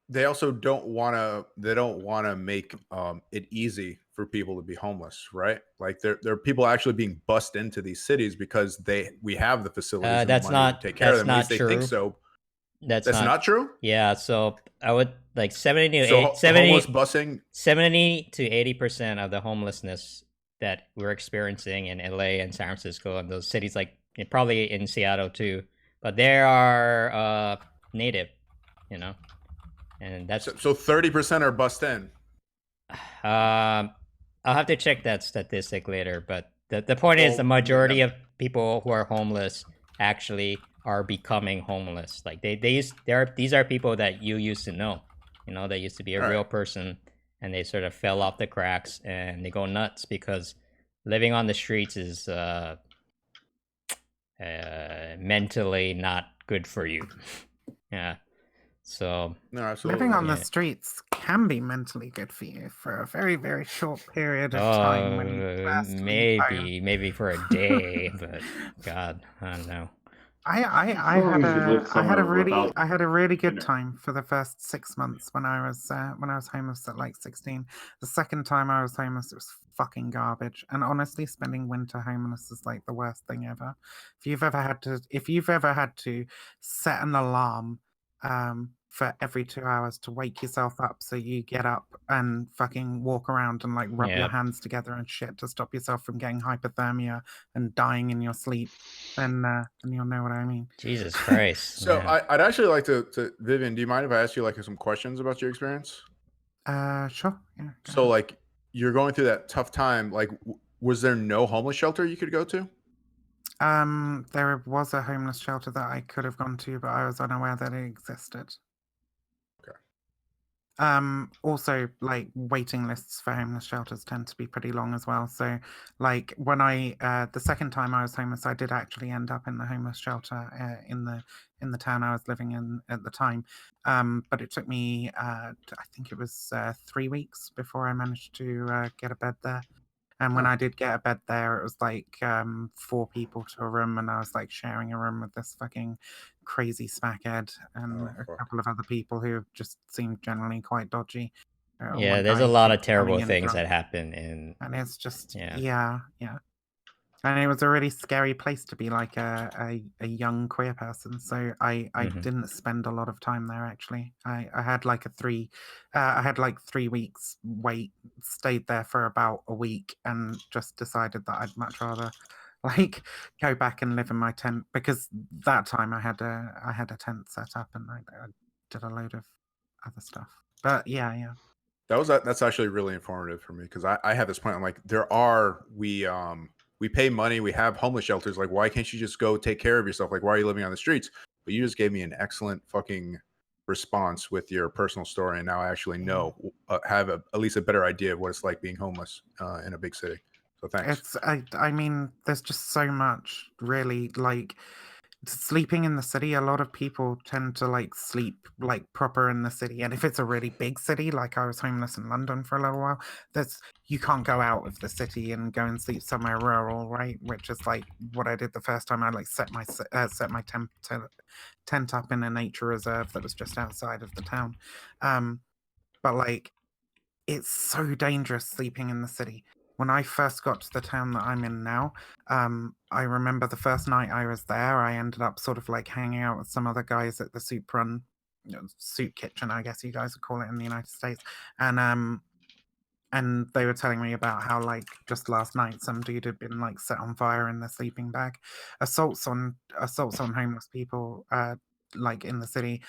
they also don't want to. They don't want to make it easy for people to be homeless, right? Like there are people actually being bussed into these cities because we have the facilities and the That's money not. to take care of That's them. At not least they true. think so. That's That's not true? Yeah, so I would like 70 to So 80, 70, homeless busing. 70 to 80% of the homelessness that we're experiencing in LA and San Francisco and those cities, like probably in Seattle too, but they are native, you know, and that's So 30% are bust in. I'll have to check that statistic later, but the point is the majority of people who are homeless actually are becoming homeless. Like these are people that you used to know, you know, they used to be a All right. real person, and they sort of fell off the cracks and they go nuts because living on the streets is mentally not good for you. Yeah. So No, absolutely. Living on the Yeah. streets can be mentally good for you for a very, very short period of time when you first leave home. maybe for a day, but God, I don't know. I Sure, we should live had a somewhere really without good internet. time for the first 6 months when I was homeless at like 16. The second time I was homeless, it was fucking garbage. And honestly, spending winter homeless is like the worst thing ever. If you've ever had to set an alarm for every 2 hours to wake yourself up so you get up and fucking walk around and like rub Yeah. your hands together and shit to stop yourself from getting hypothermia and dying in your sleep, then you'll know what I mean. Jesus Christ. So yeah. I'd actually like to Vivian, do you mind if I ask you like some questions about your experience? Sure. Yeah. So like you're going through that tough time, like was there no homeless shelter you could go to? There was a homeless shelter that I could have gone to, but I was unaware that it existed. Okay. Also, like waiting lists for homeless shelters tend to be pretty long as well. So, like when the second time I was homeless, I did actually end up in the homeless shelter in the town I was living in at the time. But it took me, I think it was 3 weeks before I managed to get a bed there. And when I did get a bed there, it was like 4 people to a room, and I was like sharing a room with this fucking crazy smackhead and a couple of other people who just seemed generally quite dodgy. Yeah, One there's guy a lot of kept coming terrible in things drunk, that happen in and it's just Yeah. yeah. And it was a really scary place to be like a young queer person. So I Mhm. didn't spend a lot of time there actually. I had like 3 weeks wait, stayed there for about a week, and just decided that I'd much rather like go back and live in my tent, because that time I had a tent set up and I did a load of other stuff. But yeah. That's actually really informative for me because I have this point. I'm like, we pay money, we have homeless shelters. Like, why can't you just go take care of yourself? Like, why are you living on the streets? But you just gave me an excellent fucking response with your personal story, and now I actually know, have at least a better idea of what it's like being homeless in a big city. So thanks. I mean, there's just so much really, like sleeping in the city. A lot of people tend to like sleep like proper in the city, and if it's a really big city, like I was homeless in London for a little while, you can't go out of the city and go and sleep somewhere rural, right? Which is like what I did the first time. I like set my tent up in a nature reserve that was just outside of the town. But like, it's so dangerous sleeping in the city. When I first got to the town that I'm in now, I remember the first night I was there, I ended up sort of like hanging out with some other guys at the soup kitchen, I guess you guys would call it in the United States. And they were telling me about how like just last night some dude had been like set on fire in their sleeping bag. Assaults on homeless people like in the city,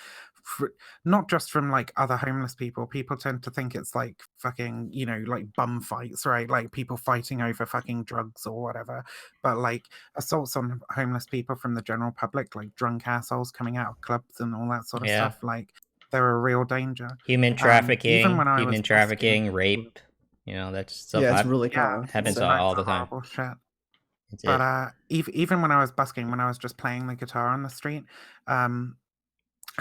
not just from like other homeless people. People tend to think it's like fucking, you know, like bum fights, right? Like people fighting over fucking drugs or whatever. But like assaults on homeless people from the general public, like drunk assholes coming out of clubs and all that sort of Yeah. stuff, like they're a real danger. Human trafficking, even when I was busking, rape, you know, that's stuff Yeah, it's hap- really yeah, common. happens So- all that's the time. horrible shit. It's But even when I was busking, when I was just playing the guitar on the street, I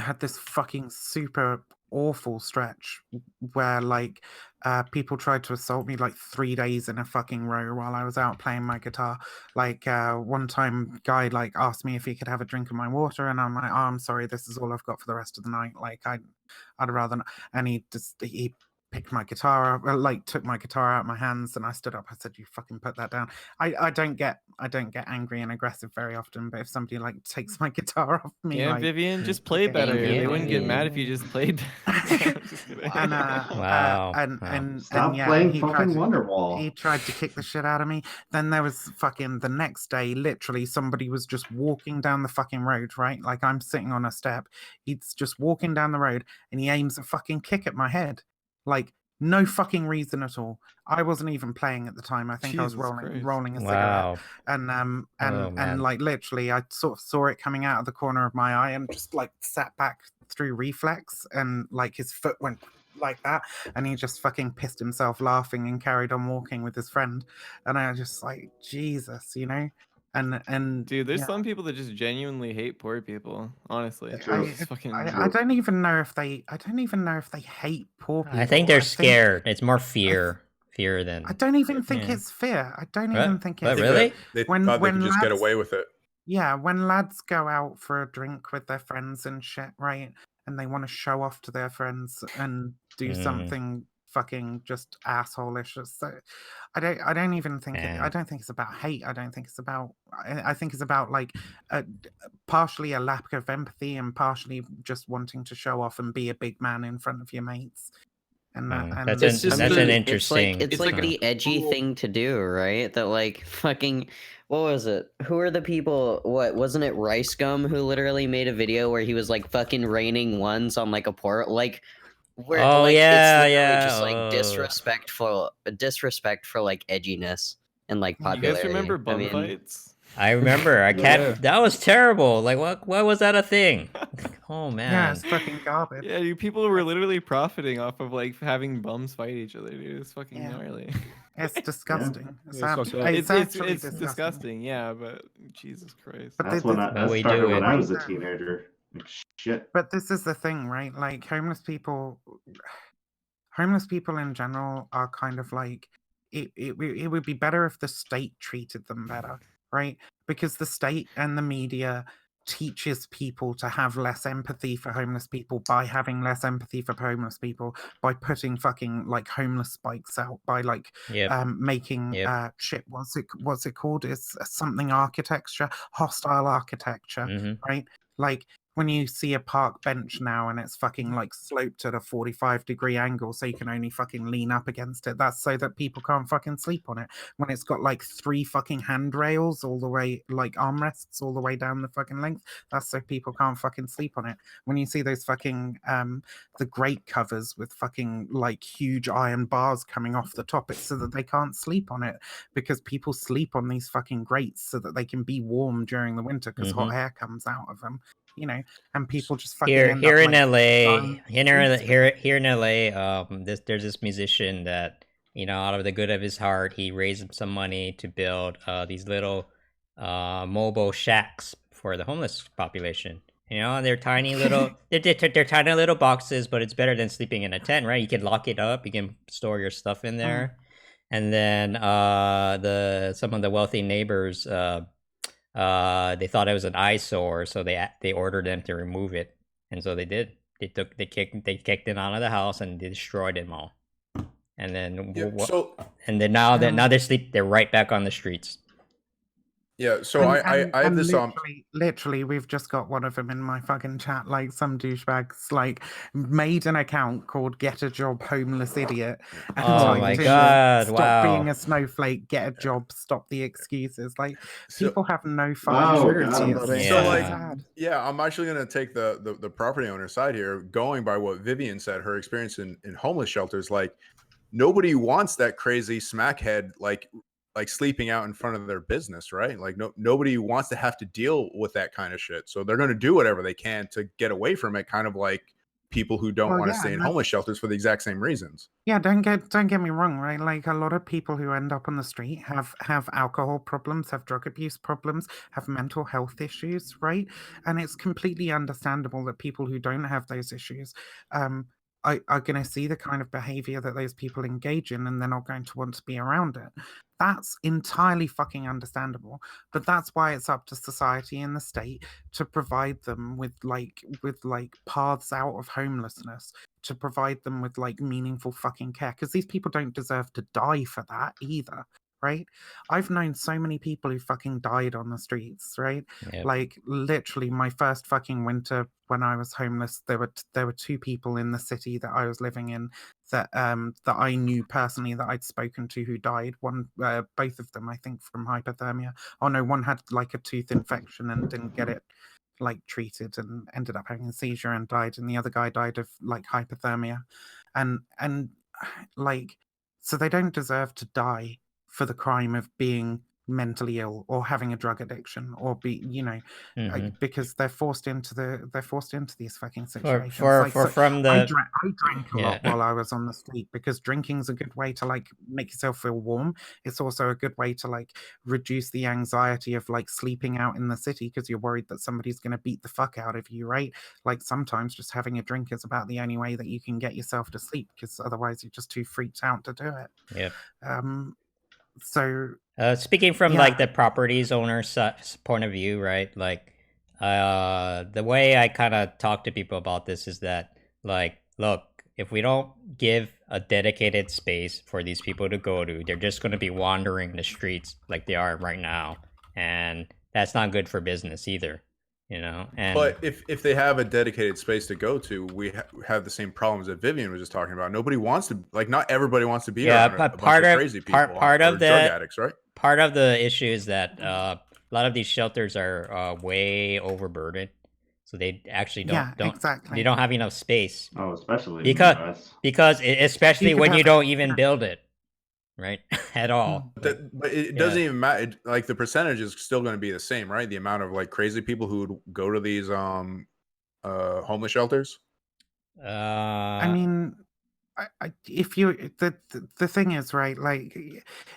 had this fucking super awful stretch where like people tried to assault me like 3 days in a fucking row while I was out playing my guitar. Like one time guy like asked me if he could have a drink of my water, and I'm like, oh, I'm sorry, this is all I've got for the rest of the night. Like I'd rather not. And he picked my guitar up, like took my guitar out of my hands, and I stood up. I said, "You fucking put that down." I don't get angry and aggressive very often, but if somebody like takes my guitar off me, Yeah, like, Vivian, just play better. you, They wouldn't get mad if Vivian. you just played. Just kidding. and Wow. Stop yeah, playing he tried fucking to- Wonderwall. He tried to kick the shit out of me. Then there was fucking the next day, literally somebody was just walking down the fucking road, right? Like I'm sitting on a step. He's just walking down the road and he aims a fucking kick at my head. Like no fucking reason at all. I wasn't even playing at the time. I think I was Jesus Christ. rolling a Wow. cigarette. And Oh, man. and like literally I sort of saw it coming out of the corner of my eye and just like sat back through reflex, and like his foot went like that, and he just fucking pissed himself laughing and carried on walking with his friend. And I was just like, Jesus, you know? And Dude, there's yeah, some people that just genuinely hate poor people. Honestly, It's fucking. I don't even know if they hate poor people. I think they're scared. It's more fear. Fear than. I don't even think Yeah. it's fear. I don't What? even think What, it's really? They When- thought they when could just get lads- away with it. Yeah, when lads go out for a drink with their friends and shit, right? And they want to show off to their friends and do Mm. something fucking just asshole-ish. So I don't even think I don't think it's about hate. I don't think it's about I think it's about like partially a lack of empathy and partially just wanting to show off and be a big man in front of your mates. And, and That's It's just that's the- an interesting. It's like the edgy thing to do, right? That like fucking what was it? Who are the people? What wasn't it? Rice Gum who literally made a video where he was like fucking raining ones on like a port, like where Oh, like yeah, it's literally yeah, just like oh. disrespect for like edginess and like You popularity. guys remember I bum mean, fights? I remember. I can't. Yeah. That was terrible. Like, what? Why was that a thing? Oh yeah, man. it's fucking garbage. Yeah, you people were literally profiting off of like having bums fight each other, dude. It's fucking Yeah. gnarly. It's disgusting. It's, Yeah, it's fucked up. it's actually disgusting. Yeah, but Jesus Christ. But That's they- when they- that we started do when it. I was a teenager. Like, shit. But this is the thing, right? Like homeless people in general are kind of like it would be better if the state treated them better, right? Because the state and the media teaches people to have less empathy for homeless people by having less empathy for homeless people by putting fucking like homeless spikes out by like Yep. making Yep. shit what's it called? It's something architecture, hostile architecture, Mhm. right? Like when you see a park bench now and it's fucking like sloped at a 45-degree angle so you can only fucking lean up against it, that's so that people can't fucking sleep on it. When it's got like 3 fucking handrails all the way, like armrests all the way down the fucking length, that's so people can't fucking sleep on it. When you see those fucking the grate covers with fucking like huge iron bars coming off the top, it's so that they can't sleep on it, because people sleep on these fucking grates so that they can be warm during the winter because hot Mhm. air comes out of them, you know, and people just fucking Here, end here up, in like, LA, dying in the streets. here in LA, there's this musician that, you know, out of the good of his heart, he raised some money to build these little mobile shacks for the homeless population. You know, they're tiny little, they're tiny little boxes, but it's better than sleeping in a tent, right? You can lock it up, you can store your stuff in there, and then some of the wealthy neighbors. They thought it was an eyesore, so they ordered them to remove it, and so they did. They kicked it out of the house and they destroyed them all. And then Yeah, so now they're right back on the streets. yeah, so And- I have and this literally, we've just got one of them in my fucking chat. Like some douchebags, like made an account called "Get a Job, Homeless Idiot." And Oh typed my in, God, Stop wow. being a snowflake. Get a job. Stop the excuses. Like people have no Wow, fucking God, empathy. It's buddy. So so like, sad. yeah, I'm actually gonna take the property owner side here, going by what Vivian said, her experience in homeless shelters. Like, nobody wants that crazy smackhead like sleeping out in front of their business, right? Like nobody wants to have to deal with that kind of shit. So they're gonna do whatever they can to get away from it, kind of like people who don't Well, want to yeah, stay in that's- homeless shelters for the exact same reasons. Yeah, don't get me wrong, right? Like a lot of people who end up on the street have alcohol problems, have drug abuse problems, have mental health issues, right? And it's completely understandable that people who don't have those issues are going to see the kind of behavior that those people engage in, and they're not going to want to be around it. That's entirely fucking understandable. But that's why it's up to society and the state to provide them with paths out of homelessness, to provide them with like meaningful fucking care, because these people don't deserve to die for that either. Right? I've known so many people who fucking died on the streets, right? Yep. Like literally my first fucking winter when I was homeless, there were two people in the city that I was living in that that I knew personally that I'd spoken to who died. One both of them I think from hypothermia. Oh no, one had like a tooth infection and didn't get it like treated and ended up having a seizure and died, and the other guy died of like hypothermia. And like, so they don't deserve to die for the crime of being mentally ill or having a drug addiction or be, you know, because they're forced into these fucking situations. I drank a lot while I was on the street, because drinking's a good way to like make yourself feel warm. It's also a good way to like reduce the anxiety of like sleeping out in the city because you're worried that somebody's going to beat the fuck out of you, right? Like sometimes just having a drink is about the only way that you can get yourself to sleep, because otherwise you're just too freaked out to do it. Yep. So speaking from like the properties owner's point of view, right? Like the way I kind of talk to people about this is that, like, look, if we don't give a dedicated space for these people to go to, they're just going to be wandering the streets like they are right now, and that's not good for business either. You know, and but if they have a dedicated space to go to, we have the same problems that Vivian was just talking about. Nobody wants to, like, not everybody wants to be around but a bunch of crazy people, part of the drug addicts, right? Part of the issue is that a lot of these shelters are way overburdened, so they actually don't exactly. They don't have enough space. Oh, especially because especially when you don't even build it. Right, at all. But it doesn't even matter. Like the percentage is still going to be the same, right? The amount of like crazy people who would go to these homeless shelters. I mean, if you the thing is, right, like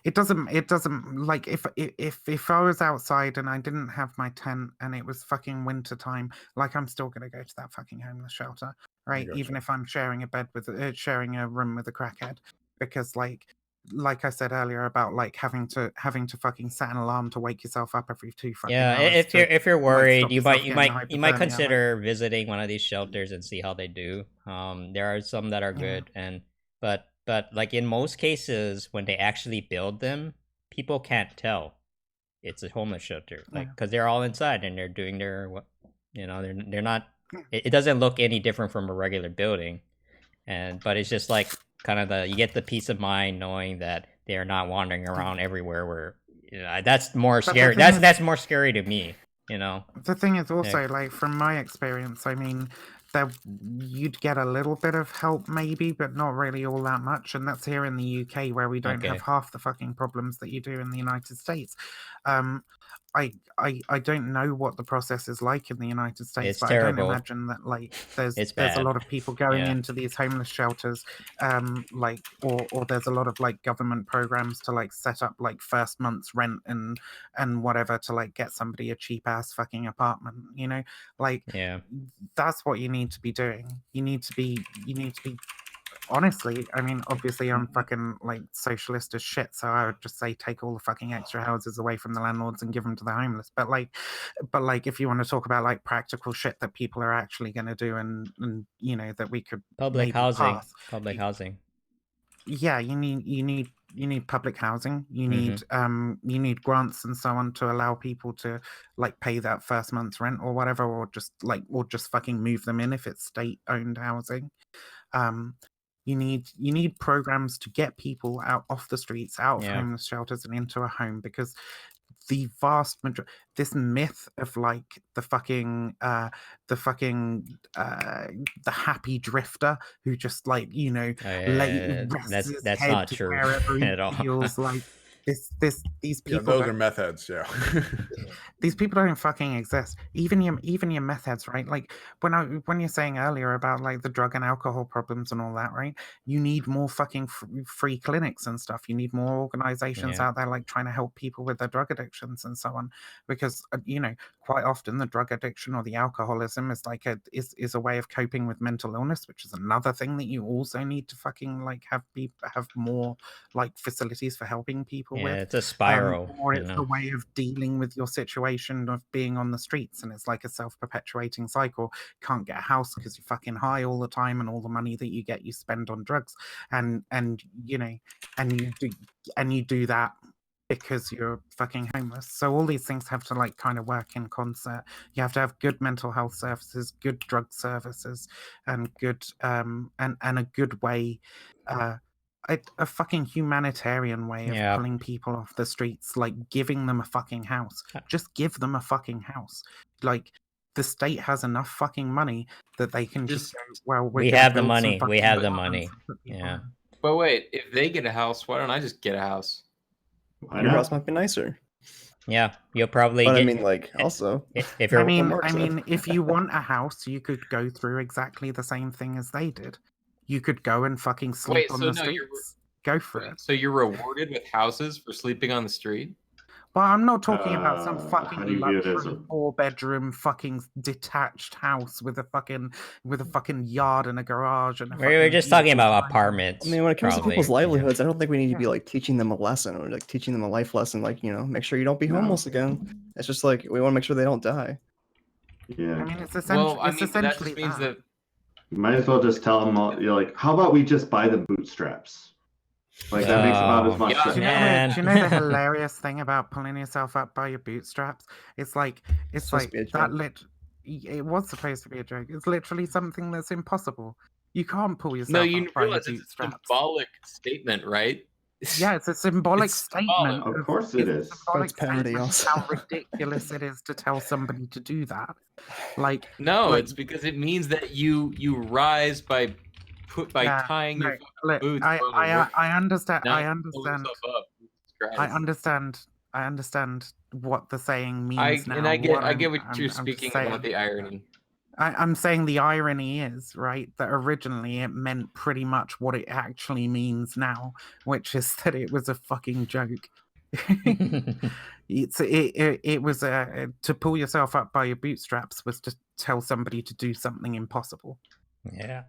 it doesn't like if I was outside and I didn't have my tent and it was fucking winter time, like I'm still going to go to that fucking homeless shelter, right? Even if I'm sharing a bed with sharing a room with a crackhead, because like I said earlier about like having to fucking set an alarm to wake yourself up every 2 fucking hours. If you're worried, you might consider visiting one of these shelters and see how they do. There are some that are good, and but like in most cases when they actually build them, people can't tell it's a homeless shelter, like because they're all inside and they're doing their they're not. It doesn't look any different from a regular building, but it's just like. Kind of you get the peace of mind knowing that they are not wandering around everywhere. Where that's more scary. That's more scary to me. You know. The thing is also like from my experience, I mean, you'd get a little bit of help maybe, but not really all that much, and that's here in the UK where we don't have half the fucking problems that you do in the United States. I don't know what the process is like in the United States, it's but terrible. I don't imagine that like there's a lot of people going into these homeless shelters, like or there's a lot of like government programs to like set up like first month's rent and whatever to like get somebody a cheap ass fucking apartment, you know, like that's what you need to be doing. You need to be honestly, I mean, obviously I'm fucking like socialist as shit, so I would just say take all the fucking extra houses away from the landlords and give them to the homeless. But like if you want to talk about like practical shit that people are actually going to do and you know that we could public housing. Yeah, you need public housing. You need grants and so on to allow people to like pay that first month's rent or whatever, or just fucking move them in if it's state owned housing. You need programs to get people out off the streets, out of homeless shelters and into a home, because the vast majority, this myth of like the happy drifter who just like, you know, that's not true at all. Feels like these Yeah, people. those don't- are meth heads. Yeah. These people don't fucking exist. Even your meth heads, right? Like when you're saying earlier about like the drug and alcohol problems and all that, right? You need more fucking free clinics and stuff. You need more organizations Yeah. out there like trying to help people with their drug addictions and so on. Because quite often the drug addiction or the alcoholism is like is a way of coping with mental illness, which is another thing that you also need to fucking like have more like facilities for helping people Yeah, with. it's a spiral, Or you it's know. a way of dealing with your situation of being on the streets, and it's like a self-perpetuating cycle. Can't get a house because you're fucking high all the time, and all the money that you get you spend on drugs, and you do that because you're fucking homeless. So all these things have to like kind of work in concert. You have to have good mental health services, good drug services, and good and a good way a fucking humanitarian way of Yeah. pulling people off the streets, like giving them a fucking house. Just give them a fucking house. Like the state has enough fucking money that they can just go, well, we're We gonna have the build some money. We fucking have the apartments money. and put people Yeah. in. But wait, if they get a house, why don't I just get a house? Your house might be nicer. Yeah, you'll probably But I get. mean, like, also, if you're, I mean, if you want a house, you could go through exactly the same thing as they did. You could go and fucking sleep Wait, on so the no, you're streets. Go for it. So you're rewarded with houses for sleeping on the street? But I'm not talking about some how fucking do you view it as luxury a- 4-bedroom fucking detached house with a fucking yard and a garage and a we were fucking just talking beautiful about driveway. apartments. I mean, when it comes probably. to people's livelihoods, I don't think we need to be like teaching them a lesson or like teaching them a life lesson. Like, make sure you don't be homeless again. It's just like we want to make sure they don't die. Yeah. I mean, it's Well, I it's mean, that essentially just means that. You might as well just tell them all, you're like, how about we just buy the bootstraps? Like that makes about as much Yeah, sense. Do you know the hilarious thing about pulling yourself up by your bootstraps? It's like supposed to be a that joke. it was supposed to be a joke. It's literally something that's impossible. You can't pull yourself No, up you by your realize it's a bootstraps. symbolic statement, right? Yeah, it's a symbolic It's statement. symbolic. Of course it it's is. a symbolic That's parody statement of also. how ridiculous it is to tell somebody to do that. Like No, like, it's because it means that you rise by yeah, tying your look, boots. I understand. Not I pull understand. yourself up. Jesus I Christ. understand what the saying means now. I get what you're I'm just speaking saying. about the irony. I'm saying the irony is, right, that originally it meant pretty much what it actually means now, which is that it was a fucking joke. It was to pull yourself up by your bootstraps was to tell somebody to do something impossible. Yeah.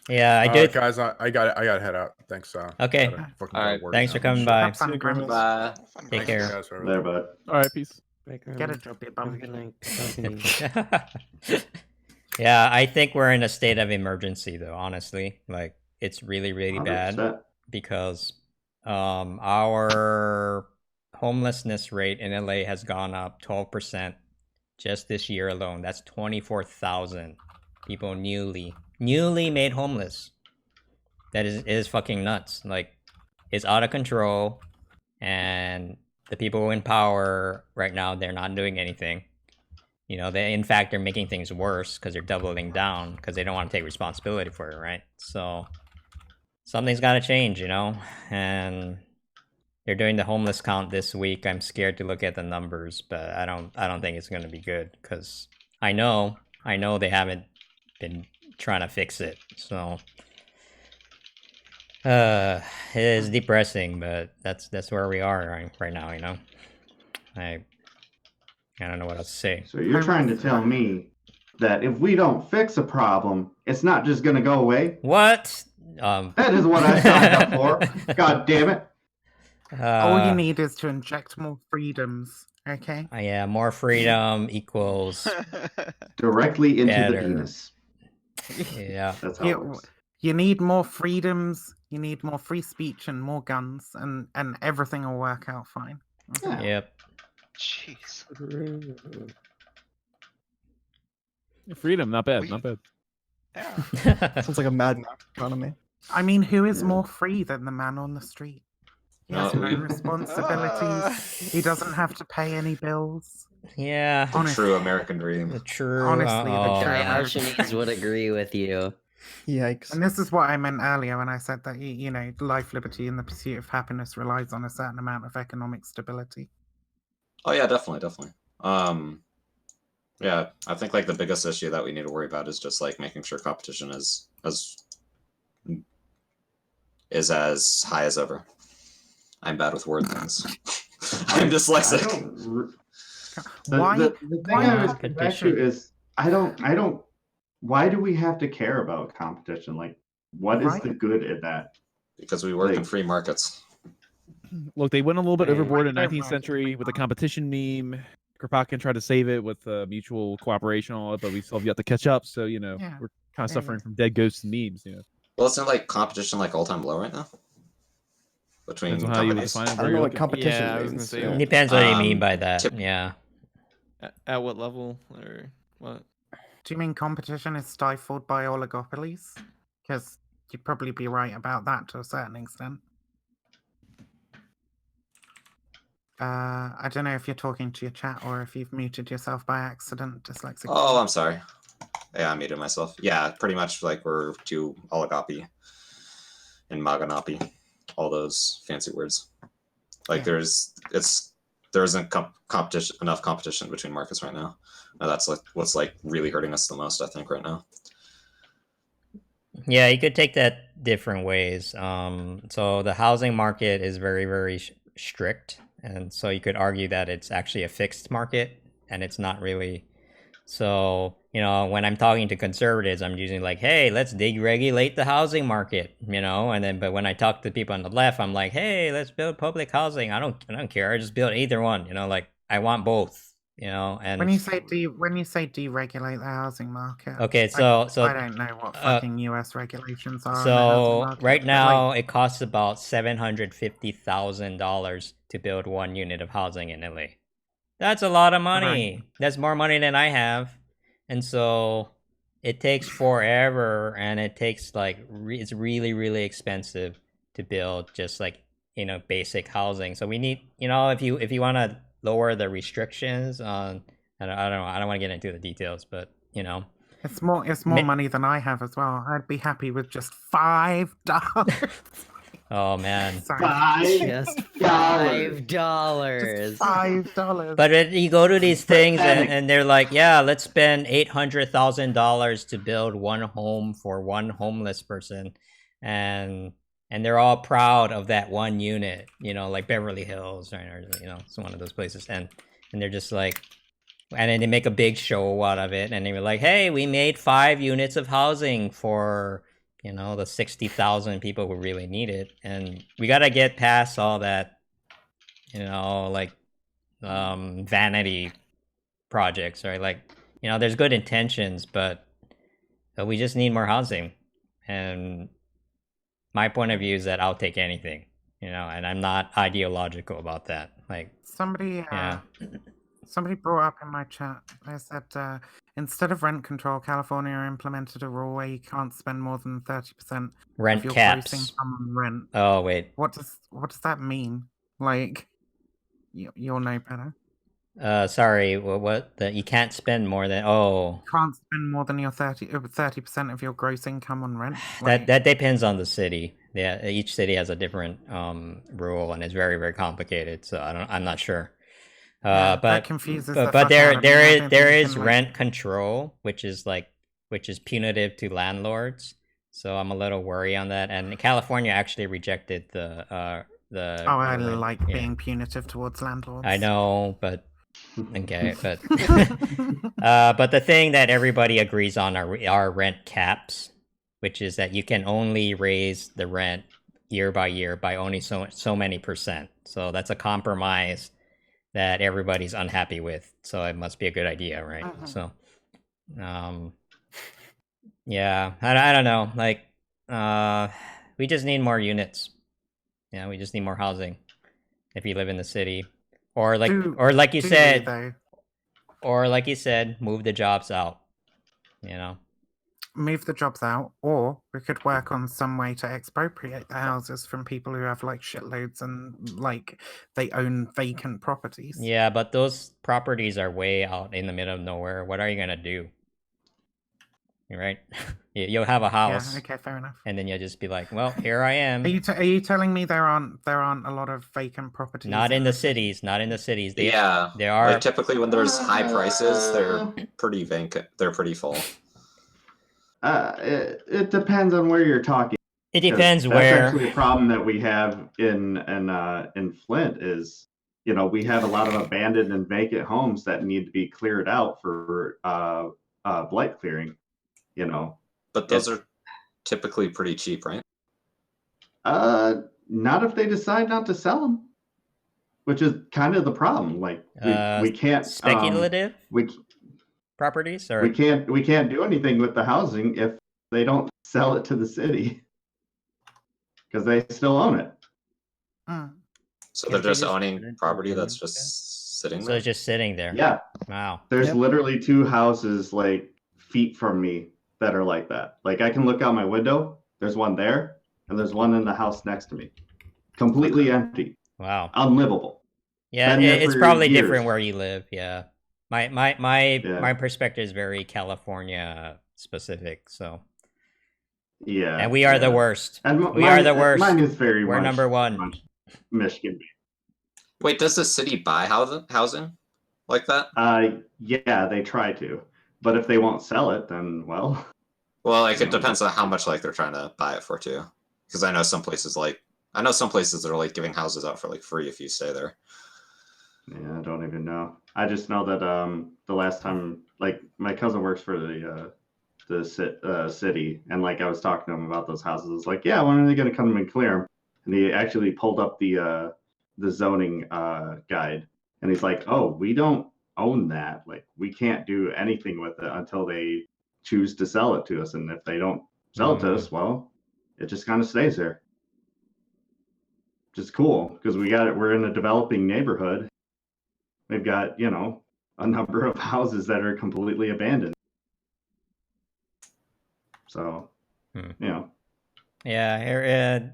Yeah, I All do. right, guys, I got to head out. Thanks. Okay. gotta fucking All go right. work Thanks for now. coming by. Have fun, Grimace. Bye. Take Thanks, care. guys, for There, bud. All right, peace. Get a job, you bum. Yeah, I think we're in a state of emergency, though. Honestly, like it's really, really bad 100%. because our homelessness rate in LA has gone up 12% just this year alone. That's 24,000 people newly made homeless. That is fucking nuts. Like, it's out of control, and the people in power right now, they're not doing anything. In fact, they're making things worse because they're doubling down because they don't want to take responsibility for it, right? So something's got to change, and they're doing the homeless count this week. I'm scared to look at the numbers, but I don't think it's going to be good because I know they haven't been trying to fix it. So it is depressing, but that's where we are right now. I don't know what else to say. So you're trying to tell me that if we don't fix a problem, it's not just going to go away? What? That is what I signed up for. God damn it. All you need is to inject more freedoms, okay? Yeah, more freedom equals Directly into better. the penis. Yeah. That's how it works. You need more freedoms, you need more free speech and more guns, and everything will work out fine. Okay? Yep. Jeez. Freedom, not bad, not bad. Sounds like a Mad Max economy. I mean, who is more free than the man on the street? He has no responsibilities. He doesn't have to pay any bills. Yeah. The true American dream. The true. Honestly, the true Yeah, American Shanice would agree with you. Yikes. And this is what I meant earlier when I said that, you know, life, liberty, and the pursuit of happiness relies on a certain amount of economic stability. Oh yeah, definitely. Yeah, I think like the biggest issue that we need to worry about is just like making sure competition is as high as ever. I'm bad with word things. I'm dyslexic. The thing I was back to is I don't. Why do we have to care about competition? Like, what is the good in that? Because we work in free markets. Look, they went a little bit overboard in Right. 19th century with the competition meme. Kropotkin tried to save it with mutual cooperation and all that, but we still have yet to catch up. So, you know, Yeah. we're kind of suffering from dead ghosts and memes, you know. Well, isn't like competition like all-time low right now? Between Depends on how you would companies? define it, I where don't you're know what looking. competition Yeah, I was gonna means. say, Yeah. Depends what you mean by that. Yeah. At what level or what? Do you mean competition is stifled by oligopolies? Because you'd probably be right about that to a certain extent. I don't know if you're talking to your chat or if you've muted yourself by accident, dyslexic. Oh, I'm sorry. Yeah, I muted myself. Yeah, pretty much like we're to oligopoly and monopoly, all those fancy words. Like there isn't competition enough competition between markets right now. And that's like what's like really hurting us the most, I think, right now. Yeah, you could take that different ways. So the housing market is very, very strict, and so you could argue that it's actually a fixed market, and it's not really. So, you know, when I'm talking to conservatives, I'm usually like, hey, let's deregulate the housing market, you know, and then, but when I talk to people on the left, I'm like, hey, let's build public housing. I don't care. I just build either one, you know, like I want both, you know, and When you say deregulate the housing market, okay, I so don't know what fucking US regulations are. on the housing so market, right but, now like, it costs about $750,000 to build 1 unit of housing in LA. That's a lot of money. That's more money than I have. And so it takes forever, and it takes like it's really, really expensive to build just like, you know, basic housing. So we need, you know, if you want to lower the restrictions on, I don't know, I don't want to get into the details, but you know, it's more money than I have as well. I'd be happy with just $5. oh man, Just $5. $5. But you go to these things and they're like, yeah, let's spend $800,000 to build one home for one homeless person, and they're all proud of that one unit, you know, like Beverly Hills, right, or you know, it's one of those places, and they're just like, and then they make a big show out of it, and they were like, hey, we made 5 units of housing for, you know, the 60,000 people who really need it, and we gotta get past all that, you know, like vanity projects, right? Like, you know, there's good intentions, but we just need more housing. And my point of view is that I'll take anything, you know, and I'm not ideological about that. Like Somebody brought up in my chat, they said instead of rent control, California implemented a rule where you can't spend more than 30% Rent of your caps. gross income on rent. Oh wait, What does that mean? Like, you'll know better. sorry, what? You can't spend more than Can't spend more than your 30% of your gross income on rent. that depends on the city. Yeah, each city has a different rule, and it's very, very complicated. So I'm not sure. Yeah, that But confuses the but fuck there out of me. I don't there think you is can, like- rent control, which is punitive to landlords. So I'm a little worried on that. And California actually rejected the Oh, I ruling. like Yeah. being punitive towards landlords. I know, but okay, but but the thing that everybody agrees on are rent caps, which is that you can only raise the rent year by year by only so many percent. So that's a compromise that everybody's unhappy with. So it must be a good idea, right? So, yeah, I don't know. Like, we just need more units. Yeah, we just need more housing. If you live in the city, or like you said, move the jobs out. You know. Move the jobs out, or we could work on some way to expropriate the houses from people who have like shitloads and like they own vacant properties. Yeah, but those properties are way out in the middle of nowhere. What are you gonna do? right? You'll have a house, Yeah. Okay. Fair enough. and then you'll just be like, well, here I am. Are you telling me there aren't a lot of vacant properties? Not in the cities. Not in the cities. Yeah, They are. like typically when there's high prices, they're pretty vacant. They're pretty full. It depends on where you're talking. It depends That's where. actually a problem that we have in Flint is, we have a lot of abandoned and vacant homes that need to be cleared out for blight clearing. But those are typically pretty cheap, right? Not if they decide not to sell them, which is kind of the problem. Like we can't speculative properties, or we can't do anything with the housing if they don't sell it to the city because they still own it. So they're just owning property that's just sitting So there. it's just sitting there. Yeah. Wow. There's literally 2 houses like feet from me that are like that. Like I can look out my window. There's one there, and there's one in the house next to me, completely empty. Wow. Unlivable. Yeah, Been there it's for probably years. different where you live. Yeah. My perspective is very California specific. So. Yeah. And we are the worst. And we are the worst. Mine is very We're much number one. Michigan. Wait, does the city buy housing like that? Yeah, they try to, but if they won't sell it, then well. Well, like it depends on how much like they're trying to buy it for too. Because I know some places that are like giving houses out for like free if you stay there. Yeah, I don't even know. I just know that the last time, like my cousin works for the city, and like I was talking to him about those houses. I was like, yeah, when are they going to come and clear them? And he actually pulled up the zoning guide, and he's like, oh, we don't own that. Like we can't do anything with it until they choose to sell it to us, and if they don't sell it to us, well, it just kind of stays there. Which is cool because we're in a developing neighborhood. We've got, a number of houses that are completely abandoned. So, Yeah, here,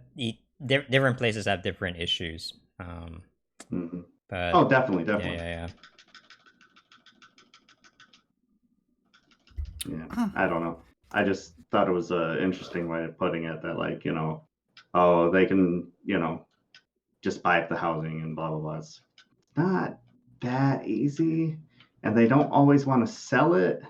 different places have different issues. But oh, definitely. Yeah. Yeah, I don't know. I just thought it was an interesting way of putting it that, like, oh, they can, just buy up the housing and blah, blah, blah. It's not that easy. And they don't always want to sell it.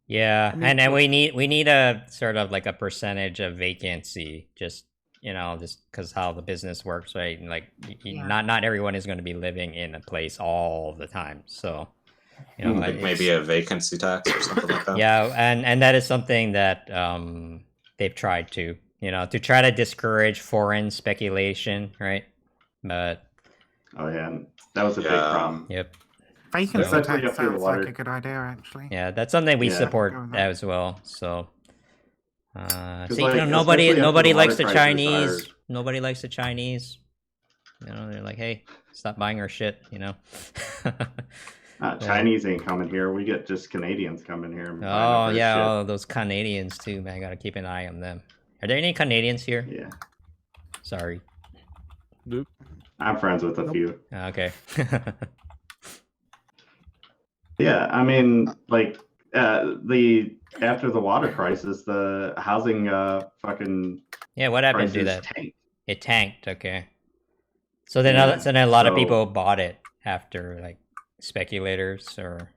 Yeah, I mean, and then we need a sort of like a percentage of vacancy, just just because how the business works, right? And like, not everyone is going to be living in a place all the time, so Like maybe a vacancy tax or something like that. Yeah, and that is something that they've tried to try to discourage foreign speculation, right? But oh yeah, that was a big problem. Yep. Vacancy Especially tax up through the sounds water. like a good idea, actually. Yeah, that's something we Yeah. support Go with that. as well. So, see, like, nobody especially nobody after the likes the water prices Chinese. are- Nobody likes the Chinese. They're like, hey, stop buying our shit. Chinese ain't coming here. We get just Canadians coming here. and buying Oh up their yeah, shit. oh, those Canadians too, man. Gotta keep an eye on them. Are there any Canadians here? Yeah. Sorry. Nope. I'm friends with a few. Okay. Yeah, I mean, like after the water crisis, the housing fucking Yeah, what happened to prices that? tanked. It tanked. Okay. So then, Yeah, so then a lot of so- people bought it after, like, speculators or.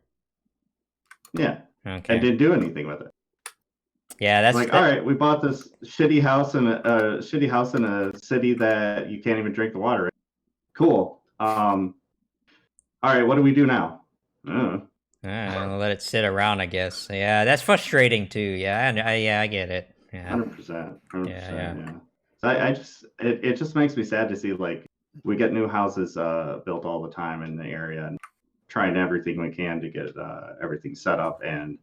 Yeah, Okay. and didn't do anything with it. Yeah, that's Like, all right, we bought this shitty house in a city that you can't even drink the water in. Cool. All right, what do we do now? I'll let it sit around, I guess. Yeah, that's frustrating too. Yeah, I get it. Yeah. 100%. 100%. Yeah. Yeah. So it just makes me sad to see, like, we get new houses built all the time in the area and trying everything we can to get everything set up, and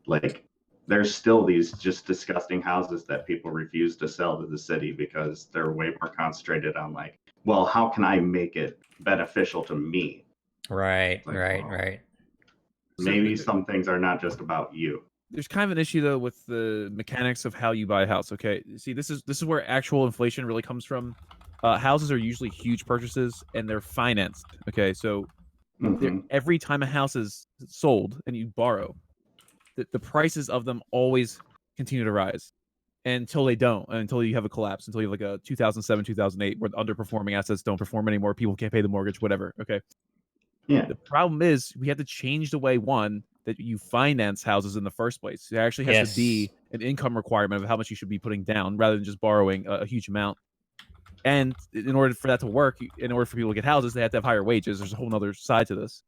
like there's still these just disgusting houses that people refuse to sell to the city because they're way more concentrated on, like, well, how can I make it beneficial to me? Right, Like, right, well, right. Maybe some things are not just about you. There's kind of an issue though with the mechanics of how you buy a house. Okay, see, this is where actual inflation really comes from. Houses are usually huge purchases and they're financed. Okay, so every time a house is sold and you borrow, the prices of them always continue to rise until they don't, until you have a collapse, until you have like a 2007, 2008, where the underperforming assets don't perform anymore. People can't pay the mortgage, whatever. Okay. Yeah. The problem is we have to change the way, one, that you finance houses in the first place. There actually has to be an income requirement of how much you should be putting down rather than just borrowing a huge amount. And in order for that to work, in order for people to get houses, they have to have higher wages. There's a whole other side to this.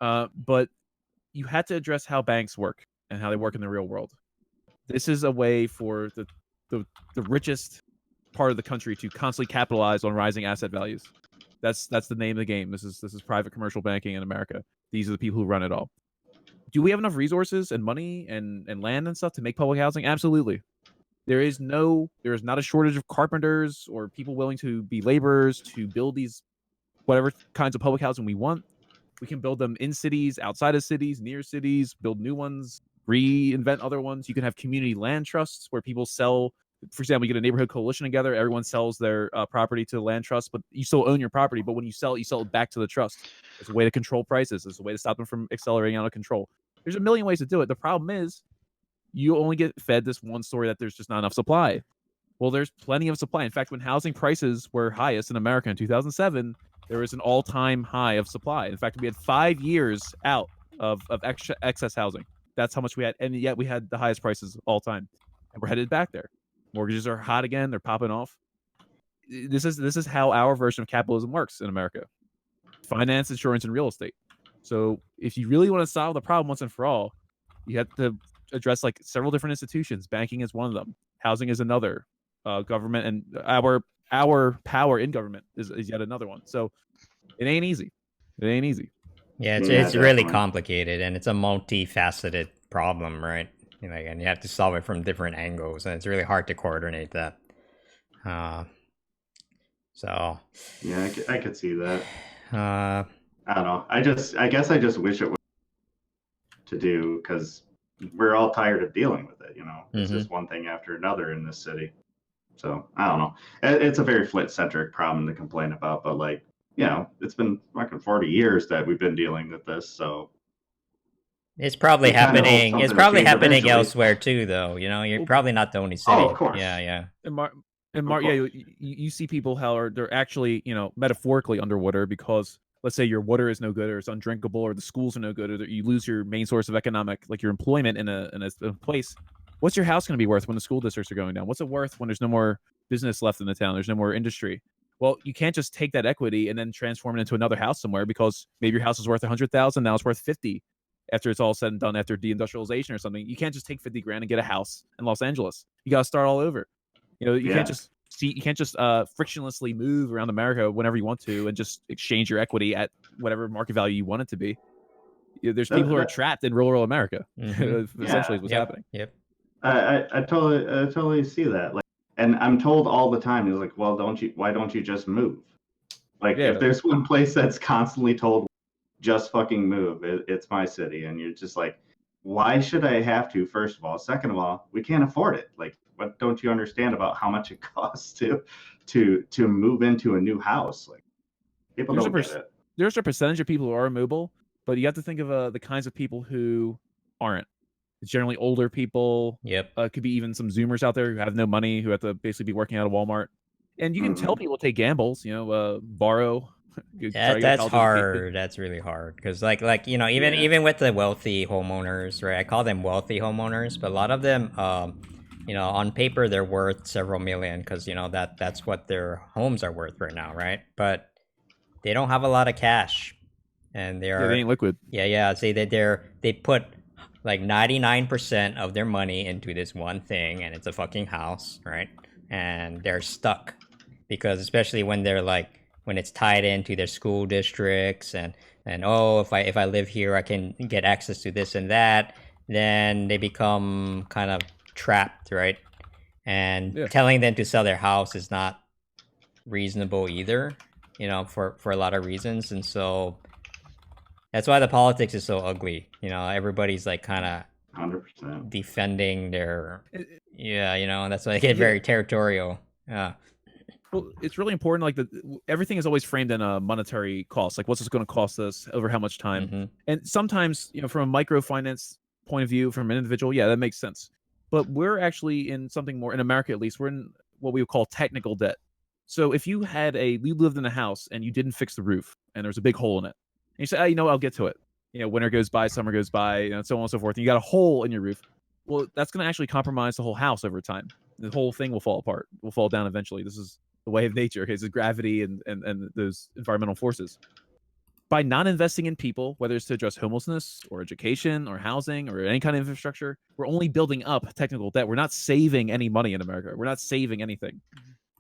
But you had to address how banks work and how they work in the real world. This is a way for the richest part of the country to constantly capitalize on rising asset values. That's the name of the game. This is private commercial banking in America. These are the people who run it all. Do we have enough resources and money and land and stuff to make public housing? Absolutely. There is not a shortage of carpenters or people willing to be laborers to build these whatever kinds of public housing we want. We can build them in cities, outside of cities, near cities, build new ones, reinvent other ones. You can have community land trusts where people sell. For example, you get a neighborhood coalition together. Everyone sells their property to the land trust, but you still own your property. But when you sell it back to the trust. It's a way to control prices. It's a way to stop them from accelerating out of control. There's a million ways to do it. The problem is you only get fed this one story that there's just not enough supply. Well, there's plenty of supply. In fact, when housing prices were highest in America in 2007, there was an all-time high of supply. In fact, we had 5 years out of excess housing. That's how much we had, and yet we had the highest prices all time. And we're headed back there. Mortgages are hot again. They're popping off. This is how our version of capitalism works in America. Finance, insurance, and real estate. So if you really want to solve the problem once and for all, you have to address like several different institutions. Banking is one of them. Housing is another. Government and our power in government is yet another one. So it ain't easy. It ain't easy. Yeah, it's really complicated, and it's a multifaceted problem, right? And you have to solve it from different angles, and it's really hard to coordinate that. So yeah, I could see that. I don't know. I guess I just wish it was to do, because we're all tired of dealing with it. It's just one thing after another in this city. So I don't know. It's a very Flint-centric problem to complain about, but it's been fucking 40 years that we've been dealing with this. So it's probably happening. It's probably happening eventually. elsewhere too, though. You're probably not the only city. Oh, of course. Yeah. And Mark, yeah, you see people how they're actually, metaphorically underwater because let's say your water is no good or it's undrinkable or the schools are no good or you lose your main source of economic, like your employment in a place. What's your house going to be worth when the school districts are going down? What's it worth when there's no more business left in the town? There's no more industry. Well, you can't just take that equity and then transform it into another house somewhere because maybe your house is worth 100,000, now it's worth 50 after it's all said and done after deindustrialization or something. You can't just take 50 grand and get a house in Los Angeles. You got to start all over. You can't just frictionlessly move around America whenever you want to and just exchange your equity at whatever market value you want it to be. There's people who are trapped in rural America. Essentially, is what's happening. Yep. I totally see that. And I'm told all the time, it's like, well, why don't you just move? If there's one place that's constantly told, just fucking move, it's my city. And you're just like, why should I have to, first of all? Second of all, we can't afford it. What don't you understand about how much it costs to move into a new house? People don't get it. There's a percentage of people who are mobile, but you have to think of the kinds of people who aren't. It's generally older people. Yep. Could be even some Zoomers out there who have no money, who have to basically be working out of Walmart. And you can tell people take gambles, borrow. That's hard. That's really hard because, even with the wealthy homeowners, right? I call them wealthy homeowners, but a lot of them, on paper they're worth several million because that's what their homes are worth right now, right? But they don't have a lot of cash, and they ain't liquid. Yeah. See, they put 99% of their money into this one thing, and it's a fucking house, right? And they're stuck because, especially when they're when it's tied into their school districts, and if I live here, I can get access to this and that. Then they become kind of trapped, right? And telling them to sell their house is not reasonable either, for a lot of reasons, and so. That's why the politics is so ugly. Everybody's kind of 100% defending their, and that's why they get very territorial. Yeah. Well, it's really important. Everything is always framed in a monetary cost. What's this going to cost us over how much time? And sometimes, from a microfinance point of view from an individual, yeah, that makes sense. But we're actually in something more, in America at least, we're in what we would call technical debt. So if you lived in a house and you didn't fix the roof and there was a big hole in it, and you say, I'll get to it. Winter goes by, summer goes by, so on and so forth, and you got a hole in your roof. Well, that's going to actually compromise the whole house over time. The whole thing will fall apart, will fall down eventually. This is the way of nature. Okay, it's gravity and those environmental forces. By not investing in people, whether it's to address homelessness or education or housing or any kind of infrastructure, we're only building up technical debt. We're not saving any money in America. We're not saving anything.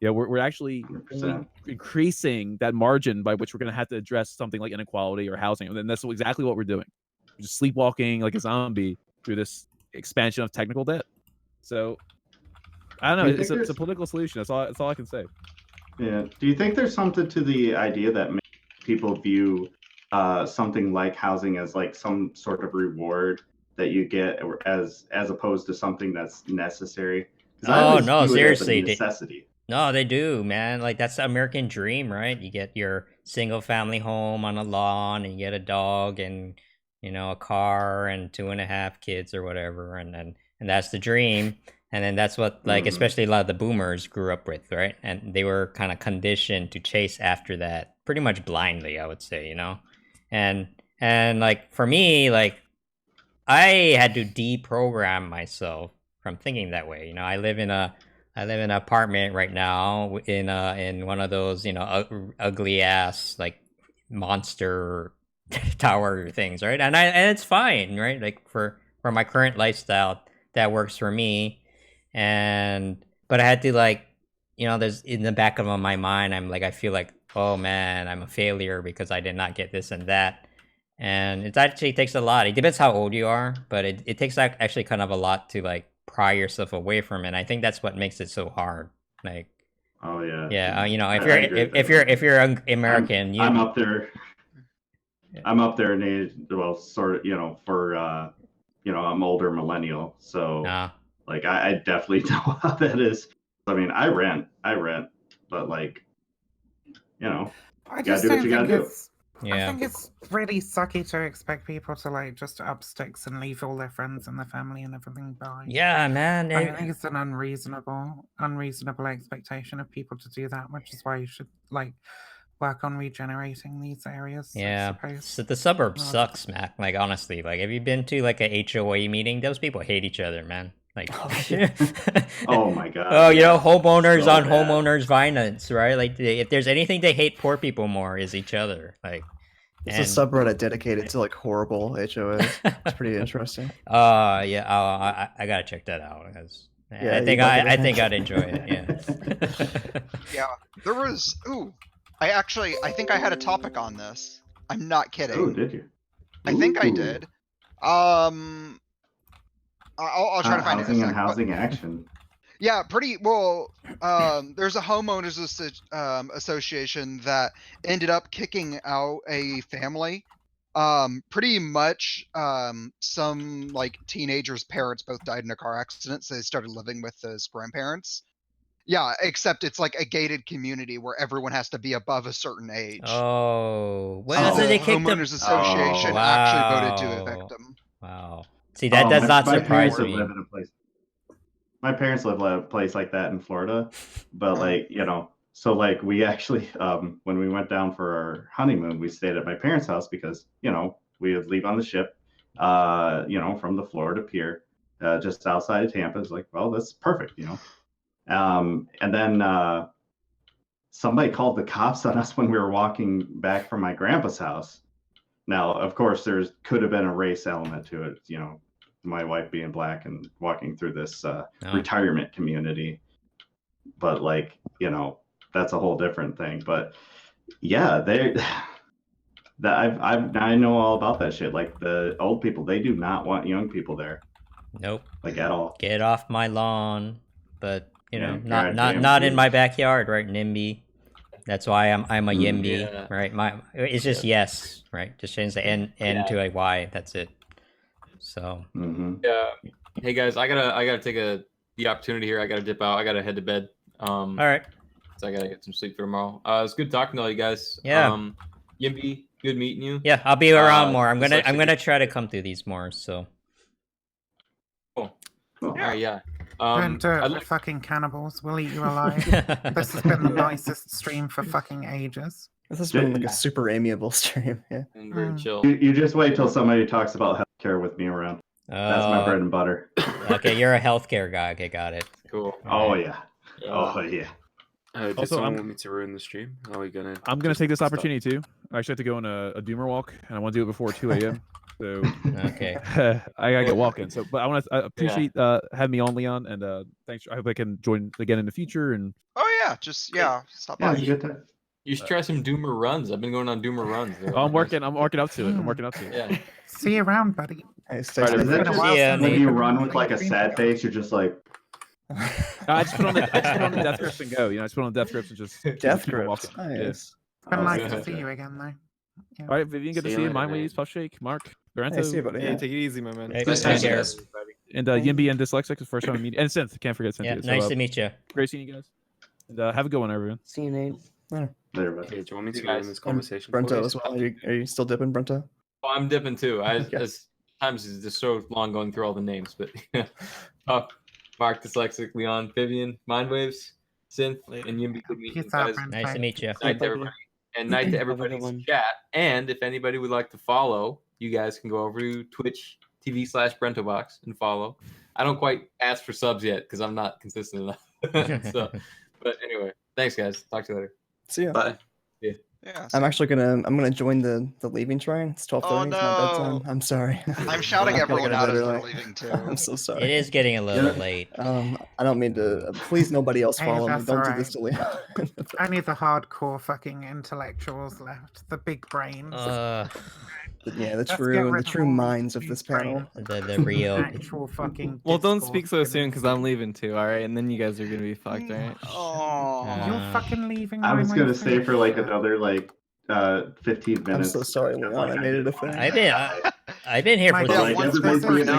We're actually only increasing that margin by which we're going to have to address something like inequality or housing. And that's exactly what we're doing. We're just sleepwalking like a zombie through this expansion of technical debt. So, I don't know. It's a political solution. That's all I can say. Yeah. Do you think there's something to the idea that people view something like housing as like some sort of reward that you get as opposed to something that's necessary? Oh no, seriously, necessity. No, they do, man. Like that's the American dream, right? You get your single family home on a lawn, and you get a dog, and a car, and 2.5 kids or whatever, and that's the dream. And then that's what, like, especially a lot of the boomers grew up with, right? And they were kind of conditioned to chase after that pretty much blindly, I would say, And like for me, like I had to deprogram myself from thinking that way. I live in an apartment right now in one of those, ugly ass like monster tower things, right? And it's fine, right? Like for my current lifestyle, that works for me. But I had to there's in the back of my mind, I feel like, oh man, I'm a failure because I did not get this and that. And it actually takes a lot. It depends how old you are, but it takes actually kind of a lot to pry yourself away from it. And I think that's what makes it so hard. Oh yeah. Yeah, if you're American, I'm up there. I'm up there in age. Well, sort of, for I'm older millennial, so I definitely know how that is. I mean, I rent, but I you gotta just do what don't you gotta think do. it's. I think it's really sucky to expect people to just up sticks and leave all their friends and their family and everything behind. Yeah, man. I think it's an unreasonable expectation of people to do that, which is why you should work on regenerating these areas. Yeah, I suppose. so the suburbs suck, Smack. Honestly, have you been to a HOA meeting? Those people hate each other, man. Oh my god. Oh, homeowners So on bad. homeowners violence, right? If there's anything they hate poor people more is each other. It's a subreddit dedicated to horrible HOAs. It's pretty interesting. Yeah. I gotta check that out because Yeah, I think I'd enjoy it. Yeah. Yeah, there was. I think I had a topic on this. I'm not kidding. Oh, did you? I think I Ooh. did. I'll try to find it. Housing and housing action. Yeah, pretty well. There's a homeowners association that ended up kicking out a family. Pretty much, some teenagers' parents both died in a car accident, so they started living with his grandparents. Yeah, except it's a gated community where everyone has to be above a certain age. Oh, well, so the they kicked homeowners association actually voted to evict them. Wow. See, that does not surprise me. My parents live in a place like that in Florida, but so we actually when we went down for our honeymoon, we stayed at my parents' house because we would leave on the ship from the Florida pier just outside of Tampa. It's well, that's perfect, and then somebody called the cops on us when we were walking back from my grandpa's house. Now, of course, could have been a race element to it, my wife being black and walking through this retirement community. But that's a whole different thing. But yeah, I know all about that shit. The old people, they do not want young people there. Nope. At all. Get off my lawn. But Yeah, not in my backyard, right? NIMBY. That's why I'm a YIMBY, right? It's just yes, right? Just change the N to a Y. That's it. So yeah. Hey guys, I gotta take the opportunity here. I gotta dip out. I gotta head to bed. All right. So I gotta get some sleep for tomorrow. It's good talking to all you guys. Yeah. YIMBY, good meeting you. Yeah, I'll be around more. I'm gonna try to come through these more. So All right, yeah. Don't do it, I'd we're like- fucking cannibals. We'll eat you alive. This has been the nicest stream for fucking ages. This has been like a super amiable stream. Yeah. and very chill. You just wait till somebody talks about healthcare with me around. That's my bread and butter. Okay, you're a healthcare guy. Okay, got it. Cool. Oh yeah. Oh yeah. Did Also, someone I'm- want me to ruin the stream? Are we gonna? I'm gonna just take this stop? opportunity too. I actually have to go on a Doomer walk, and I want to do it before 2 a.m. So Okay. I gotta get walking. So, but I want to appreciate having me on, Leon, and thanks. I hope I can join again in the future. And Oh yeah, just stop by. You should try some Doomer runs. I've been going on Doomer runs. They're I'm nice. working up to it. I'm working up to it. Yeah. See you around, buddy. Hey, Is that just when you run with like a sad face, you're just like. I just put on the death grips and go. You know, I just put on the death grips and just Death keep on grips, walking. nice. It's been nice to see you again, though. Yeah. All right, Vivian, good to See see you you. later, Mindwaves, Puff Shake, Mark, Barento. Hey, see you, buddy. Hey, Yeah. take it easy, my man. Hey, Nice take to meet you care. guys. And Yimby and Dyslexic, the first time meeting. And Synth, can't forget Synth. Yeah, too. So, nice to meet you. Great seeing you guys. And have a good one, everyone. See you, Nate. Later, bud. Okay, do you want me to You ruin guys. this conversation? for Brento you? as well. Are you still dipping, Brento? Oh, I'm dipping too. Okay. As times is just so long going through all the names, but Mark, Dyslexic, Leon, Vivian, Mindwaves, Synth, and Yimby. Good meeting you Peace out, guys. Brent. Nice to meet you. Night to everybody. And night to everybody's chat. And if anybody would like to follow, you guys can go over to Twitch TV/BrentoBox and follow. I don't quite ask for subs yet because I'm not consistent enough. So, but anyway, thanks guys. Talk to you later. See ya. Bye. Yeah. Yeah. I'm gonna join the leaving train. It's 12:30. Oh, It's my no. bedtime. I'm sorry. I'm shouting I'm not gonna everyone go out to as bed they're early. leaving too. I'm so sorry. It is getting a little late. I don't mean to. Please, nobody else Hey, follow me. that's Don't do alright. this to Leon. Only the hardcore fucking intellectuals left. The big brains. Yeah, the Let's get true rid of all minds of this panel. The real. Actual fucking. Well, don't discourse speak so soon because I'm leaving too. All right, and then you guys are gonna be fucked, all right? Oh, You're fucking leaving. I my was way gonna for stay for like shit. another 15 minutes. I'm so sorry, Leon. I made it a thing. I've been here for My three. God, Like, once everybody's this is being a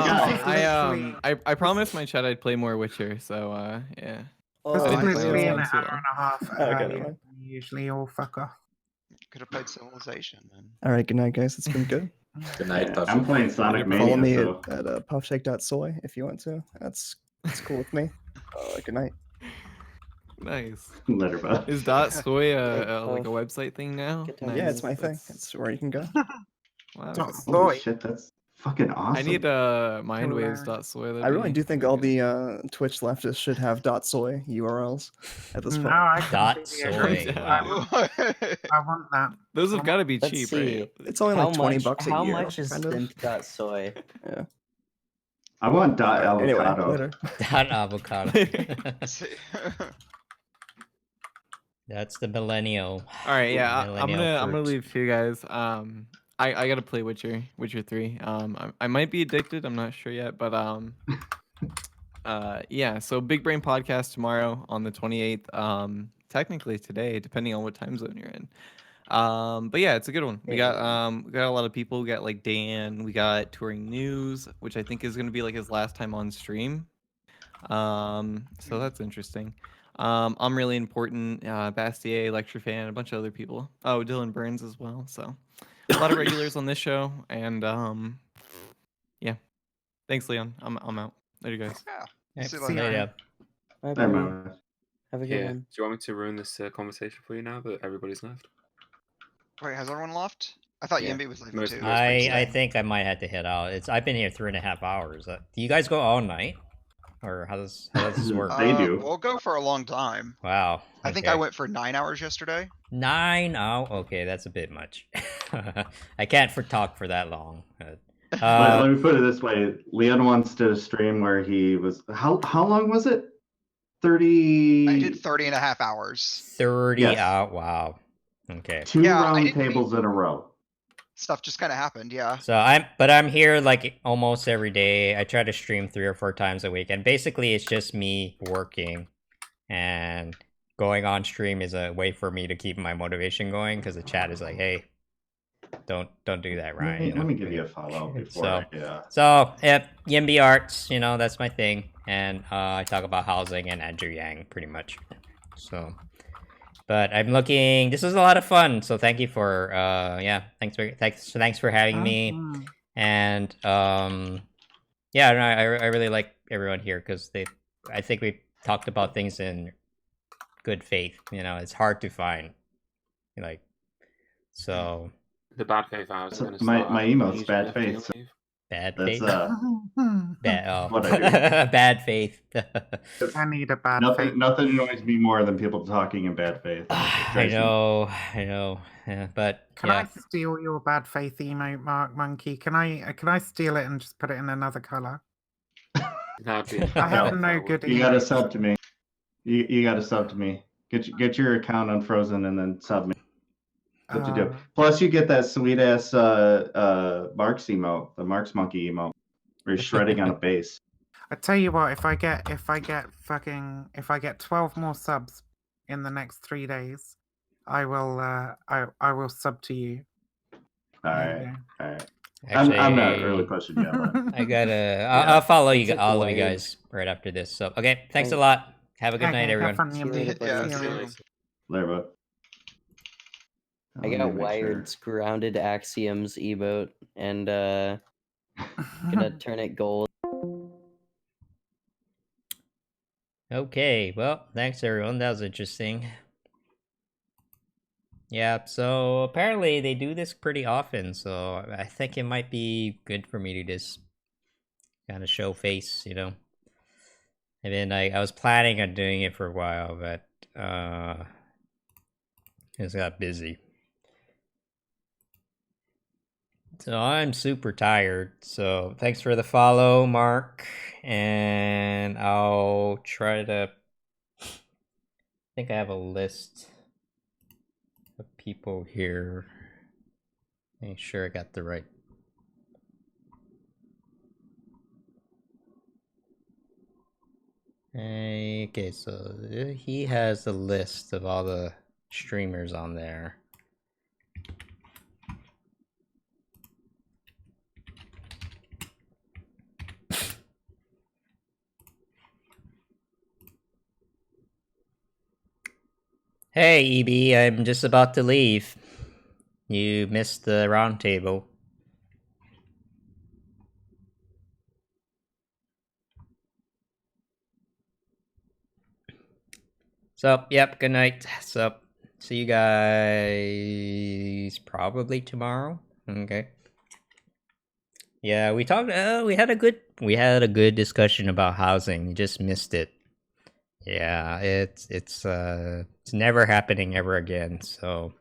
guy. I promised my chat I'd play more Witcher, so yeah. Oh, This I is didn't play literally this an one too hour long. and a half Okay, never earlier mind. than usually all fuck off. could have played Civilization then. All right, good night, guys. It's been good. Good night, Puff. I'm playing Sonic Follow Mania. me So. at puffshake.soy if you want to. That's cool with me. Good night. Nice. Later, bud. Is .soy like a website thing now? Yeah, it's my thing. It's where you can go. Wow. Holy shit, that's fucking awesome. I need mindwaves.soy. I really do think all the Twitch leftists should have .soy URLs at this point. No, I can see the .soy. issue. Wow. I want that. Those have got to be Let's cheap, see. right? It's only like $20 a How year. much is kind of. synth.soy? Yeah. I want avocado. Anyway, later. Dot avocado. That's the millennial. All right, yeah, I'm millennial gonna fruit. leave too, guys. I gotta play Witcher 3. I might be addicted. I'm not sure yet, but yeah. So Big Brain Podcast tomorrow on the 28th. Technically today, depending on what time zone you're in. But yeah, it's a good one. We got a lot of people. We got like Dan. We got Touring News, which I think is gonna be like his last time on stream. So that's interesting. I'm really important. Bastier, Lecture Fan, a bunch of other people. Oh, Dylan Burns as well. So a lot of regulars on this show, and yeah. Thanks, Leon. I'm out. Later, guys. Yep, See you see you later. later. Bye, There, bye. man. Have a good Yeah. one. Do you want me to ruin this conversation for you now that everybody's left? Wait, has everyone left? I thought Yeah. Yimby was leaving Most- too. most I think I might have to head out. I've been here 3.5 hours. Do you guys go all night, or how does this work? They do. We'll go for a long time. Wow. I think okay. I went for 9 hours yesterday. 9 hours. Okay, that's a bit much. I can't talk for that long. Let me put it this way: Leon wants to stream where he was. How long was it? 30. I did 30 and a half hours. 30 Yes. out. Wow. Okay. Two Yeah, I round didn't tables in a row. Stuff just kind of happened, yeah. So I'm here like almost every day. I try to stream 3 or 4 times a week, and basically it's just me working, and going on stream is a way for me to keep my motivation going because the chat is like, hey, don't do that, Ryan. Let me give you a follow before. So, Yeah. so Yimby Arts, that's my thing, and I talk about housing and Andrew Yang pretty much. So, but I'm looking. This was a lot of fun. So thank you for thanks for having me, and Yeah, no, I really like everyone here because I think we talked about things in good faith. You know, it's hard to find, like, so. The bad faith hours. My emote's bad faith. So Bad that's faith. Bad, what I do. bad faith. I need a bad faith. Nothing annoys me more than people talking in bad faith. I know, yeah, but Can yeah. I steal your bad faith emote, Mark Monkey? Can I steal it and just put it in another color? That'd be. I have no good. You gotta emotes. sub to me. You gotta sub to me. Get your account unfrozen and then sub me. What you do. Plus, you get that sweet ass Marks emote, the Marks Monkey emote, where you're shredding on a bass. I tell you what, if I get 12 more subs in the next 3 days, I will sub to you. All right. I'm not really pushing you on that. I gotta. I'll follow you. All of you guys right after this. So okay, thanks a lot. Have a good night, everyone. Later, bud. I got Wired's Grounded Axioms emote and gonna turn it gold. Okay, well, thanks everyone. That was interesting. Yeah, so apparently they do this pretty often, so I think it might be good for me to just kind of show face, you know. And then I was planning on doing it for a while, but just got busy. So I'm super tired, so thanks for the follow, Mark, and I'll try to, I think I have a list of people here. Make sure I got the right. Okay, so he has a list of all the streamers on there. Hey, EB, I'm just about to leave. You missed the round table. So, yep, good night. So, see you guys probably tomorrow. Okay. Yeah, we talked. We had a good discussion about housing. You just missed it. Yeah, it's never happening ever again. So,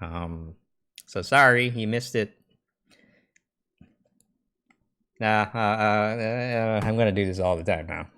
so sorry you missed it. Nah, I'm gonna do this all the time now.